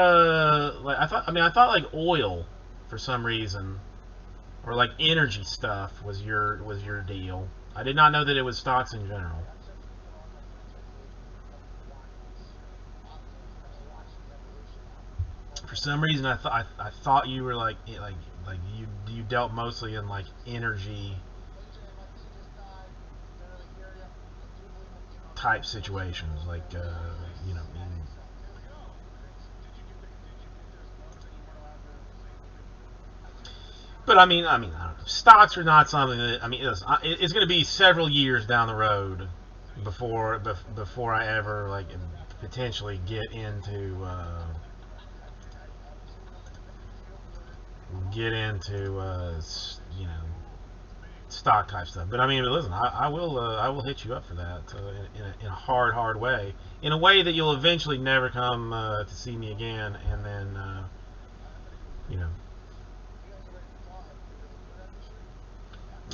like I thought like oil for some reason, or like energy stuff was your deal. I did not know that it was stocks in general. For some reason, I thought you were like you dealt mostly in like energy type situations, like you know. But I don't know. Stocks are not something that I mean. It's going to be several years down the road before I ever like potentially get into you know, stock type stuff. But I mean, listen, I will hit you up for that in a hard way, in a way that you'll eventually never come to see me again, and then you know.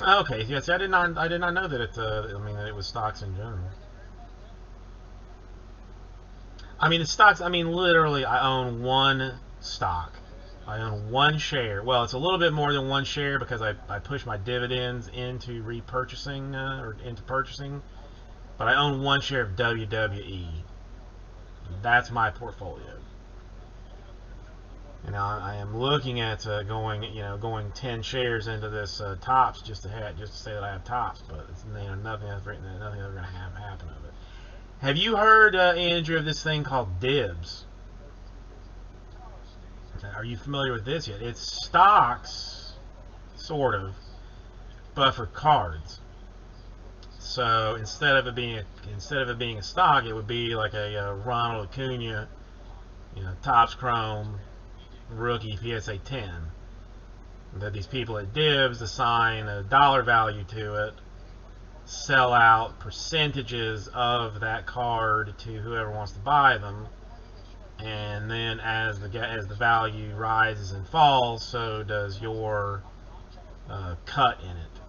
Okay, yes, I did not know that it. I mean, that it was stocks in general. I mean, the stocks. I mean, literally, I own one stock. I own one share. Well, it's a little bit more than one share because I push my dividends into repurchasing or into purchasing. But I own one share of WWE. That's my portfolio. And I am looking at going 10 shares into this tops just to say that I have tops, but it's, you know, nothing that's going to happen of it. Have you heard, Andrew, of this thing called Dibs? Are you familiar with this yet? It's stocks, sort of, but for cards. So instead of it being a stock, it would be like a Ronald Acuna, you know, Topps Chrome rookie PSA 10. That these people at Dibs assign a dollar value to it, sell out percentages of that card to whoever wants to buy them, and then as the value rises and falls, so does your cut in it.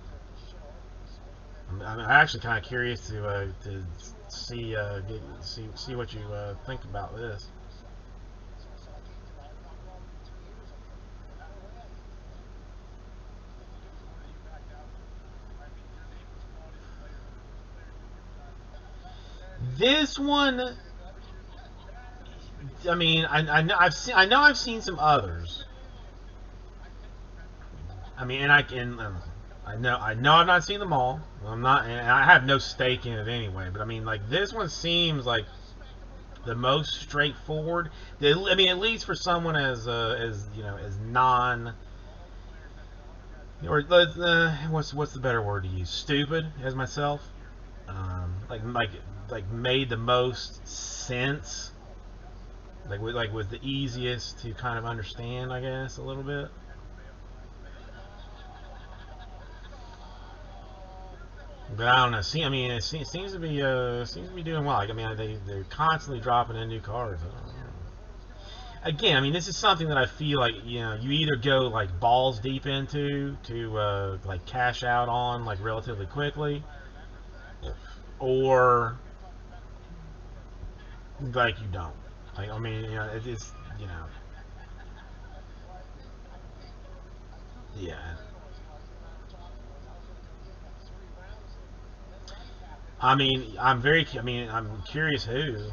I'm actually kind of curious to see what you think about this. This one, I mean, I know I've seen some others. I mean, and I know I've not seen them all. I'm not, and I have no stake in it anyway. But I mean, like this one seems like the most straightforward. I mean, at least for someone as you know, as non, or what's the better word to use? Stupid as myself. Like made the most sense. Like was the easiest to kind of understand, I guess, a little bit. But I don't know. See, I mean, it seems to be doing well. Like, I mean, they're constantly dropping in new cards. Again, I mean, this is something that I feel like, you know, you either go like balls deep into to like cash out on like relatively quickly, or like you don't. Like, I mean, you know, it's, you know, yeah. I mean, I'm curious who.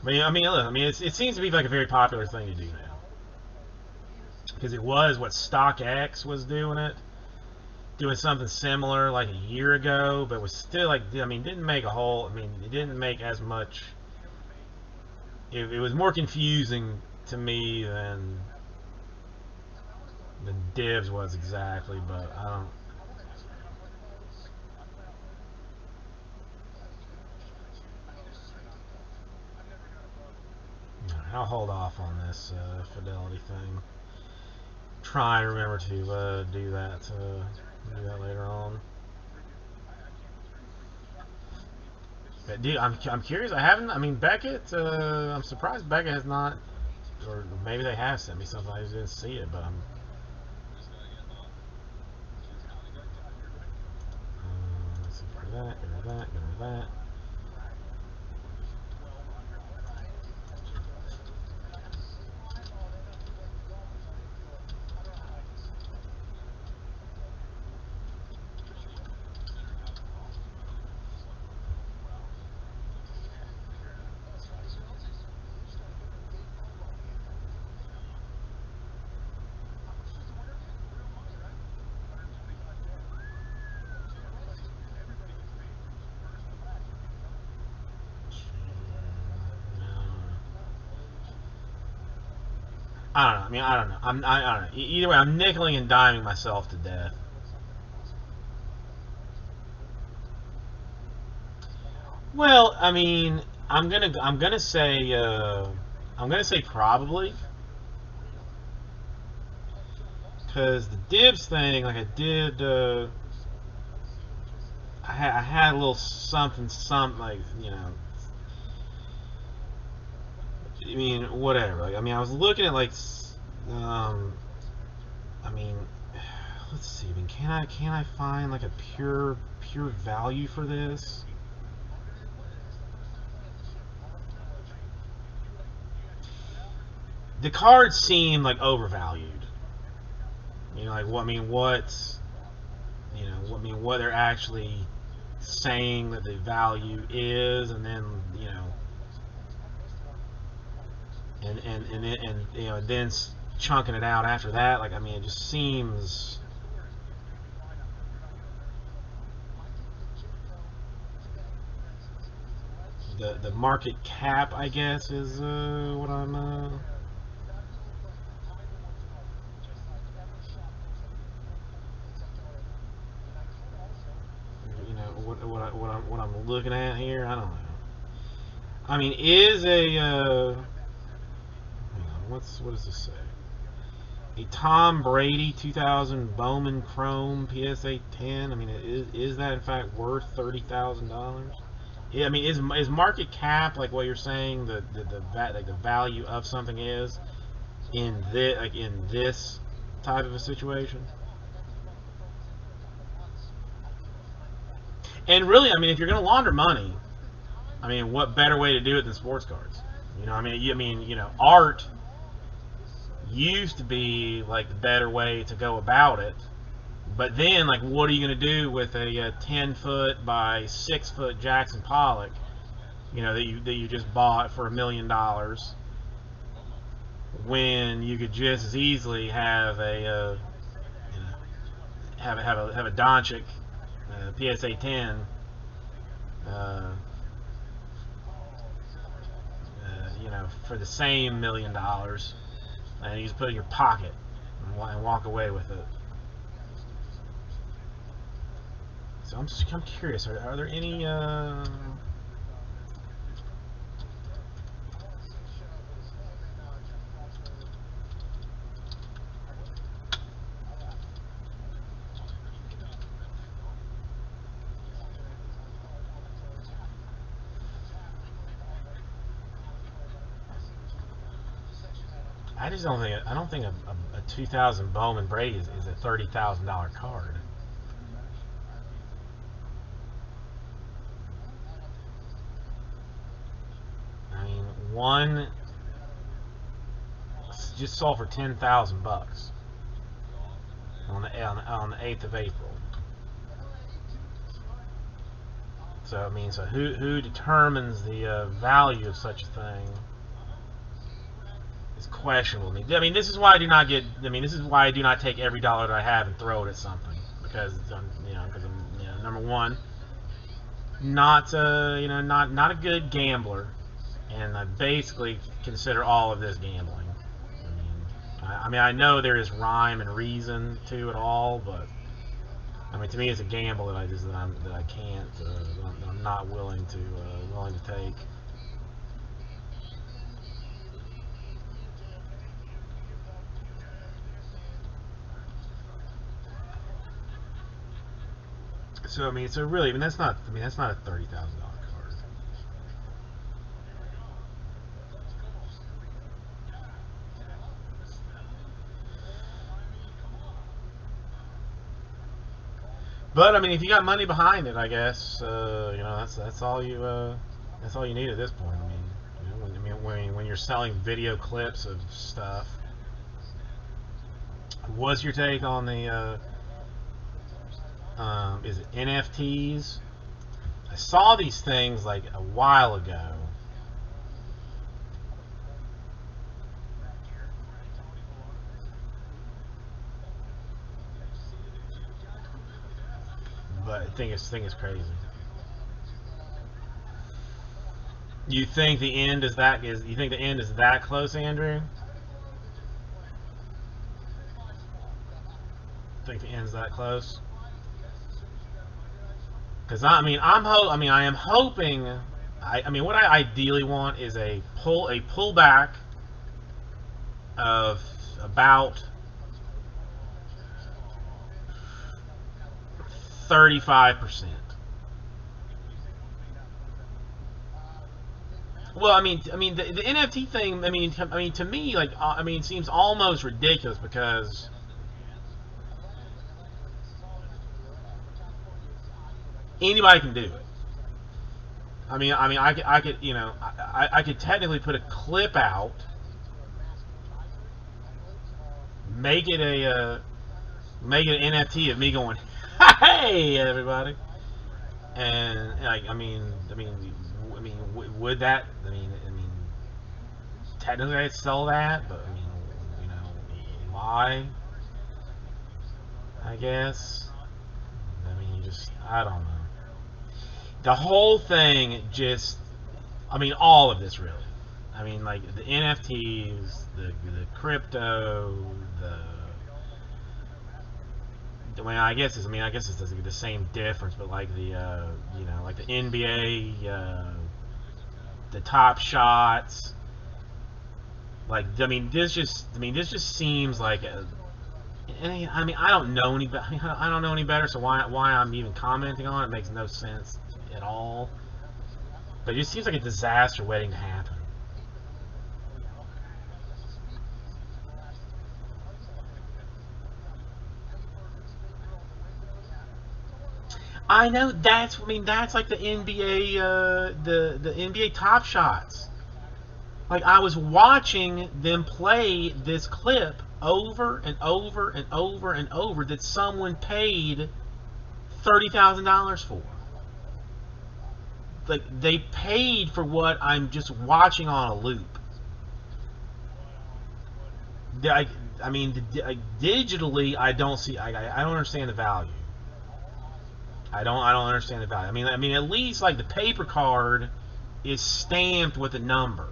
Look, I mean, it seems to be like a very popular thing to do now. Because it was what StockX was doing something similar like a year ago, but was still like, I mean, didn't make a whole. I mean, it didn't make as much. It was more confusing to me than Dibs was exactly, but I don't. I'll hold off on this Fidelity thing. Try and remember to do that later on. But dude, I'm curious. I mean, Beckett. I'm surprised Beckett has not, or maybe they have sent me something. I just didn't see it, but I'm. Let's see, get rid of that. Get rid of that. Get rid of that. I don't know. I mean, I don't know. I don't know. Either way, I'm nickeling and diming myself to death. Well, I mean, I'm gonna say probably, because the dibs thing, like I did, I had a little something, like, you know. I mean, whatever. Like, I mean, I was looking at like, I mean, let's see. I mean, can I find like a pure value for this? The cards seem like overvalued. You know, like what I mean, what's, you know, what I mean, what they're actually saying that the value is, and then, you know, and you know, then chunking it out after that. Like, I mean, it just seems. The market cap, I guess, is what I'm. You know what I'm looking at here. I don't know. I mean, is a hang on, what does this say? A Tom Brady 2000 Bowman Chrome PSA 10. I mean, is that in fact worth $30,000? Yeah, I mean, is market cap like what you're saying like the value of something is in this type of a situation? And really, I mean, if you're going to launder money, I mean, what better way to do it than sports cards? You know, I mean, you know, art used to be like the better way to go about it. But then, like, what are you going to do with a 10-foot by 6-foot Jackson Pollock, you know, that you just bought for $1 million, when you could just as easily have a you know, have a Doncic PSA 10, you know, for the same $1 million, and you just put it in your pocket and walk away with it. So I'm curious. Are there any? I just don't think a 2000 Bowman Brady is a $30,000 card. I mean, one just sold for $10,000 on the 8th of April. So I mean, so who determines the value of such a thing is questionable. I mean, this is why I do not get. I mean, this is why I do not take every dollar that I have and throw it at something, because you know, because I'm, you know, number one, not you know, not a good gambler, and I basically consider all of this gambling. I mean, I know there is rhyme and reason to it all, but I mean, to me, it's a gamble that I can't, that I'm not willing to take. So I mean, so really, I mean, that's not a $30,000 card. But I mean, if you got money behind it, I guess that's all you need at this point. I mean, when you're selling video clips of stuff. What's your take on the is it NFTs? I saw these things like a while ago. But I think it's crazy. You think the end is that close, Andrew? Think the end's that close? Because I am hoping. I mean, what I ideally want is a pullback of about 35%. Well, I mean, the NFT thing. I mean, to me, like, it seems almost ridiculous because anybody can do it. I could, I could technically put a clip out, make it an NFT of me going, "Hey, everybody," and like, would that? Technically, I'd sell that, but why? I guess. I don't know. The whole thing all of this really. Like the NFTs, the crypto, I guess it's the same difference, but like the like the NBA, the Top Shots, like this just seems like I don't know any better. I don't know any better, so why I'm even commenting on it makes no sense at all. But it just seems like a disaster waiting to happen. I know that's like the NBA the NBA Top Shots. Like I was watching them play this clip over and over and over and over that someone paid $30,000 for. Like they paid for what I'm just watching on a loop. Digitally, I don't see. I don't understand the value. I don't understand the value. At least like the paper card is stamped with a number.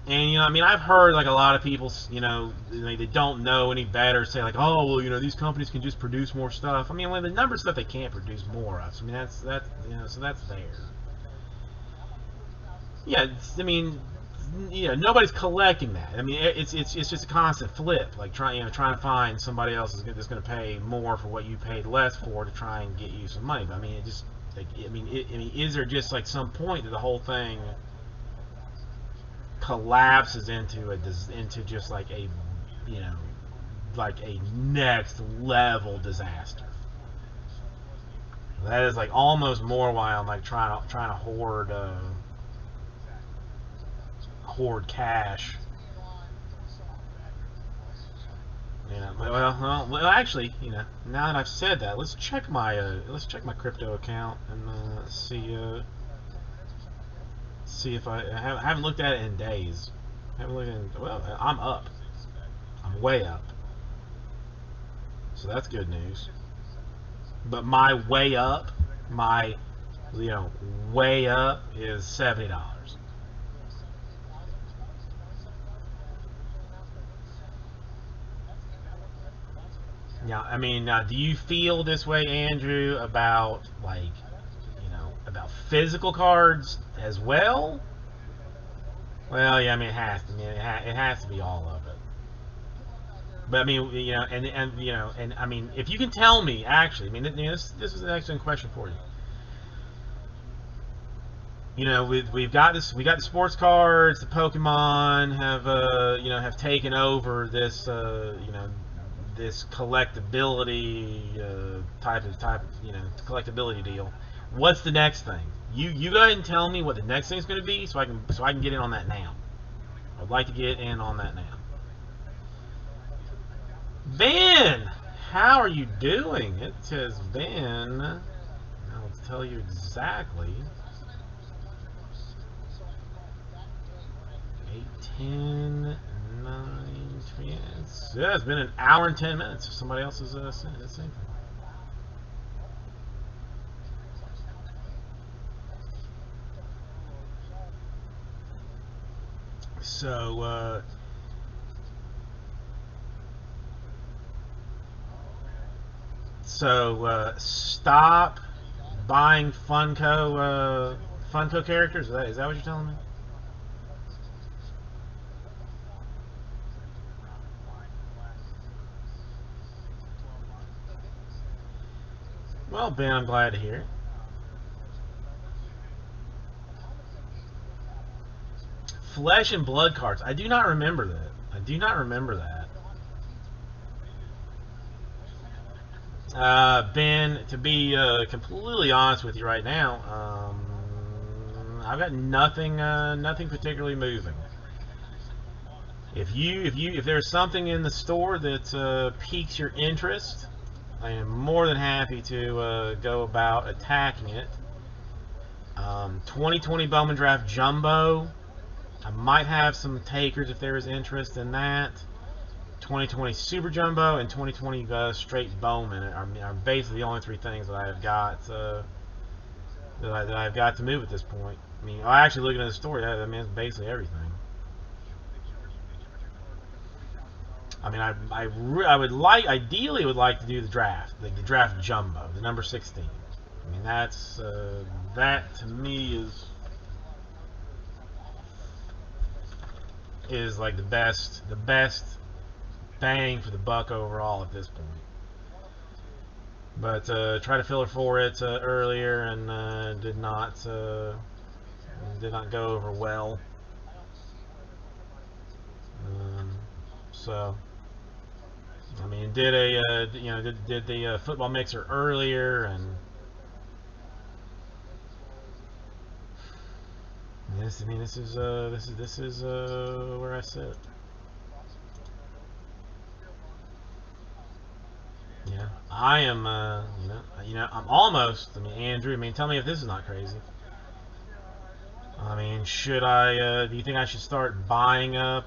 And I've heard like a lot of people, they don't know any better, say like, oh well, these companies can just produce more stuff. When the number stuff they can't produce more of. So that's so that's there. Yeah, nobody's collecting that. It's just a constant flip, like trying to find somebody else that's going to pay more for what you paid less for to try and get you some money. But is there just like some point that the whole thing collapses into just like a like a next level disaster? That is like almost more why I'm like trying to hoard cash. Well, actually, now that I've said that, let's check my crypto account and see if I haven't looked at it in days. Well, I'm up. I'm way up. So that's good news. But my way up is $70. Now, do you feel this way, Andrew, about about physical cards as well? Well, yeah, it has to. It has to be all of it. But if you can tell me, actually, this is an excellent question for you. We got the sports cards. The Pokemon have taken over this this collectability type of collectability deal. What's the next thing? You go ahead and tell me what the next thing is going to be, so I can get in on that now. I'd like to get in on that now. Ben, how are you doing? It says Ben. I'll tell you exactly. 8:10, 9, 10. Yeah, it's been an hour and 10 minutes. If somebody else is saying the same thing. So stop buying Funko characters. Is that what you're telling me? Well, Ben, I'm glad to hear it. Flesh and Blood cards. I do not remember that. I do not remember that. Ben, to be completely honest with you right now, I've got nothing particularly moving. If there's something in the store that piques your interest, I am more than happy to go about attacking it. 2020 Bowman Draft Jumbo. I might have some takers if there is interest in that. 2020 Super Jumbo and 2020 Straight Bowman are basically the only three things that I've got that I've got to move at this point. I mean, actually looking at the store, I mean, it's basically everything. I mean, ideally would like to do the draft, the draft jumbo, the number 16. I mean, that to me is like the best bang for the buck overall at this point. But tried to filler for it earlier and did not go over well. So I mean, did the football mixer earlier, and this is where I sit. Yeah, I am. I'm almost. I mean, Andrew. I mean, tell me if this is not crazy. I mean, should I? Do you think I should start buying up,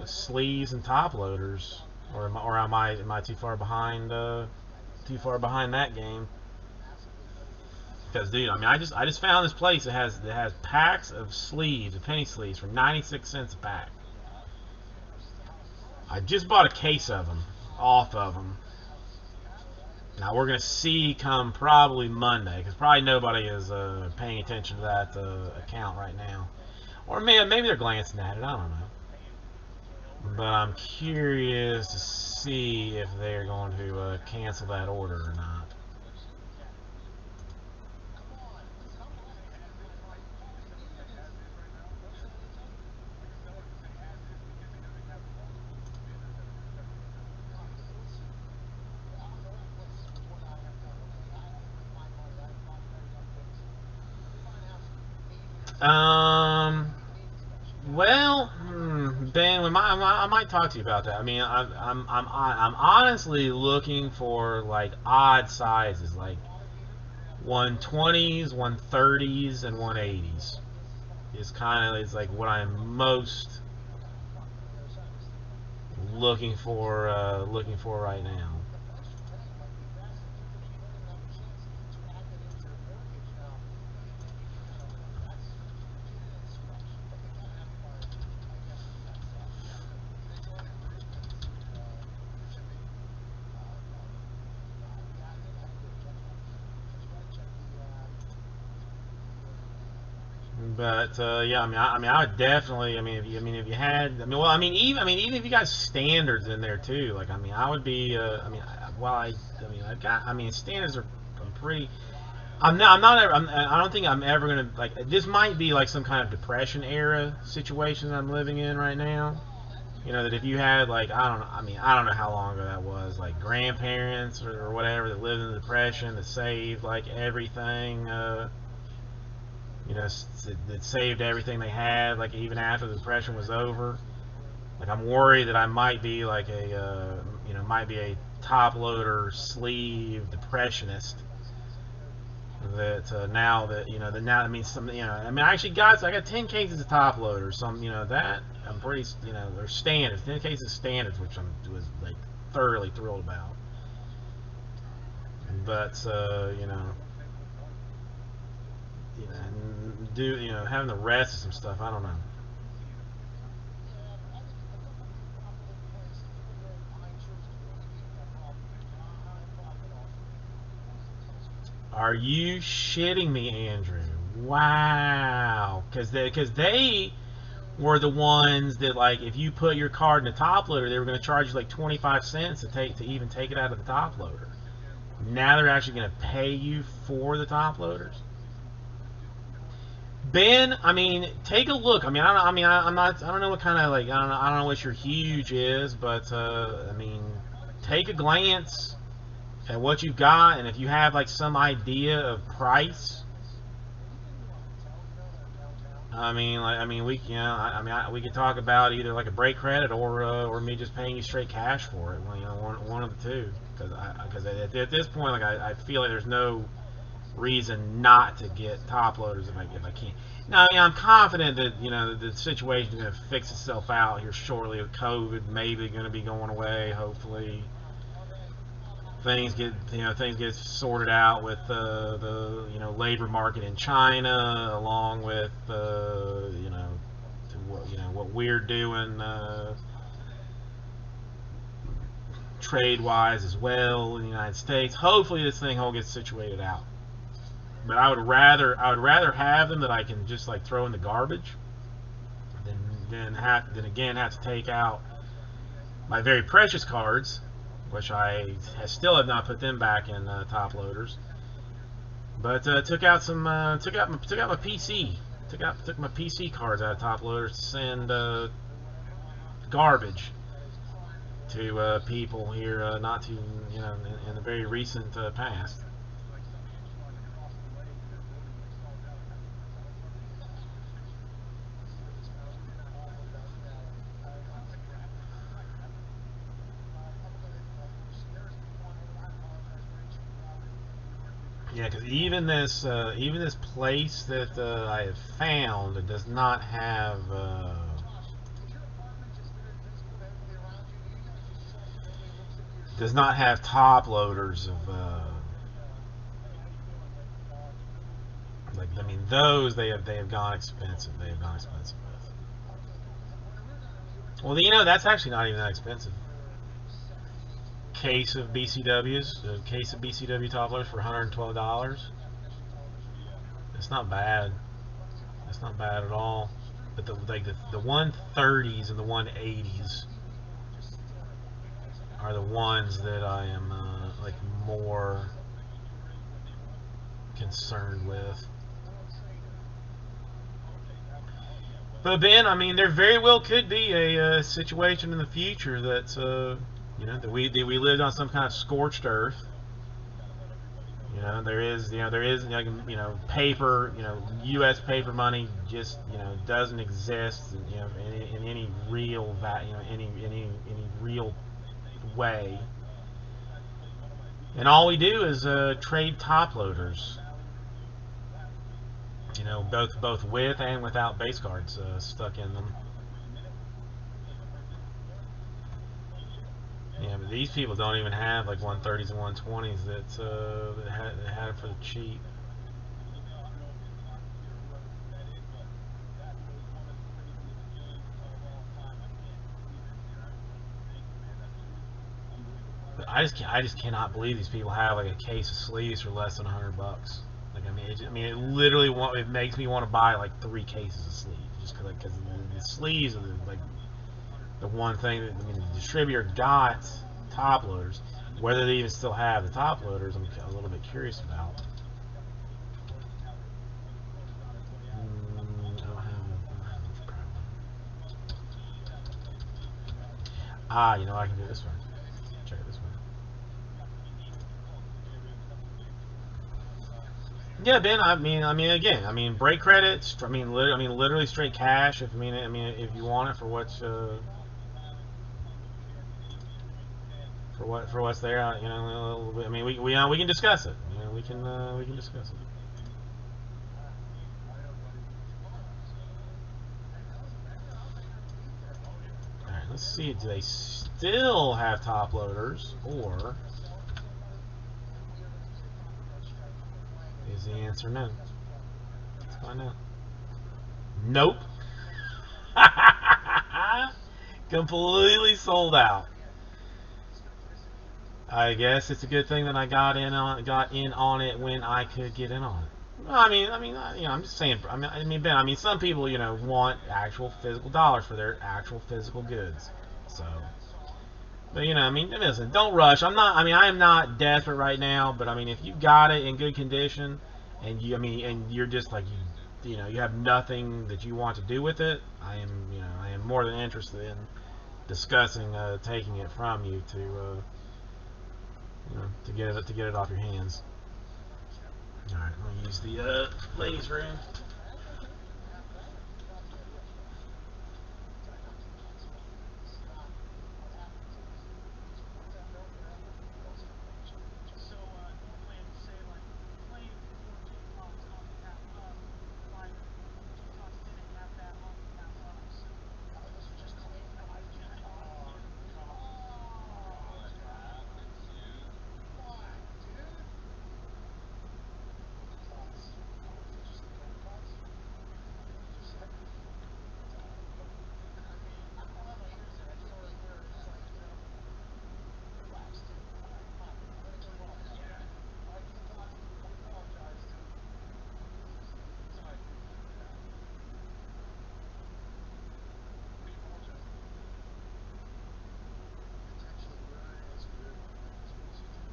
sleeves and top loaders, or am I too far behind? Too far behind that game? Because, dude, I mean, I just found this place that has packs of sleeves, penny sleeves, for 96 cents a pack. I just bought a case of them, off of them. Now we're gonna see come probably Monday, because probably nobody is paying attention to that account right now, or maybe they're glancing at it. I don't know, but I'm curious to see if they're going to cancel that order or not. Well, Ben, I might talk to you about that. I mean, I'm honestly looking for like odd sizes, like 120s, 130s, and 180s. Is like what I'm most looking for right now. But yeah, I mean, I would definitely. I mean, if you had, even if you got standards in there too. Like, I mean, I would be. Standards are pretty. I don't think I'm ever gonna like. This might be like some kind of depression era situation that I'm living in right now. You know, that if you had, like, I don't know how long ago that was, like grandparents or whatever that lived in the Depression that saved like everything, you know, that saved everything they had, like even after the Depression was over. Like, I'm worried that I might be like a, you know, might be a top loader sleeve depressionist. That now that, you know, that now, I mean, some, you know, I mean, I got 10 cases of top loaders, some, you know, that I'm pretty, you know, they're standards, 10 cases of standards, which was like thoroughly thrilled about. But you know, having the rest of some stuff, I don't know. Are you shitting me, Andrew? Wow. Because they were the ones that, like, if you put your card in a top loader, they were going to charge you like 25 cents to even take it out of the top loader. Now they're actually going to pay you for the top loaders. Ben, I mean, take a look. I mean, I don't know what kind of, like, I don't know what your huge is, but I mean, take a glance at what you've got, and if you have like some idea of price, we could talk about either like a break credit or me just paying you straight cash for it. Well, you know, one of the two, because at this point, like, I feel like there's no reason not to get top loaders if I can. Now, I mean, I'm confident that, you know, the situation is going to fix itself out here shortly with COVID. Maybe going to be going away. Hopefully, things get sorted out with the you know, labor market in China, along with you know what we're doing trade wise as well in the United States. Hopefully, this thing all gets situated out. But I would rather have them that I can just like throw in the garbage than again have to take out my very precious cards, which I still have not put them back in top loaders. But took my PC, took my PC cards out of top loaders to send garbage to people here, not too, you know, in the very recent past. Yeah, because even this place that I have found, it does not have top loaders of like, I mean, those they have gone expensive. They have gone expensive with. Well, you know, that's actually not even that expensive. Case of BCWs, a case of BCW top loaders for $112. It's not bad. It's not bad at all. But the 130s and the 180s are the ones that I am like more concerned with. But Ben, I mean, there very well could be a situation in the future that you know, that we lived on some kind of scorched earth. You know, there is you know, paper, you know, U.S. paper money just, you know, doesn't exist, you know, in any real any real way. And all we do is trade top loaders. You know, both with and without base cards stuck in them. Yeah, but these people don't even have like 130s and 120s that had it for the cheap. But I just cannot believe these people have like a case of sleeves for less than $100. Like, I mean, it literally it makes me want to buy like 3 cases of sleeves just because the sleeves are like the one thing that, I mean, the distributor got top loaders. Whether they even still have the top loaders, I'm a little bit curious about. I don't have Ah, you know, I can do this one. Check this one. Yeah, Ben. I mean, again, I mean, break credits. I mean, literally straight cash. If if you want it for what's for what's there, you know, I mean, we can discuss it. You know, we can discuss it. All right, let's see. Do they still have top loaders, or is the answer no? Let's find out. Nope. Completely sold out. I guess it's a good thing that I got in on it when I could get in on it. Well, you know, I'm just saying. Ben. I mean, some people, you know, want actual physical dollars for their actual physical goods. So, but you know, I mean, listen, don't rush. I am not desperate right now. But I mean, if you got it in good condition, and and you're just like you know, you have nothing that you want to do with it, I am more than interested in discussing taking it from you to to get it off your hands. All right, I'm gonna use the ladies' room. So, normally I'd say, like, playing for Jake Fox on behalf of why Jake Fox didn't have that on behalf of. So, This was just clean. I just, oh, come on. What happened, dude? Why, dude? Fox. Did you see Jake Fox? Did you see him? I mean, I don't have my ears in. I can't really hear it. It's like, you know, relax, dude. All right, come on. I'm gonna go home. Yeah. I keep talking. I apologize, dude. Sorry, dude. Yeah. What are you apologizing for? Potentially ruining his career by playing this bullshit team.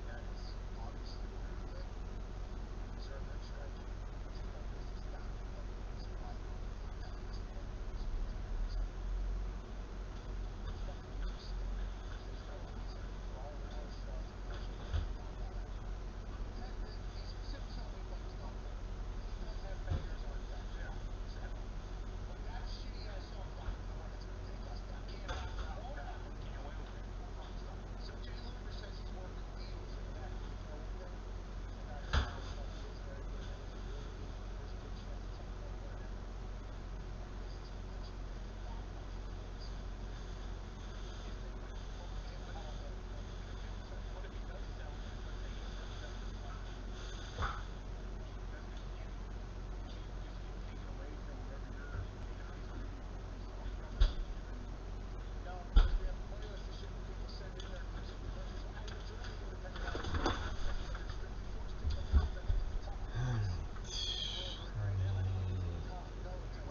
That is obviously what he did. He deserved that strike. It's no business not playing against the light. That is anybody's business. There's nothing you can say. There's no reason for all the other stuff to potentially make him not that. He's simply something like he's not good. He does have bangers on his back. Yeah, exactly. But that shitty ass song by the Hornets gonna take us down. Can't happen. Won't happen. Can't win with it. So Jay Lumber says he's working deals in the back. Do you throw anything? Do you think I heard all the stuff he is very good at his ability? There's a good chance it's gonna go away. This is potentially making that much noise. If they win the football game, how about that? How big a deal is that? what if he does sell it? Let's say he really does get signed. Doesn't he can't you just get taken away from wherever you're taking on somebody you put these songs from and No, because we have a playlist of shit that people send in there music because there's a majority of independent artists that are strictly forced to take up the top of the list. We're right now at going to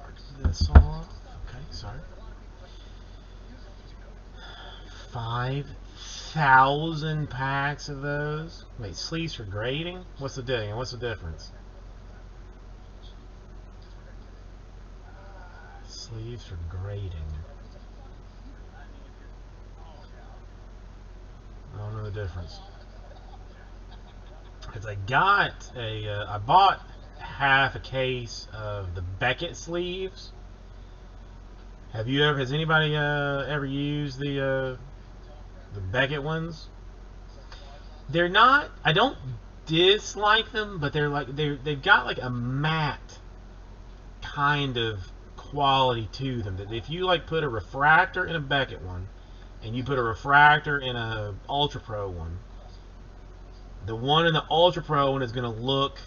like This on. Okay, sorry. there's a lot of people that music is good. Don't get me wrong. 5,000 packs of those. Wait, sleeves for grading? What's the difference? What's the difference? Sleeves for grading. I don't know the difference. Because I bought half a case of the Beckett sleeves. Has anybody ever used the Beckett ones? They're not, I don't dislike them, but they've got like a matte kind of quality to them. That if you like put a refractor in a Beckett one, and you put a refractor in a Ultra Pro one, the one in the Ultra Pro one is going to look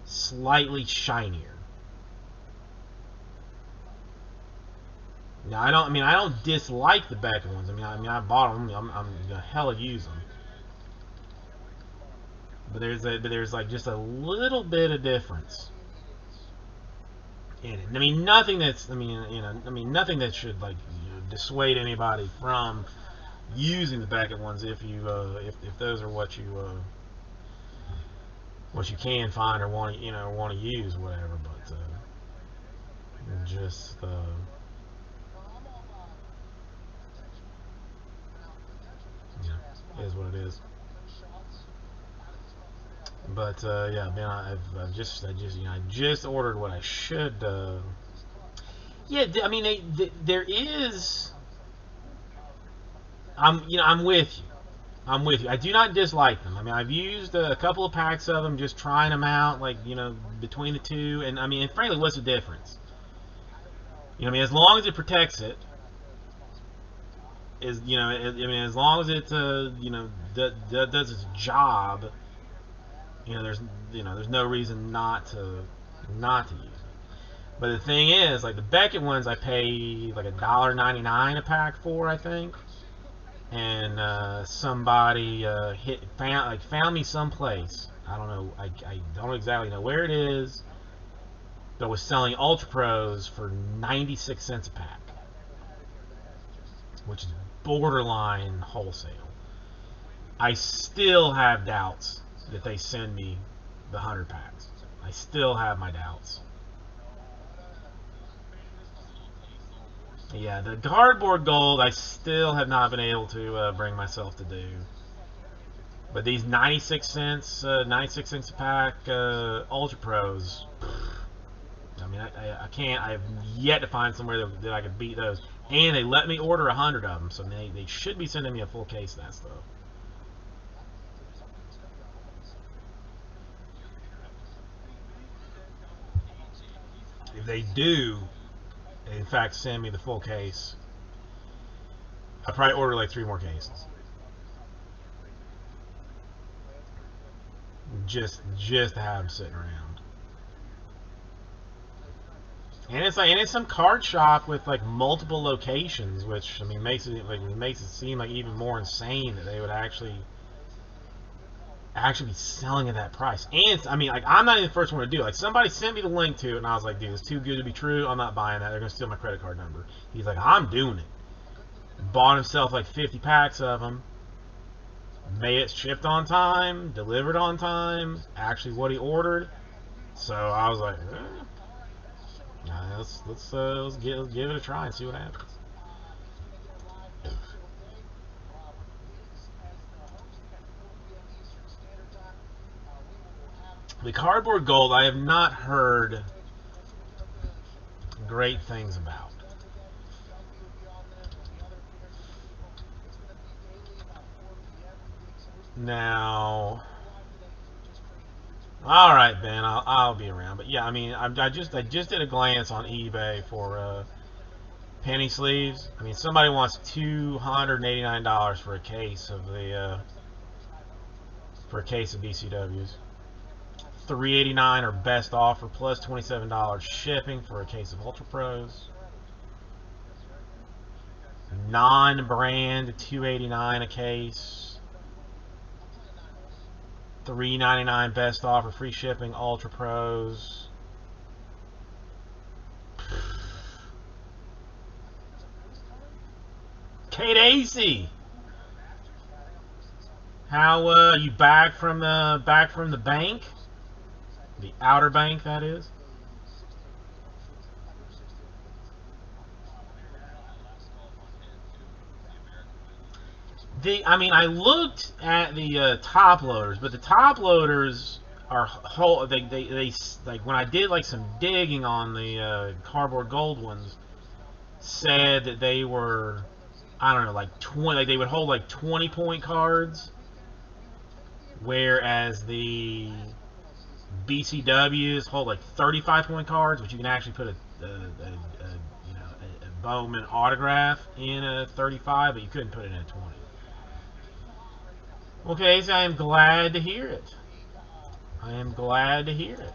slightly shinier. Now I don't dislike the Beckett ones. I bought them. I'm gonna hella use them. But there's like just a little bit of difference in it. Nothing nothing that should like dissuade anybody from using the Beckett ones if those are what you can find or want to use, whatever. But just is what it is. But yeah, man, I just ordered what I should. Yeah, I mean, there is. I'm with you. I'm with you. I do not dislike them. I mean, I've used a couple of packs of them, just trying them out, like, between the two. And I mean, and frankly, what's the difference? I mean, as long as it protects it, I mean, as long as it, does its job, there's no reason not to use it. But the thing is, like the Beckett ones, I pay like $1.99 a pack for, I think. And somebody found me someplace. I don't know. I don't exactly know where it is, but was selling Ultra Pros for 96 cents a pack, which is borderline wholesale. I still have doubts that they send me the 100 packs. I still have my doubts. Yeah, the cardboard gold I still have not been able to bring myself to do. But these 96 cents a pack Ultra Pros, I mean, I can't. I have yet to find somewhere that I could beat those. And they let me order 100 of them, so they should be sending me a full case of that stuff. If they do, in fact, send me the full case, I'll probably order like 3 more cases. Just to have them sitting around. And it's some card shop with like multiple locations, which I mean makes it seem like even more insane that they would actually be selling at that price. And I mean, like, I'm not even the first one to do it. Like, somebody sent me the link to it, and I was like, dude, it's too good to be true. I'm not buying that. They're gonna steal my credit card number. He's like, I'm doing it. Bought himself like 50 packs of them. Made it shipped on time, delivered on time, actually what he ordered. So I was like, let's give it a try and see what happens. The cardboard gold I have not heard great things about. Now, all right, Ben, I'll be around. But yeah, I mean, I just did a glance on eBay for penny sleeves. I mean, somebody wants $289 for a case of BCWs. $389 or best offer plus $27 shipping for a case of Ultra Pros. Non-brand $289 a case. $399 best offer, free shipping, Ultra Pros. Kate Acey, how you back from the bank? The Outer Bank, that is. I mean, I looked at the top loaders, but the top loaders are whole. They like when I did like some digging on the cardboard gold ones, said that they were, I don't know, like 20. Like they would hold like 20-point cards, whereas the BCWs hold like 35-point cards, which you can actually put a Bowman autograph in a 35, but you couldn't put it in a 20. Okay, so I am glad to hear it. I am glad to hear it.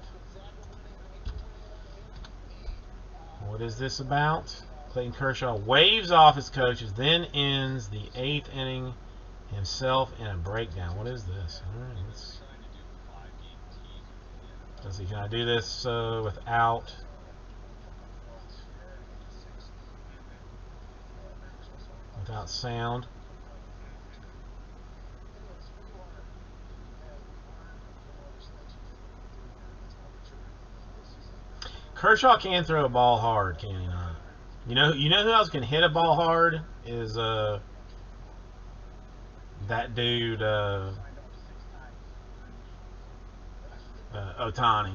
What is this about? Clayton Kershaw waves off his coaches, then ends the 8th inning himself in a breakdown. What is this? All right, let's see. Can I do this without sound? Kershaw can throw a ball hard, can he not? You know who else can hit a ball hard is that dude, Signed off 6 times. Otani.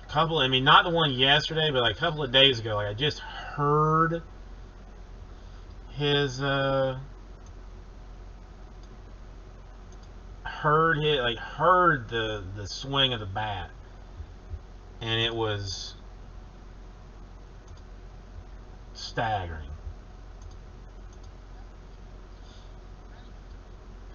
Couple, I mean, not the one yesterday, but like a couple of days ago, like I just heard his, heard the swing of the bat, and it was staggering.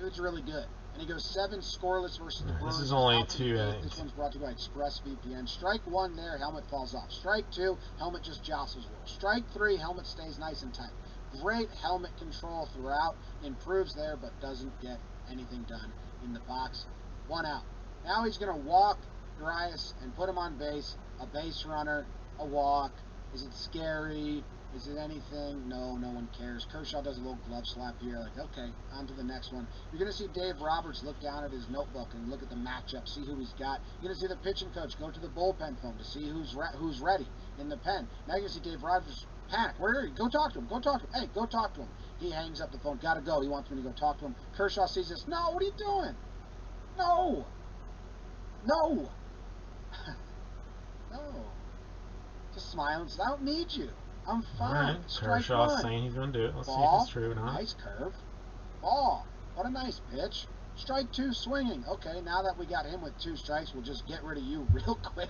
Dude's really good. And he goes 7 scoreless versus the Alright, Brewers. this is only Out to the 2 eighth. innings. This one's brought to you by ExpressVPN. Strike 1 there, helmet falls off. Strike 2, helmet just jostles roll. Strike 3, helmet stays nice and tight. Great helmet control throughout. Improves there, but doesn't get anything done in the box. 1 out. Now he's going to walk Urias and put him on base. A base runner, a walk. Is it scary? Is it anything? No, no one cares. Kershaw does a little glove slap here. Like, okay, on to the next one. You're going to see Dave Roberts look down at his notebook and look at the matchup, see who he's got. You're going to see the pitching coach go to the bullpen phone to see who's ready in the pen. Now you're going to see Dave Roberts panic. Where are you? Go talk to him. Go talk to him. Hey, go talk to him. He hangs up the phone. Got to go. He wants me to go talk to him. Kershaw sees this. No, what are you doing? No. No. No. Just smile and say, I don't need you. I'm fine. Alright, Strike Kershaw's 1. saying he's going to do it. Let's see Ball. if it's true or not. Nice curve. Ball. What a nice pitch. Strike 2 swinging. Okay, now that we got him with 2 strikes, we'll just get rid of you real quick.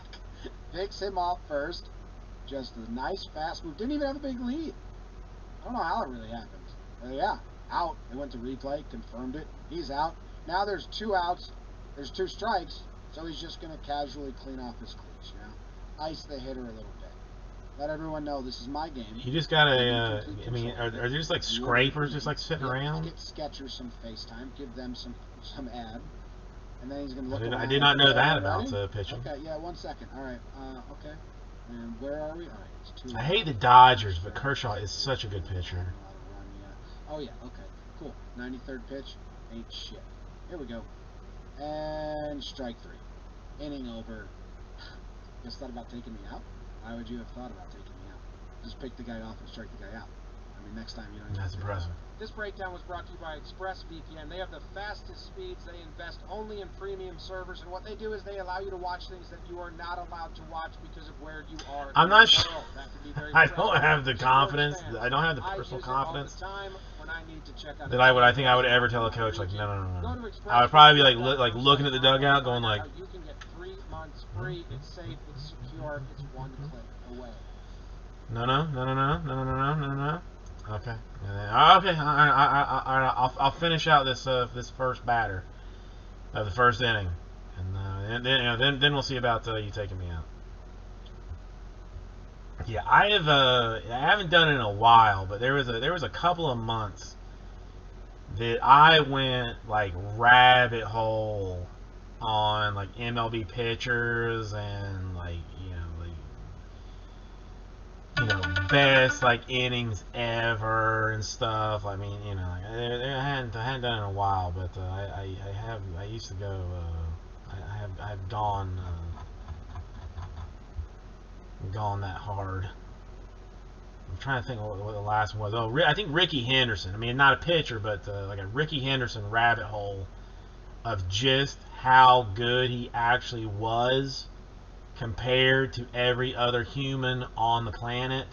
Picks him off first. Just a nice fast move. Didn't even have a big lead. I don't know how it really happened. Yeah, out. They went to replay, confirmed it. He's out. Now there's 2 outs. There's 2 strikes. So he's just going to casually clean off his cleats, you know? Ice the hitter a little bit. Let everyone know this is my game. You just got to, I mean, are there just like scrapers just like sitting around? Get Skechers some FaceTime. Give them some ad. And then he's going to look around. I did not know that Ready? about pitching. Okay, yeah, 1 second. All right, okay. And where are we? All right, it's 2. I hate the Dodgers, but Kershaw is such a good pitcher. Oh, yeah, okay, cool. 93rd pitch, ain't shit. Here we go. And strike 3. Inning over. Just thought about taking me out? Why would you have thought about taking me out? Just pick the guy off and strike the guy out. I mean, next time you don't. That's impressive. This breakdown was brought to you by ExpressVPN. They have the fastest speeds. They invest only in premium servers, and what they do is they allow you to watch things that you are not allowed to watch because of where you are. I'm not sure. sure. I don't have the confidence. I don't have the personal confidence that I think I would ever tell a coach like no. I would probably be like looking at the dugout, going like. You can get 3 months free. It's safe. It's secure. It's 1 click away. No. Okay. Okay. I'll finish out this this first batter of the first inning, and then we'll see about you taking me out. Yeah, I haven't done it in a while, but there was a couple of months that I went like rabbit hole on like MLB pitchers and like best like innings ever and stuff. I mean, I hadn't done it in a while, but I used to go. I've gone that hard. I'm trying to think what the last one was. Oh, I think Ricky Henderson. I mean, not a pitcher, but like a Ricky Henderson rabbit hole of just how good he actually was compared to every other human on the planet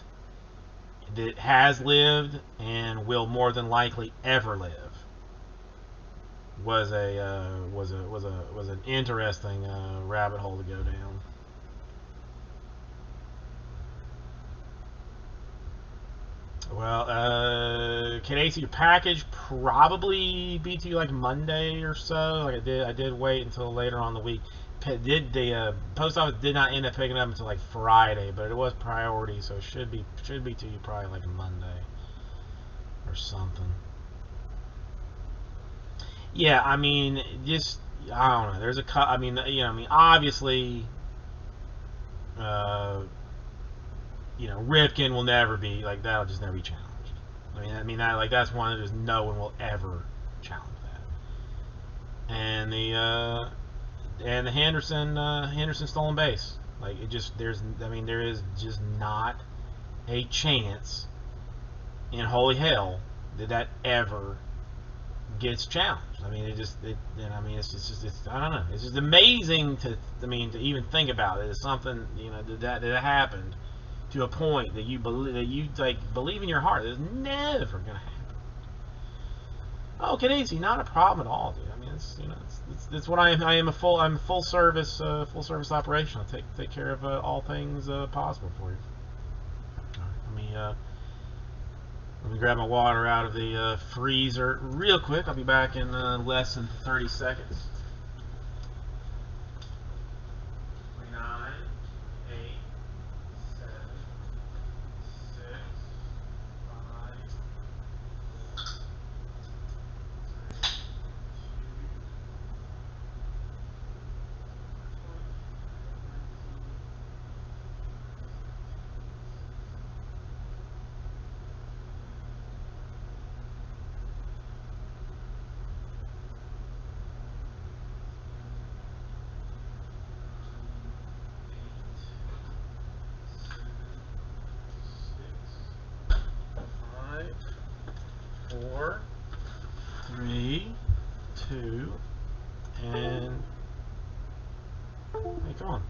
that has lived and will more than likely ever live. Was an interesting rabbit hole to go down. Well, Casey, your package probably be to you like Monday or so. Like I did wait until later on the week. The post office did not end up picking it up until like Friday, but it was priority, so it should be to you probably like Monday or something. Yeah, I mean, just I don't know. There's a cut. I mean, obviously, Ripken will never be like that'll just never be challenged. I mean that's one that just no one will ever challenge that. And the Henderson stolen base, like it just there is just not a chance in holy hell that ever gets challenged. I mean, it's I don't know. It's just amazing to even think about it. It's something, that happened to a point that you believe in your heart that it's never gonna happen. Oh, Casey, not a problem at all, dude. I mean, it's what I am. I'm a full service operation. I take care of all things possible for you. All right, let me grab my water out of the freezer real quick. I'll be back in less than 30 seconds. 29, 8, 7, 6, 5, 4, 3, 2, 4, 3, 2, and hey, come on.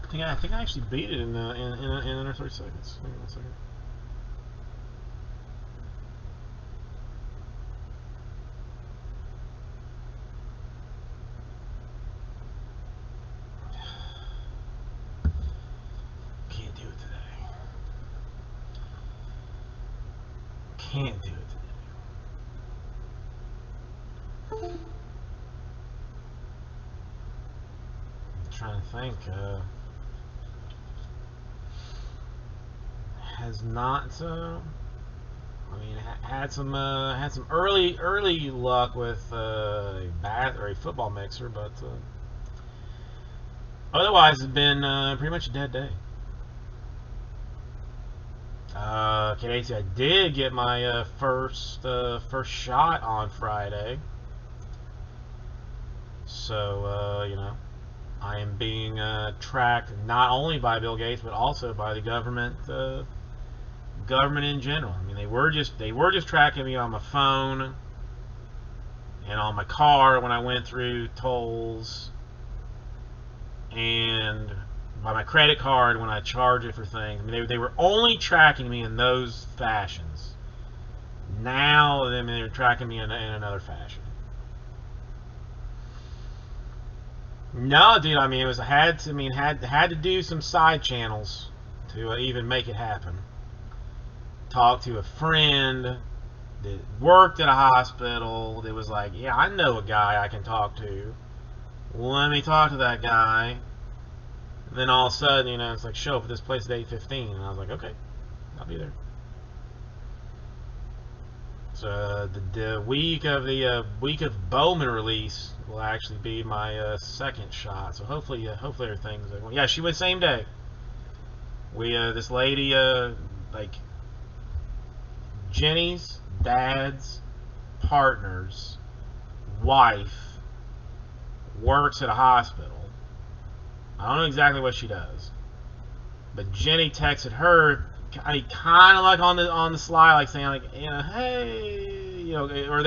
I think I actually beat it in under 30 seconds. Hang on a second. Can't do it today. Can't do it today. I'm trying to think. Has not. Had some early luck with a bat or a football mixer, but otherwise it's been pretty much a dead day. Casey, I did get my first shot on Friday, so I am being tracked not only by Bill Gates but also by the government in general. I mean, they were just tracking me on my phone and on my car when I went through tolls, and by my credit card when I charge it for things. I mean, they were only tracking me in those fashions. Now, they're tracking me in another fashion. No, dude. I mean, had to do some side channels to even make it happen. Talked to a friend that worked at a hospital that was like, yeah, I know a guy I can talk to. Let me talk to that guy. And then all of a sudden, it's like, show up at this place at 8:15, and I was like, okay, I'll be there. So the week of Bowman release will actually be my second shot. So hopefully everything's yeah. She went same day. This lady Jenny's dad's partner's wife works at a hospital. I don't know exactly what she does, but Jenny texted her, kind of like on the sly, like saying like, hey, or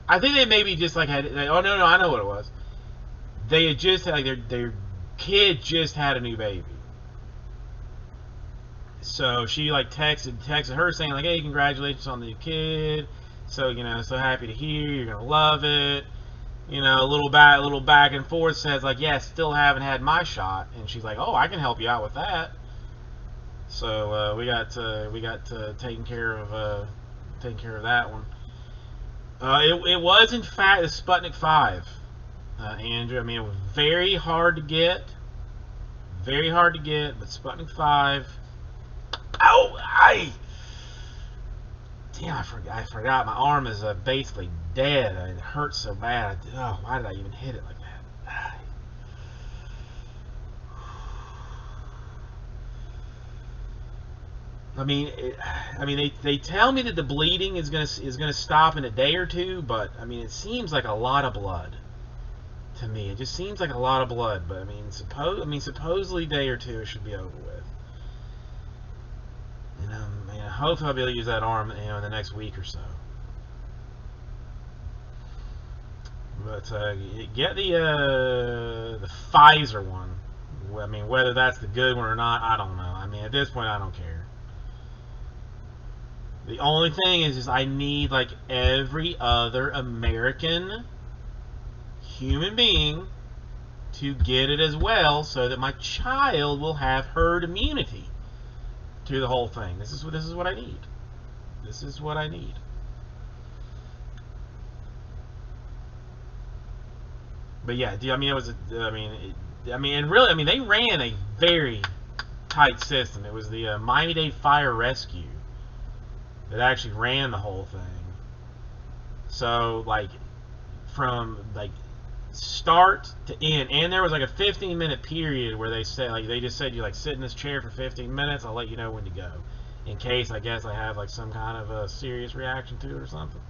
I think they maybe just like oh no, I know what it was. They had just had their kid just had a new baby. So she texted her saying like, hey, congratulations on the new kid. So so happy to hear, you're gonna love it. A little back and forth, says like, yeah, still haven't had my shot, and she's like, oh, I can help you out with that. So we got taken care of that one. It was in fact the Sputnik 5, Andrew. I mean, it was very hard to get, but Sputnik 5. Ow! Damn, I forgot. My arm is basically dead. I mean, it hurts so bad. Why did I even hit it like that? I mean, they tell me that the bleeding is gonna stop in a day or two, but I mean, it seems like a lot of blood to me. It just seems like a lot of blood, but I mean, supposedly a day or two it should be over with. Hopefully I'll be able to use that arm, in the next week or so. But get the Pfizer one. I mean, whether that's the good one or not, I don't know. I mean, at this point, I don't care. The only thing is I need like every other American human being to get it as well, so that my child will have herd immunity to the whole thing. This is what I need. This is what I need. But yeah, I mean, it was. And really, I mean, they ran a very tight system. It was the Miami-Dade Fire Rescue that actually ran the whole thing. So like, from like start to end, and there was like a 15-minute period where they said, like, they just said, you like sit in this chair for 15 minutes. I'll let you know when to go, in case I guess I have like some kind of a serious reaction to it or something.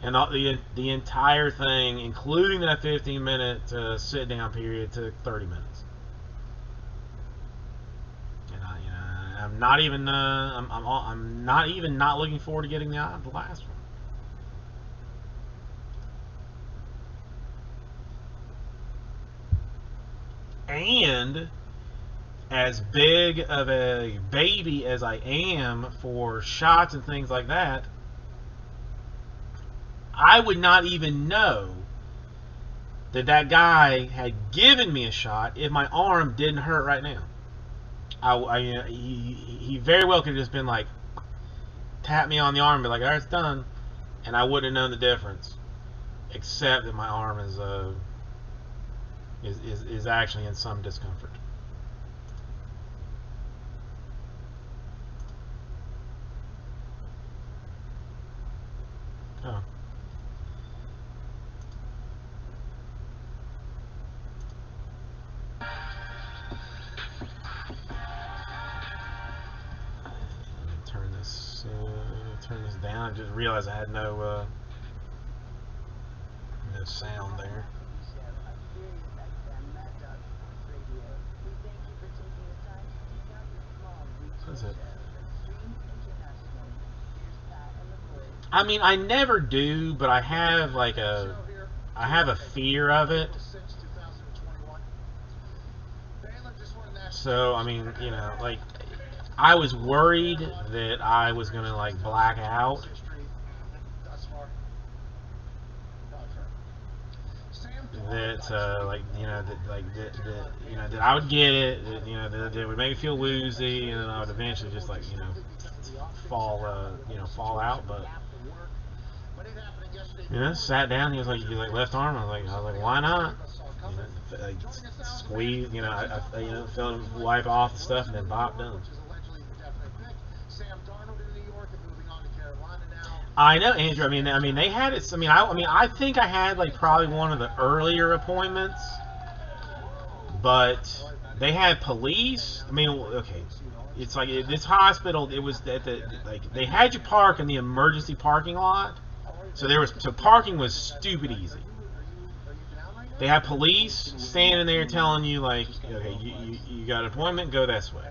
And the entire thing, including that 15-minute sit down period, took 30 minutes. And I'm not even I'm not even not looking forward to getting the last one. And as big of a baby as I am for shots and things like that, I would not even know that guy had given me a shot if my arm didn't hurt right now. He very well could have just been like, tap me on the arm and be like, alright, it's done, and I wouldn't have known the difference, except that my arm is actually in some discomfort. Oh. Turn this down. I just realized I had no sound there. What's it? I mean, I never do, but I have like a fear of it. So I mean, you know, like, I was worried that I was gonna like black out. That that I would get it. That it would make me feel woozy, and then I would eventually just like fall out. But sat down. He was like, "You like left arm?" I was like, "Why not?" Squeeze. I felt him wipe off the stuff, and then bop, done. I know, Andrew. I mean, they had it. I think I had like probably one of the earlier appointments, but they had police. I mean, okay, it's like this hospital. It was at they had you park in the emergency parking lot, so parking was stupid easy. They had police standing there telling you like, okay, you got an appointment, go this way.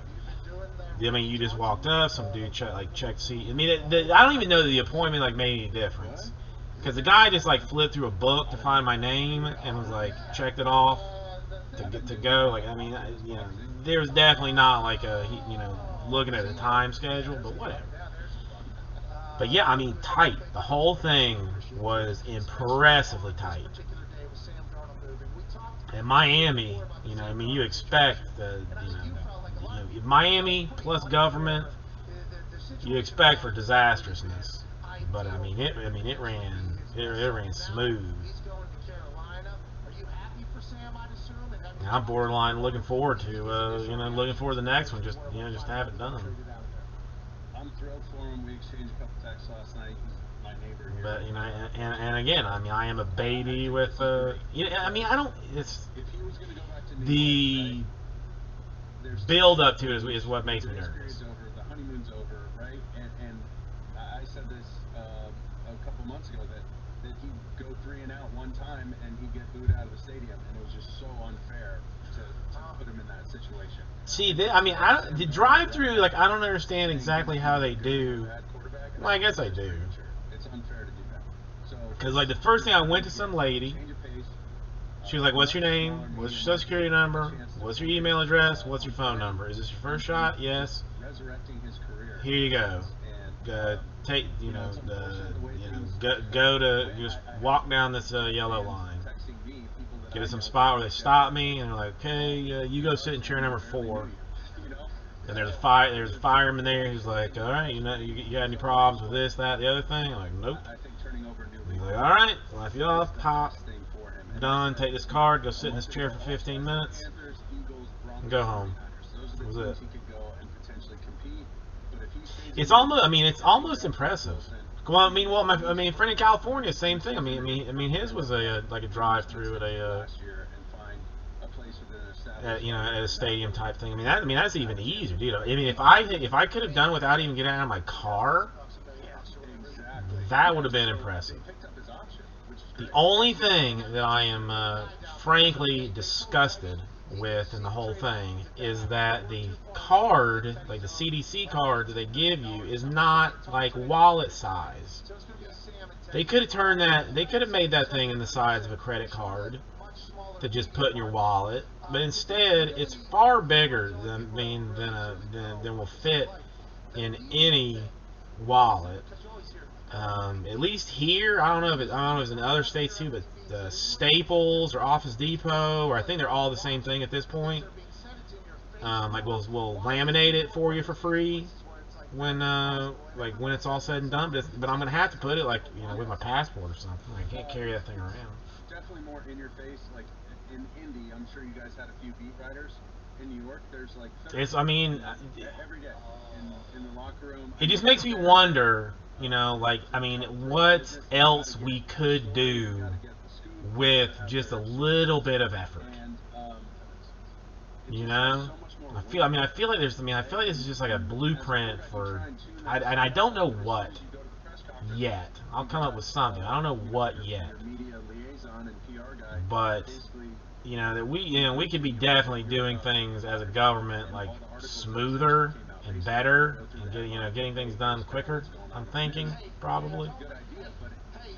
I mean, you just walked up, some dude checked seat. I mean, I don't even know that the appointment like made any difference, because the guy just like flipped through a book to find my name and was like checked it off to go. Like, I mean, there was definitely not like looking at a time schedule, but whatever. But yeah, I mean, tight. The whole thing was impressively tight. In Miami, I mean, you expect Miami plus government, you expect for disastrousness, but I mean it ran smooth. And I'm borderline looking forward to the next one, just to have it done. I'm thrilled for him. We exchanged a couple texts last night. He's my neighbor here. But and again, I mean, I am a baby with I mean, I don't. It's if he was going to go back to New the York, right, build up to it is what makes me nervous. Period's over, the honeymoon's over, right? And I said this a couple months ago that he'd go 3 and out one time and he'd get booed out of the stadium, and it was just so unfair to put him in that situation. See, the drive-through, like, I don't understand exactly how they do. Well, I guess I do. It's unfair to do that. So Because like the first thing I went to some lady, change of pace. she was like, "What's your name? What's your social security number? What's your email address? What's your phone number? Is this your first shot? Yes. Resurrecting his career. Here you go. And Take it's unfortunate the way things go to just walk down this yellow line. Get to some spot where they stop me and they're like, okay, you go sit in chair number 4. And there's a fireman there who's like, all right, you got any problems with this, that, the other thing? I'm like, nope. He's like, all right, wipe you off, pop, done. Take this card, go sit in this chair for 15 minutes, and go home. That was it. It's almost impressive. Well, I mean, friend in California, same thing. I mean, his was like a drive-through at at a stadium type thing. I mean, that's even easier, dude. I mean, if I could have done without even getting out of my car, that would have been impressive. The only thing that I am frankly disgusted with in the whole thing is that the card, like the CDC card that they give you, is not like wallet size. They could have turned that. They could have made that thing in the size of a credit card to just put in your wallet, but instead it's far bigger than will fit in any wallet. At least here, I don't know if it's in other states too, but Staples or Office Depot, or I think they're all the same thing at this point. Like we'll laminate it for you for free when it's all said and done. But I'm gonna have to put it with my passport or something. I can't carry that thing around. Definitely more in your face. Like in Indy, I'm sure you guys had a few beat writers. In New York, there's like every day in the locker room. It just makes me wonder, what else we could do with just a little bit of effort. I feel like this is just like a blueprint for, and I don't know what yet. I'll come up with something. I don't know what yet, but that we could be definitely doing things as a government like smoother and better, and getting things done quicker. I'm thinking probably. Hey,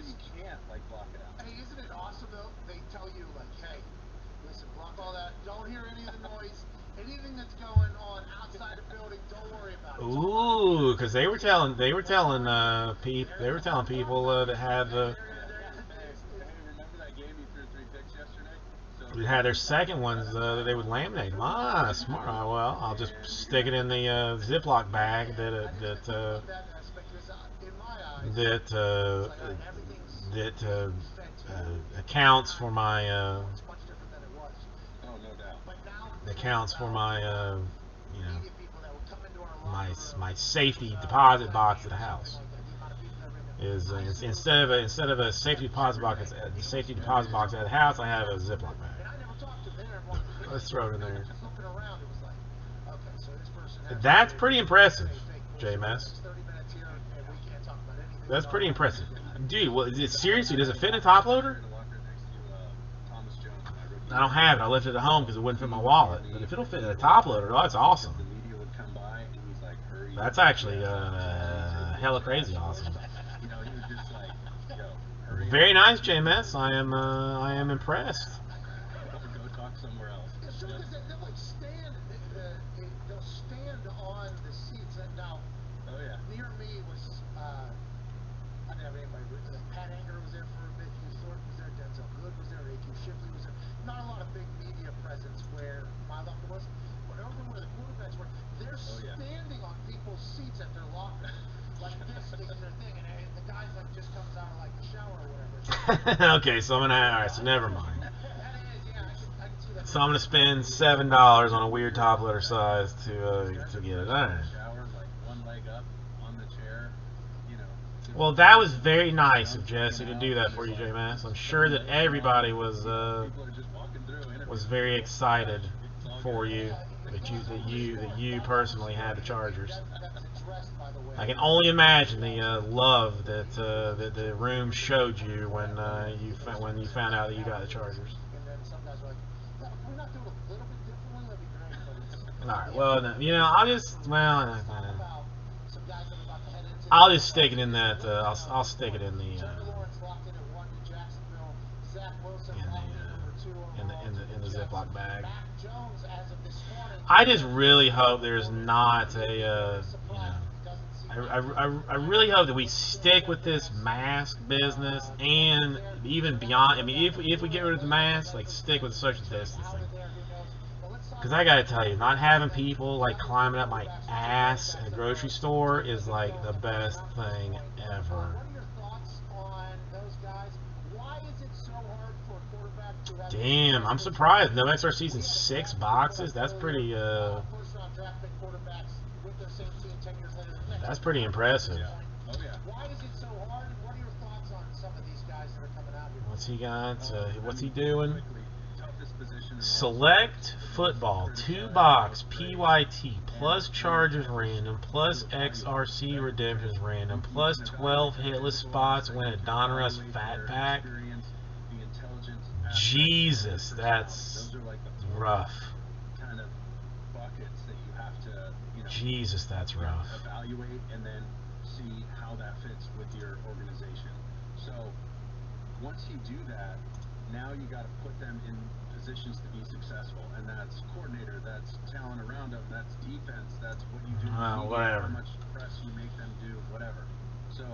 isn't it awesome though? They tell you hey, listen, block all that. Don't hear any of the noise. Anything that's going on outside the building, don't worry about it. Ooh, because they were telling people that had the. We had their second ones that they would laminate. Smart. Well, I'll just stick it in the Ziploc bag that accounts for my my safety deposit box at the house. Is instead of a safety deposit box at the house, I have a Ziploc bag. Let's throw it in there. That's pretty impressive, JMS. That's pretty impressive, dude. Seriously, does it fit in a top loader? I don't have it. I left it at home because it wouldn't fit my wallet. But if it'll fit in a top loader, that's awesome. That's actually hella crazy awesome. Very nice, JMS. I am impressed. They'll stand on the seats. And now, near me was I didn't have anybody. Pat Anger was there for a bit. Hugh Thornton was there. Denzel Good was there. A.Q. Shipley was there. Not a lot of big media presence where my locker was. But over where the quarterbacks were, they're standing on people's seats at their locker, like this, doing their thing, and the guy just comes out of the shower or whatever. Okay, so so never mind. So I'm gonna spend $7 on a weird top loader size to get it. All right. Well, that was very nice of Jesse to do that for you, JMS. I'm sure that everybody was very excited for you that you personally had the Chargers. I can only imagine the love that the room showed you when you found out that you got the Chargers. All right. Well, I'll just stick it in that. I'll stick it in the Ziploc bag. Mac Jones, as of this morning, I just really hope there's not a, I really hope that we stick with this mask business and even beyond. I mean, if we get rid of the mask, like stick with the social distancing. Because I gotta tell you, not having people like climbing up my ass in a grocery store is like the best thing ever. What are your thoughts on those guys? Why is it so hard for a quarterback to have? Damn, I'm surprised. No XR season 6 boxes. That's pretty First round draft pick quarterbacks with their same team 10 years later. that's pretty impressive. Oh yeah. Why is it so hard? And what are your thoughts on some of these guys that are coming out here? What's he got? What's he doing? Quickly, toughest position in all Select football 2-box PYT plus Chargers random plus XRC redemptions random plus 12 hitless spots win a Donruss Fat Pack. experience, the intelligence aspect, Jesus, the that's personality. Those are like the four rough. kind of buckets that you have to, Jesus, that's rough. evaluate and then see how that fits with your organization. So once you do that, now you got to put them in positions to be successful, and that's coordinator, that's talent around them, that's defense, that's what you do, Whatever. how much press you make them do, whatever. So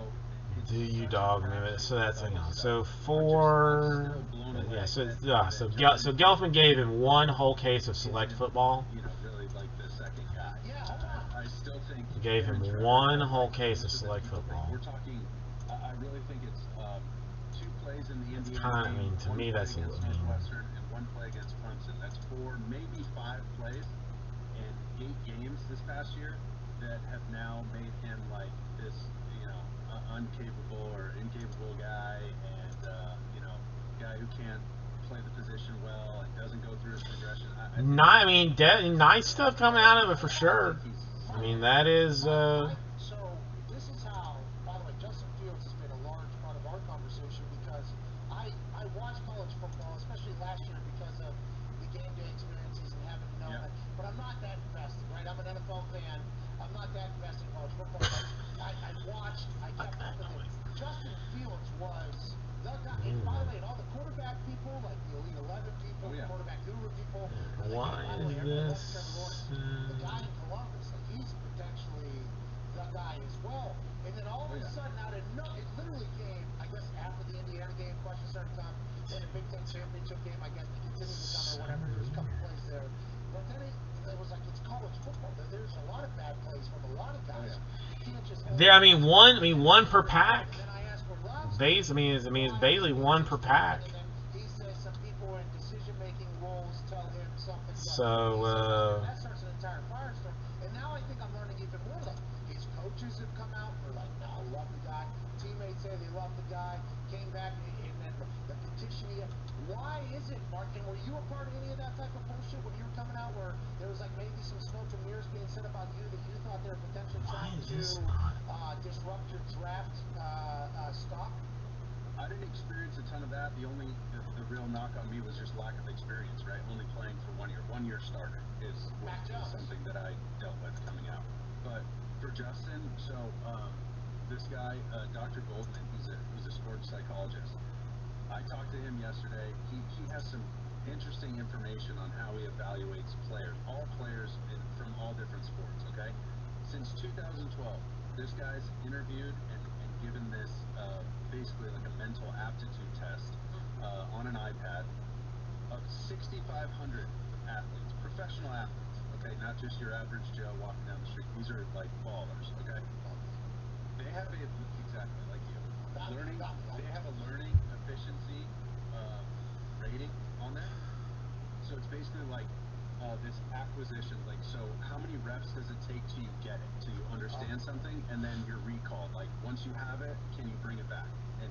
it's Do you such a dog crapshoot limit? So with that's all hang on. this So stuff. for I'm still blown away yeah, so that so Justin Gelfman gave him one whole case of Select isn't, football. really like the second guy. I still think He gave him Aaron Trevor one has, whole like, case of closer than Select people think. football. We're talking. I really think it's 2 plays in the Indiana Kinda, I game, mean, to 1 me, play that's a- against I mean- Northwestern, and 1 play against Clemson. That's 4, maybe 5 plays in 8 games this past year that have now made him like this, uncapable or incapable guy, and guy who can't play the position well and doesn't go through his progression. I mean, nice stuff coming out of it for sure. I mean, that is. So this is how, by the way, Justin Fields has been a large part of our conversation because I watch college football, especially last year because of the game day experiences and having known it. But I'm not that invested, right? I'm an NFL fan. I'm not that invested in college football. But I watched. I kept up with it. Justin Fields was the guy. And by the way, and all the quarterback people, like the Elite 11 people, quarterback guru people. Why is this? The guy in Columbus, like he's potentially the guy as well. And then all of a sudden, out of it literally came, I guess, after the Indiana game, questions started to come. Then the Big Ten championship game, I guess they continued to come or whatever. There was a couple plays there, but then it was like it's college football. There's a lot of bad plays from a lot of guys. You can't just. There, I mean, one per pack. And then I asked where Rob's Base, I mean, it's Bailey one per pack. and then he says some people in decision-making roles tell him something. So, That starts an entire firestorm. And now I think I'm learning even more. Like his coaches have come out and are like, "No, love the guy." Teammates say they love the guy. Came back and then the petition. Why is it, Mark? And were you a part of any of that type of bullshit when you were coming out, where there was like maybe some smoke and mirrors being said about you that you thought they were potentially trying to disrupt your draft stock? I didn't experience a ton of that. The real knock on me was just lack of experience, right? Only playing for 1 year. 1 year starter is something that I dealt with coming out. But for Justin, so this guy, Dr. Goldman, he's a sports psychologist. I talked to him yesterday. He has some interesting information on how he evaluates players, all players from all different sports, okay? Since 2012, this guy's interviewed and given this basically like a mental aptitude test on an iPad of 6,500 athletes, professional athletes, okay? Not just your average Joe walking down the street. These are like ballers, okay? They have exactly like you. They have a learning efficiency rating on there. So it's basically like this acquisition, like, so how many reps does it take till you get it, till you understand something, and then your recall, like once you have it, can you bring it back and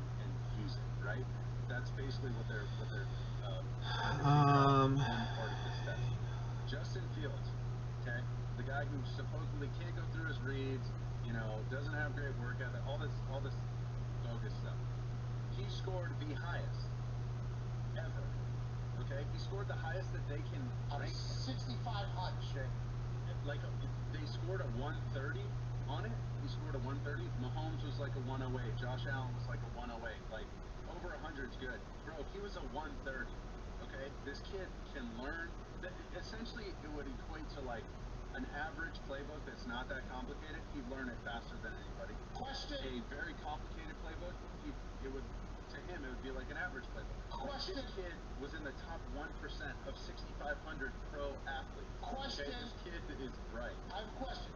use it, right? That's basically what they're one part of this test. Justin Fields, okay, the guy who supposedly can't go through his reads, doesn't have great work ethic, all this bogus stuff. He scored the highest ever. Okay, he scored the highest that they can rank. 6,500. Like they scored a 130 on it. He scored a 130. Mahomes was like a 108. Josh Allen was like a 108. Like over 100's good, bro. He was a 130. Okay. Okay, this kid can learn. Essentially, it would equate to like an average playbook that's not that complicated. He'd learn it faster than anybody. Question. A very complicated playbook, it would, to him, it would be like an average playbook. Question. This kid was in the top 1% of 6,500 pro athletes. Question. Okay, this kid is bright. I have a question.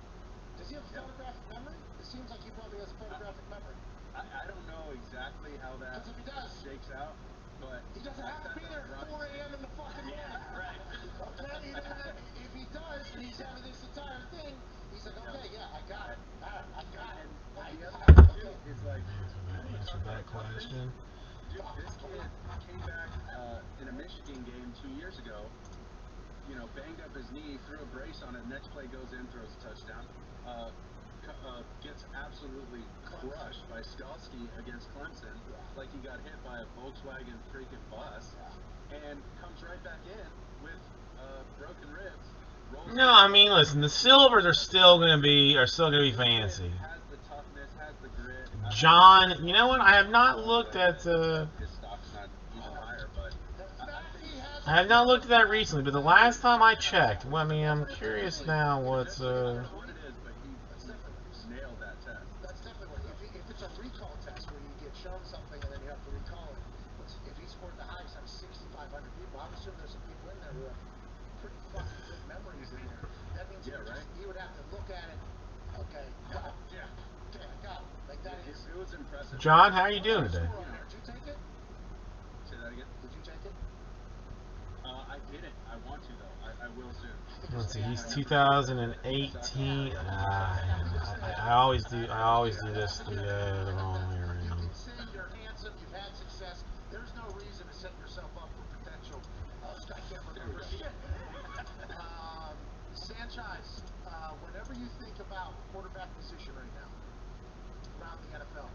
Does he have a photographic memory? It seems like he probably has a photographic memory. I don't know exactly how that Because if he does, shakes out, but he doesn't have to be there at 4 a.m. in the fucking morning. Yeah, right. Okay, if he does, and he's having this entire thing, he's like, okay, yeah, I got it. I got it. And the other thing too is like, Answer that question. dude, this kid came back in a Michigan game 2 years ago. You know, banged up his knee, threw a brace on it. Next play goes in, throws a touchdown. Gets absolutely crushed by Skalski against Clemson, like he got hit by a Volkswagen freaking bus, and comes right back in with broken ribs. No, I mean, listen, the Silvers are still gonna be fancy. Has the toughness, has the grit. John, you know what? I have not looked at. His stock's not even higher, but I have not looked at that recently. But the last time I checked, well, I mean, I'm curious now. What's I don't know what it is, but he nailed that test. That's definitely what. If it's a recall test where you get shown something and then you have to recall it, if he scored the highest out of 6,500 people, I would assume there's some people in there who have pretty fucking good memories in there. That means he would have to look at it. Okay, got it. Yeah. Okay, got it. Like that is. It was impressive. John, how are you doing today? Did you take it? Say that again. Did you take it? I didn't. I want to though. I will soon. Let's see. He's 2018. I always do this the wrong way around. You can say you're handsome. You've had success. There's no reason to set yourself up for potential. I can't remember shit. Sanchez, whenever you think about quarterback position right now around the NFL,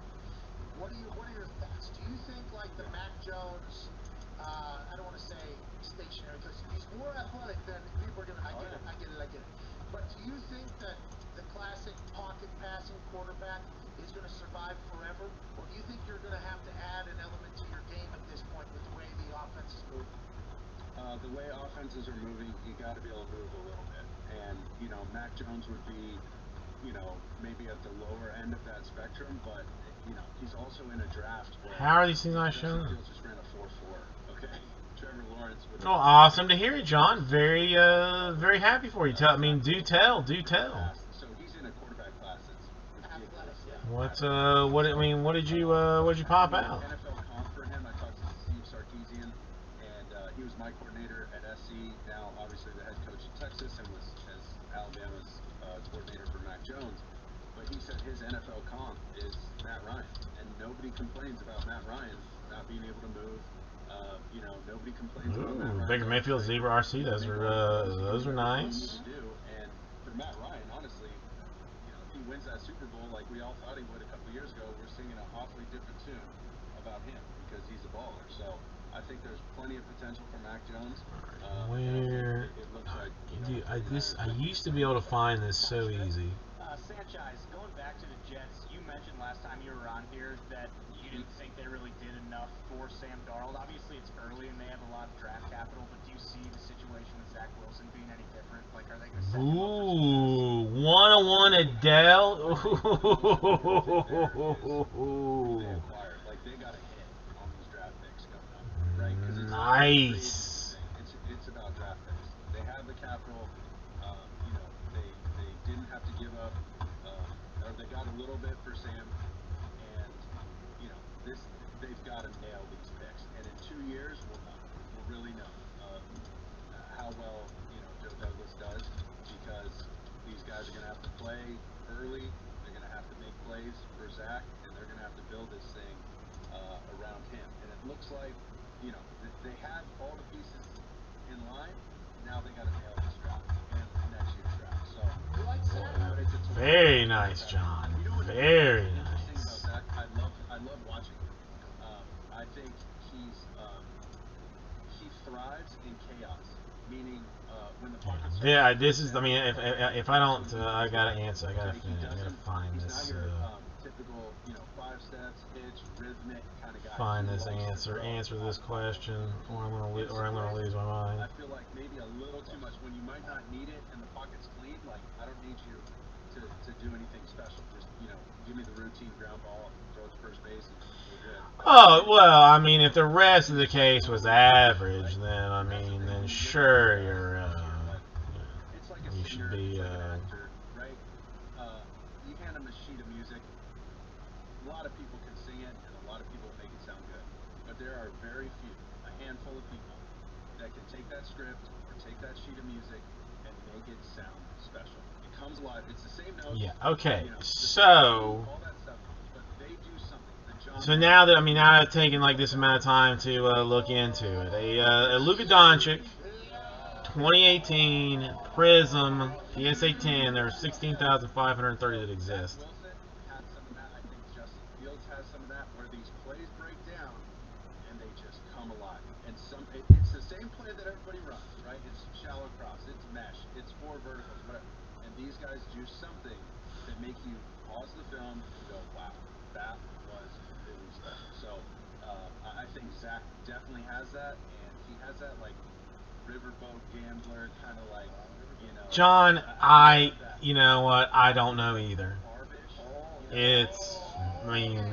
what are your thoughts? Do you think like the Mac Jones? I don't want to say stationary because he's more athletic than people are giving. I get it. But do you think that the classic pocket passing quarterback is going to survive forever, or do you think you're going to have to add an element to your game at this point with the way the offense is moving? The way offenses are moving, you got to be able to move a little bit. And, you know, Mac Jones would be, you know, maybe at the lower end of that spectrum, but, you know, he's also in a draft where... How are these things not showing? Fields just ran a 4.4, okay? Trevor Lawrence would... Oh, awesome to hear it, John. Very happy for you. Do tell. So he's in a quarterback class that's ridiculous. What did you pop out? NFL comp for him, I talked to Steve Sarkisian, and he was my coordinator at SC, now obviously the head coach at Texas, and was as Alabama's coordinator for Mac Jones. But he said his NFL comp is Matt Ryan, and nobody complains about Matt Ryan not being able to move. You know, nobody complains about Matt Ryan. Baker Mayfield, Zebra RC, those were nice. And for Matt Ryan, honestly, you know, if he wins that Super Bowl like we all thought he would a couple years ago, we're singing an awfully different tune about him because he's a baller. So I think there's plenty of potential for Mac Jones. Where it looks like, I used to be able to find this so easy. Sanchez, going back to the Jets, you mentioned last time you were on here that you didn't think they really did enough for Sam Darnold. Obviously, it's early and they have a lot of draft capital, but do you see the situation with Zach Wilson being any different? Like, are they going to set him up for success? 101 Adele. Like, they got a hit on these draft picks coming up, right? Nice. It's about draft picks. They have the capital. You know, they didn't have to give up, or they got a little bit for Sam, and you know, they've got to nail these picks. And in 2 years, we'll know. We'll really know how well, you know, Joe Douglas does, because these guys are going to have to play early. They're going to have to make plays for Zach, and they're going to have to build this thing around him. And it looks like, you know, they have all the pieces in line. Now they got to nail this draft and next year's draft. So, very nice, John. Very nice. About Zach, I love watching him. I think he thrives in chaos. Meaning, when the pocket starts, this is. I mean, if I don't, I gotta answer. I gotta finish. I gotta find this. typical, 5 steps, hitch, rhythmic kind of guy. Find He this likes to answer. throw Answer this hot question, or I'm gonna In some ways, lose my mind. I feel like maybe a little too much when you might not need it and the pocket's clean. Like, I don't need you to do anything special. Just, give me the routine ground ball, throw it to first base, and we're good. Oh, well, I mean, if the rest of the case was average, then, I mean, then sure, you're, It's like a you singer, should be, it's like an actor, right? You hand them a sheet of music. A lot of people can sing it, and a lot of people make it sound good. But there are very few, a handful of people, that can take that script or take that sheet of music and make it sound special. It comes alive. It's the same notes. yeah, okay, the so, all that stuff, but they do something. so now that, I mean, now I've taken, like, this amount of time to, look into it. A Luka Doncic, 2018 Prism PSA 10, there are 16,530 that exist. Wilson had some of that. I think Justin Fields has some of that, where these plays break down and they just come alive. And it's the same play that everybody runs, right? It's shallow cross, it's mesh, it's 4 verticals, whatever. And these guys do something that make you pause the film and go, wow, that was really special. So I think Zach definitely has that, and he has that like riverboat gambler kind of like, John, you know what, I don't know either. It's, I mean,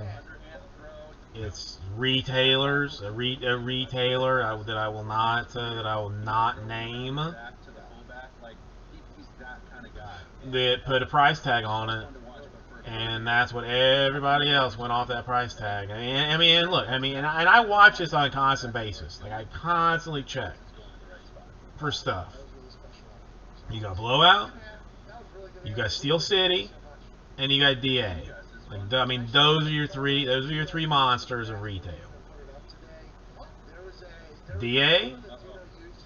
it's retailers, a retailer that I will not name, that put a price tag on it, and that's what everybody else went off that price tag. And, I mean, look, I mean, and I watch this on a constant basis. Like, I constantly check for stuff. You got Blowout, you got Steel City, and you got DA. Like, I mean, those are your three monsters of retail. DA,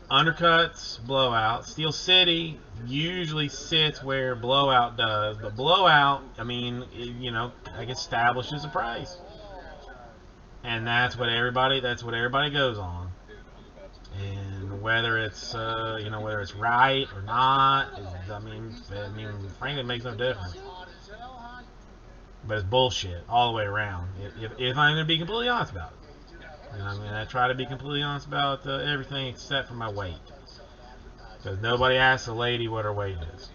undercuts, Blowout. Steel City usually sits where Blowout does, but Blowout, I mean, like, establishes a price, and that's what everybody goes on. And whether it's right or not, I mean, frankly, it makes no difference. But it's bullshit all the way around. If I'm going to be completely honest about it, I mean, I try to be completely honest about everything except for my weight, because nobody asks a lady what her weight is.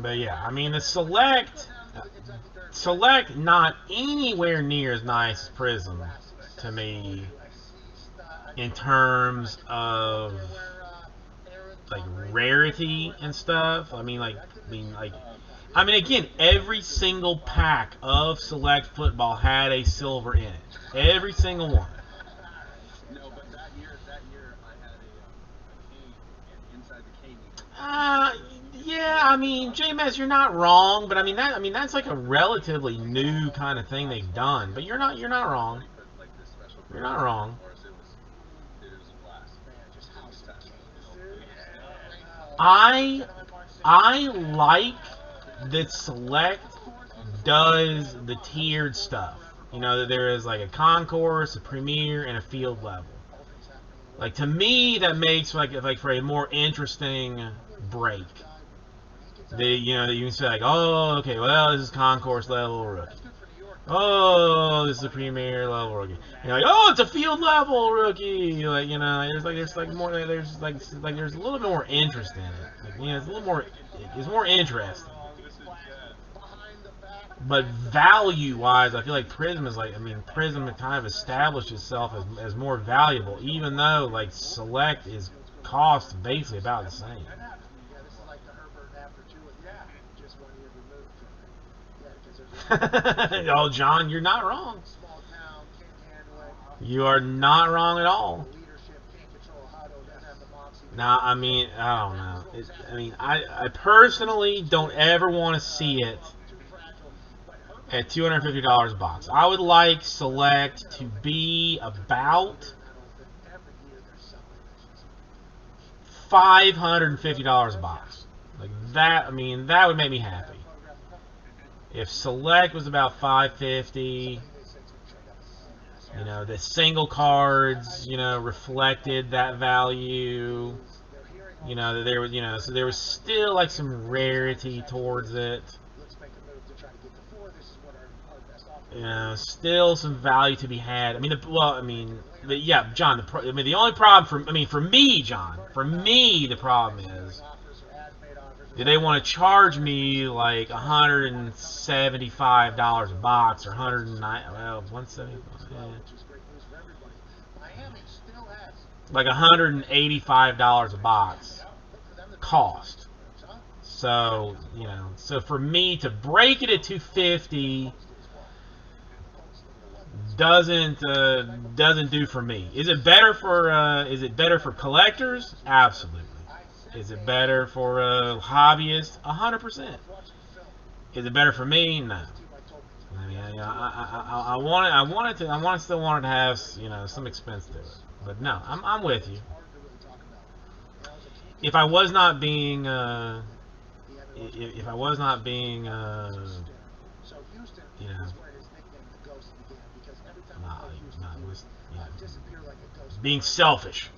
But yeah, I mean, the Select, not anywhere near as nice as Prism to me in terms of like rarity and stuff. I mean, again, every single pack of Select football had a silver in it. Every single one. No, but that year I had a cane, and inside the cane. Yeah, I mean, JMS, you're not wrong, but I mean that's like a relatively new kind of thing they've done. But you're not wrong. You're not wrong. I like that Select does the tiered stuff. That there is like a concourse, a premier, and a field level. Like, to me, that makes like for a more interesting break. That you can say like, oh, okay, well, this is concourse level rookie. Oh, this is a premier level rookie. Like, oh, it's a field level rookie. Like, there's a little bit more interest in it. Like, it's more interesting. But value-wise, I feel like Prism Prism kind of established itself as more valuable, even though like Select is cost basically about the same. Oh, John, you're not wrong. You are not wrong at all. Now, I mean, I don't know. I personally don't ever want to see it at $250 a box. I would like Select to be about $550 a box. Like that, that would make me happy. If Select was about $550, the single cards, reflected that value, You know, there was, so there was still like some rarity towards it. Let's make a move to try to get to 4. This is what our best offer is. Still some value to be had. I mean, yeah, John. The only problem for me, John, the problem is, do they want to charge me like $175 a box or 109? Well, 175. Yeah. Like $185 a box cost. So so for me to break it at 250 doesn't do for me. Is it better for collectors? Absolutely. Is it better for hobbyists? 100%. Is it better for me? No. I mean, I still want it to have some expense to it. But no, I'm with you. If I was not being nah, being selfish.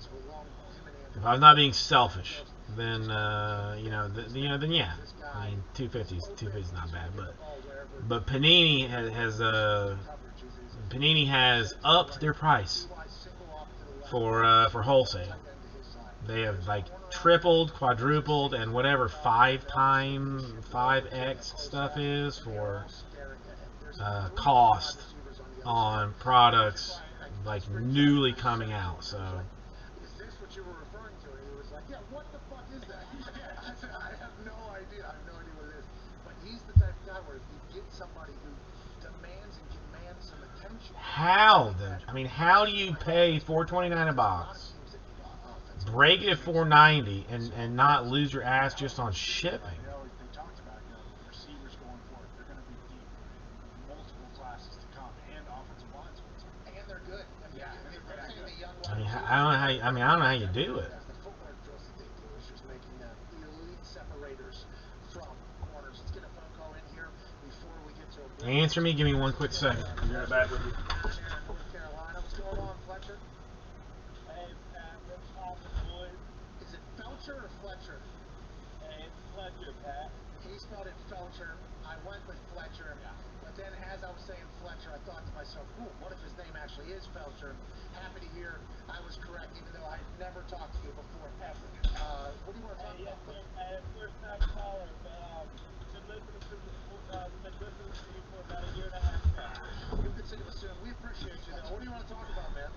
If I was not being selfish, then then yeah. I mean, 250 is not bad, but Panini has upped their price for wholesale. They have like tripled, quadrupled, and whatever 5x stuff is for cost on products like newly coming out. So. Is this what you were referring to? And he was like, yeah, what the fuck is that? I said, I have no idea. I have no idea what it is. But he's the type of guy where if you get somebody who demands and commands some attention. How then? I mean, how do you pay $4.29 a box, break it at $4.90, and not lose your ass just on shipping? They talked about receivers going forward. They're going to be deep in multiple classes to come, and offensive lines. And they're good. I mean, I don't know how you do it. The footwork drills that they do is just making them elite separators from corners. Let's get a phone call in here before we get to a break. Answer me. Give me one quick second. I'll be right back with you. North Carolina. What's going on, Fletcher? Hey, Pat, what's poppin', boys? Is it Felcher or Fletcher? Hey, it's Fletcher, Pat. He spelled it Felcher. I went with Fletcher. But then as I was saying Fletcher, I thought to myself, ooh, what if his name actually is Felcher? Happy to hear I was correct, even though I had never talked to you before, ever. What do you want to talk about? Hey, first time caller, but been listening to you for about a year and a half now. You can see us soon. We appreciate you, though. What do you want to talk about, man?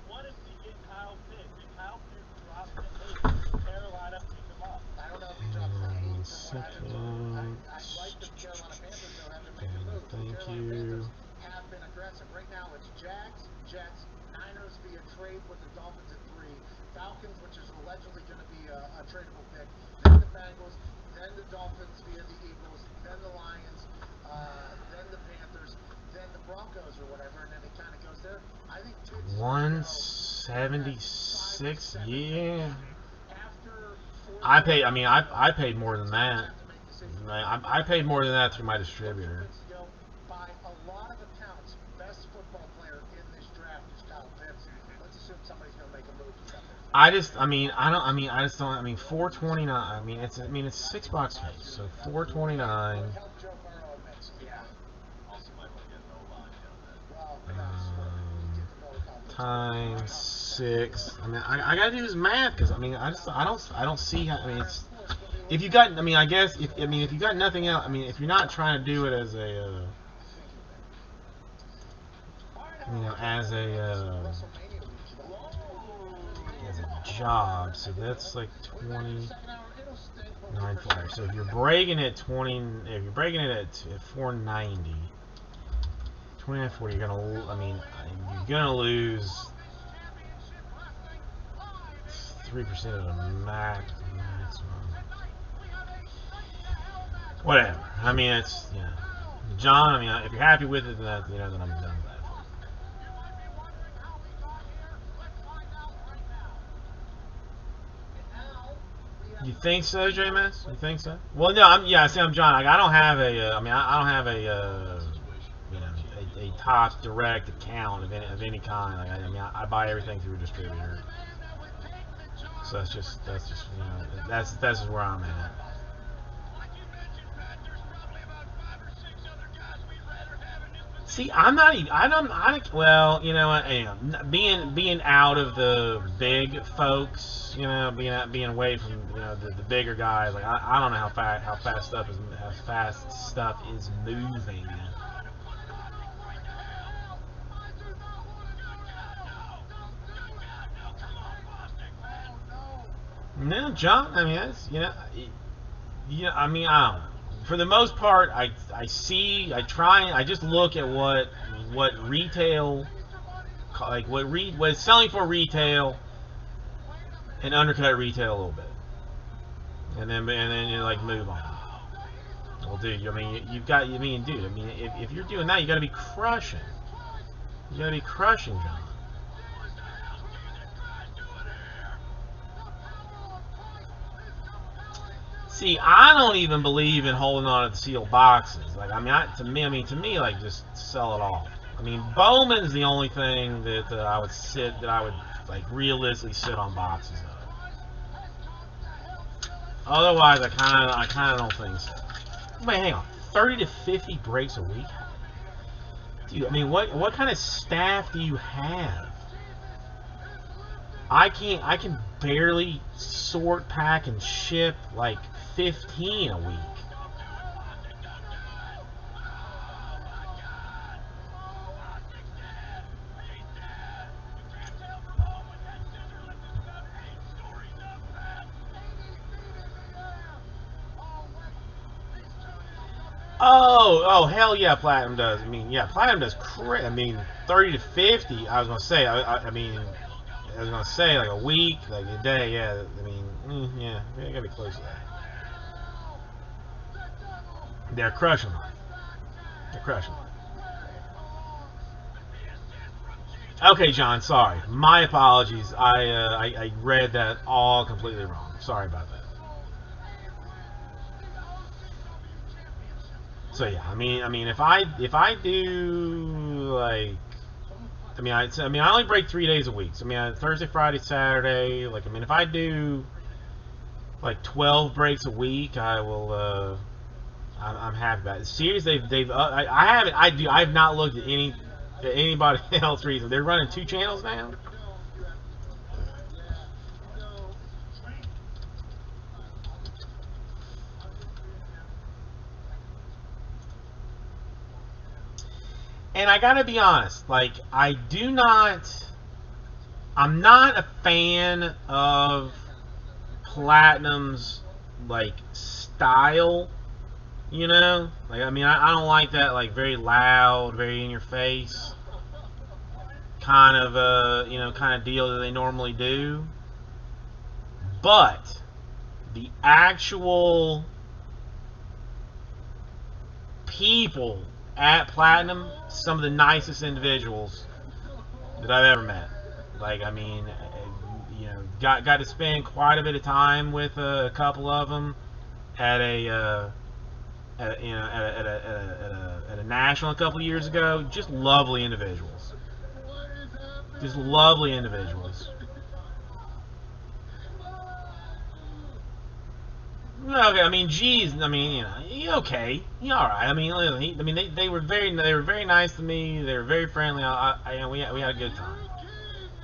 What if we get Kyle Pitts? If Kyle Pitts drops to 8, Carolina pick him up. I don't know if he drops to 8 from what I've been told. I like the Carolina Panthers, though, having to make a move. Thank The Carolina you. Panthers have been aggressive. Right now, it's Jags, Jets, Niners via trade with the Dolphins at 3, Falcons, which is allegedly going to be a tradable pick, then the Bengals, then the Dolphins via the Eagles, then the Lions, then the Panthers, then the Broncos or whatever, and then it kind of goes there. I think Pitts 176, yeah. I paid more than that. I paid more than that through my distributor. By a lot of accounts, best football player in this draft is Kyle Pitts. Let's assume somebody's going to make a move to that. I just don't. 429. It's $6 case, so 429. Times 6. I mean, I gotta do this math because I don't see how. I mean, it's if you got. I mean, I guess if you got nothing else. I mean, if you're not trying to do it as a. As a job, so that's like 29 flyers. So if you're breaking it at 490, 29.40, you're gonna lose 3% of the maximum. Whatever. I mean, it's John. I mean, if you're happy with it, then then I'm done with that. You think so, J-Mass? You think so? Well, no. I'm John. Like, I don't have a. I don't have a top direct account of any kind. Like, I buy everything through a distributor. So that's just you know, that's just where I'm at. See, I'm not even. Well, you know, I am being out of the big folks. You know, being away from the bigger guys. Like I don't know how fast stuff is moving. No, John. I mean, that's I mean, I don't know. For the most part, I just look at what retail, like what's selling for retail, and undercut retail a little bit, and then you like move on. Well, dude, I mean, dude, I mean, if you're doing that, you got to be crushing. You got to be crushing, John. See, I don't even believe in holding on to the sealed boxes. Like, I mean, to me, like, just sell it off. I mean, Bowman's the only thing that I would like realistically sit on boxes of. Otherwise, I kind of don't think so. Wait, hang on, 30 to 50 breaks a week, dude. I mean, what kind of staff do you have? I can barely sort, pack, and ship like 15 a week. Oh, hell yeah, Platinum does. I mean, yeah, Platinum does. I mean, 30 to 50. I was gonna say. I mean, I was gonna say like a week, like a day. Yeah, I mean, yeah, I gotta be close to that. They're crushing it. They're crushing it. Okay, John, sorry. My apologies. I read that all completely wrong. Sorry about that. So yeah, I mean, if I do like, I only break 3 days a week. So I mean, Thursday, Friday, Saturday. Like, I mean, if I do like 12 breaks a week, I will. I'm happy about it. Series I've not looked at anybody else reason. They're running 2 channels now. And I gotta be honest, like I'm not a fan of Platinum's like style. You know, like I mean, I don't like that like very loud, very in your face kind of kind of deal that they normally do. But the actual people at Platinum, some of the nicest individuals that I've ever met. Like, I mean, got to spend quite a bit of time with a couple of them at a national a couple of years ago. Just lovely individuals. Just lovely individuals. Okay, I mean, geez, I mean, okay, all right. I mean, they were very nice to me. They were very friendly. We had a good time.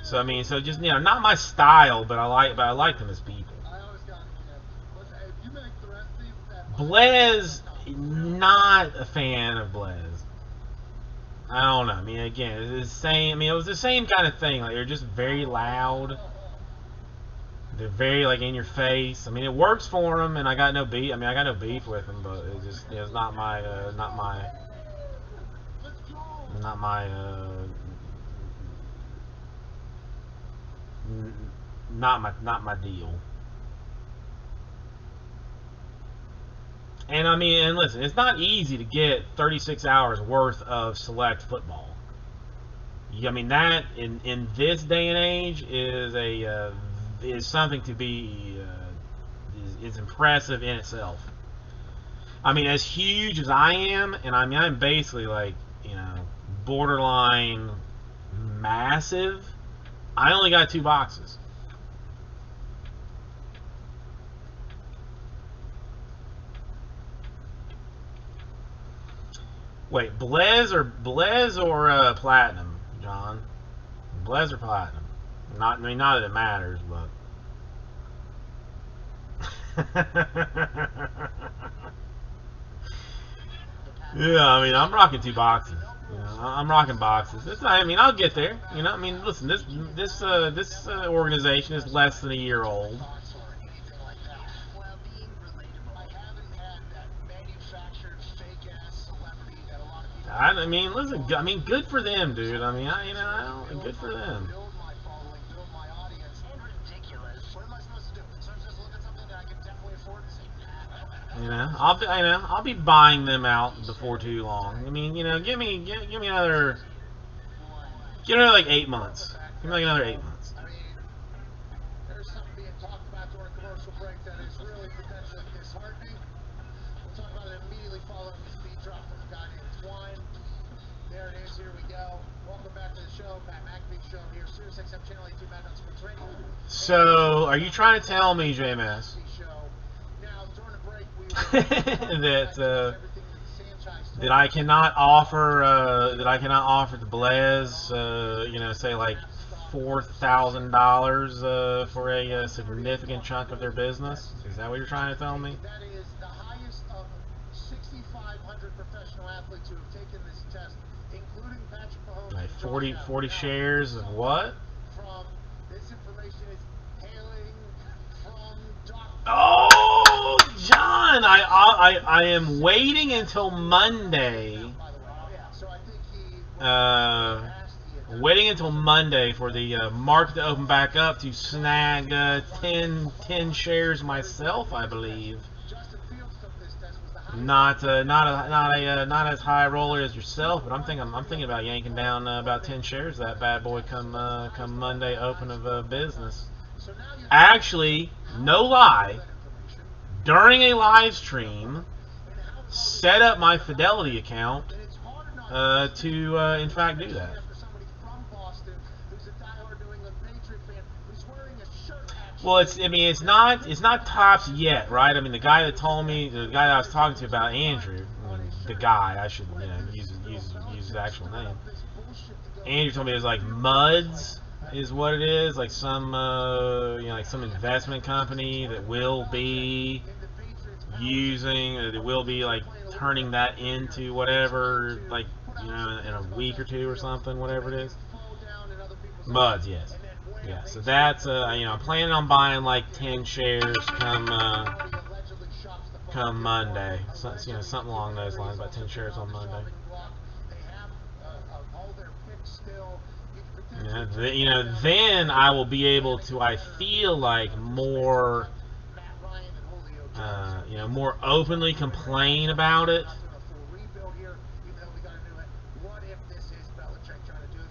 So I mean, just not my style, but I like them as people. Blez, not a fan of Blez. I don't know. I mean, again, it's the same. I mean, it was the same kind of thing. Like, they're just very loud. They're very like in your face. I mean, it works for them, and I got no beef. I mean, I got no beef with them, but it just it's not my not my deal. And I mean, and listen, it's not easy to get 36 hours worth of select football. I mean, that in this day and age is something to be is impressive in itself. I mean, as huge as I am, and I mean, I'm basically like borderline massive. I only got 2 boxes. Wait, Blaze or Platinum, John? Blaze or Platinum? Not, I mean, not that it matters, but. Yeah, I mean, I'm rocking 2 boxes. You know, I'm rocking boxes. It's not, I mean, I'll get there. You know, I mean, listen, this organization is less than a year old. I mean, listen, I mean, good for them, dude. I mean, good for them. You know, I'll be buying them out before too long. I mean, you know, give me another, like 8 months. Give me like another 8 months. I mean, there's something being talked about during commercial break that is really potentially disheartening. We'll talk about it immediately following the speed drop from a guy named Twine. There it is. Here we go. Welcome back to the show. Pat McAfee Show here. Sirius XM Channel 82 Mad Dog Sports Radio. So, are you trying to tell me, JMS, that I cannot offer the Blaze, you know, say like $4,000 for a significant chunk of their business? Is that what you're trying to tell me? That is the highest of 6,500 professional athletes who have taken this test, including Patrick Mahomes. Like 40 shares of what? From this information is hailing from Dr. Oh, John, I am waiting until Monday. Waiting until Monday for the market to open back up to snag 10 shares myself, I believe. Not as high a roller as yourself, but I'm thinking about yanking down about 10 shares of that bad boy come Monday open of business. Actually, no lie, during a live stream, set up my Fidelity account to in fact do that. Well, it's not tops yet, right? I mean, the guy that told me, the guy that I was talking to about Andrew, I mean, the guy, I should, you know, use his actual name. Andrew told me it was like Muds is what it is, like some you know, like some investment company that will be like turning that into whatever, like, you know, in a week or two or something, whatever it is. Muds, yes. Yeah, so that's, you know, I'm planning on buying like 10 shares come Monday. So, you know, something along those lines, about 10 shares on Monday. You know, then I will be able to, I feel like, more, you know, more openly complain about it.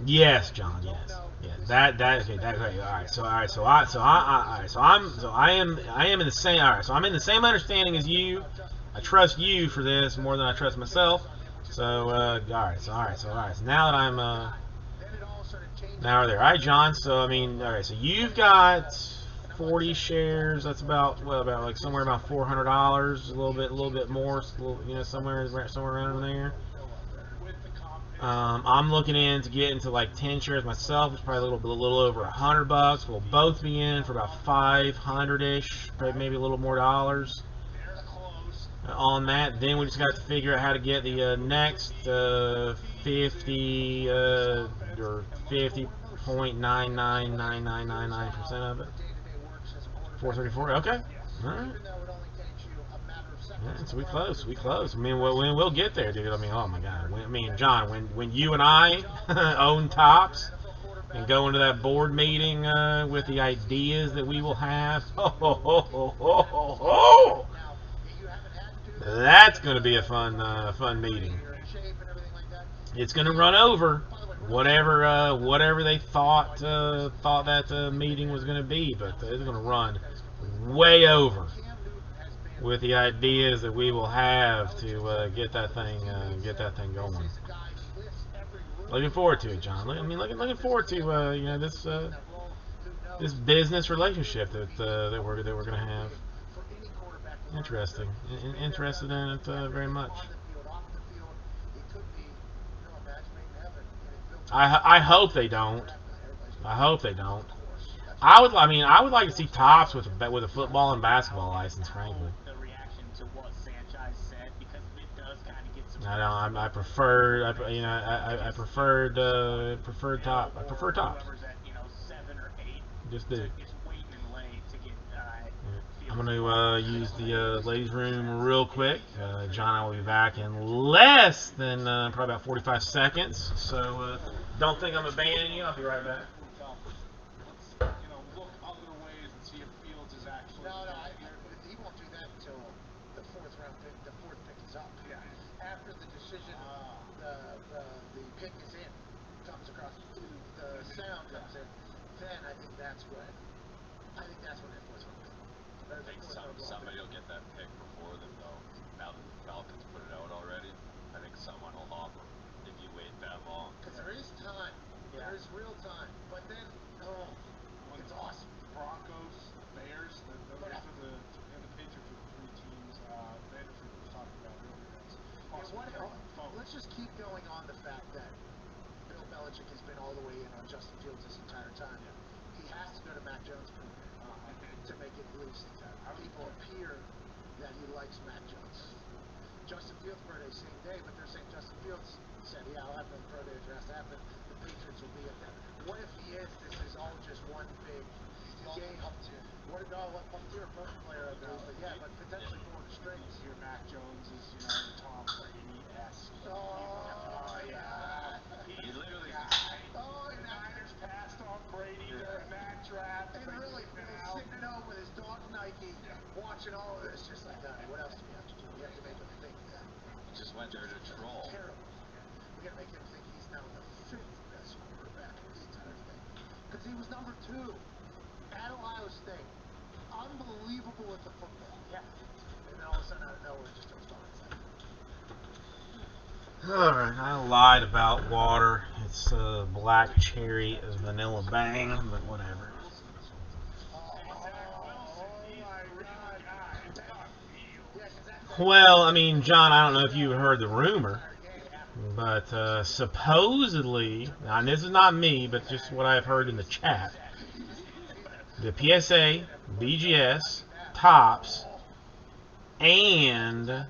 Yes, John. Yes. That okay. That okay. All right. So I am in the same. All right. So I'm in the same understanding as you. I trust you for this more than I trust myself. So all right. So now that I'm now we're there. All right, John. So I mean, all right. So you've got 40 shares. That's about like somewhere about $400. A little bit more. You know, somewhere around there. I'm looking to get into like 10 shares myself, which is probably a little over $100. We'll both be in for about 500-ish, maybe a little more dollars on that. Then we just got to figure out how to get the next 50 or 50.999999% of it. 434. Okay. All right. Yeah, so we close. I mean, we'll get there, dude. I mean, oh my God. I mean, John, when you and I own Tops and go into that board meeting with the ideas that we will have, that's going to be a fun meeting. It's going to run over whatever they thought that meeting was going to be, but it's going to run way over with the ideas that we will have to get that thing going. Looking forward to it, John. I mean, looking forward to you know, this business relationship that we're going to have. Interesting. Interested in it very much. I hope they don't. I hope they don't. I would like to see Topps with a football and basketball license, frankly. The reaction to what Sanchez said, because it does kind of get some. I know. I preferred. I preferred. Preferred top. I prefer Topps. Whoever's at 7 or 8. Just do. Is waiting in lane to get. I'm going to use the ladies' room real quick. John and I will be back in less than probably about 45 seconds. So don't think I'm abandoning you. I'll be right back. Look other ways and see if Fields is actually. No, he won't do that until the fourth pick is up. Yeah. After the decision, the pick is in, comes across, the sound comes in, then I think that's when it was. I think somebody will get that pick before them, though. Now that the Falcons put it out already, I think someone will hop them if you wait that long. Because there is time. Yeah. There is real time. But then, it's awesome. Broncos, Bears, those are the Patriots are the 3 teams Vanderfield was talking about earlier. Let's just keep going on the fact that Bill Belichick has been all the way in on Justin Fields this entire time. Yeah. He has to go to Mac Jones' program to make it at least people appear that he likes Mac Jones. Justin Fields' pro day same day, but they're saying Justin Fields said, "Yeah, I'll have no pro day address happen. The Patriots will be at that." What if he is? This is all just one big game. What if Puppeteer, perfect player, I believe, but yeah, but potentially pulling the strings. Your Mac Jones is, Tom Brady-esque. Oh yeah. He literally. The Niners passed on Brady during that draft. And really, Phil's sitting at home with his dog Nike, watching all of this, just like, all right, what else do we have to do? We have to make him think that. He just went there to troll. Terrible. We got to make him think he's now the 5th best quarterback in the entire thing. Because he was number 2 at Ohio State. Unbelievable with the football. Yeah. And then all of a sudden, out of nowhere, just turns on its head. Alright, I lied about water. It's black cherry vanilla bang, but whatever. Well, I mean, John, I don't know if you heard the rumor, but supposedly, now, and this is not me, but just what I've heard in the chat, the PSA, BGS, Topps, and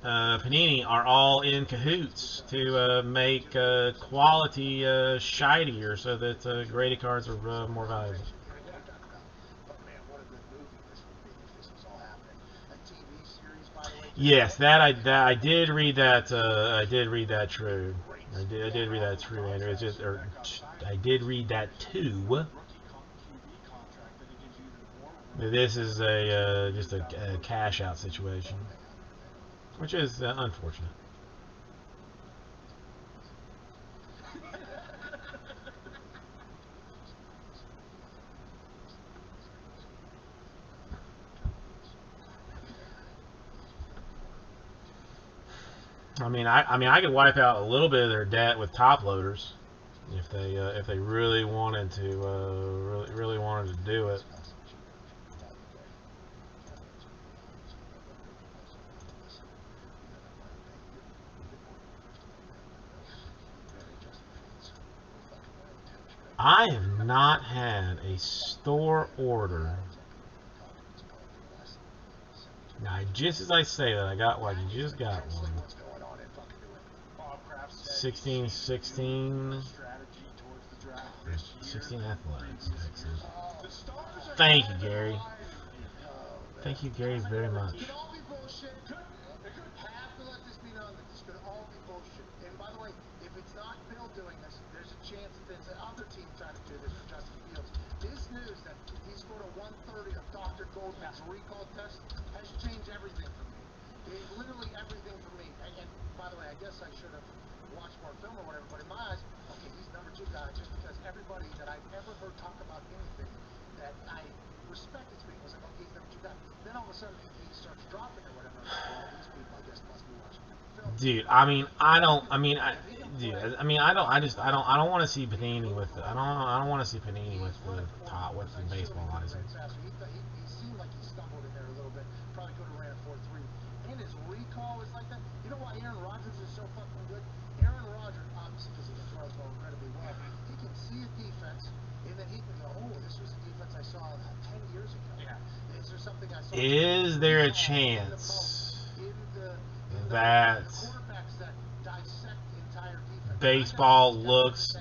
Panini are all in cahoots to make quality shinier so that graded cards are more valuable. Yes, that I did read that. I did read that true. I did read that true, Andrew. It's just, I did read that too. This is just a cash out situation, which is unfortunate. I mean, I could wipe out a little bit of their debt with top loaders if they really wanted to really wanted to do it. I have not had a store order. Now, just as I say that, I got one. You just got one. 16 athletics. Excellent. Thank you, Gary. Thank you, Gary, very much. And by the way, if it's not Bill doing this, there's a chance that there's another team trying to do this for Justin Fields. This news that he scored a 130 of Dr. Goldman's recall test has changed everything for me. It's literally everything for me. And by the way, I guess I should have watched more film or whatever, but in my eyes, okay, he's number 2 guy just because everybody that I've ever heard talk about anything that I respected speaking was like, okay, he's number 2 guy. Then all of a sudden he starts dropping or whatever. Well, these people, I guess, must be watching film. Dude, I don't want to see Panini with I don't want to see Panini with the baseball license. He seemed like he stumbled in there a little bit. Probably could have ran a 4.3. And his recall is like that. You know why Aaron Rodgers is so fucking good? Aaron Rodgers, something I saw. Is there a chance that baseball looks,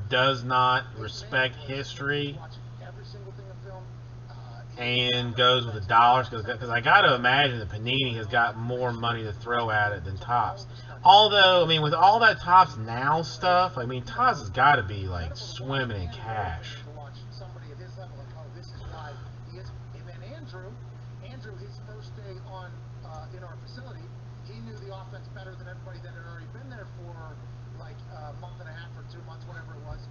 does not respect history and goes with the dollars? Because I got to imagine that Panini has got more money to throw at it than Topps. Although, I mean, with all that Topps Now stuff, I mean, Topps has got to be like swimming in cash. Andrew, his first day on in our facility, he knew the offense better than everybody that had already been there for like a month and a half or 2 months, whatever it was,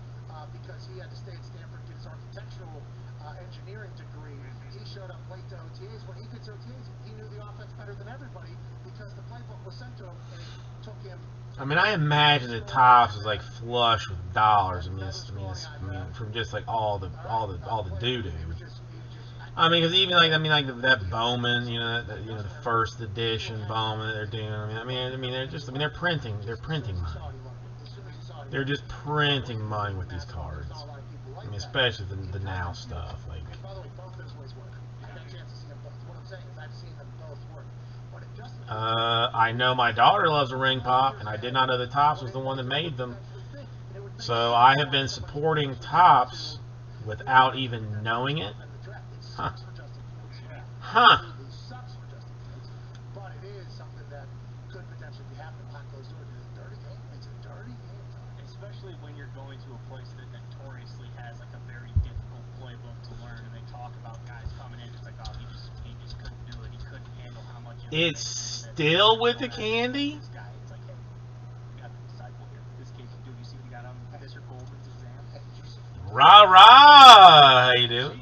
because he had to stay at Stanford, get his architectural engineering degree. He showed up late to OTAs. When he gets OTAs, he knew the offense better than everybody because the playbook was sent to him and it took him. I mean, I imagine that Topps is like flush with dollars. I mean, from just like all the doo doo. I mean, because even like that Bowman, the first edition Bowman that they're doing. They're printing money. They're just printing money with these cards. I mean, especially the Now stuff. Like, I know my daughter loves a ring pop, and I did not know that Topps was the one that made them. So I have been supporting Topps without even knowing it. Huh. But it is something that could potentially be happening behind closed doors. It's a dirty game. It's a dirty game. Especially when you're going to a place that notoriously has like a very difficult playbook to learn, and they talk about guys coming in. It's like, oh, he just couldn't do it. He couldn't handle how much. It's still with the candy. This guy, it's like, hey, we got the disciple here. This kid can do. You see what he got on Mr. Goldman's exam? Rah rah. How you doing?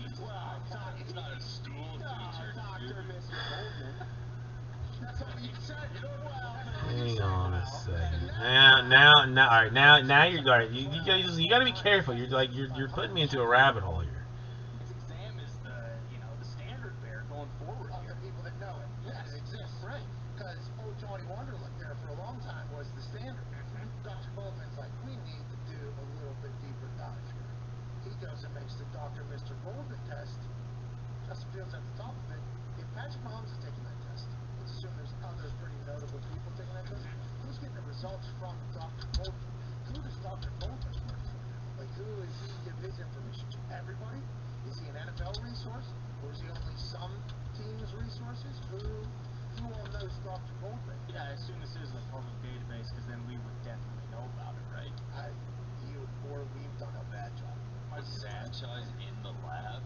Hang on a second. Now, all right. Now you're all right. You got to be careful. You're putting me into a rabbit hole here. His exam is the standard bearer going forward here. The people that know it, it exists, right? Because Johnny Wonderlic there for a long time was the standard. Dr. Goldman's like, we need to do a little bit deeper dive here. He goes and makes the Dr. Mr. Goldman test. Justin Fields at the top of it. If Patrick Mahomes is taking that test, let's assume there's other pretty notable people taking that test. Who's getting the results from Dr. Goldman? Who does Dr. Goldman work for? Like, who is he give his information to? Everybody? Is he an NFL resource? Or is he only some teams' resources? Who all knows Dr. Goldman? Yeah, I assume this is a public database, because then we would definitely know about it, right? We've done a bad job. Was Sanchez in the lab?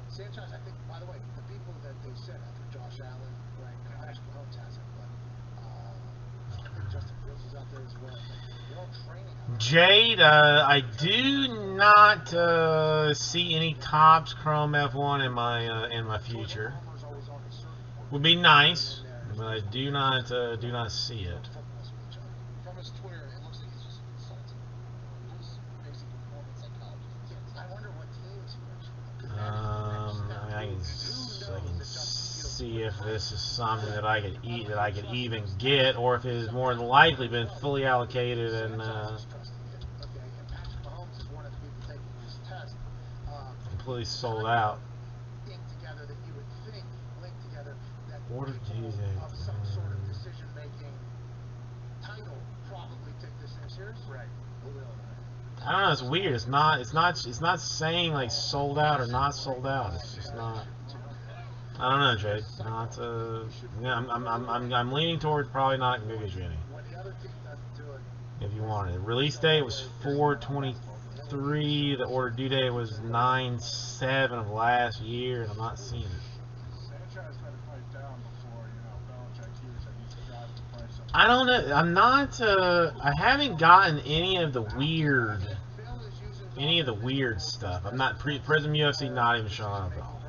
Sanchez, I think, by the way, the people that they sent after Josh Allen, right now, Patrick Mahomes hasn't, but I think Justin Fields is out there as well. They're all training out there. Jade, I do not see any Topps Chrome F1 in my future. Would be nice, but I do not see it. From his Twitter, it looks like he's just consulting. He's basic performance psychologist. I wonder what teams he works for. I can see if this is something that I could even get, or if it has more than likely been fully allocated and completely sold out. Order Tuesday. Of some sort of decision-making title, probably take this thing serious. Right. I don't know. It's weird. It's not saying like sold out or not sold out. It's just not. I don't know, Jade. Not. Yeah, I'm leaning towards probably not going to get you any. If you want it. Release date was 4/23. The order due date was 9/7 of last year, and I'm not seeing it. I don't know. I'm not. I haven't gotten any of the weird stuff. I'm not. Prism UFC not even showing up at all.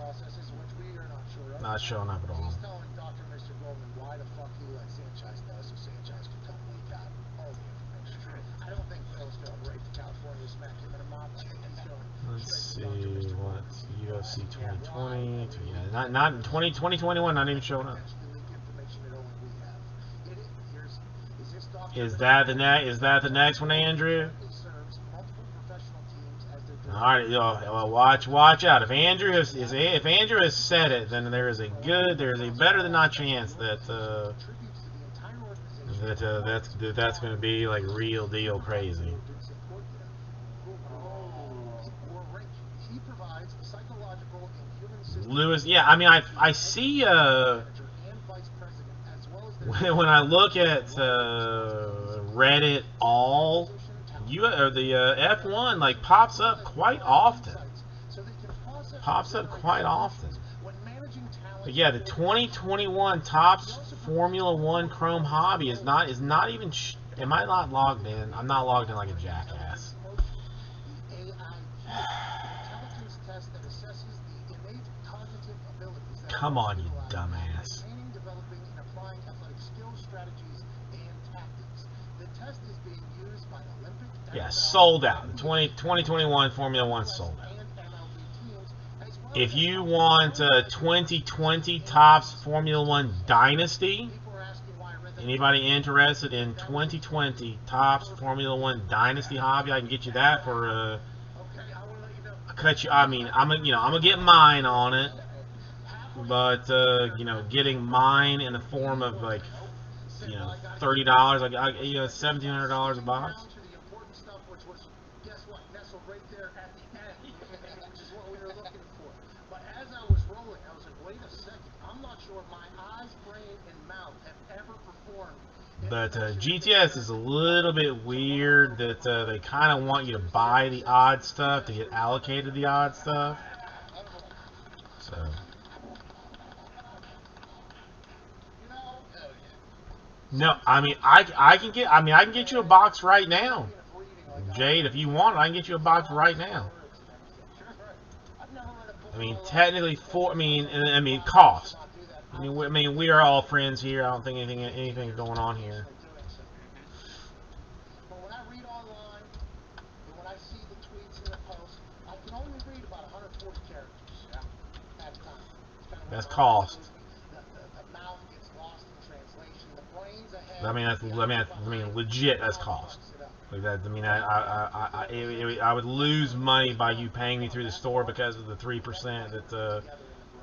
Not showing up at all. He's telling Dr. Mr. Goldman why the fuck he let Sanchez know so Sanchez could come leak out all the information. I don't think Phil's going right to California, smack him in a mop. I think he's going. Let's see what's UFC 2020. Yeah, not 2021. Not even showing up. Is that the next one, Andrew? All right, well, watch out. If Andrew has said it, then there is a better than not chance that that's going to be like real deal crazy. Lewis, yeah, I mean, I see when I look at Reddit, all the F1 like pops up quite often. But yeah, the 2021 Topps Formula One Chrome Hobby is not even. Am I not logged in? I'm not logged in like a jackass. Come on, you dumbass. Yeah, sold out. The 2021 Formula One sold out. If you want 2020 Topps Formula One Dynasty, anybody interested in 2020 Topps Formula One Dynasty hobby, I can get you that for I mean, I'm gonna get mine on it, but getting mine in the form of like $30, like $1,700 a box. But GTS is a little bit weird that they kind of want you to buy the odd stuff to get allocated the odd stuff. So. No, I mean I can get you a box right now, Jade. If you want it, I can get you a box right now. I mean technically cost. I mean we are all friends here. I don't think anything going on here. But when I read online and when I see the tweets and the posts, I can only read about 140 characters at a time. That's cost. The mouth gets lost in translation. The brain's ahead. I mean, legit. That's cost. Like that. I mean, I would lose money by you paying me through the store because of the 3%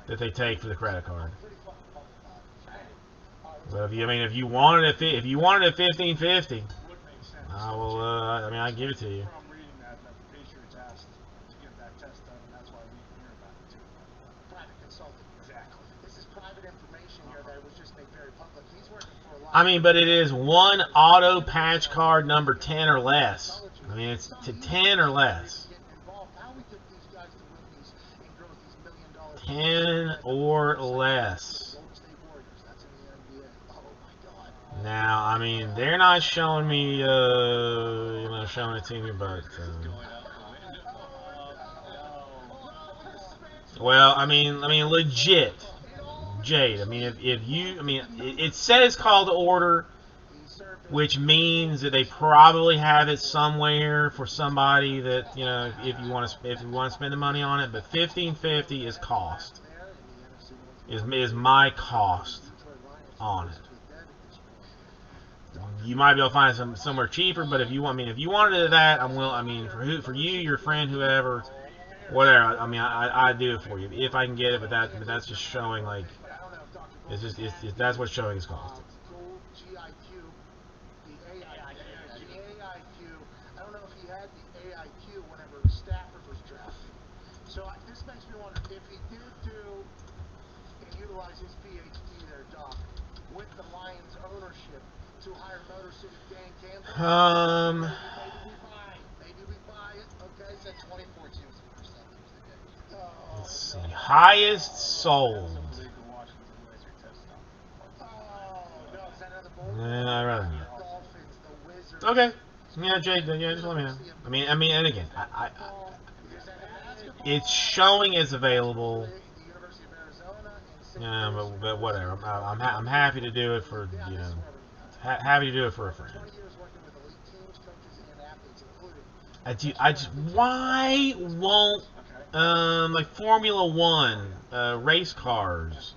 that they take for the credit card. But if you wanted it at $15.50, I will. I give it to you. From reading that the Patriots asked to get that test done, and that's why we hear about it too. Private consulting. Exactly. This is private information here that was just made very public. He's working for a lot. I mean, but it is one auto patch card number 10 or less. I mean, it's to 10 or less. 10 or less. Now, I mean, they're not showing me, showing it to me, but, well, I mean, legit, Jade. I mean, it says call to order, which means that they probably have it somewhere for somebody that, if you want to spend the money on it. But $15.50 is cost. Is my cost on it. You might be able to find it somewhere cheaper, but if you wanted that, I'm willing. I mean, for you, your friend, whoever, whatever. I mean, I do it for you if I can get it. But that's just showing like that's what's showing its cost. I don't know if he had the AIQ whenever Stafford was drafted. So this makes me wonder if he did do and utilize his PhD there, Doc, with the Lions ownership to hire Motor City Dan Campbell. Maybe we buy it. Okay, said 2014 was the first time he was the guy. Let's see, highest sold. I'd rather not. Okay. Yeah, Jake. Yeah, just let me know. I mean, and again, it's showing as available. Yeah, but whatever. I'm happy to do it for happy to do it for a friend. Why won't like Formula One race cars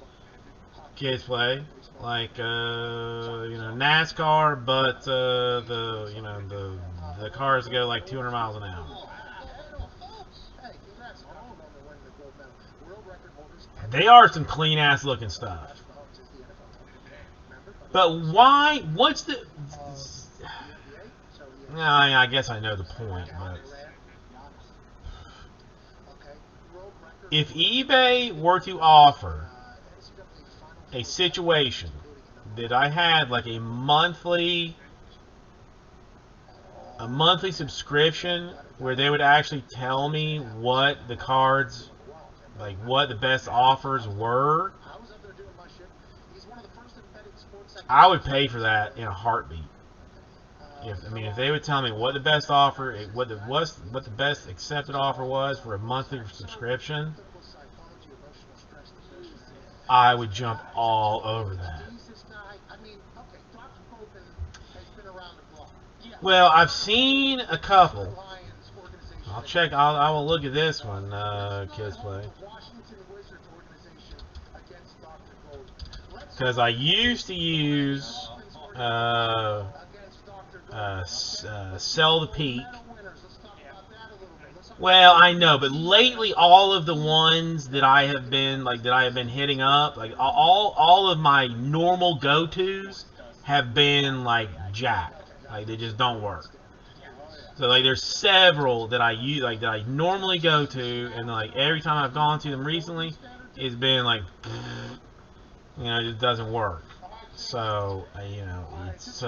kids play? Like NASCAR, but the cars go like 200 miles an hour. They are some clean ass looking stuff. But why? What's the? No, I guess I know the point, but if eBay were to offer a situation that I had like a monthly subscription where they would actually tell me what the cards, like what the best offers were, I would pay for that in a heartbeat. If they would tell me what the best offer, what the best accepted offer was for a monthly subscription, I would jump all over that. Well, I've seen a couple. I'll check. I will look at this one. Kids Play. Because I used to use Sell the Peak. Well, I know, but lately all of the ones that I have been hitting up, like all of my normal go-tos have been like jacked. Like they just don't work. So like there's several that I use, like that I normally go to, and like every time I've gone to them recently, it's been like, it just doesn't work. So it's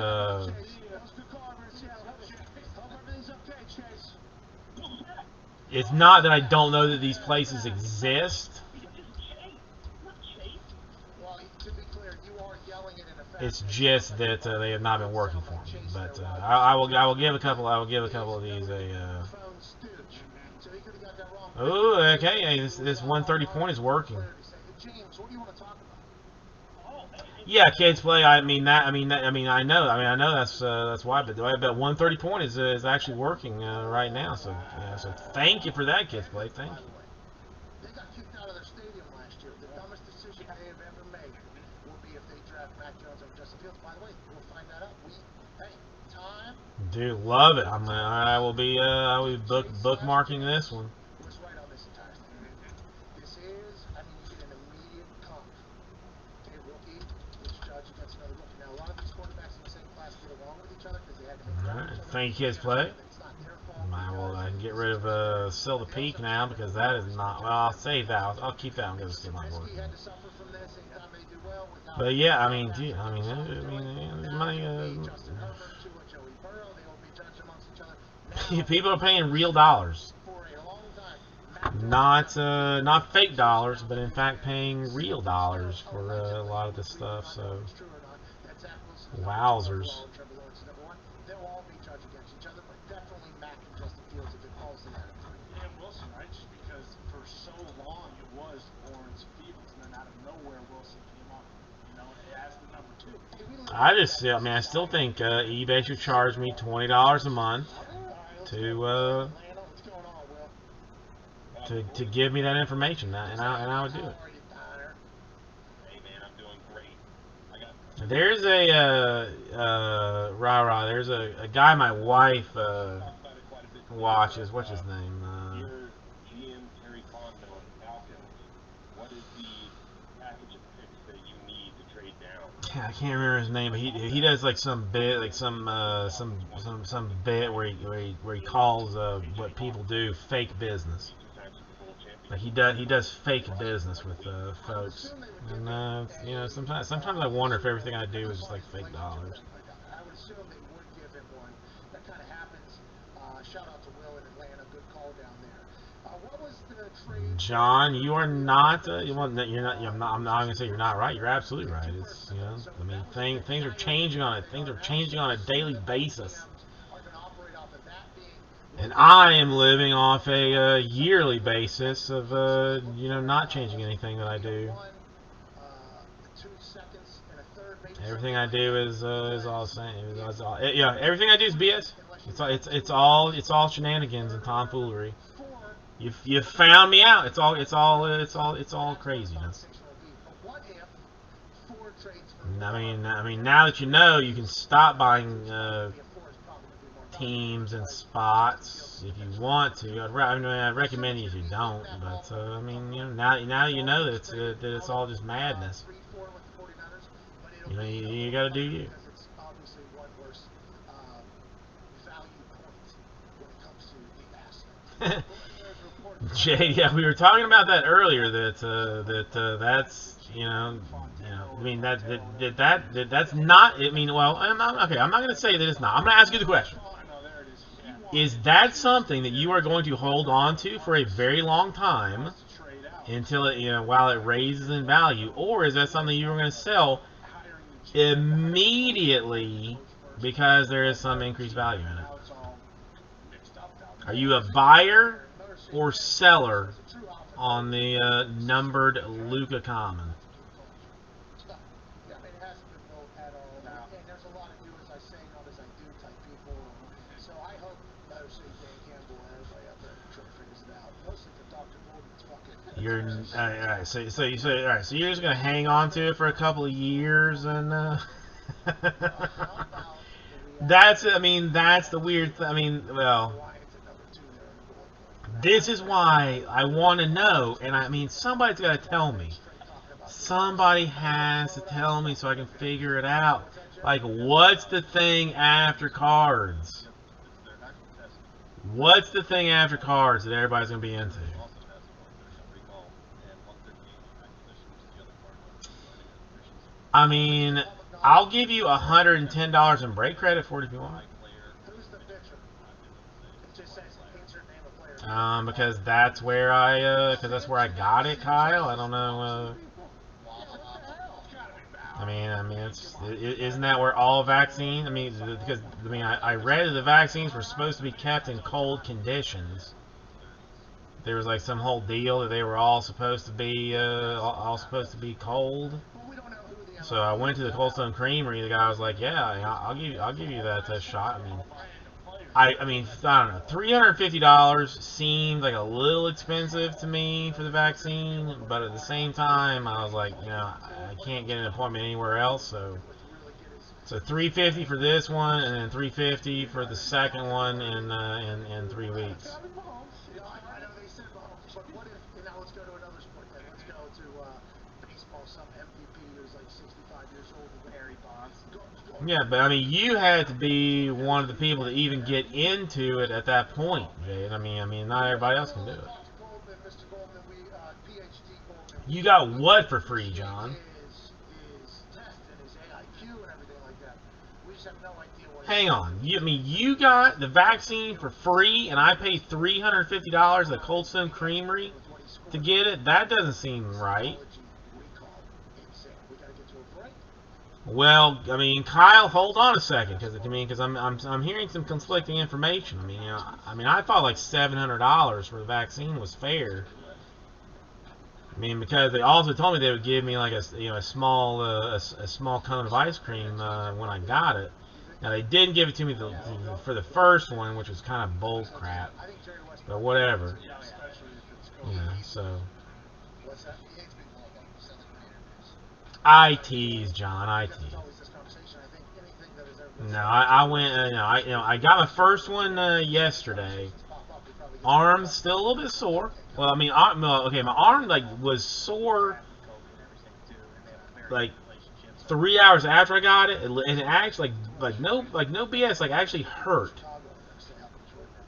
it's not that I don't know that these places exist. It's just that they have not been working for me. But I will give a couple. of these a. Oh, okay. Hey, this 130 point is working. Yeah, Kids Play. I know that's why. But 130 point is actually working right now. So so thank you for that, Kids Play. Thank you. They got kicked out of their stadium last year. The dumbest decision they have ever made will be if they draft Mac Jones over Justin Fields. By the way, we'll find that out. Time. Dude, love it. I will be bookmarking this one. Was right on this entire thing. This is, you get an immediate comp. Okay, rookie, which judge against another rookie. Now, a lot of these quarterbacks in the same class get along with each other because they had to make. All right, thank you, Kids Play. I can get rid of Sell the Peak now because that is not. Well, I'll save that. I'll keep that one because it's still not working. But yeah, people are paying real dollars, not fake dollars, but in fact paying real dollars for a lot of this stuff. So, wowzers. I still think eBay should charge me $20 a month to give me that information, and I would do it. Hey man, I'm doing great. There's there's a guy my wife watches. What's his name? I can't remember his name, but he does like some bit, like some bit where he calls what people do fake business. Like he does fake business with folks, and sometimes I wonder if everything I do is just like fake dollars. I would assume they would give him one. That kind of happens. Shout out to Will in Atlanta. Good call down there. What was the trade? John, you are not. I'm not going to say you're not right. You're absolutely right. It's things are changing on it. Things are changing on a daily basis. And I am living off a yearly basis of not changing anything that I do. Everything I do is all the same. Everything I do is BS. It's all shenanigans and tomfoolery. You found me out. It's all craziness. Now that you know, you can stop buying teams and spots if you want to. I recommend you if you don't, but I mean, you know, now you know that it's all just madness. You know, you got to do you. It's obviously one worse value point when it comes to the asset. Jay, yeah, we were talking about that earlier. That's I mean that's not. I mean, well, okay. I'm not going to say that it's not. I'm going to ask you the question. Is that something that you are going to hold on to for a very long time until it, while it raises in value, or is that something you're going to sell immediately because there is some increased value in it? Are you a buyer or seller on the numbered Luka Common? Yeah, it hasn't been built at all. And there's a lot of do as I say, not as I do type people. So I hope mostly Dan Campbell and everybody out there figures it out. Mostly for Dr. Gordon's fucking. You're all right. So you say all right. So you're just gonna hang on to it for a couple of years and. That's the weird. Well. This is why I want to know, and somebody's got to tell me. Somebody has to tell me so I can figure it out. Like, what's the thing after cards? What's the thing after cards that everybody's going to be into? I mean, I'll give you $110 in break credit for it if you want. Because that's where I got it, Kyle. I don't know. Isn't that where all vaccines? I read that the vaccines were supposed to be kept in cold conditions. There was like some whole deal that they were all supposed to be cold. So I went to the Cold Stone Creamery. The guy was like, "Yeah, I'll give you that shot." I don't know. $350 seemed like a little expensive to me for the vaccine, but at the same time, I was like, I can't get an appointment anywhere else, so $350 for this one, and then $350 for the second one in 3 weeks. I know they said Mahomes, but what if? Now let's go to another sport. Then let's go to baseball. Some MVP who's like 65 years old, Barry Bonds. Yeah, but you had to be one of the people to even get into it at that point, Jade. Not everybody else can do it. You got what for free, John? His test and his AIQ and everything like that. We just have no idea what. Hang on. You got the vaccine for free, and I paid $350 at the Cold Stone Creamery to get it? That doesn't seem right. Well, Kyle, hold on a second, because I'm hearing some conflicting information. I thought like $700 for the vaccine was fair. Because they also told me they would give me like a small cone of ice cream when I got it. Now they didn't give it to me for the first one, which was kind of bull crap. But whatever. So. I tease, John. I tease. No, I went. I got my first one yesterday. Arm's still a little bit sore. Well, my arm was sore like 3 hours after I got it, and it actually no BS, actually hurt.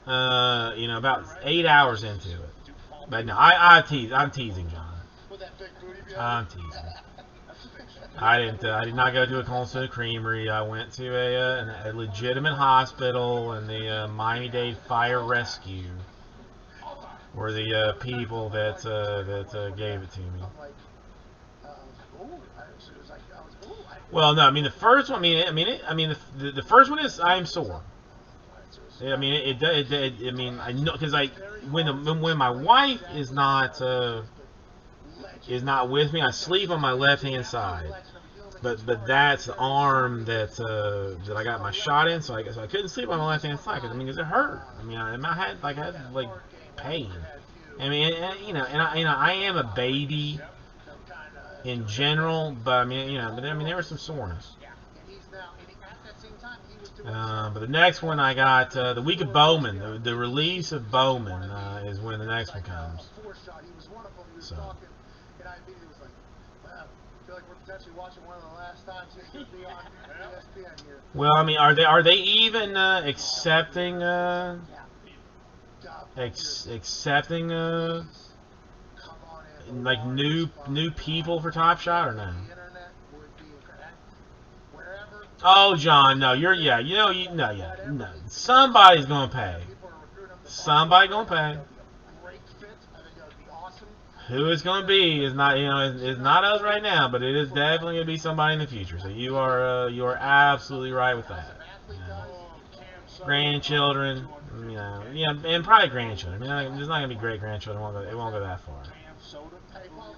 About 8 hours into it. But no, I'm teasing, John. I'm teasing. I did not go to a Cold Stone Creamery. I went to a legitimate hospital, and the Miami-Dade Fire Rescue were the people that gave it to me. Well, no, the first one. The first one is I'm sore. I know because when my wife is not with me, I sleep on my left hand side. But that's the arm that I got my shot in, so I couldn't sleep on my left hand side because it hurt. I had pain. I am a baby in general, but there was some soreness. But the next one I got the week of Bowman. The release of Bowman is when the next one comes. So. And I immediately was like, wow, I feel like we're potentially watching one of the last times he's going to be on ESPN here. Well, I mean, are they even accepting accepting like new people for Top Shot or no? Oh, John, no, no. Somebody's gonna pay. Somebody gonna pay. Who it's gonna be is not, it's not us right now, but it is definitely gonna be somebody in the future. So you are absolutely right with that. Grandchildren, and probably grandchildren. There's not gonna be great grandchildren. It won't go that far. Hey, Paul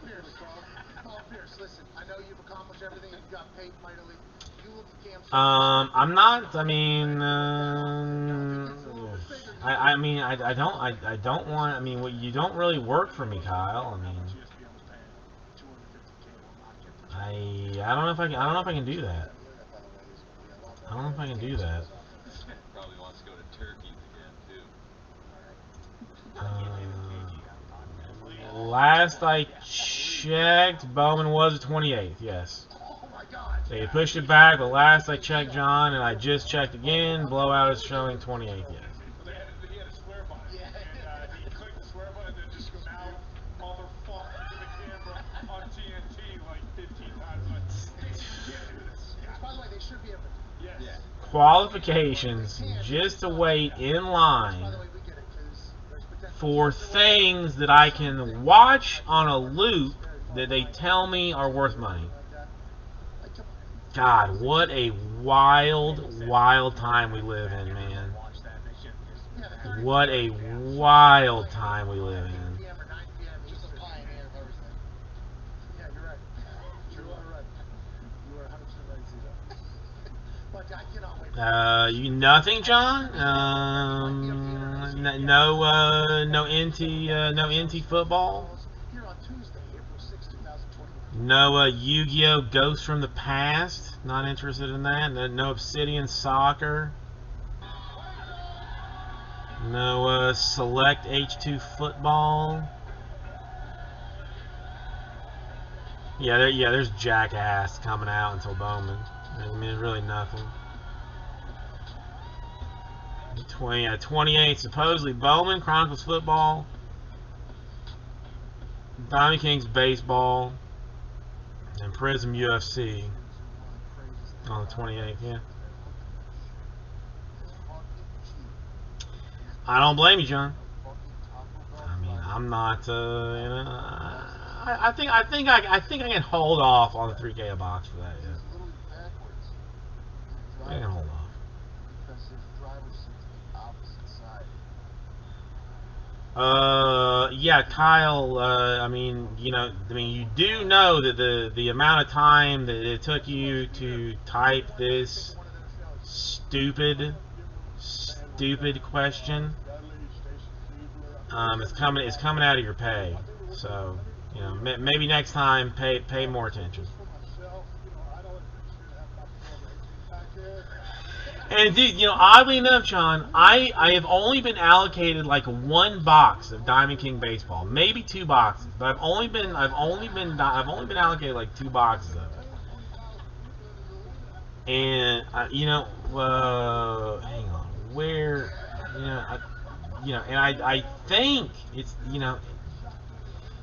Pierce, listen, I know you've accomplished everything. You've got paid mightily. You look at Cam Soda. I'm not. I mean, I don't want. I mean, you don't really work for me, Kyle. I mean, I don't know if I can do that. I don't know if I can do that. Probably wants to go to Turkey again too. Last I checked, Bowman was the 28th. Yes. They pushed it back, but last I checked, John, and I just checked again, blowout is showing 28th. Yes. He had a swear button, and he clicked the swear button and just now motherfucker to the camera on TNT like 15 times. Like, you can't do this. By the way, they should be able to. Yes. Yeah. Qualifications just to wait in line for things that I can watch on a loop that they tell me are worth money. God, what a wild time we live in, man. What a wild time we live in. Nothing, John. No NT football. No Yu-Gi-Oh! Ghosts from the Past. Not interested in that. No Obsidian Soccer. No Select H2 Football. Yeah, there's Jackass coming out until Bowman. I mean, there's really nothing. 28 supposedly Bowman, Chronicles Football, Diamond Kings Baseball, and Prism UFC on the 28th. Yeah. I don't blame you, John. I mean, I'm not. I think I can hold off on the 3K a box for that. Yeah. I can hold off. Yeah, Kyle. I mean, you do know that the amount of time that it took you to type this stupid question, it's coming out of your pay. So, maybe next time pay more attention. And dude, oddly enough, John, I have only been allocated like one box of Diamond King baseball, maybe 2 boxes, but I've only been allocated like 2 boxes of it. And hang on, where, and I think it's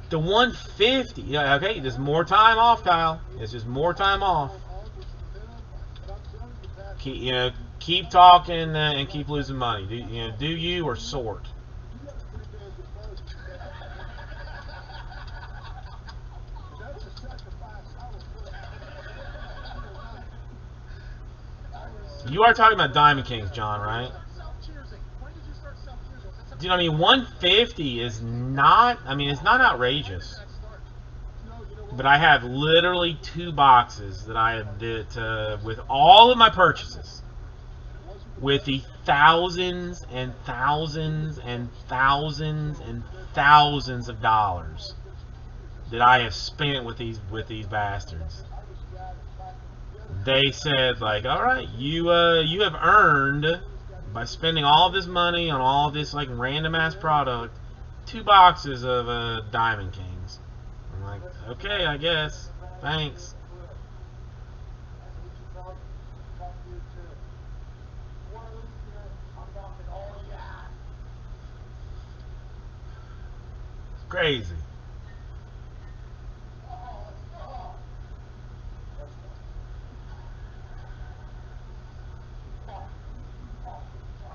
the 150. Yeah, okay, there's more time off, Kyle. It's just more time off. Keep talking and keep losing money. Do you or sort? You are talking about Diamond Kings, John, right? Dude, I mean, 150 is not. I mean, it's not outrageous. But I have literally 2 boxes that I have did with all of my purchases, with the thousands and thousands and thousands and thousands of dollars that I have spent with these bastards. they said like, all right, you have earned by spending all this money on all this like random ass product 2 boxes of Diamond Kings. I'm like, okay, I guess. Thanks. It's crazy.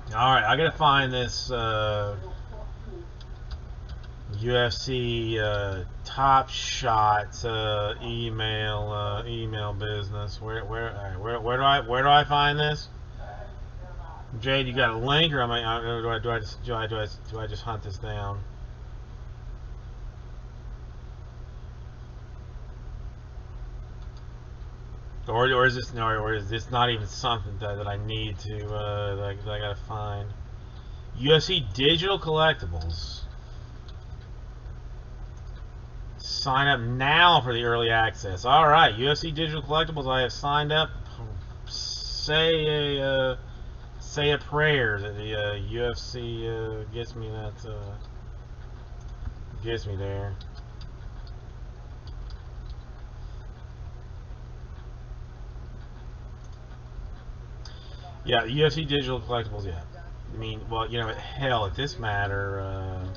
Alright, I gotta find this UFC Top Shot email business. Where do I find this? Jade, you got a link, or do I just hunt this down? Or is this not even something that I need to that I gotta find? UFC Digital Collectibles. Sign up now for the early access. All right, UFC Digital Collectibles. I have signed up. Say a prayer that the UFC gets me there. Yeah, UFC Digital Collectibles, yeah. I mean, well, you know, hell, at this matter,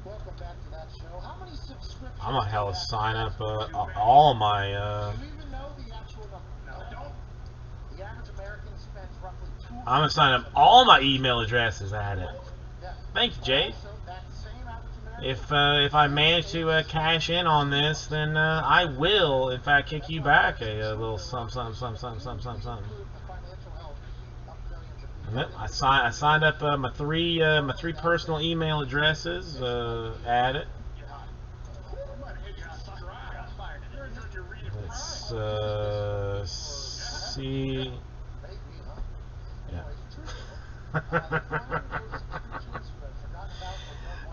Welcome back to that show. How many subscriptions? I'm gonna hella sign up all my. Do you even know the actual number? No, I don't. The average American spends roughly $200. I'm gonna sign up all my email addresses at it. Yeah. Thank you, Jay. Also, that same average American If I manage to cash in on this, then I will, in fact, kick you back a little something. Yep, I signed up my three personal email addresses. Add it. Let's see. Yeah.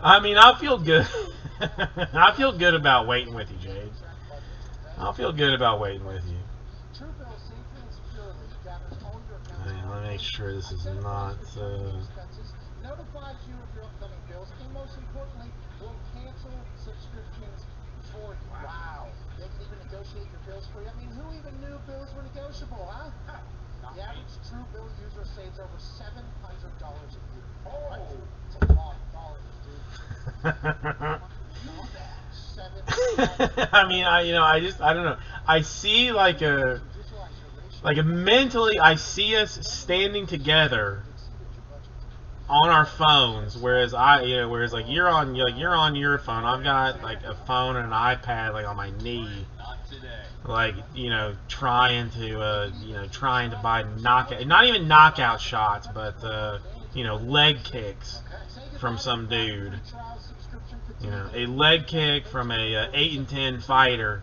I mean, I feel good. I feel good about waiting with you, Jade. I'll feel good about waiting with you. Let me make sure this is not. Notifies you of your upcoming bills, and most importantly, will cancel subscriptions for you. Wow. They can even negotiate your bills for you. I mean, who even knew bills were negotiable, huh? The average True Bill user saves over $700 a year. Oh, it's a lot of dollars, dude. I mean, I don't know. I see like a mentally, I see us standing together on our phones, whereas like you're on your phone. I've got like a phone and an iPad like on my knee, like trying to buy knockout, not even knockout shots, but leg kicks from some dude. A leg kick from a 8-10 fighter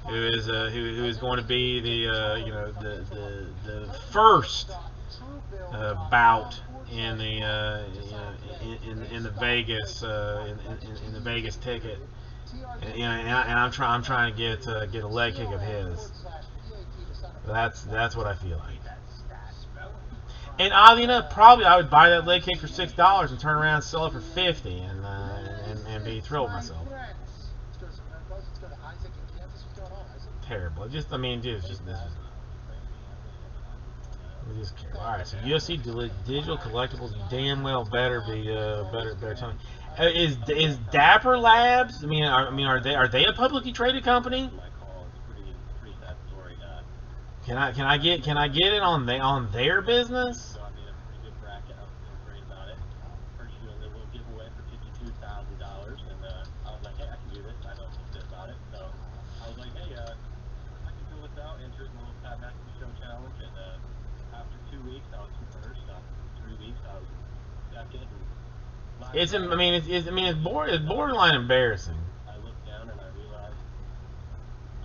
who is going to be the first bout in the in the Vegas in the Vegas ticket, and I'm trying to get a leg kick of his. That's what I feel like. And oddly enough, probably I would buy that leg kick for $6 and turn around and sell it for $50 and be thrilled with myself. Terrible. Just this is. We just care. All right, so UFC Digital Collectibles, you damn well better be better tell me. Is Dapper Labs? Are they a publicly traded company? Can I get it on their business? It's borderline embarrassing. I looked down and I realized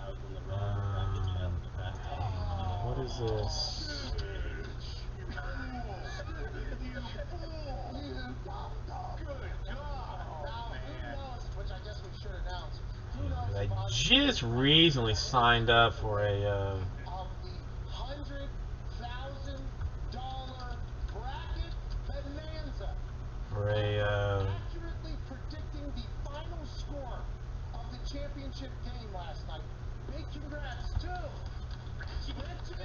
I was in the wrong bracket channel. What is this? Which I guess we just recently signed up for a of the $100,000 bracket bonanza. Accurately predicting the final score of the championship game last night. Big congrats to Richie Adventures.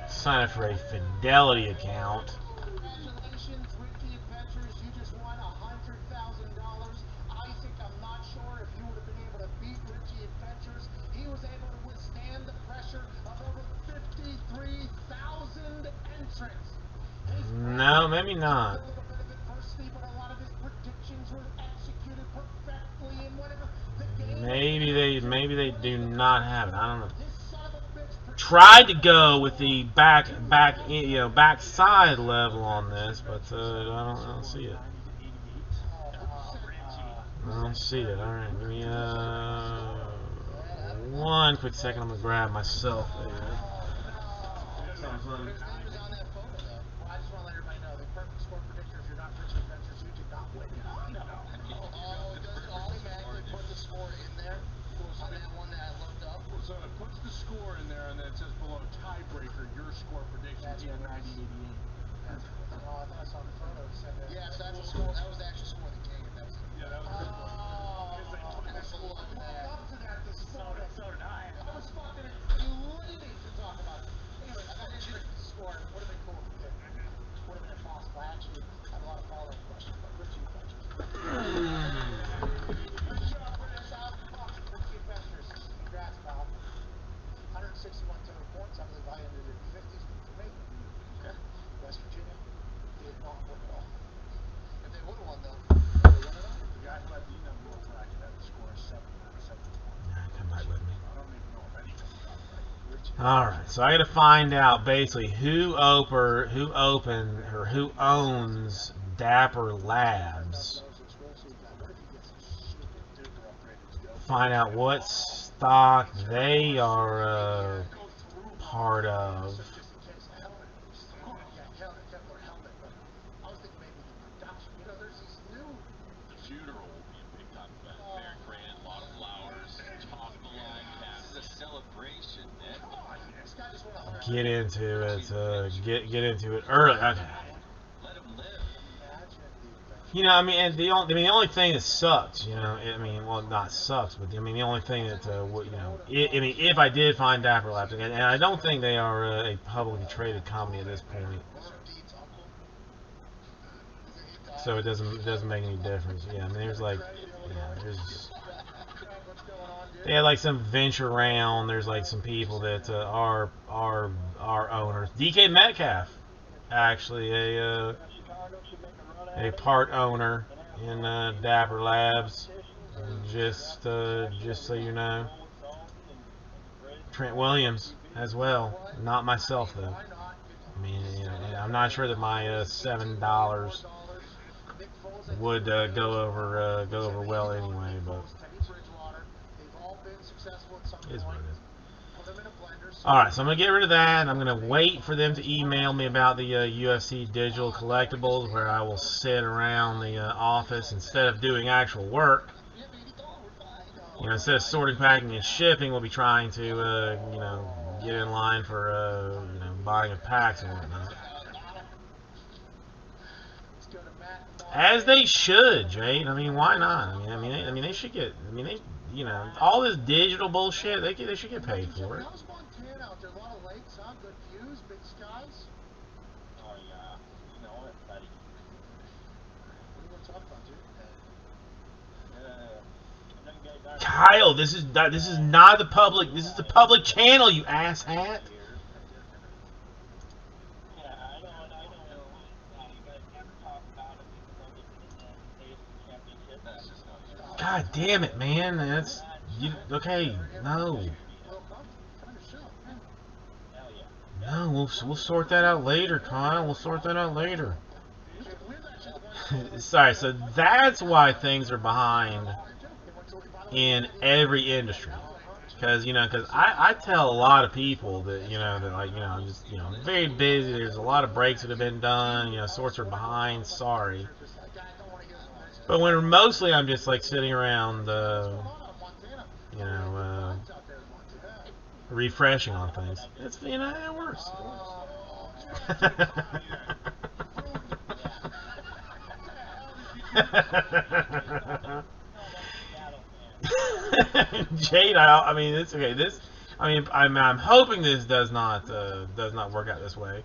Sign up for a Fidelity account. Congratulations, Richie Adventures. You just won $100,000. Isaac, I'm not sure if you would have been able to beat Richie Adventures. He was able to withstand the pressure of over 53,000 entrants. No, maybe not. A little bit of adversity, but a lot of his predictions were executed perfectly in whatever the game. Maybe they do not have it. I don't know. This son of a bitch Tried to go with the backside level on this, but I don't see it. I don't see it. All right, give me one quick second. I'm gonna grab myself there. His name is on that photo, though. Well, I just want to let everybody know the perfect score predictor. If you're not Richie Adventures, you did not win. No. Oh, does it automatically put the score in there on that one that I looked up? So it puts the score in there, and then it says below tiebreaker, your score prediction. That's He had 90-88. 90-88. Oh, I thought I saw the photo. It said that. Yes, that's the score. That was the actual score of the game. That was Yeah, that was the score. Because they put the score I woke up to that this morning. So did I. I was fucking elated to talk about it. Anyway, I got to the score. Would have been cool if we did. Would have been impossible. I actually had a lot of follow-up questions, but Richie Adventures. Good job, British out. Richie Adventures. Congrats, pal. 161 total points. I believe I ended in 50s for me. Okay. West Virginia did not win at all. If they would have won, though, they would have won it all. The guy who had the number one bracket had the score of 7 out of 7. Come back with me. I don't even know if anything got right. All right, so I got to find out basically who owns Dapper Labs. Find out what stock they are part of. The funeral will be a big time event. Very grand, a lot of flowers, top of the line cast. This is a celebration, man. Get into it. Get into it early. Okay. Let him live. You know, I mean, and the only thing that sucks, you know, I mean, well, not sucks, but I mean, the only thing that, you know, I mean, if I did find Dapper Labs, and I don't think they are a publicly traded company at this point, so it doesn't make any difference. Yeah, I mean, there's like, they had like some venture round. There's like some people that are owners. DK Metcalf, actually a part owner in Dapper Labs. Just so you know. Trent Williams as well. Not myself though. I mean, you know, I'm not sure that my $7 would go over well anyway, but it is what it is. Alright, so I'm going to get rid of that. I'm going to wait for them to email me about the UFC digital collectibles, where I will sit around the office instead of doing actual work. You know, instead of sorting, packing, and shipping, we'll be trying to, you know, get in line for, you know, buying of packs and whatnot. As they should, Jade. I mean, why not? I mean, they should get. I mean, they, you know, all this digital bullshit. They should get paid for it. How's Montana out there? A lot of lakes, huh? Good views, big skies. Oh, yeah. You know it, buddy. What do you want to talk about, dude? Kyle, this is not the public. This is the public channel, you asshat. Yeah, I know. You guys never talk about it because they'll get in the championship. That's just not true. God damn it, man. That's okay. No. No, we'll sort that out later, Kyle. We'll sort that out later. Sorry, so that's why things are behind in every industry. Because, you know, I tell a lot of people that, you know, that, like, you know, I'm just, you know, I'm very busy. There's a lot of breaks that have been done. You know, sorts are behind. Sorry. But when mostly I'm just, like, sitting around, you know, refreshing on things. It's, you know, it works. Jade, I mean, it's okay. This, I mean, I'm hoping this does not work out this way.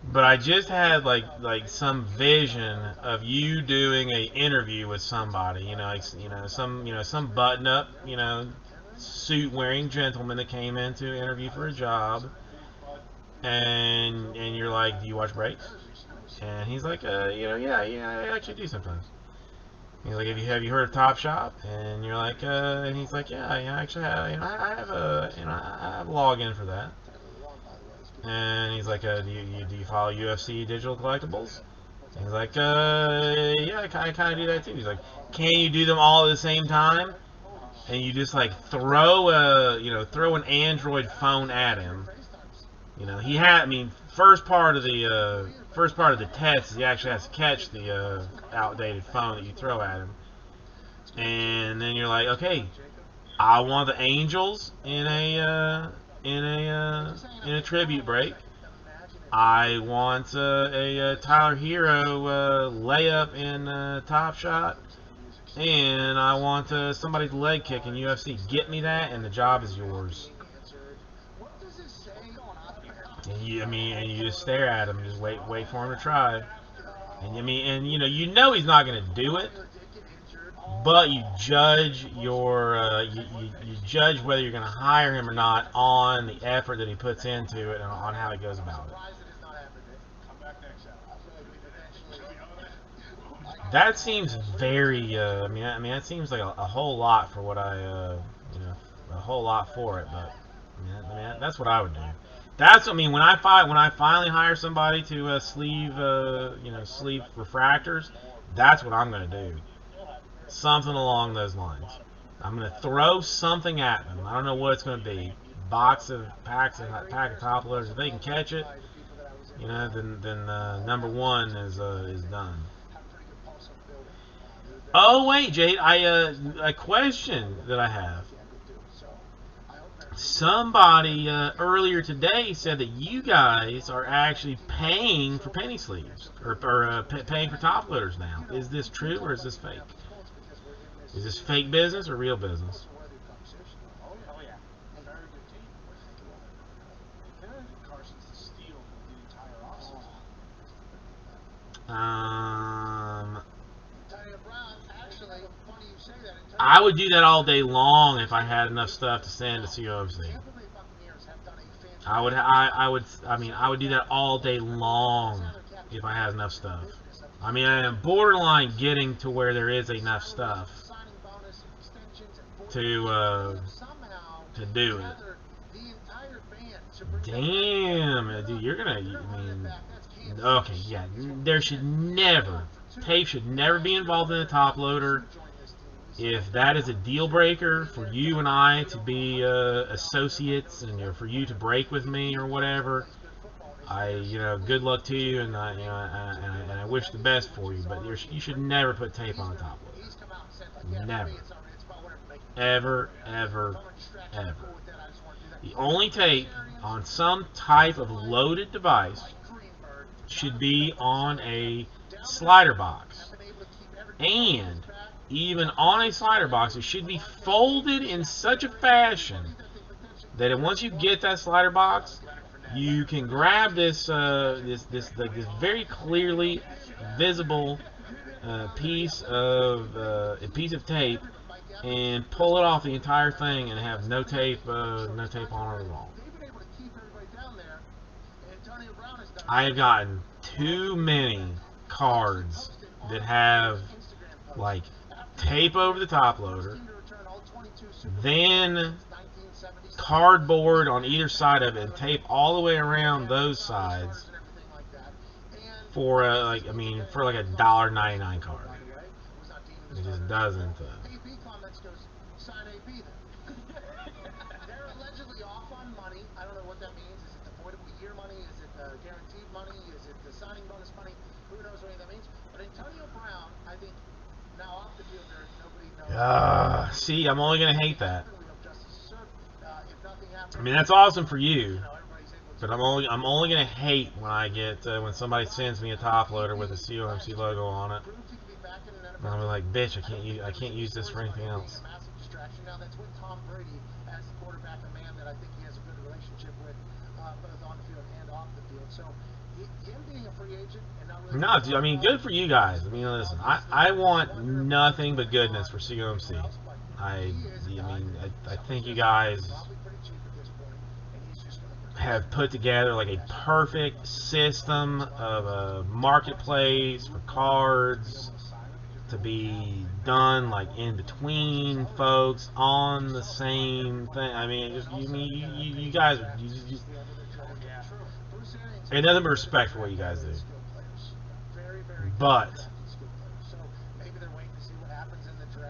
But I just had like some vision of you doing a interview with somebody, you know, like, some button up, you know, suit wearing gentleman that came in to interview for a job, and you're like, do you watch breaks? And he's like, you know, yeah, I actually do sometimes. He's like, have you heard of Top Shop? And you're like, and he's like, yeah, actually, I have a login for that. And he's like, do you follow UFC digital collectibles? And he's like, yeah, I kind of do that too. He's like, can you do them all at the same time? And you just like throw an Android phone at him. You know, first part of the test is he actually has to catch the outdated phone that you throw at him. And then you're like, okay, I want the Angels in a tribute break. I want a Tyler Hero layup in Top Shot, and I want somebody's leg kick in UFC. Get me that, and the job is yours. And you just stare at him, and just wait for him to try. And you know he's not going to do it. But you judge you judge whether you're going to hire him or not on the effort that he puts into it and on how he goes about it. That seems very. That seems like a whole lot for what a whole lot for it. But that's what I would do. When I finally hire somebody to sleeve refractors, that's what I'm going to do. Something along those lines. I'm going to throw something at them. I don't know what it's going to be. Pack of top loaders. If they can catch it, then number one is done. Oh wait, Jade, a question that I have. Somebody earlier today said that you guys are actually paying for penny sleeves or paying for top loaders now. Is this true or is this fake? Is this fake business or real business? Oh yeah. Very good team. Carson's the steal of the entire offseason. I would do that all day long if I had enough stuff to send to COFC. I would do that all day long if I had enough stuff. I am borderline getting to where there is enough stuff to do it. Damn, dude, you're gonna. Okay, yeah. Tape should never be involved in a top loader. If that is a deal breaker for you and I to be associates, and for you to break with me or whatever, good luck to you, and I wish the best for you. But you should never put tape on a top loader. Never. Ever, ever, ever. The only tape on some type of loaded device should be on a slider box. And even on a slider box, it should be folded in such a fashion that once you get that slider box, you can grab this very clearly visible piece of tape and pull it off the entire thing and have no tape on it at all. I have gotten too many cards that have like tape over the top loader, then cardboard on either side of it, and tape all the way around those sides for like a $1.99 card. It just doesn't. They're allegedly off on money. I don't know what that means. Is it the voidable year money? Is it the guaranteed money? Is it the signing bonus money? Who knows what that means? But Antonio Brown, I think, now off the field, nobody knows. See, I'm only gonna hate that. I mean, that's awesome for you, but I'm only gonna hate when I get when somebody sends me a top loader with a COMC logo on it. And I'm like, bitch, I can't use this for anything else. Now that's with Tom Brady as the quarterback, a man that I think he has a good relationship with, both on the field and off the field. So him being a free agent and not really. No, dude, I mean, good for you guys. I mean, listen, I want nothing but goodness for COMC. I think you guys have put together like a perfect system of a marketplace for cards to be done like in between folks on the same thing. I mean, you guys are and nothing but respect for what you guys do. But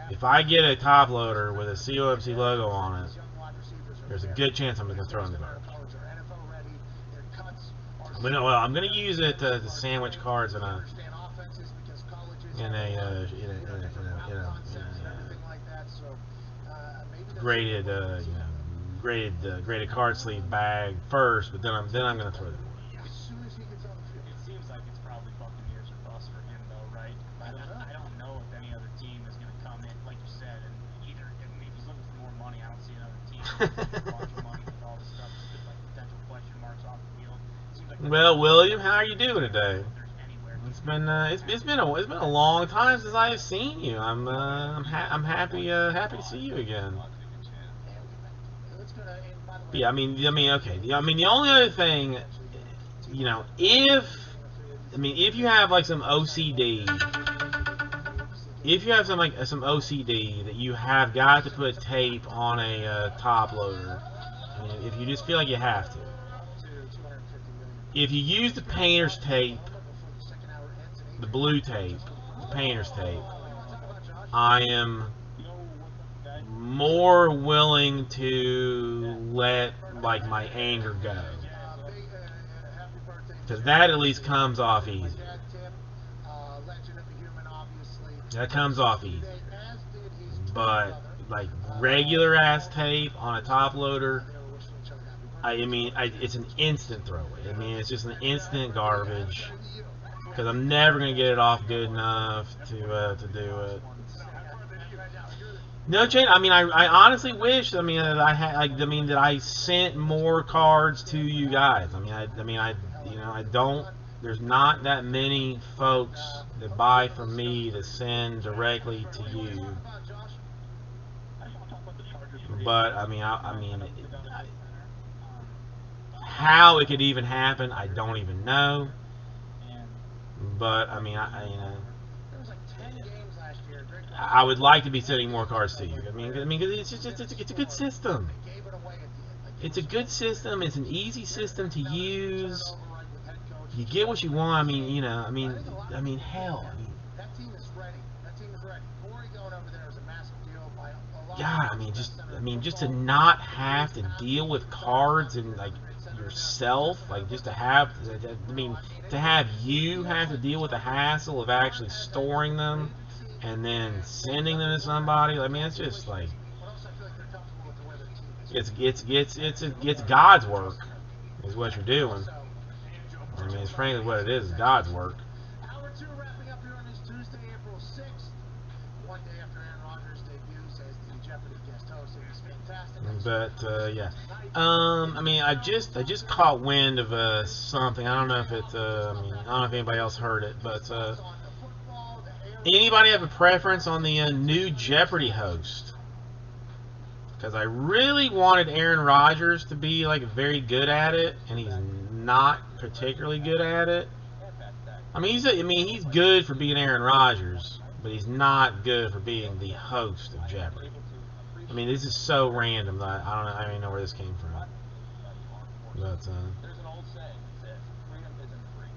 if I get a top loader with a COMC logo on it, there's a good chance I'm going to throw it in the garbage. Well, I'm going to use it to sandwich cards in a graded graded card sleeve bag first, but then I'm going to throw them away. It seems like it's probably Buccaneers or bust for him, though, right? I don't know if any other team is going to come in, like you said, and either if he's looking for more money. I don't see another team with a bunch of money with all this stuff, just like potential question marks off the field. Well, William, how are you doing today? It's been a long time since I've seen you. I'm happy to see you again. Yeah, I mean, okay. I mean, the only other thing, you know, if you have like some OCD, some OCD that you have got to put tape on a top loader, if you just feel like you have to. If you use the painter's tape, the blue tape, the painter's tape, I am more willing to let like my anger go, because that at least comes off easy. That comes off easy. But like regular ass tape on a top loader, it's an instant throwaway. I mean, it's just an instant garbage, because I'm never gonna get it off good enough to do it. No change. I mean, I honestly wish. That I sent more cards to you guys. I don't. There's not that many folks that buy from me to send directly to you. But how it could even happen, I don't even know. But I would like to be sending more cards to you. I mean, because it's a good system. It's a good system. It's an easy system to use. You get what you want. I mean, hell. That team is ready. Corey going over there is a massive deal by a lot. Yeah, just to not have to deal with cards and like yourself, like just to have you have to deal with the hassle of actually storing them and then sending them to somebody. I mean, it's just like it's God's work is what you're doing. I mean, it's frankly what it is God's work. Hour 2 wrapping up here on this Tuesday, April 6th. One day after Aaron Rodgers debuts as the Jeopardy guest host. It was fantastic. But yeah, I just caught wind of something. I don't know if it's I don't know if anybody else heard it, but anybody have a preference on the new Jeopardy host? Because I really wanted Aaron Rodgers to be like very good at it, and he's not particularly good at it. I mean, he's good for being Aaron Rodgers, but he's not good for being the host of Jeopardy. I mean, this is so random that I don't even know where this came from. But there's an old saying that says freedom isn't free.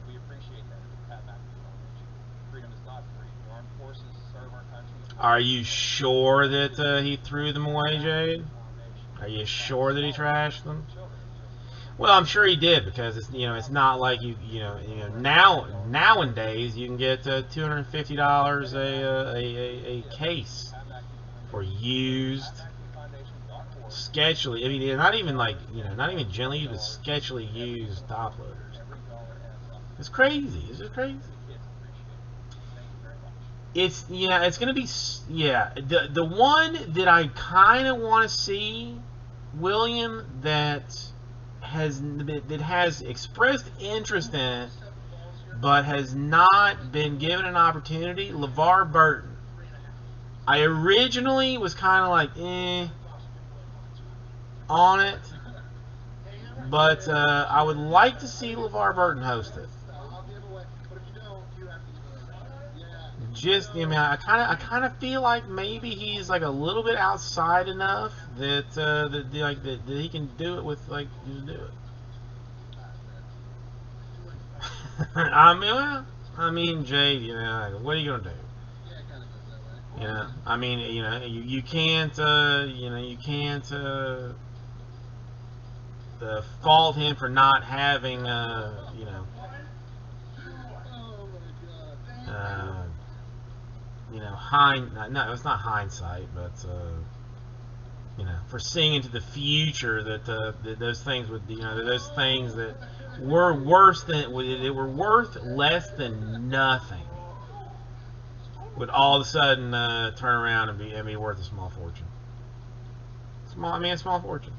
We appreciate that. Pat McAfee Foundation. Freedom is not free. The armed forces serve our country. Are you sure that he threw them away, Jade? Are you sure that he trashed them? Well, I'm sure he did, because it's, you know, it's not like you know nowadays you can get $250 a case for used sketchily. I mean, not even like, you know, not even gently used, but sketchily used top loaders. It's crazy. It's just crazy. It's, yeah, it's gonna be, yeah. The one that I kind of want to see, William, that has expressed interest in it, but has not been given an opportunity, LeVar Burton. I originally was kind of like, on it, but I would like to see LeVar Burton host it. Just, I mean, I kind of feel like maybe he's like a little bit outside enough that that he can do it with, like, just do it. I mean, Jay, you know, what are you gonna do? You know, I mean, you know, you can't, you know, you can't fault him for not having, you know, no, it's not hindsight, but you know, for seeing into the future that those things would, you know, those things that were worse than, they were worth less than nothing, would all of a sudden turn around and be worth a small fortune. A small fortune.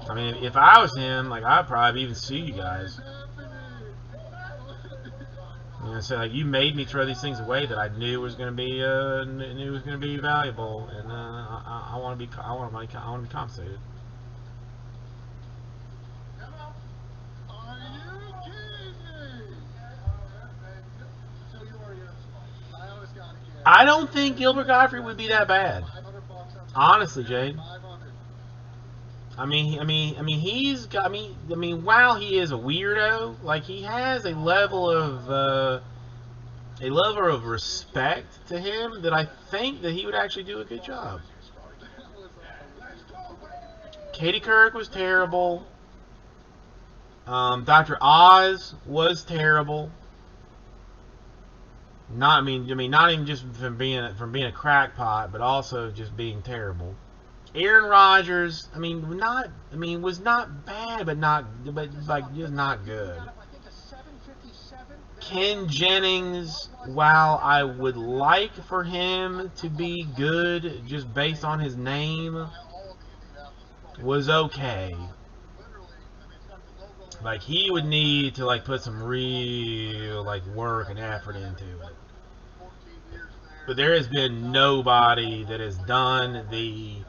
I mean, if I was him, like, I'd probably even sue you guys. You know, say, like, you made me throw these things away that I knew was going to be valuable, and I want to be compensated. I don't think Gilbert Gottfried would be that bad, honestly, Jade. I mean, he's got. I mean, while he is a weirdo, like, he has a level of respect to him that I think that he would actually do a good job. Katie Couric was terrible. Dr. Oz was terrible. Not even just from being a crackpot, but also just being terrible. Aaron Rodgers, was not bad, but like, just not good. Ken Jennings, while I would like for him to be good just based on his name, was okay. Like, he would need to, like, put some real, like, work and effort into it. But there has been nobody that has done the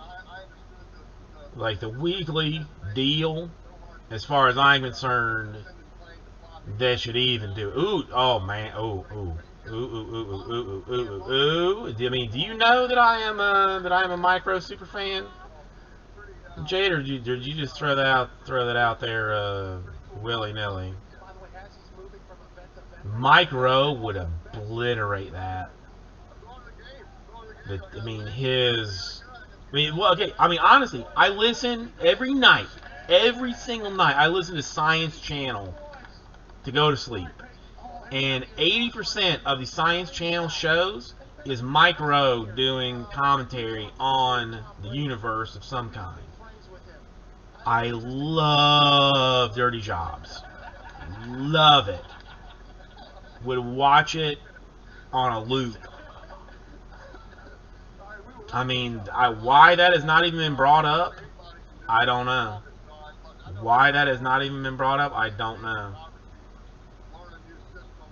weekly deal, as far as I'm concerned, that should even do it. Ooh, oh man, ooh. I mean, do you know that I am a Micro super fan, Jade, or did you just throw that out there willy nilly? Micro would obliterate that. But, I mean, honestly, I listen every night, every single night. I listen to Science Channel to go to sleep, and 80% of the Science Channel shows is Micro doing commentary on the universe of some kind. I love Dirty Jobs. Love it. Would watch it on a loop. I mean, why that has not even been brought up, I don't know. Why that has not even been brought up, I don't know.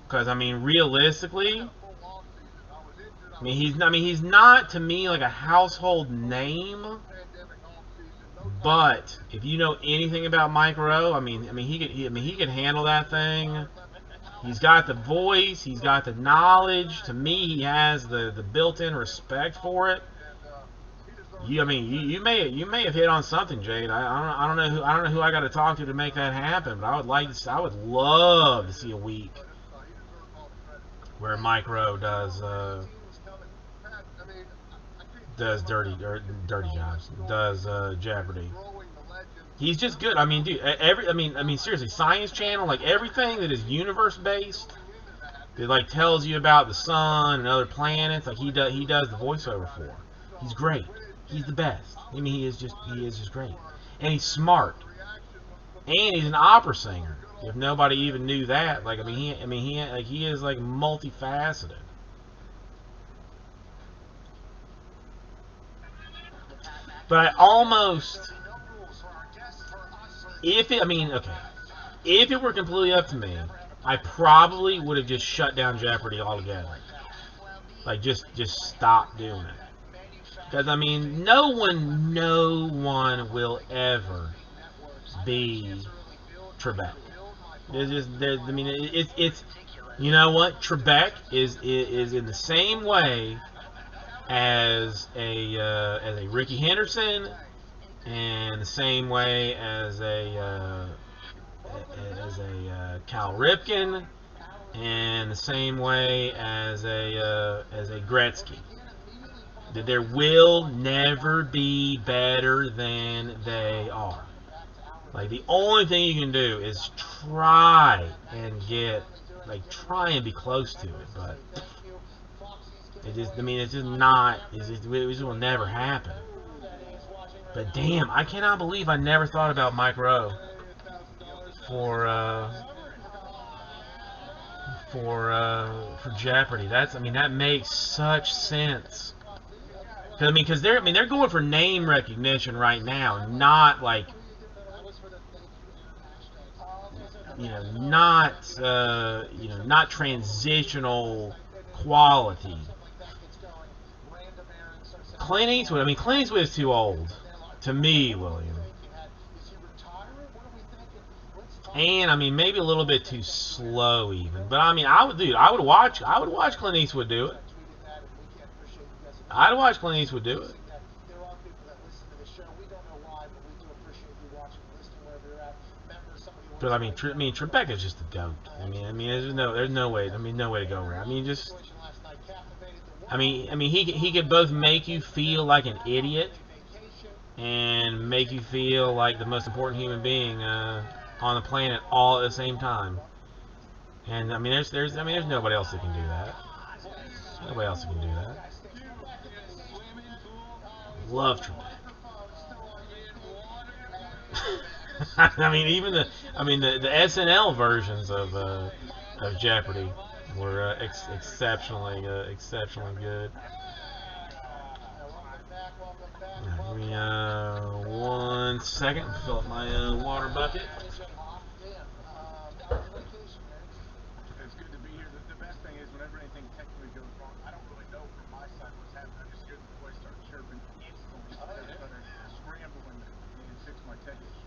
Because, I mean, realistically, he's not, to me, like a household name. But if you know anything about Micro, he could handle that thing. He's got the voice, he's got the knowledge. To me, he has the built-in respect for it. You may have hit on something, Jade. I don't know who I got to talk to make that happen. But I would love to see a week where Micro does Dirty Jobs, does Jeopardy. He's just good. I mean, dude, I mean, seriously, Science Channel, like everything that is universe based, that like tells you about the sun and other planets, like he does the voiceover for. He's great. He's the best. I mean, he is just great, and he's smart, and he's an opera singer. If nobody even knew that, like, he is like multifaceted. But I almost, if it were completely up to me, I probably would have just shut down Jeopardy altogether. Like, just stop doing it. Because, I mean, no one will ever be Trebek. It's you know what? Trebek is in the same way as a Ricky Henderson, and the same way as a Cal Ripken, and the same way as a Gretzky. That there will never be better than they are. Like, the only thing you can do is try and be close to it, but it just will never happen. But damn, I cannot believe I never thought about Mike Rowe for Jeopardy. That makes such sense. Because they're going for name recognition right now, not like, not transitional quality. Clint Eastwood is too old to me, William. And maybe a little bit too slow even. But I would watch Clint Eastwood do it. I'd watch Clint Eastwood do it. But Trebek is just a goat. There's no way to go around. He could both make you feel like an idiot and make you feel like the most important human being on the planet all at the same time. And there's nobody else that can do that. Nobody else that can do that. Love Trebek. Even the SNL versions of Jeopardy were exceptionally good. Give me 1 second to fill up my water bucket. It's good to be here. The best thing is whenever anything technically goes wrong, I don't really know from my side what's happening. I just hear the voice start chirping instantly. Scramble and fix my tech issue.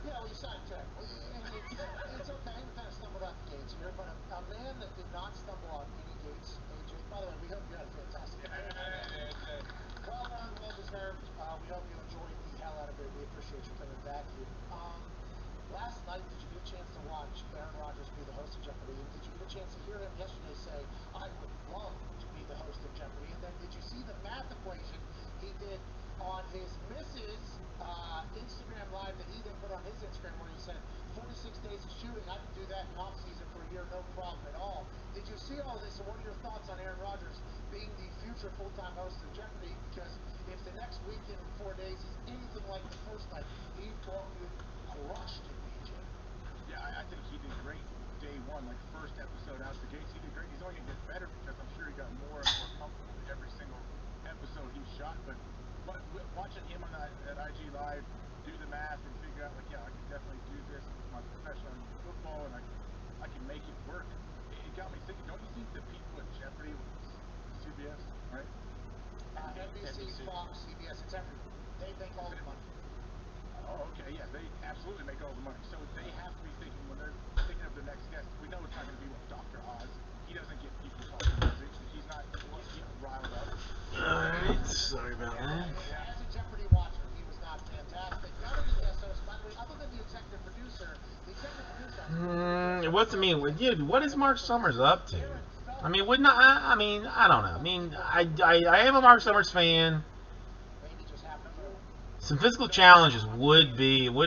Yeah, well, you signed tech. It's okay. We kind of stumbled out the gates here, but a man that did not stumble out any gates, AJ. By the way, we hope you had a fantastic day. Well done, well deserved. We hope you enjoyed the hell out of it. We appreciate you coming back here. Last night, did you get a chance to watch Aaron Rodgers be the host of Jeopardy? And did you get a chance to hear him yesterday say, "I would love to be the host of Jeopardy"? And then did you see the math equation he did on his missus' Instagram Live that he then put on his Instagram, where he said 46 days of shooting, I can do that in off season for a year, no problem at all. Did you see all this, and what are your thoughts on Aaron Rodgers being the future full-time host of Jeopardy? Because if the next weekend in 4 days is anything like the first night, he crushed it, BJ. Yeah, I think he did great day one, like the first episode out the gates. He did great. He's only going to get better because I'm sure he got more and more comfortable with every single episode he shot. But watching him on that IG Live do the math and figure out, like, yeah, I can definitely do this with my professional football, and I can make it work. It got me thinking. Don't you think the people at Jeopardy, CBS, right? NBC, Fox, CBS, it's everywhere. They make all the money. Oh, okay, yeah, they absolutely make all the money. So they have to be thinking, when they're thinking of their next guest, we know it's not going to be like Dr. Oz. He doesn't get people talking music. He's not riled up. Alright, sorry about that. As a Jeopardy watcher, he was not fantastic. None of the guest hosts, by the way, other than the executive producer, dude, what is Mark Summers up to? I don't know. I am a Mark Summers fan. some physical challenges would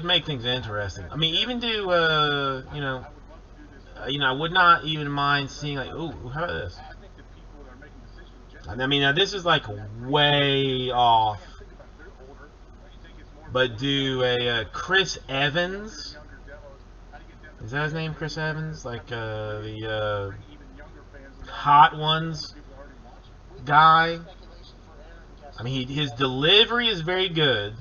make things interesting. I mean, even do I would not even mind seeing like, ooh, how about this? I think the people that are making decisions, I mean, now this is like way off, think about it, they're older. You think it's more but do a Chris Evans. younger demos. How do you get them Is that his name, Chris Evans? Like the even younger fans along? Hot Ones People already watching. guy. Speculation for Aaron Jesse. I mean, his delivery is very good.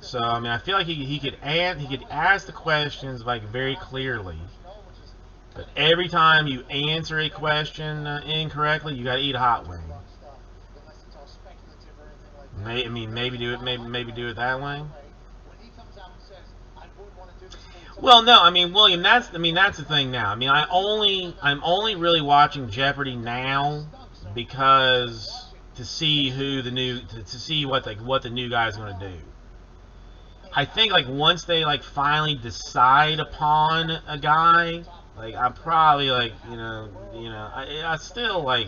So I mean, I feel like he could ask the questions like very clearly. But every time you answer a question incorrectly, you got to eat a hot wing. Stuff, unless it's all speculative or anything like that. I mean, maybe do it that way. When he comes out and says, I would want to do this full time. Well, no, I mean, William, that's the thing now. I mean, I'm only really watching Jeopardy now because to see who the new to see what the new guy's going to do. I think like once they like finally decide upon a guy, like I'm probably like I still like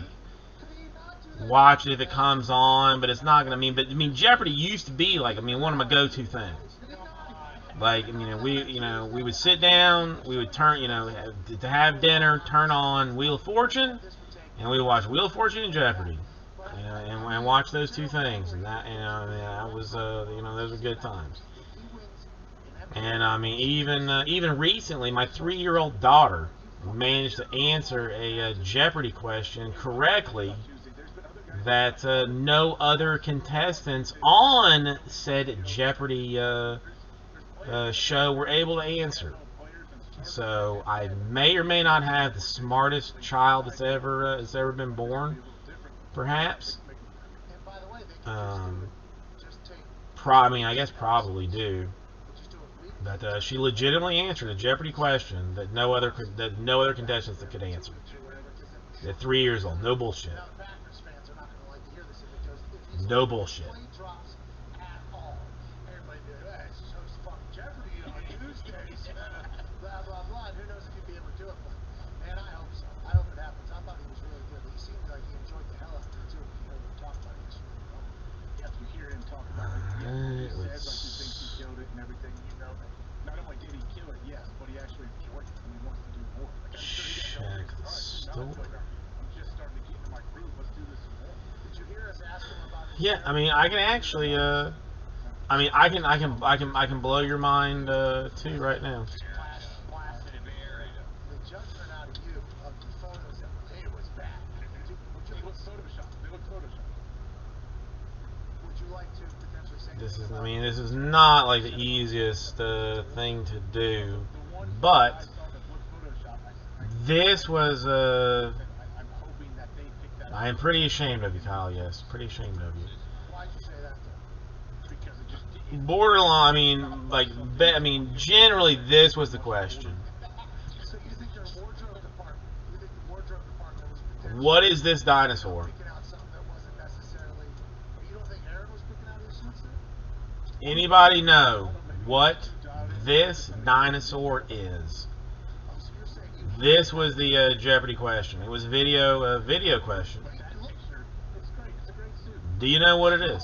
watch it if it comes on, but it's not gonna mean Jeopardy used to be like one of my go-to things. Like we would sit down, we would turn to have dinner, turn on Wheel of Fortune, and we would watch Wheel of Fortune and Jeopardy, and watch those two things, and that was those were good times. And I mean, even recently, my 3-year-old daughter managed to answer a Jeopardy question correctly that no other contestants on said Jeopardy show were able to answer. So I may or may not have the smartest child that's ever been born, perhaps. I mean, I guess probably do. But she legitimately answered a Jeopardy question that no other contestants that could answer. At 3 years old, no bullshit. No bullshit. Yeah, I mean, I can actually, I can blow your mind too right now. The judgment out of you of the photos that it was bad. They look photoshopped. Would you like to potentially say This is not like the easiest thing to do, but this was I am pretty ashamed of you, Kyle. Yes, pretty ashamed of you. Why'd you say that though? Because it just Borderline. Generally, this was the question. So you think their wardrobe department? You think the wardrobe department was potentially What is this dinosaur? picking out something that wasn't necessarily? You don't think Aaron was picking out his suits then? Anybody know what this dinosaur is? Oh, so you're saying you This was the Jeopardy question. It was a video question. it's great. It's a great suit. Do you know what it is?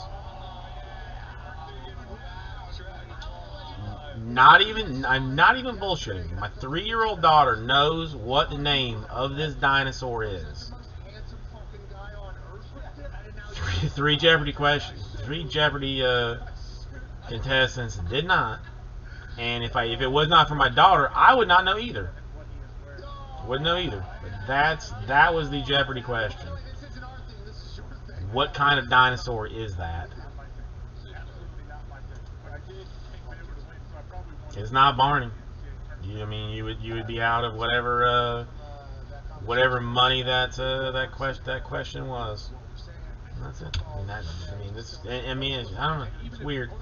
I'm not even bullshitting you. My 3-year-old daughter knows what the name of this dinosaur is. the most handsome fucking guy on earth with it? I didn't know. Three Jeopardy questions. 3 Jeopardy contestants did not. And if it was not for my daughter, I would not know either. Wouldn't know either. But that was the Jeopardy question. This isn't our thing. This is your thing. What kind of dinosaur is that? Absolutely not my thing. But I did take my number to win, so I probably won. It's not Barney. You would be out of whatever money that question was. That's it. I don't know. It's weird.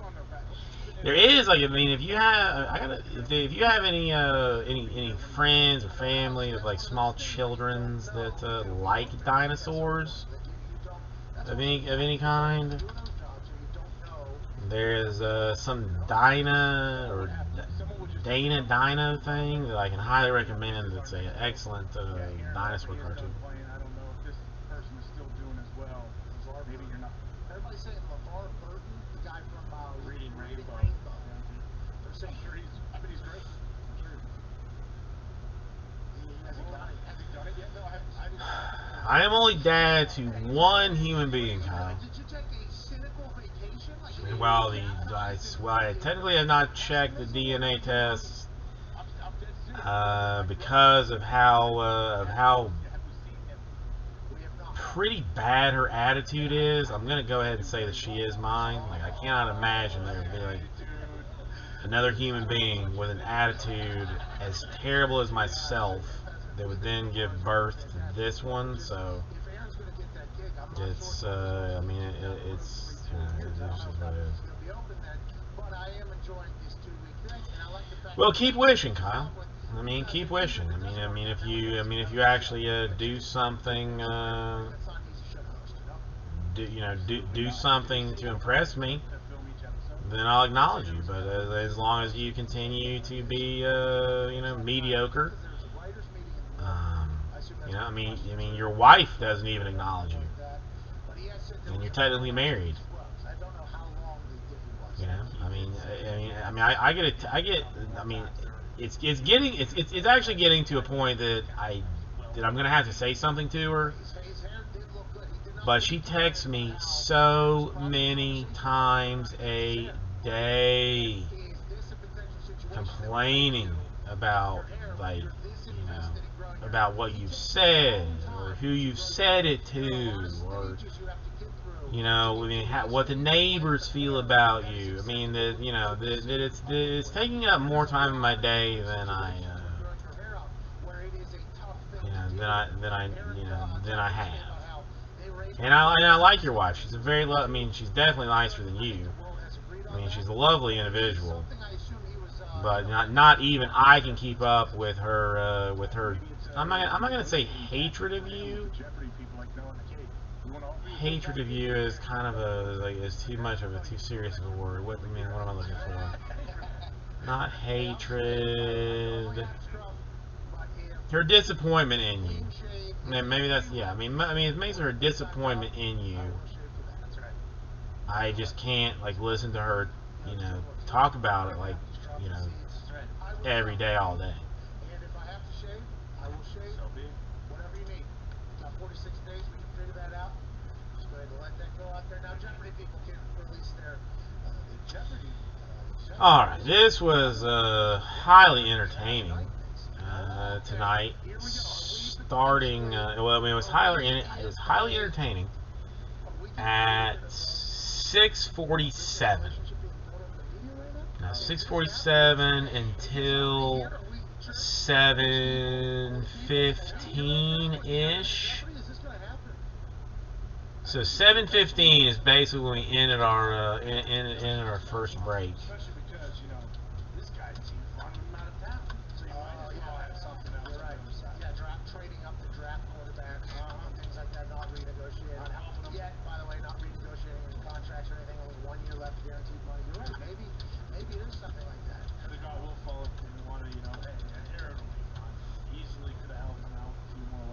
There is if you have any friends or family of like small childrens that like dinosaurs of any kind, there's some Dino thing that I can highly recommend. It's an excellent dinosaur cartoon. I don't know if this person is still doing as well. Maybe you're not. Everybody's saying LeVar Burton, the guy from Reading Rainbow. I am only dad to one human being, Kyle. Did you take a cynical vacation? Like, And while I technically have not checked the DNA tests because of how pretty bad her attitude is, I'm gonna go ahead and say that she is mine. Like, I cannot imagine there would be like another human being with an attitude as terrible as myself that would then give birth to this one. So it's I mean it's just what it is. Well, keep wishing, Kyle. I mean, keep wishing. I mean, if you actually do something, do something to impress me, then I'll acknowledge you. But as long as you continue to be, mediocre, I mean, your wife doesn't even acknowledge you, and you're technically married. It's actually getting to a point that I'm gonna have to say something to her. But she texts me so many times a day, complaining about about what you've said, or who you've said it to, or what the neighbors feel about you. I mean, that it's taking up more time in my day than I have. And I like your wife. She's she's definitely nicer than you. I mean, she's a lovely individual. But not even I can keep up with her I'm not gonna say hatred of you. Hatred of you is kind of is too much of too serious of a word. What am I looking for? Not hatred. Her disappointment in you. Maybe that's it makes her a disappointment in you. I just can't listen to her, talk about it every day, all day. And if I have to shave, I will shave. So be it. Whatever you need. About 46 days, we can figure that out. Just go ahead and let that go out there. Now, Jeopardy people can release their Jeopardy. Alright, this was highly entertaining tonight. Starting, it was highly entertaining at 6:47. Now 6:47 until 7:15 ish. So 7:15 is basically when we ended our first break.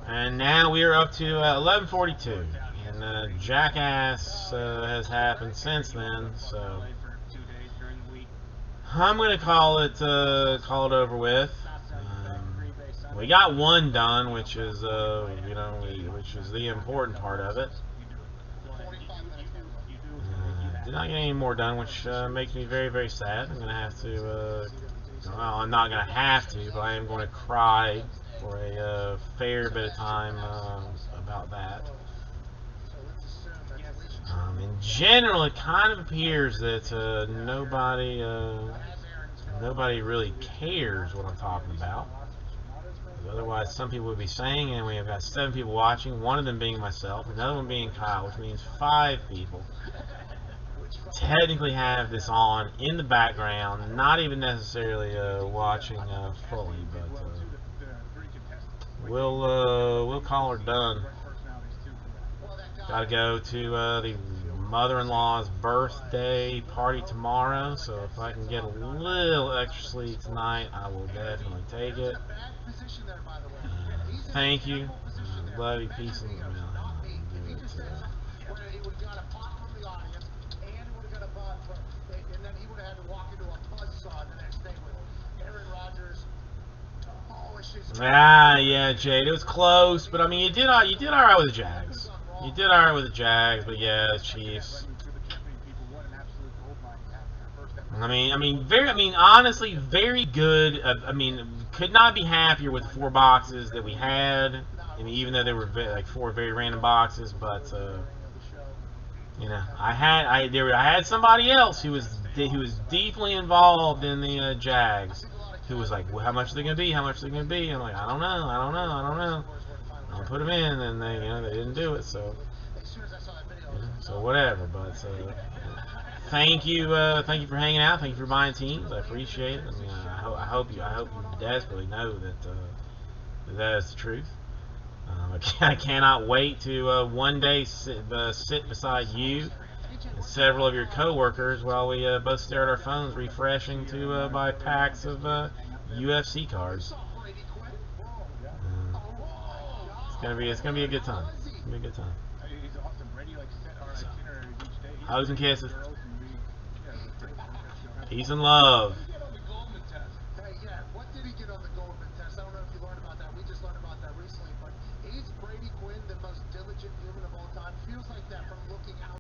And now we are up to 11:42, and jackass has happened since then. So I'm gonna call it over with. We got one done, which is which is the important part of it. Did not get any more done, which makes me very, very sad. I'm gonna have to. Well, I'm not gonna have to, but I am going to cry for a fair bit of time about that. In general, it kind of appears that nobody really cares what I'm talking about. Otherwise, some people would be saying, and we have got 7 people watching, one of them being myself, another one being Kyle, which means 5 people technically have this on in the background, not even necessarily watching fully, but we'll call her done. Gotta go to the mother-in-law's birthday party tomorrow, so if I can get a little extra sleep tonight, I will definitely take it. Thank you. Love you. Peace and Yeah, Jade, it was close, but I mean, you did all right with the Jags. You did all right with the Jags, but yeah, the Chiefs. I mean, honestly, very good. I mean, could not be happier with the 4 boxes that we had. I mean, even though they were like 4 very random boxes, but you know, I had somebody else who was deeply involved in the Jags, who was like, well, how much are they gonna be? How much are they gonna be? I'm like, I don't know. I'll put them in, and they didn't do it, so so whatever. But thank you for hanging out. Thank you for buying teams. I appreciate it. I mean, I hope you desperately know that is the truth. I cannot wait to one day sit beside you and several of your coworkers while we both stare at our phones, refreshing to buy packs of UFC cards. It's gonna be a good time. It's gonna be a good time. Hugs and kisses. Peace and love.